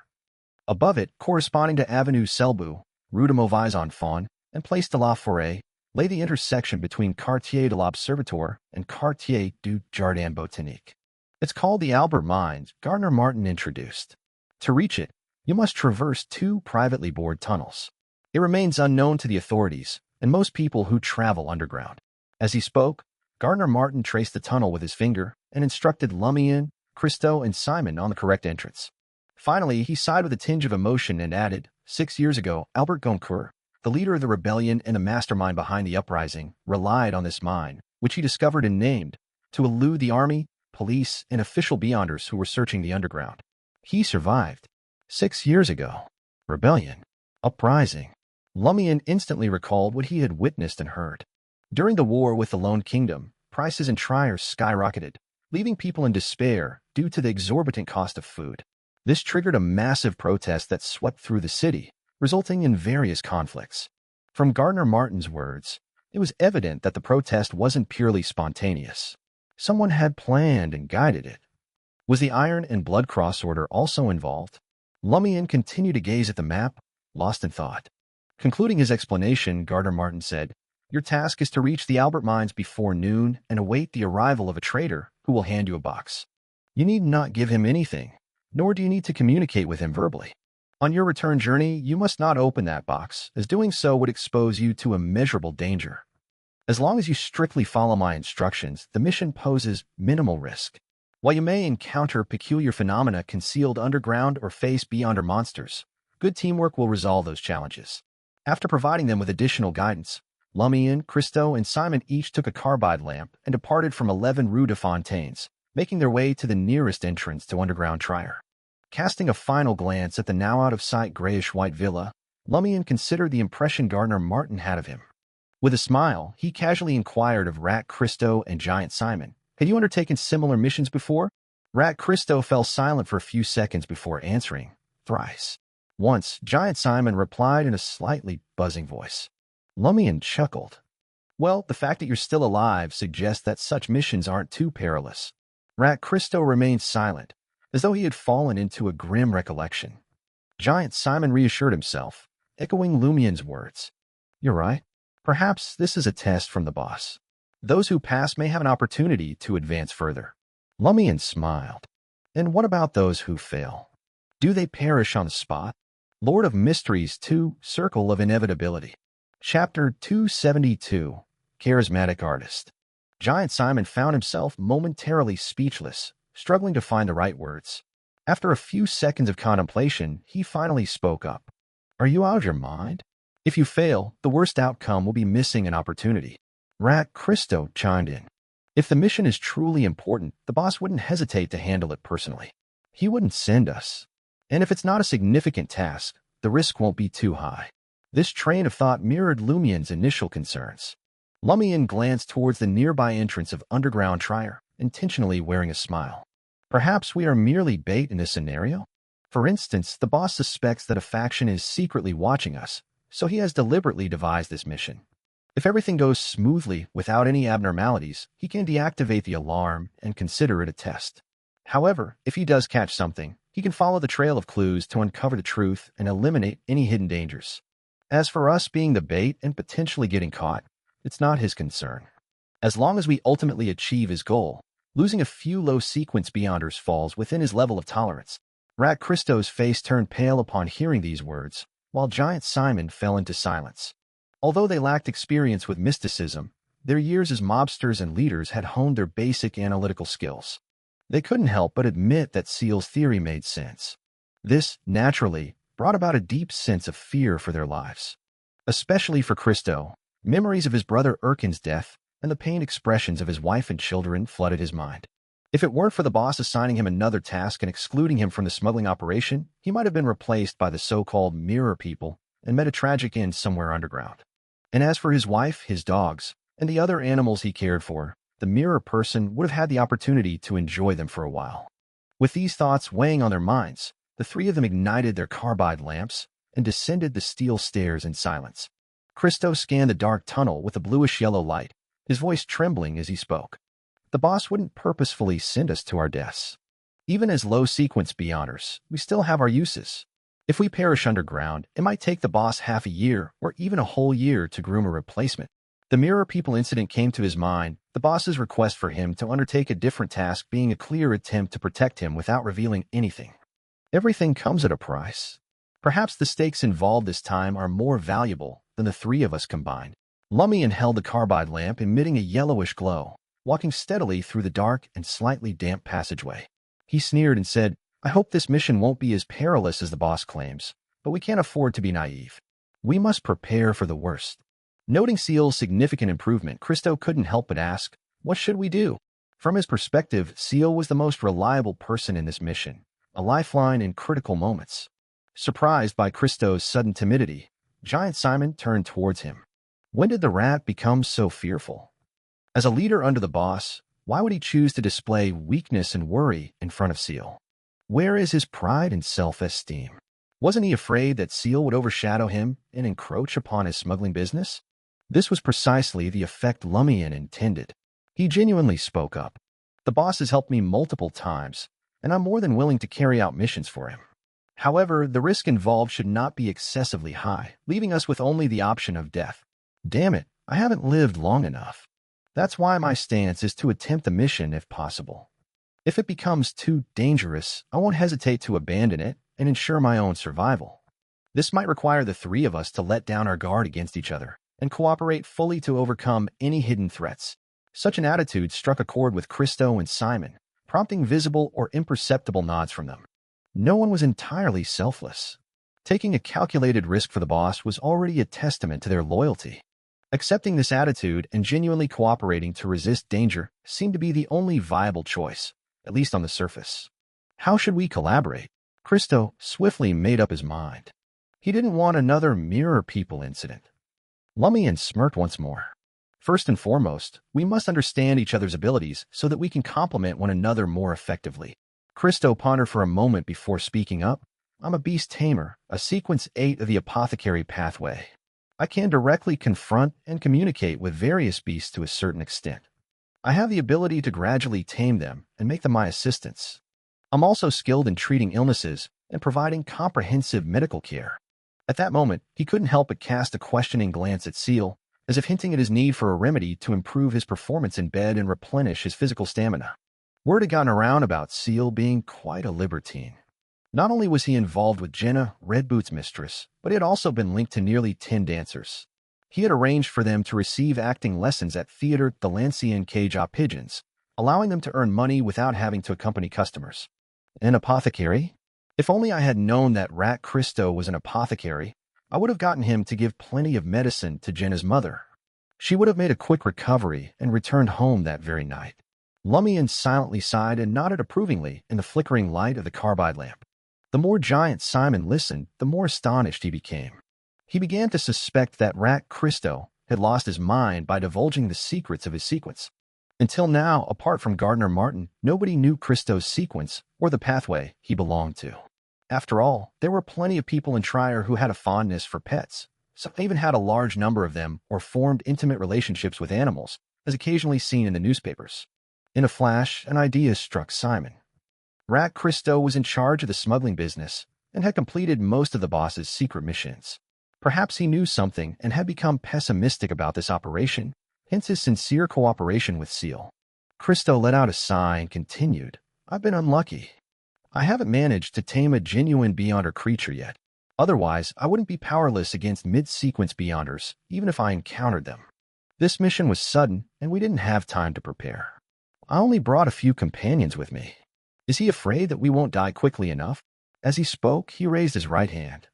Above it, corresponding to Avenue Selbu, Rue de Mauvais Enfants, and Place de la Forêt, lay the intersection between Quartier de l'Observatoire and Quartier du Jardin Botanique. It's called the Albert Mines, Gardner Martin introduced. To reach it, you must traverse two privately bored tunnels. It remains unknown to the authorities and most people who travel underground. As he spoke, Gardner Martin traced the tunnel with his finger and instructed Lumian, Christo, and Simon on the correct entrance. Finally, he sighed with a tinge of emotion and added, 6 years ago, Albert Goncourt, the leader of the rebellion and a mastermind behind the uprising, relied on this mine, which he discovered and named, to elude the army, police, and official beyonders who were searching the underground. He survived. 6 years ago. Rebellion. Uprising. Lumian instantly recalled what he had witnessed and heard. During the war with the Lone Kingdom, prices in Trier skyrocketed, leaving people in despair due to the exorbitant cost of food. This triggered a massive protest that swept through the city, resulting in various conflicts. From Gardner Martin's words, it was evident that the protest wasn't purely spontaneous. Someone had planned and guided it. Was the Iron and Blood Cross Order also involved? Lumian continued to gaze at the map, lost in thought. Concluding his explanation, Gardner Martin said, "Your task is to reach the Albert Mines before noon and await the arrival of a trader who will hand you a box. You need not give him anything, nor do you need to communicate with him verbally. On your return journey, you must not open that box, as doing so would expose you to immeasurable danger. As long as you strictly follow my instructions, the mission poses minimal risk. While you may encounter peculiar phenomena concealed underground or face beyonder monsters, good teamwork will resolve those challenges." After providing them with additional guidance, Lumian, Christo, and Simon each took a carbide lamp and departed from 11 Rue de Fontaines, making their way to the nearest entrance to underground Trier. Casting a final glance at the now out-of-sight grayish-white villa, Lumian considered the impression Gardner Martin had of him. With a smile, he casually inquired of Rat Christo and Giant Simon, "Had you undertaken similar missions before?" Rat Christo fell silent for a few seconds before answering, "Thrice." Once, Giant Simon replied in a slightly buzzing voice. Lumian chuckled. "Well, the fact that you're still alive suggests that such missions aren't too perilous." Rat Christo remained silent, as though he had fallen into a grim recollection. Giant Simon reassured himself, echoing Lumian's words. "You're right. Perhaps this is a test from the boss. Those who pass may have an opportunity to advance further." Lumian smiled. "And what about those who fail? Do they perish on the spot?" Lord of Mysteries 2, Circle of Inevitability. Chapter 272, Charismatic Artist. Giant Simon found himself momentarily speechless, struggling to find the right words. After a few seconds of contemplation, he finally spoke up. "Are you out of your mind? If you fail, the worst outcome will be missing an opportunity." Rat Christo chimed in. "If the mission is truly important, the boss wouldn't hesitate to handle it personally. He wouldn't send us. And if it's not a significant task, the risk won't be too high." This train of thought mirrored Lumian's initial concerns. Lumian glanced towards the nearby entrance of underground Trier, intentionally wearing a smile. Perhaps we are merely bait in this scenario? For instance, the boss suspects that a faction is secretly watching us, so he has deliberately devised this mission. If everything goes smoothly without any abnormalities, he can deactivate the alarm and consider it a test. However, if he does catch something, he can follow the trail of clues to uncover the truth and eliminate any hidden dangers. As for us being the bait and potentially getting caught, it's not his concern. As long as we ultimately achieve his goal, losing a few low-sequence Beyonders falls within his level of tolerance. Rat Christo's face turned pale upon hearing these words, while Giant Simon fell into silence. Although they lacked experience with mysticism, their years as mobsters and leaders had honed their basic analytical skills. They couldn't help but admit that Seal's theory made sense. This, naturally, brought about a deep sense of fear for their lives. Especially for Christo, memories of his brother Erkin's death and the pained expressions of his wife and children flooded his mind. If it weren't for the boss assigning him another task and excluding him from the smuggling operation, he might have been replaced by the so-called mirror people and met a tragic end somewhere underground. And as for his wife, his dogs, and the other animals he cared for, the mirror person would have had the opportunity to enjoy them for a while. With these thoughts weighing on their minds, the three of them ignited their carbide lamps and descended the steel stairs in silence. Christo scanned the dark tunnel with a bluish-yellow light, his voice trembling as he spoke. The boss wouldn't purposefully send us to our deaths. Even as low-sequence Beyonders, we still have our uses. If we perish underground, it might take the boss half a year or even a whole year to groom a replacement. The Mirror People incident came to his mind, the boss's request for him to undertake a different task being a clear attempt to protect him without revealing anything. Everything comes at a price. Perhaps the stakes involved this time are more valuable than the three of us combined. Lumian held the carbide lamp emitting a yellowish glow, walking steadily through the dark and slightly damp passageway. He sneered and said, "I hope this mission won't be as perilous as the boss claims, but we can't afford to be naive. We must prepare for the worst." Noting Seal's significant improvement, Christo couldn't help but ask, "What should we do?" From his perspective, Seal was the most reliable person in this mission, a lifeline in critical moments. Surprised by Christo's sudden timidity, Giant Simon turned towards him. When did the rat become so fearful? As a leader under the boss, why would he choose to display weakness and worry in front of Seal? Where is his pride and self-esteem? Wasn't he afraid that Seal would overshadow him and encroach upon his smuggling business? This was precisely the effect Lumian intended. He genuinely spoke up. "The boss has helped me multiple times, and I'm more than willing to carry out missions for him. However, the risk involved should not be excessively high, leaving us with only the option of death. Damn it, I haven't lived long enough. That's why my stance is to attempt the mission if possible. If it becomes too dangerous, I won't hesitate to abandon it and ensure my own survival. This might require the three of us to let down our guard against each other and cooperate fully to overcome any hidden threats." Such an attitude struck a chord with Christo and Simon, prompting visible or imperceptible nods from them. No one was entirely selfless. Taking a calculated risk for the boss was already a testament to their loyalty. Accepting this attitude and genuinely cooperating to resist danger seemed to be the only viable choice, at least on the surface. How should we collaborate? Christo swiftly made up his mind. He didn't want another Mirror People incident. Lumian smirked once more. "First and foremost, we must understand each other's abilities so that we can complement one another more effectively." Christo pondered for a moment before speaking up. "I'm a beast tamer, a sequence 8 of the apothecary pathway. I can directly confront and communicate with various beasts to a certain extent. I have the ability to gradually tame them and make them my assistants. I'm also skilled in treating illnesses and providing comprehensive medical care." At that moment, he couldn't help but cast a questioning glance at Seal, as if hinting at his need for a remedy to improve his performance in bed and replenish his physical stamina. Word had gotten around about Seal being quite a libertine. Not only was he involved with Jenna, Red Boot's mistress, but he had also been linked to nearly 10 dancers. He had arranged for them to receive acting lessons at Theatre de Lancian Cage aux Pigeons, allowing them to earn money without having to accompany customers. An apothecary? If only I had known that Rat Christo was an apothecary, I would have gotten him to give plenty of medicine to Jenna's mother. She would have made a quick recovery and returned home that very night. Lumian silently sighed and nodded approvingly in the flickering light of the carbide lamp. The more Giant Simon listened, the more astonished he became. He began to suspect that Rat Christo had lost his mind by divulging the secrets of his sequence. Until now, apart from Gardner Martin, nobody knew Christo's sequence or the pathway he belonged to. After all, there were plenty of people in Trier who had a fondness for pets. Some even had a large number of them or formed intimate relationships with animals, as occasionally seen in the newspapers. In a flash, an idea struck Simon. Rat Christo was in charge of the smuggling business and had completed most of the boss's secret missions. Perhaps he knew something and had become pessimistic about this operation, hence his sincere cooperation with Seal. Christo let out a sigh and continued, "I've been unlucky. I haven't managed to tame a genuine Beyonder creature yet. Otherwise, I wouldn't be powerless against mid-sequence Beyonders, even if I encountered them. This mission was sudden, and we didn't have time to prepare. I only brought a few companions with me. Is he afraid that we won't die quickly enough?" As he spoke, he raised his right hand.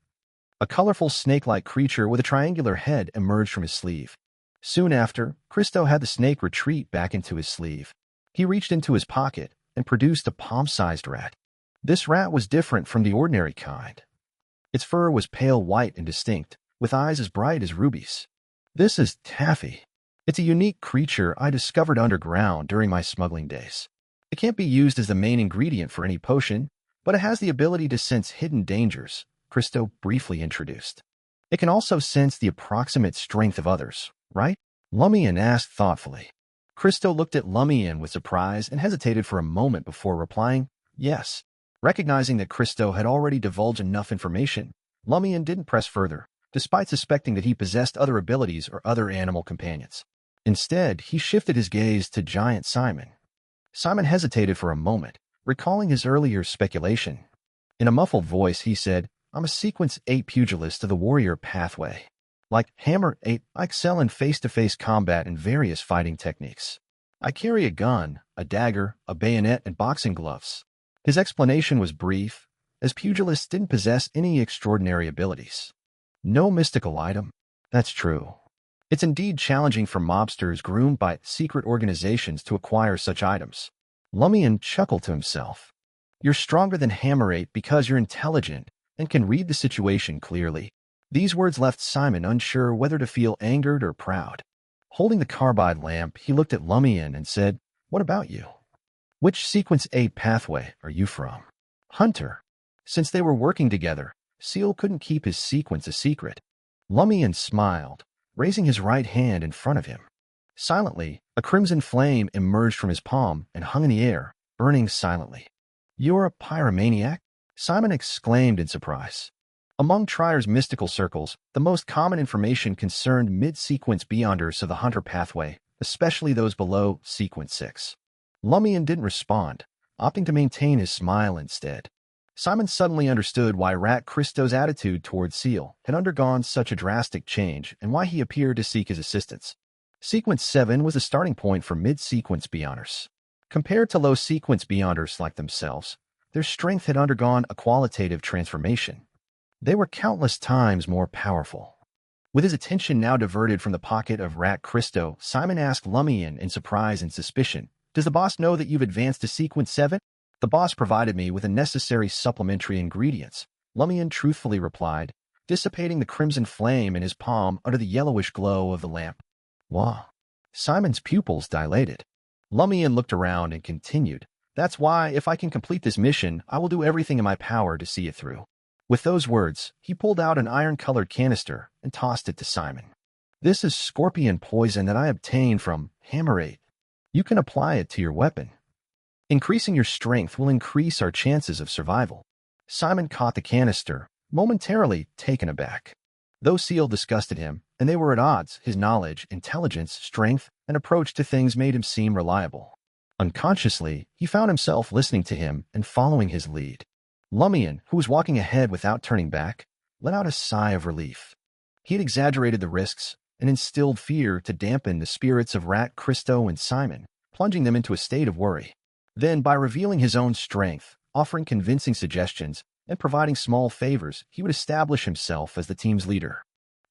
A colorful snake-like creature with a triangular head emerged from his sleeve. Soon after, Christo had the snake retreat back into his sleeve. He reached into his pocket and produced a palm-sized rat. This rat was different from the ordinary kind. Its fur was pale white and distinct, with eyes as bright as rubies. "This is Taffy. It's a unique creature I discovered underground during my smuggling days. It can't be used as the main ingredient for any potion, but it has the ability to sense hidden dangers," Christo briefly introduced. "It can also sense the approximate strength of others, right?" Lumian asked thoughtfully. Christo looked at Lumian with surprise and hesitated for a moment before replying, "Yes." Recognizing that Christo had already divulged enough information, Lumian didn't press further, despite suspecting that he possessed other abilities or other animal companions. Instead, he shifted his gaze to Giant Simon. Simon hesitated for a moment, recalling his earlier speculation. In a muffled voice, he said, "I'm a Sequence 8 pugilist of the warrior pathway. Like Hammer 8, I excel in face-to-face combat and various fighting techniques. I carry a gun, a dagger, a bayonet, and boxing gloves." His explanation was brief, as pugilists didn't possess any extraordinary abilities. "No mystical item?" "That's true. It's indeed challenging for mobsters groomed by secret organizations to acquire such items." Lumian chuckled to himself. "You're stronger than Hammer 8 because you're intelligent and can read the situation clearly." These words left Simon unsure whether to feel angered or proud. Holding the carbide lamp, he looked at Lumian and said, "What about you? Which Sequence 8 pathway are you from?" "Hunter." Since they were working together, Seal couldn't keep his sequence a secret. Lumian smiled, raising his right hand in front of him. Silently, a crimson flame emerged from his palm and hung in the air, burning silently. "You're a pyromaniac?" Simon exclaimed in surprise. Among Trier's mystical circles, the most common information concerned mid-sequence Beyonders of the Hunter pathway, especially those below Sequence 6. Lumian didn't respond, opting to maintain his smile instead. Simon suddenly understood why Rat Christo's attitude towards Seal had undergone such a drastic change and why he appeared to seek his assistance. Sequence 7 was the starting point for mid-sequence Beyonders. Compared to low-sequence Beyonders like themselves, their strength had undergone a qualitative transformation. They were countless times more powerful. With his attention now diverted from the pocket of Rat Christo, Simon asked Lumian in surprise and suspicion, "Does the boss know that you've advanced to Sequence 7? "The boss provided me with the necessary supplementary ingredients," Lumian truthfully replied, dissipating the crimson flame in his palm under the yellowish glow of the lamp. "Wow." Simon's pupils dilated. Lumian looked around and continued, "That's why, if I can complete this mission, I will do everything in my power to see it through." With those words, he pulled out an iron-colored canister and tossed it to Simon. "This is scorpion poison that I obtained from Hammer 8. You can apply it to your weapon. Increasing your strength will increase our chances of survival." Simon caught the canister, momentarily taken aback. Though Seal disgusted him, and they were at odds, his knowledge, intelligence, strength, and approach to things made him seem reliable. Unconsciously, he found himself listening to him and following his lead. Lumian, who was walking ahead without turning back, let out a sigh of relief. He had exaggerated the risks and instilled fear to dampen the spirits of Rat Christo and Simon, plunging them into a state of worry. Then, by revealing his own strength, offering convincing suggestions, and providing small favors, he would establish himself as the team's leader.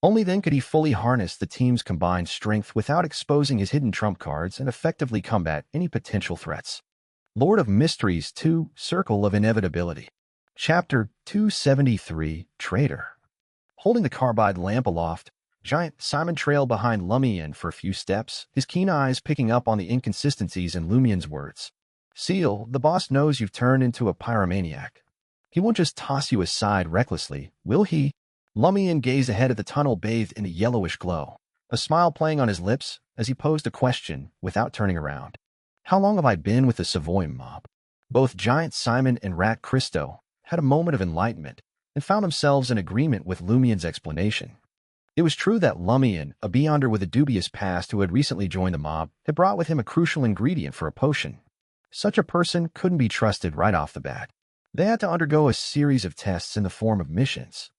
Only then could he fully harness the team's combined strength without exposing his hidden trump cards and effectively combat any potential threats. Lord of Mysteries 2, Circle of Inevitability. Chapter 273, Traitor. Holding the carbide lamp aloft, Giant Simon trailed behind Lumian for a few steps, his keen eyes picking up on the inconsistencies in Lumian's words. Seal, the boss knows you've turned into a pyromaniac. He won't just toss you aside recklessly, will he? Lumian gazed ahead at the tunnel bathed in a yellowish glow, a smile playing on his lips as he posed a question without turning around. How long have I been with the Savoy mob? Both Giant Simon and Rat Christo had a moment of enlightenment and found themselves in agreement with Lumian's explanation. It was true that Lumian, a beyonder with a dubious past who had recently joined the mob, had brought with him a crucial ingredient for a potion. Such a person couldn't be trusted right off the bat. They had to undergo a series of tests in the form of missions.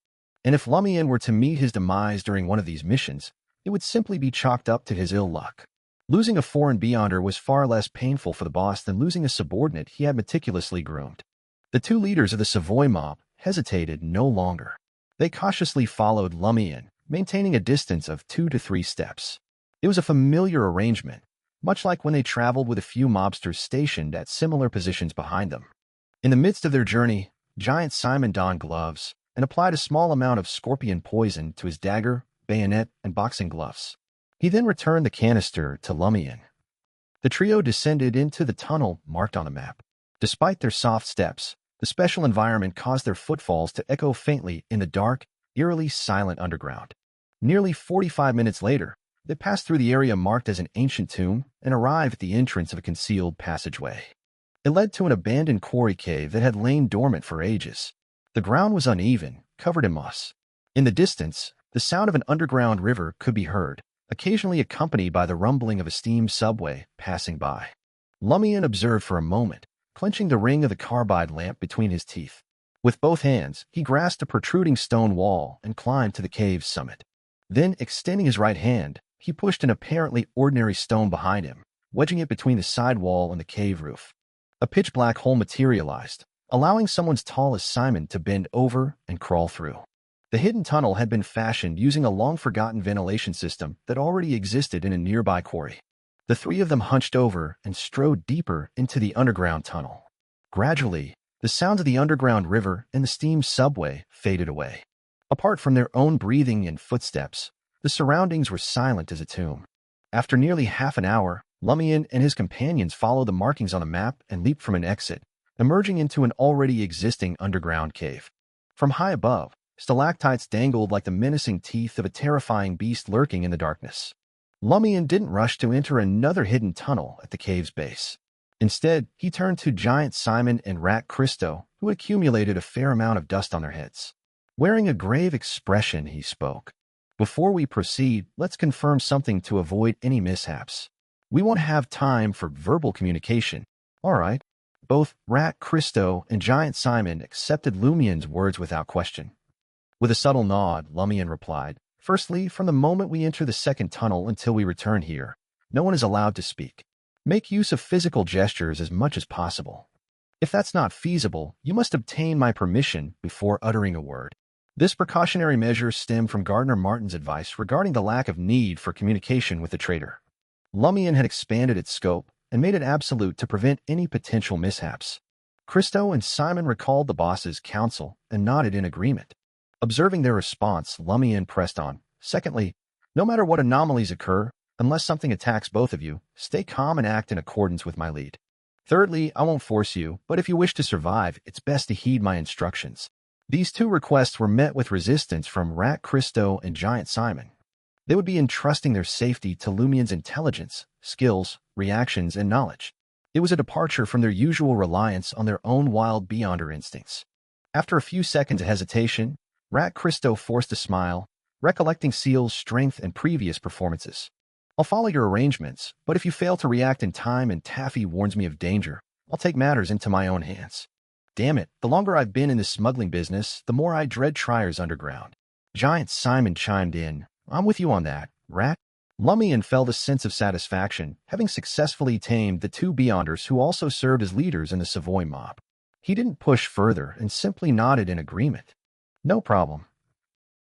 And if Lumian were to meet his demise during one of these missions, it would simply be chalked up to his ill luck. Losing a foreign beyonder was far less painful for the boss than losing a subordinate he had meticulously groomed. The two leaders of the Savoy mob hesitated no longer. They cautiously followed Lumian, maintaining a distance of 2 to 3 steps. It was a familiar arrangement, much like when they traveled with a few mobsters stationed at similar positions behind them. In the midst of their journey, Giant Simon donned gloves and applied a small amount of scorpion poison to his dagger, bayonet, and boxing gloves. He then returned the canister to Lumian. The trio descended into the tunnel marked on the map. Despite their soft steps, the special environment caused their footfalls to echo faintly in the dark, eerily silent underground. Nearly 45 minutes later, they passed through the area marked as an ancient tomb and arrived at the entrance of a concealed passageway. It led to an abandoned quarry cave that had lain dormant for ages. The ground was uneven, covered in moss. In the distance, the sound of an underground river could be heard, occasionally accompanied by the rumbling of a steam subway passing by. Lumian observed for a moment, clenching the ring of the carbide lamp between his teeth. With both hands, he grasped a protruding stone wall and climbed to the cave's summit. Then, extending his right hand, he pushed an apparently ordinary stone behind him, wedging it between the side wall and the cave roof. A pitch-black hole materialized, allowing someone as tall as Simon to bend over and crawl through. The hidden tunnel had been fashioned using a long-forgotten ventilation system that already existed in a nearby quarry. The three of them hunched over and strode deeper into the underground tunnel. Gradually, the sounds of the underground river and the steam subway faded away. Apart from their own breathing and footsteps, the surroundings were silent as a tomb. After nearly half an hour, Lumian and his companions followed the markings on the map and leaped from an exit, emerging into an already existing underground cave. From high above, stalactites dangled like the menacing teeth of a terrifying beast lurking in the darkness. Lumian didn't rush to enter another hidden tunnel at the cave's base. Instead, he turned to Giant Simon and Rat Christo, who had accumulated a fair amount of dust on their heads. Wearing a grave expression, he spoke. Before we proceed, let's confirm something to avoid any mishaps. We won't have time for verbal communication. All right. Both Rat Christo and Giant Simon accepted Lumian's words without question. With a subtle nod, Lumian replied, "Firstly, from the moment we enter the second tunnel until we return here, no one is allowed to speak. Make use of physical gestures as much as possible. If that's not feasible, you must obtain my permission before uttering a word." This precautionary measure stemmed from Gardner Martin's advice regarding the lack of need for communication with the traitor. Lumian had expanded its scope and made it absolute to prevent any potential mishaps. Christo and Simon recalled the boss's counsel and nodded in agreement. Observing their response, Lumian pressed on. "Secondly, no matter what anomalies occur, unless something attacks both of you, stay calm and act in accordance with my lead. Thirdly, I won't force you, but if you wish to survive, it's best to heed my instructions." These two requests were met with resistance from Rat Christo and Giant Simon. They would be entrusting their safety to Lumian's intelligence, skills, reactions, and knowledge. It was a departure from their usual reliance on their own wild beyonder instincts. After a few seconds of hesitation, Rat Christo forced a smile, recollecting Seal's strength and previous performances. "I'll follow your arrangements, but if you fail to react in time and Taffy warns me of danger, I'll take matters into my own hands. Damn it, the longer I've been in this smuggling business, the more I dread Triers underground." Giant Simon chimed in. "I'm with you on that, Rat." Lumian felt a sense of satisfaction, having successfully tamed the two beyonders who also served as leaders in the Savoy mob. He didn't push further and simply nodded in agreement. "No problem.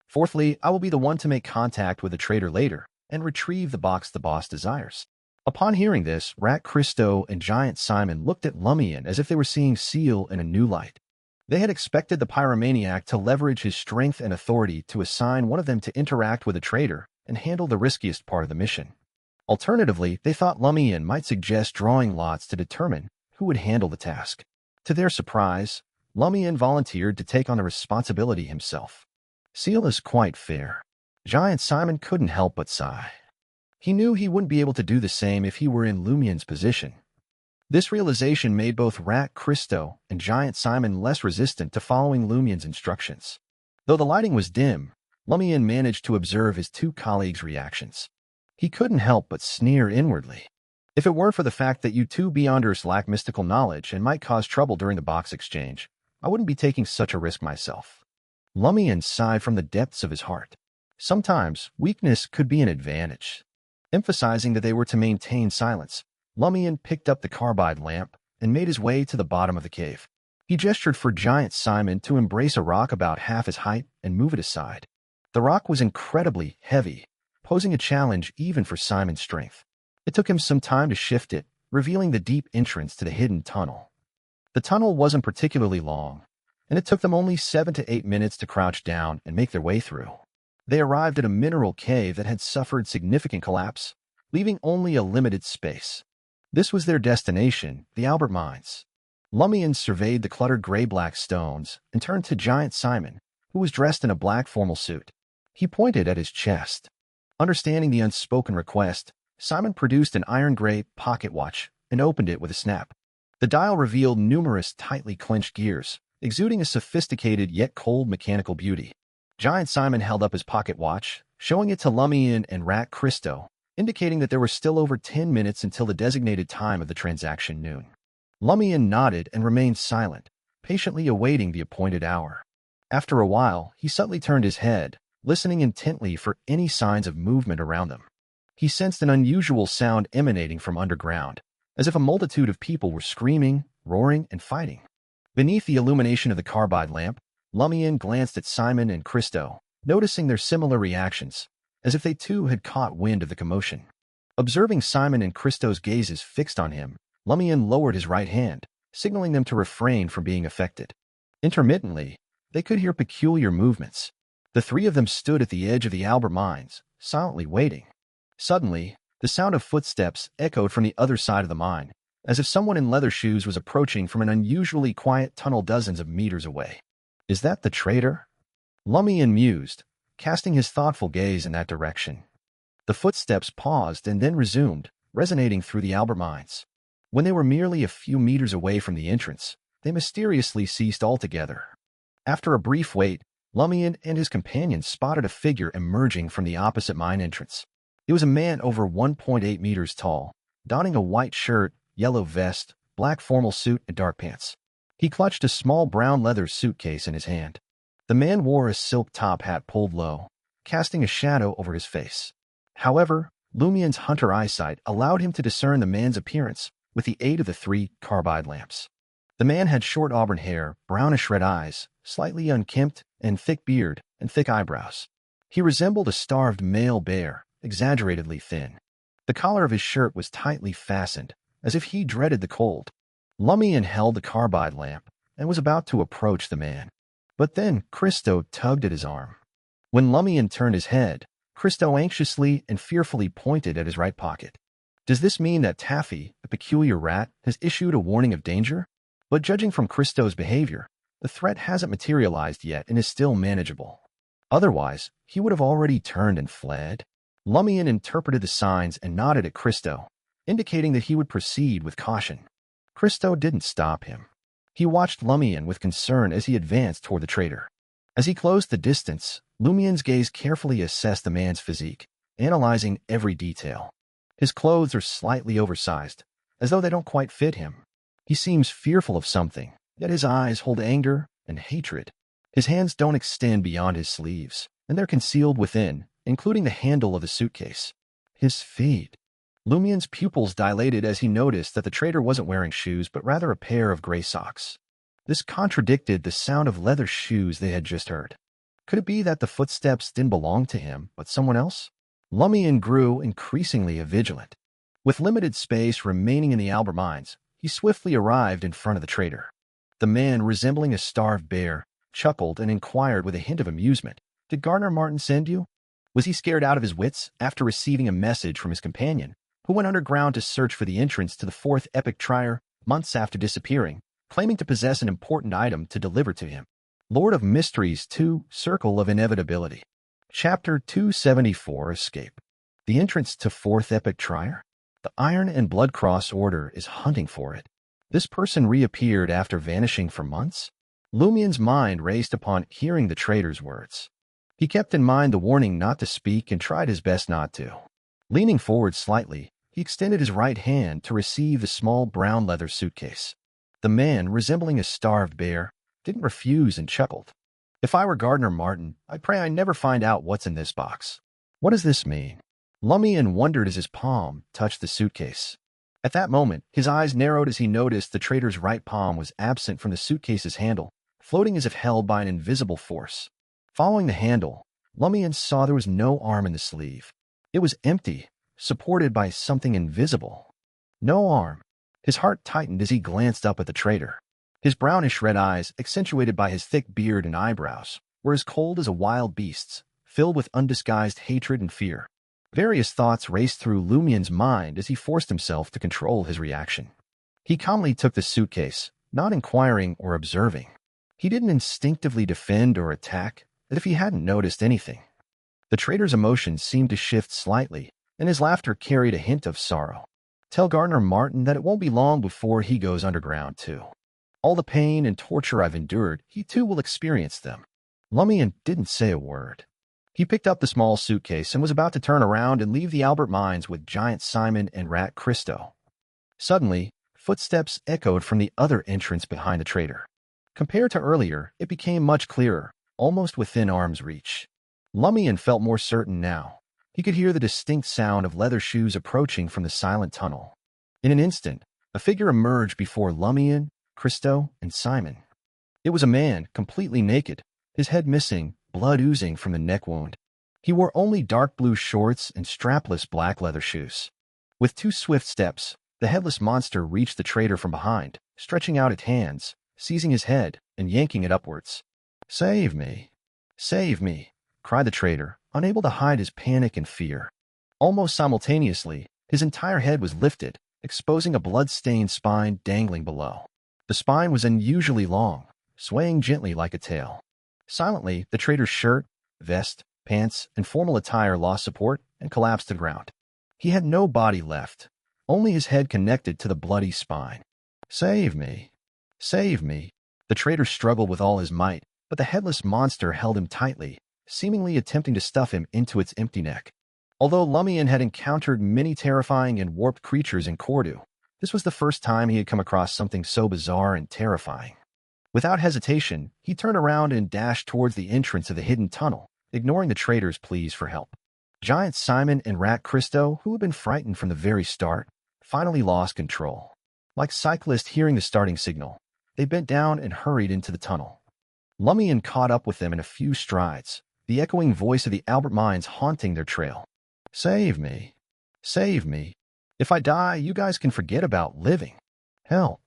Fourthly, I will be the one to make contact with the traitor later and retrieve the box the boss desires." Upon hearing this, Rat Christo and Giant Simon looked at Lumian as if they were seeing Seal in a new light. They had expected the pyromaniac to leverage his strength and authority to assign one of them to interact with a traitor and handle the riskiest part of the mission. Alternatively, they thought Lumian might suggest drawing lots to determine who would handle the task. To their surprise, Lumian volunteered to take on the responsibility himself. Seal is quite fair. Giant Simon couldn't help but sigh. He knew he wouldn't be able to do the same if he were in Lumian's position. This realization made both Rat Christo and Giant Simon less resistant to following Lumian's instructions. Though the lighting was dim, Lumian managed to observe his two colleagues' reactions. He couldn't help but sneer inwardly. If it weren't for the fact that you two Beyonders lack mystical knowledge and might cause trouble during the box exchange, I wouldn't be taking such a risk myself. Lumian sighed from the depths of his heart. Sometimes, weakness could be an advantage. Emphasizing that they were to maintain silence, Lumian picked up the carbide lamp and made his way to the bottom of the cave. He gestured for Giant Simon to embrace a rock about half his height and move it aside. The rock was incredibly heavy, posing a challenge even for Simon's strength. It took him some time to shift it, revealing the deep entrance to the hidden tunnel. The tunnel wasn't particularly long, and it took them only 7 to 8 minutes to crouch down and make their way through. They arrived at a mineral cave that had suffered significant collapse, leaving only a limited space. This was their destination, the Albert Mines. Lumian surveyed the cluttered gray-black stones and turned to Giant Simon, who was dressed in a black formal suit. He pointed at his chest. Understanding the unspoken request, Simon produced an iron-gray pocket watch and opened it with a snap. The dial revealed numerous tightly clenched gears, exuding a sophisticated yet cold mechanical beauty. Giant Simon held up his pocket watch, showing it to Lumian and Rat Christo, indicating that there were still over 10 minutes until the designated time of the transaction noon. Lumian nodded and remained silent, patiently awaiting the appointed hour. After a while, he subtly turned his head, listening intently for any signs of movement around them. He sensed an unusual sound emanating from underground, as if a multitude of people were screaming, roaring, and fighting. Beneath the illumination of the carbide lamp, Lumian glanced at Simon and Christo, noticing their similar reactions, as if they too had caught wind of the commotion. Observing Simon and Christo's gazes fixed on him, Lumian lowered his right hand, signaling them to refrain from being affected. Intermittently, they could hear peculiar movements. The three of them stood at the edge of the Albert Mines, silently waiting. Suddenly, the sound of footsteps echoed from the other side of the mine, as if someone in leather shoes was approaching from an unusually quiet tunnel dozens of meters away. Is that the traitor? Lumian mused, casting his thoughtful gaze in that direction. The footsteps paused and then resumed, resonating through the Albert Mines. When they were merely a few meters away from the entrance, they mysteriously ceased altogether. After a brief wait, Lumian and his companions spotted a figure emerging from the opposite mine entrance. It was a man over 1.8 meters tall, donning a white shirt, yellow vest, black formal suit, and dark pants. He clutched a small brown leather suitcase in his hand. The man wore a silk top hat pulled low, casting a shadow over his face. However, Lumian's hunter eyesight allowed him to discern the man's appearance with the aid of the 3 carbide lamps. The man had short auburn hair, brownish red eyes, slightly unkempt, and thick beard and thick eyebrows. He resembled a starved male bear, exaggeratedly thin. The collar of his shirt was tightly fastened, as if he dreaded the cold. Lumian held the carbide lamp and was about to approach the man. But then Christo tugged at his arm. When Lumian turned his head, Christo anxiously and fearfully pointed at his right pocket. Does this mean that Taffy, the peculiar rat, has issued a warning of danger? But judging from Christo's behavior, the threat hasn't materialized yet and is still manageable. Otherwise, he would have already turned and fled. Lumian interpreted the signs and nodded at Christo, indicating that he would proceed with caution. Christo didn't stop him. He watched Lumian with concern as he advanced toward the traitor. As he closed the distance, Lumian's gaze carefully assessed the man's physique, analyzing every detail. His clothes are slightly oversized, as though they don't quite fit him. He seems fearful of something, yet his eyes hold anger and hatred. His hands don't extend beyond his sleeves, and they're concealed within, including the handle of the suitcase. His feet. Lumian's pupils dilated as he noticed that the traitor wasn't wearing shoes, but rather a pair of gray socks. This contradicted the sound of leather shoes they had just heard. Could it be that the footsteps didn't belong to him, but someone else? Lumian grew increasingly vigilant. With limited space remaining in the Albert Mines, he swiftly arrived in front of the traitor. The man, resembling a starved bear, chuckled and inquired with a hint of amusement, "Did Gardner Martin send you?" Was he scared out of his wits after receiving a message from his companion, who went underground to search for the entrance to the fourth epic trier months after disappearing, claiming to possess an important item to deliver to him? Lord of Mysteries 2, Circle of Inevitability. Chapter 274, Escape. The entrance to fourth epic trier? The Iron and Blood Cross Order is hunting for it. This person reappeared after vanishing for months? Lumian's mind raced upon hearing the traitor's words. He kept in mind the warning not to speak and tried his best not to. Leaning forward slightly, he extended his right hand to receive the small brown leather suitcase. The man, resembling a starved bear, didn't refuse and chuckled. "If I were Gardner Martin, I pray I never find out what's in this box." What does this mean? Lumian wondered as his palm touched the suitcase. At that moment, his eyes narrowed as he noticed the traitor's right palm was absent from the suitcase's handle, floating as if held by an invisible force. Following the handle, Lumian saw there was no arm in the sleeve. It was empty, supported by something invisible. No arm. His heart tightened as he glanced up at the traitor. His brownish red eyes, accentuated by his thick beard and eyebrows, were as cold as a wild beast's, filled with undisguised hatred and fear. Various thoughts raced through Lumian's mind as he forced himself to control his reaction. He calmly took the suitcase, not inquiring or observing. He didn't instinctively defend or attack, as if he hadn't noticed anything. The traitor's emotions seemed to shift slightly, and his laughter carried a hint of sorrow. "Tell Gardner Martin that it won't be long before he goes underground, too. All the pain and torture I've endured, he too will experience them." Lumian didn't say a word. He picked up the small suitcase and was about to turn around and leave the Albert Mines with Giant Simon and Rat Christo. Suddenly, footsteps echoed from the other entrance behind the traitor. Compared to earlier, it became much clearer, almost within arm's reach. Lumian felt more certain now. He could hear the distinct sound of leather shoes approaching from the silent tunnel. In an instant, a figure emerged before Lumian, Christo, and Simon. It was a man, completely naked, his head missing, blood oozing from the neck wound. He wore only dark blue shorts and strapless black leather shoes. With 2 swift steps, the headless monster reached the traitor from behind, stretching out its hands, seizing his head, and yanking it upwards. "Save me! Save me!" cried the traitor, unable to hide his panic and fear. Almost simultaneously, his entire head was lifted, exposing a blood-stained spine dangling below. The spine was unusually long, swaying gently like a tail. Silently, the traitor's shirt, vest, pants, and formal attire lost support and collapsed to the ground. He had no body left, only his head connected to the bloody spine. "Save me! Save me!" The traitor struggled with all his might, but the headless monster held him tightly, seemingly attempting to stuff him into its empty neck. Although Lumian had encountered many terrifying and warped creatures in Cordu, this was the first time he had come across something so bizarre and terrifying. Without hesitation, he turned around and dashed towards the entrance of the hidden tunnel, ignoring the traitor's pleas for help. Giant Simon and Rat Christo, who had been frightened from the very start, finally lost control. Like cyclists hearing the starting signal, they bent down and hurried into the tunnel. Lumian caught up with them in a few strides, the echoing voice of the Albert Mines haunting their trail. "Save me! Save me! If I die, you guys can forget about living. Help!"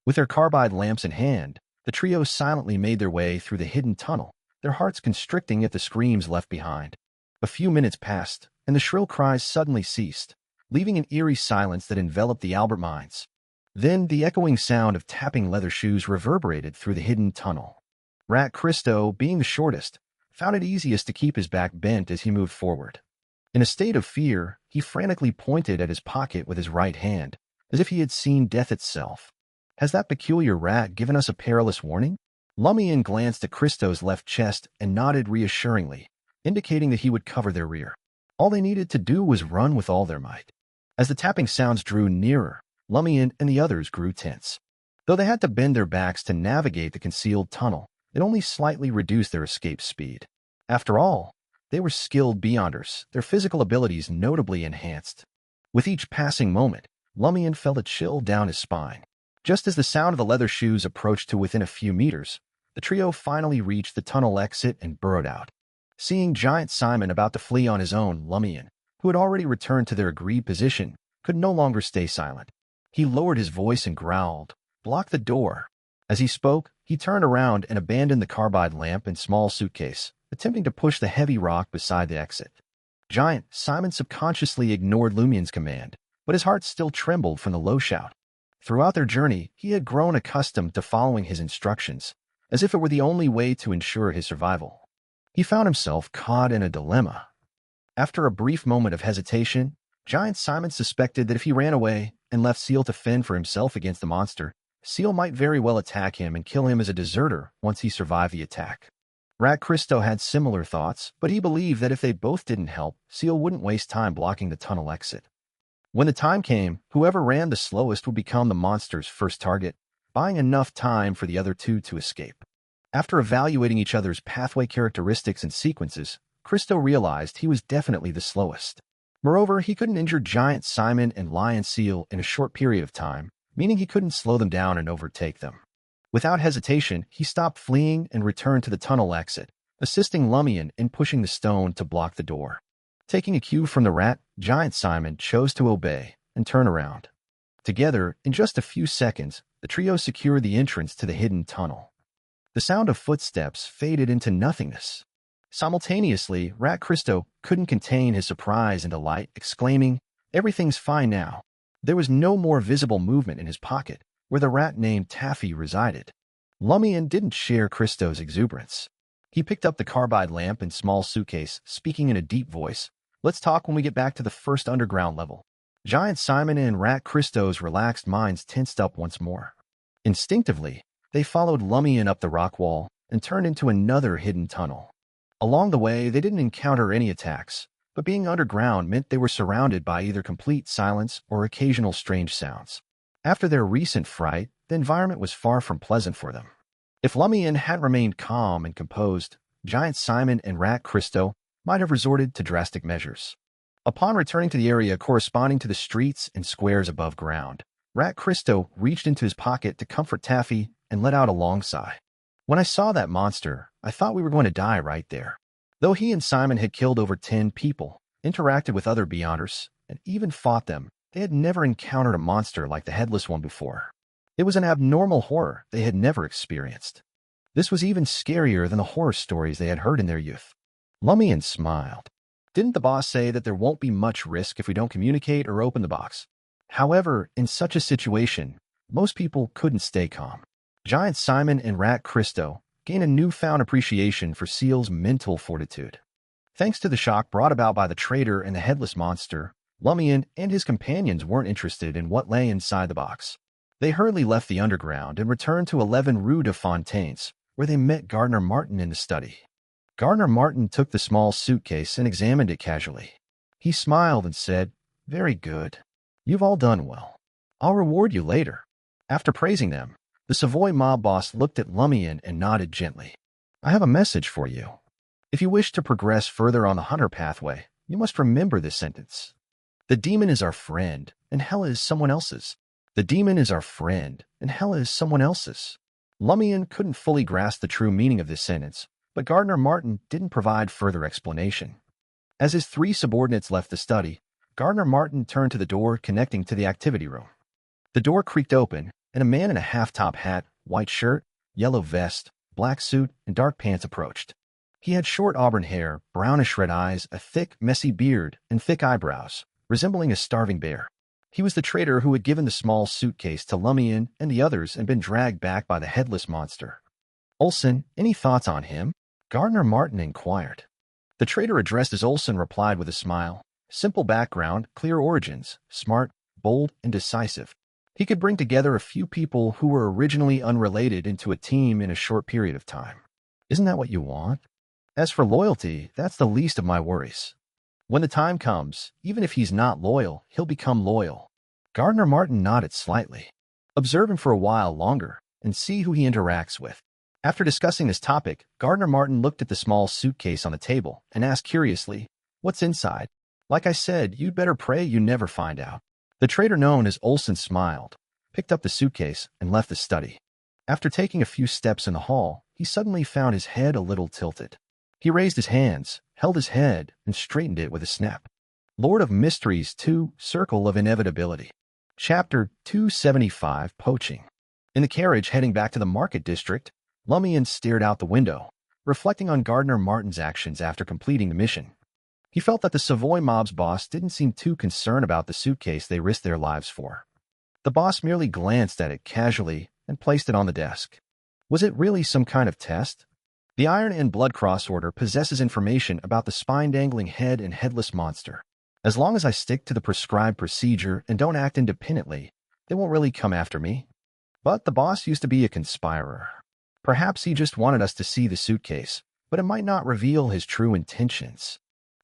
With their carbide lamps in hand, the trio silently made their way through the hidden tunnel, their hearts constricting at the screams left behind. A few minutes passed, and the shrill cries suddenly ceased, leaving an eerie silence that enveloped the Albert Mines. Then the echoing sound of tapping leather shoes reverberated through the hidden tunnel. Rat Christo, being the shortest, found it easiest to keep his back bent as he moved forward. In a state of fear, he frantically pointed at his pocket with his right hand, as if he had seen death itself. "Has that peculiar rat given us a perilous warning?" Lumian glanced at Christo's left chest and nodded reassuringly, indicating that he would cover their rear. All they needed to do was run with all their might. As the tapping sounds drew nearer, Lumian and the others grew tense. Though they had to bend their backs to navigate the concealed tunnel, it only slightly reduced their escape speed. After all, they were skilled beyonders, their physical abilities notably enhanced. With each passing moment, Lumian felt a chill down his spine. Just as the sound of the leather shoes approached to within a few meters, the trio finally reached the tunnel exit and burrowed out. Seeing Giant Simon about to flee on his own, Lumian, who had already returned to their agreed position, could no longer stay silent. He lowered his voice and growled, "Block the door!" As he spoke, he turned around and abandoned the carbide lamp and small suitcase, attempting to push the heavy rock beside the exit. Giant Simon subconsciously ignored Lumian's command, but his heart still trembled from the low shout. Throughout their journey, he had grown accustomed to following his instructions, as if it were the only way to ensure his survival. He found himself caught in a dilemma. After a brief moment of hesitation, Giant Simon suspected that if he ran away and left Seal to fend for himself against the monster, Seal might very well attack him and kill him as a deserter once he survived the attack. Rat Christo had similar thoughts, but he believed that if they both didn't help, Seal wouldn't waste time blocking the tunnel exit. When the time came, whoever ran the slowest would become the monster's first target, buying enough time for the other two to escape. After evaluating each other's pathway characteristics and sequences, Christo realized he was definitely the slowest. Moreover, he couldn't injure Giant Simon and Lion Seal in a short period of time, meaning he couldn't slow them down and overtake them. Without hesitation, he stopped fleeing and returned to the tunnel exit, assisting Lumian in pushing the stone to block the door. Taking a cue from the rat, Giant Simon chose to obey and turn around. Together, in just a few seconds, the trio secured the entrance to the hidden tunnel. The sound of footsteps faded into nothingness. Simultaneously, Rat Christo couldn't contain his surprise and delight, exclaiming, "Everything's fine now." There was no more visible movement in his pocket, where the rat named Taffy resided. Lumian didn't share Christo's exuberance. He picked up the carbide lamp and small suitcase, speaking in a deep voice. "Let's talk when we get back to the first underground level." Giant Simon and Rat Christo's relaxed minds tensed up once more. Instinctively, they followed Lumian up the rock wall and turned into another hidden tunnel. Along the way, they didn't encounter any attacks, but being underground meant they were surrounded by either complete silence or occasional strange sounds. After their recent fright, the environment was far from pleasant for them. If Lumian had remained calm and composed, Giant Simon and Rat Christo might have resorted to drastic measures. Upon returning to the area corresponding to the streets and squares above ground, Rat Christo reached into his pocket to comfort Taffy and let out a long sigh. "When I saw that monster, I thought we were going to die right there." Though he and Simon had killed over 10 people, interacted with other Beyonders, and even fought them, they had never encountered a monster like the Headless One before. It was an abnormal horror they had never experienced. This was even scarier than the horror stories they had heard in their youth. Lumian smiled. "Didn't the boss say that there won't be much risk if we don't communicate or open the box?" However, in such a situation, most people couldn't stay calm. Giant Simon and Rat Christo gained a newfound appreciation for Seal's mental fortitude. Thanks to the shock brought about by the traitor and the headless monster, Lumian and his companions weren't interested in what lay inside the box. They hurriedly left the underground and returned to 11 Rue de Fontaines, where they met Gardner Martin in the study. Gardner Martin took the small suitcase and examined it casually. He smiled and said, "Very good. You've all done well. I'll reward you later." After praising them, the Savoy mob boss looked at Lumian and nodded gently. "I have a message for you. If you wish to progress further on the hunter pathway, you must remember this sentence. The demon is our friend, and hell is someone else's. The demon is our friend, and hell is someone else's." Lumian couldn't fully grasp the true meaning of this sentence, but Gardner Martin didn't provide further explanation. As his 3 subordinates left the study, Gardner Martin turned to the door connecting to the activity room. The door creaked open, and a man in a half-top hat, white shirt, yellow vest, black suit, and dark pants approached. He had short auburn hair, brownish-red eyes, a thick, messy beard, and thick eyebrows, resembling a starving bear. He was the traitor who had given the small suitcase to Lumian and the others and been dragged back by the headless monster. "Olson, any thoughts on him?" Gardner Martin inquired. The traitor addressed as Olson replied with a smile. Simple background, clear origins, smart, bold, and decisive. He could bring together a few people who were originally unrelated into a team in a short period of time. Isn't that what you want? As for loyalty, that's the least of my worries. When the time comes, even if he's not loyal, he'll become loyal. Gardner Martin nodded slightly. Observe him for a while longer and see who he interacts with. After discussing this topic, Gardner Martin looked at the small suitcase on the table and asked curiously, "What's inside?" "Like I said, you'd better pray you never find out." The traitor known as Olson smiled, picked up the suitcase, and left the study. After taking a few steps in the hall, he suddenly found his head a little tilted. He raised his hands, held his head, and straightened it with a snap. Lord of Mysteries 2, Circle of Inevitability. Chapter 275, Poaching. In the carriage heading back to the market district, Lumian stared out the window, reflecting on Gardner Martin's actions after completing the mission. He felt that the Savoy mob's boss didn't seem too concerned about the suitcase they risked their lives for. The boss merely glanced at it casually and placed it on the desk. Was it really some kind of test? The Iron and Blood Cross Order possesses information about the spine-dangling head and headless monster. As long as I stick to the prescribed procedure and don't act independently, they won't really come after me. But the boss used to be a conspirer. Perhaps he just wanted us to see the suitcase, but it might not reveal his true intentions.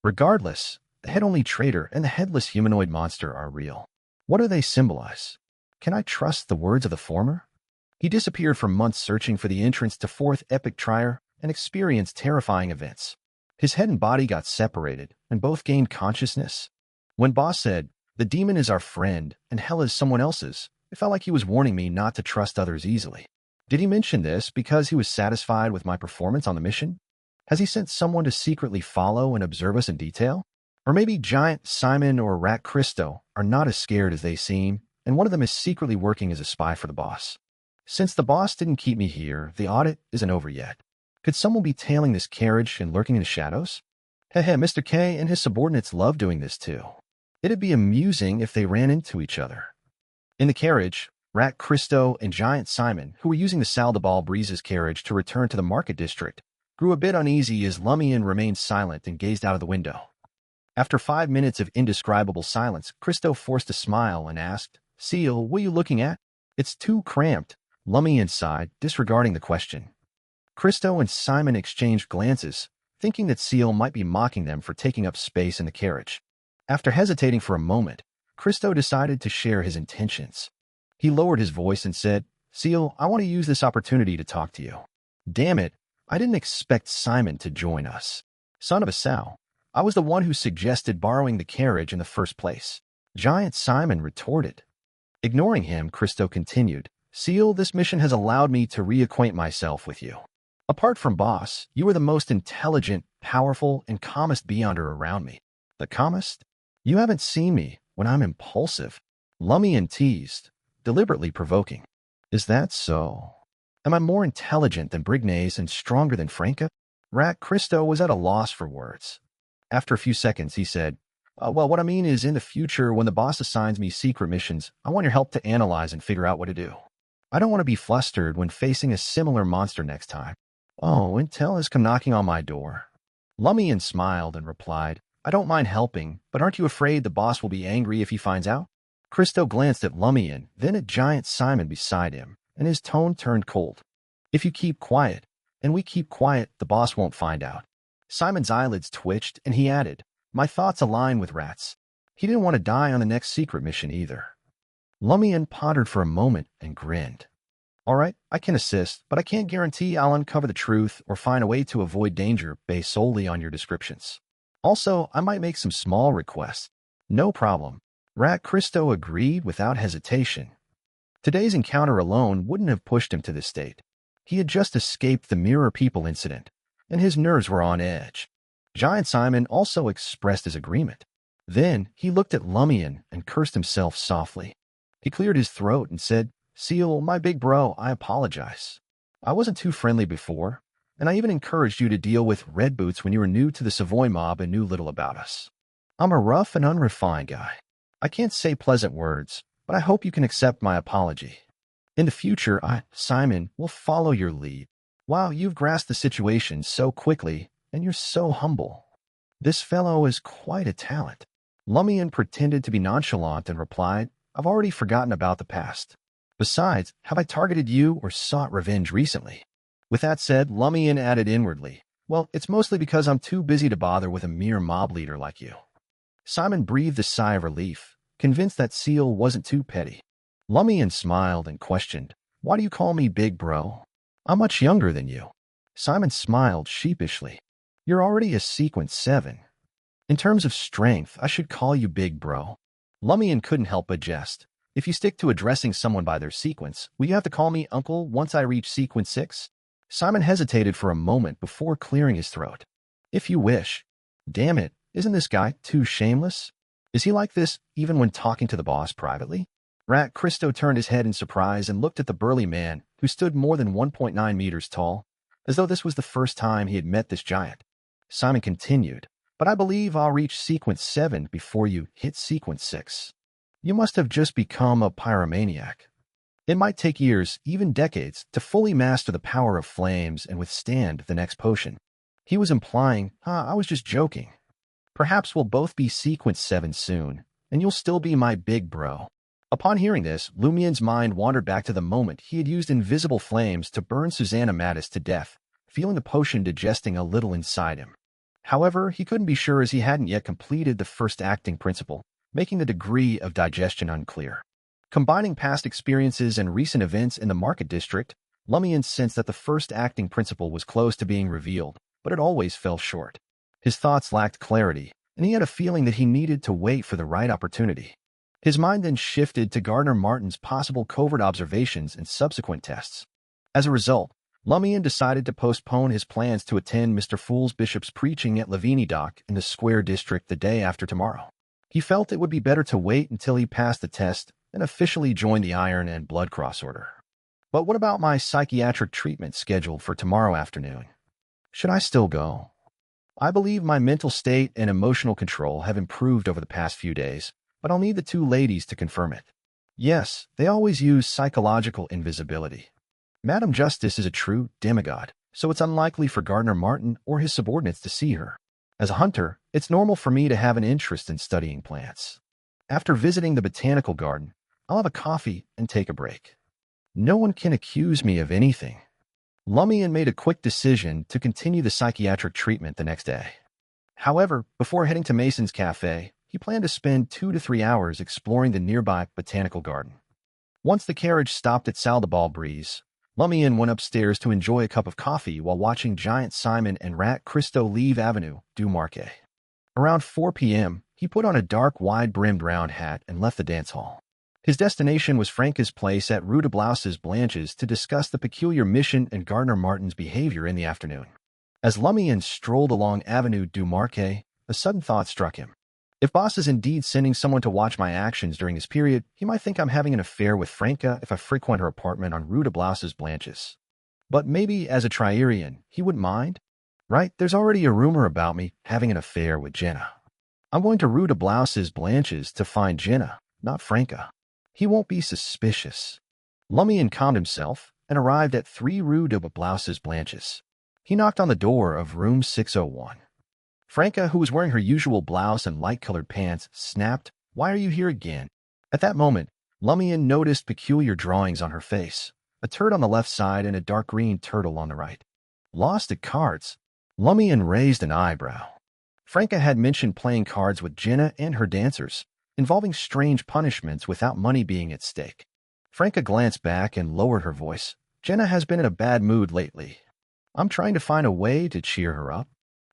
Regardless, the head-only traitor and the headless humanoid monster are real. What do they symbolize? Can I trust the words of the former? He disappeared for months searching for the entrance to Fourth Epic Trier and experienced terrifying events. His head and body got separated, and both gained consciousness. When Boss said, "The demon is our friend, and hell is someone else's," it felt like he was warning me not to trust others easily. Did he mention this because he was satisfied with my performance on the mission? Has he sent someone to secretly follow and observe us in detail? Or maybe Giant Simon or Rat Christo are not as scared as they seem, and one of them is secretly working as a spy for the boss. Since the boss didn't keep me here, the audit isn't over yet. Could someone be tailing this carriage and lurking in the shadows? Heh, Mr. K and his subordinates love doing this too. It'd be amusing if they ran into each other. In the carriage, Rat Christo and Giant Simon, who were using the Saldabal Breeze's carriage to return to the market district, grew a bit uneasy as Lumian remained silent and gazed out of the window. After 5 minutes of indescribable silence, Christo forced a smile and asked, "Seal, what are you looking at?" "It's too cramped," Lumian sighed, disregarding the question. Christo and Simon exchanged glances, thinking that Seal might be mocking them for taking up space in the carriage. After hesitating for a moment, Christo decided to share his intentions. He lowered his voice and said, "Seal, I want to use this opportunity to talk to you." Damn it, I didn't expect Simon to join us. Son of a sow, I was the one who suggested borrowing the carriage in the first place. Giant Simon retorted. Ignoring him, Christo continued, "Seal, this mission has allowed me to reacquaint myself with you. Apart from Boss, you are the most intelligent, powerful, and calmest beyonder around me." "The calmest? You haven't seen me when I'm impulsive," Lumian teased, deliberately provoking. "Is that so? Am I more intelligent than Brignaise and stronger than Franca?" Rat Christo was at a loss for words. After a few seconds, he said, "Well, what I mean is in the future, when the boss assigns me secret missions, I want your help to analyze and figure out what to do. I don't want to be flustered when facing a similar monster next time." "Oh, intel has come knocking on my door." Lumian smiled and replied, "I don't mind helping, but aren't you afraid the boss will be angry if he finds out?" Christo glanced at Lumian, then at Giant Simon beside him, and his tone turned cold. "If you keep quiet, and we keep quiet, the boss won't find out." Simon's eyelids twitched, and he added, "My thoughts align with Rat's. He didn't want to die on the next secret mission either." Lumian pondered for a moment and grinned. "All right, I can assist, but I can't guarantee I'll uncover the truth or find a way to avoid danger based solely on your descriptions. Also, I might make some small requests." "No problem." Rat Christo agreed without hesitation. Today's encounter alone wouldn't have pushed him to this state. He had just escaped the Mirror People incident, and his nerves were on edge. Giant Simon also expressed his agreement. Then he looked at Lumian and cursed himself softly. He cleared his throat and said, "Seal, my big bro, I apologize. I wasn't too friendly before, and I even encouraged you to deal with Red Boots when you were new to the Savoy mob and knew little about us. I'm a rough and unrefined guy. I can't say pleasant words, but I hope you can accept my apology. In the future, Simon, will follow your lead. Wow, you've grasped the situation so quickly, and you're so humble. This fellow is quite a talent." Lumian pretended to be nonchalant and replied, "I've already forgotten about the past. Besides, have I targeted you or sought revenge recently?" With that said, Lumian added inwardly, "Well, it's mostly because I'm too busy to bother with a mere mob leader like you." Simon breathed a sigh of relief, convinced that Seal wasn't too petty. Lumian smiled and questioned, "Why do you call me big bro? I'm much younger than you." Simon smiled sheepishly. "You're already a Sequence 7. In terms of strength, I should call you big bro." Lumian couldn't help but jest. "If you stick to addressing someone by their sequence, will you have to call me uncle once I reach Sequence 6? Simon hesitated for a moment before clearing his throat. "If you wish." Damn it, isn't this guy too shameless? Is he like this even when talking to the boss privately? Rat Christo turned his head in surprise and looked at the burly man, who stood more than 1.9 meters tall, as though this was the first time he had met this giant. Simon continued, "But I believe I'll reach sequence 7 before you hit sequence 6. You must have just become a pyromaniac. It might take years, even decades, to fully master the power of flames and withstand the next potion." He was implying, I was just joking. Perhaps we'll both be sequence 7 soon, and you'll still be my big bro. Upon hearing this, Lumian's mind wandered back to the moment he had used invisible flames to burn Susanna Mattis to death, feeling the potion digesting a little inside him. However, he couldn't be sure as he hadn't yet completed the first acting principle, making the degree of digestion unclear. Combining past experiences and recent events in the market district, Lumian sensed that the first acting principle was close to being revealed, but it always fell short. His thoughts lacked clarity, and he had a feeling that he needed to wait for the right opportunity. His mind then shifted to Gardner Martin's possible covert observations and subsequent tests. As a result, Lumian decided to postpone his plans to attend Mr. Fool's Bishop's preaching at Lavini Dock in the Square District the day after tomorrow. He felt it would be better to wait until he passed the test and officially join the Iron and Blood Cross Order. But what about my psychiatric treatment scheduled for tomorrow afternoon? Should I still go? I believe my mental state and emotional control have improved over the past few days, but I'll need the two ladies to confirm it. Yes, they always use psychological invisibility. Madam Justice is a true demigod, so it's unlikely for Gardner Martin or his subordinates to see her. As a hunter, it's normal for me to have an interest in studying plants. After visiting the botanical garden, I'll have a coffee and take a break. No one can accuse me of anything. Lumian made a quick decision to continue the psychiatric treatment the next day. However, before heading to Mason's Cafe, he planned to spend 2 to 3 hours exploring the nearby botanical garden. Once the carriage stopped at Saldeball Breeze, Lumian went upstairs to enjoy a cup of coffee while watching Giant Simon and Rat Christo leave Avenue du Marquet. Around 4 p.m., he put on a dark, wide-brimmed round hat and left the dance hall. His destination was Franca's place at Rue de Blouses Blanches to discuss the peculiar mission and Gardner Martin's behavior in the afternoon. As Lumian strolled along Avenue du Marquet, a sudden thought struck him. If Boss is indeed sending someone to watch my actions during this period, he might think I'm having an affair with Franca if I frequent her apartment on Rue de Blouses Blanches. But maybe as a Trierian, he wouldn't mind? Right, there's already a rumor about me having an affair with Jenna. I'm going to Rue de Blouses Blanches to find Jenna, not Franca. He won't be suspicious. Lumian calmed himself and arrived at 3 Rue de Blouses Blanches. He knocked on the door of room 601. Franca, who was wearing her usual blouse and light-colored pants, snapped, "Why are you here again?" At that moment, Lumian noticed peculiar drawings on her face, a turd on the left side and a dark green turtle on the right. Lost at cards. Lumian raised an eyebrow. Franca had mentioned playing cards with Jenna and her dancers, involving strange punishments without money being at stake. Franca glanced back and lowered her voice. "Jenna has been in a bad mood lately. I'm trying to find a way to cheer her up."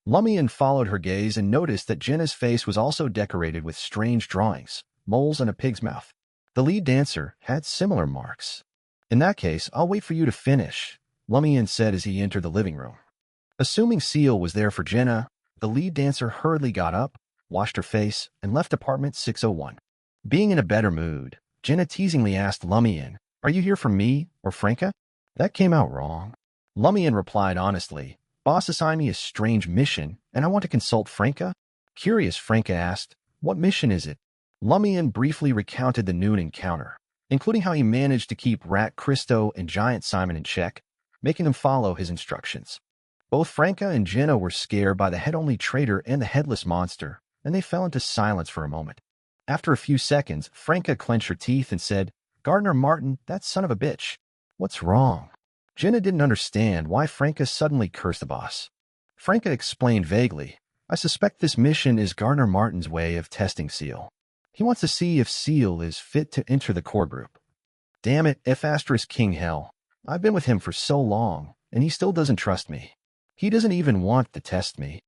Lumian followed her gaze and noticed that Jenna's face was also decorated with strange drawings, moles and a pig's mouth. The lead dancer had similar marks. "In that case, I'll wait for you to finish," Lumian said as he entered the living room. Assuming Seal was there for Jenna, the lead dancer hurriedly got up, washed her face, and left apartment 601. Being in a better mood, Jenna teasingly asked Lumian, "Are you here for me or Franca?" That came out wrong. Lumian replied honestly, "Boss assigned me a strange mission, and I want to consult Franca." Curious, Franca asked, "What mission is it?" Lumian briefly recounted the noon encounter, including how he managed to keep Rat Christo and Giant Simon in check, making them follow his instructions. Both Franca and Jenna were scared by the head-only traitor and the headless monster, and they fell into silence for a moment. After a few seconds, Franca clenched her teeth and said, "Gardner Martin, that son of a bitch. What's wrong?" Jenna didn't understand why Franca suddenly cursed the boss. Franca explained vaguely, "I suspect this mission is Gardner Martin's way of testing Seal. He wants to see if Seal is fit to enter the core group. Damn it, F** King Hell. I've been with him for so long, and he still doesn't trust me. He doesn't even want to test me.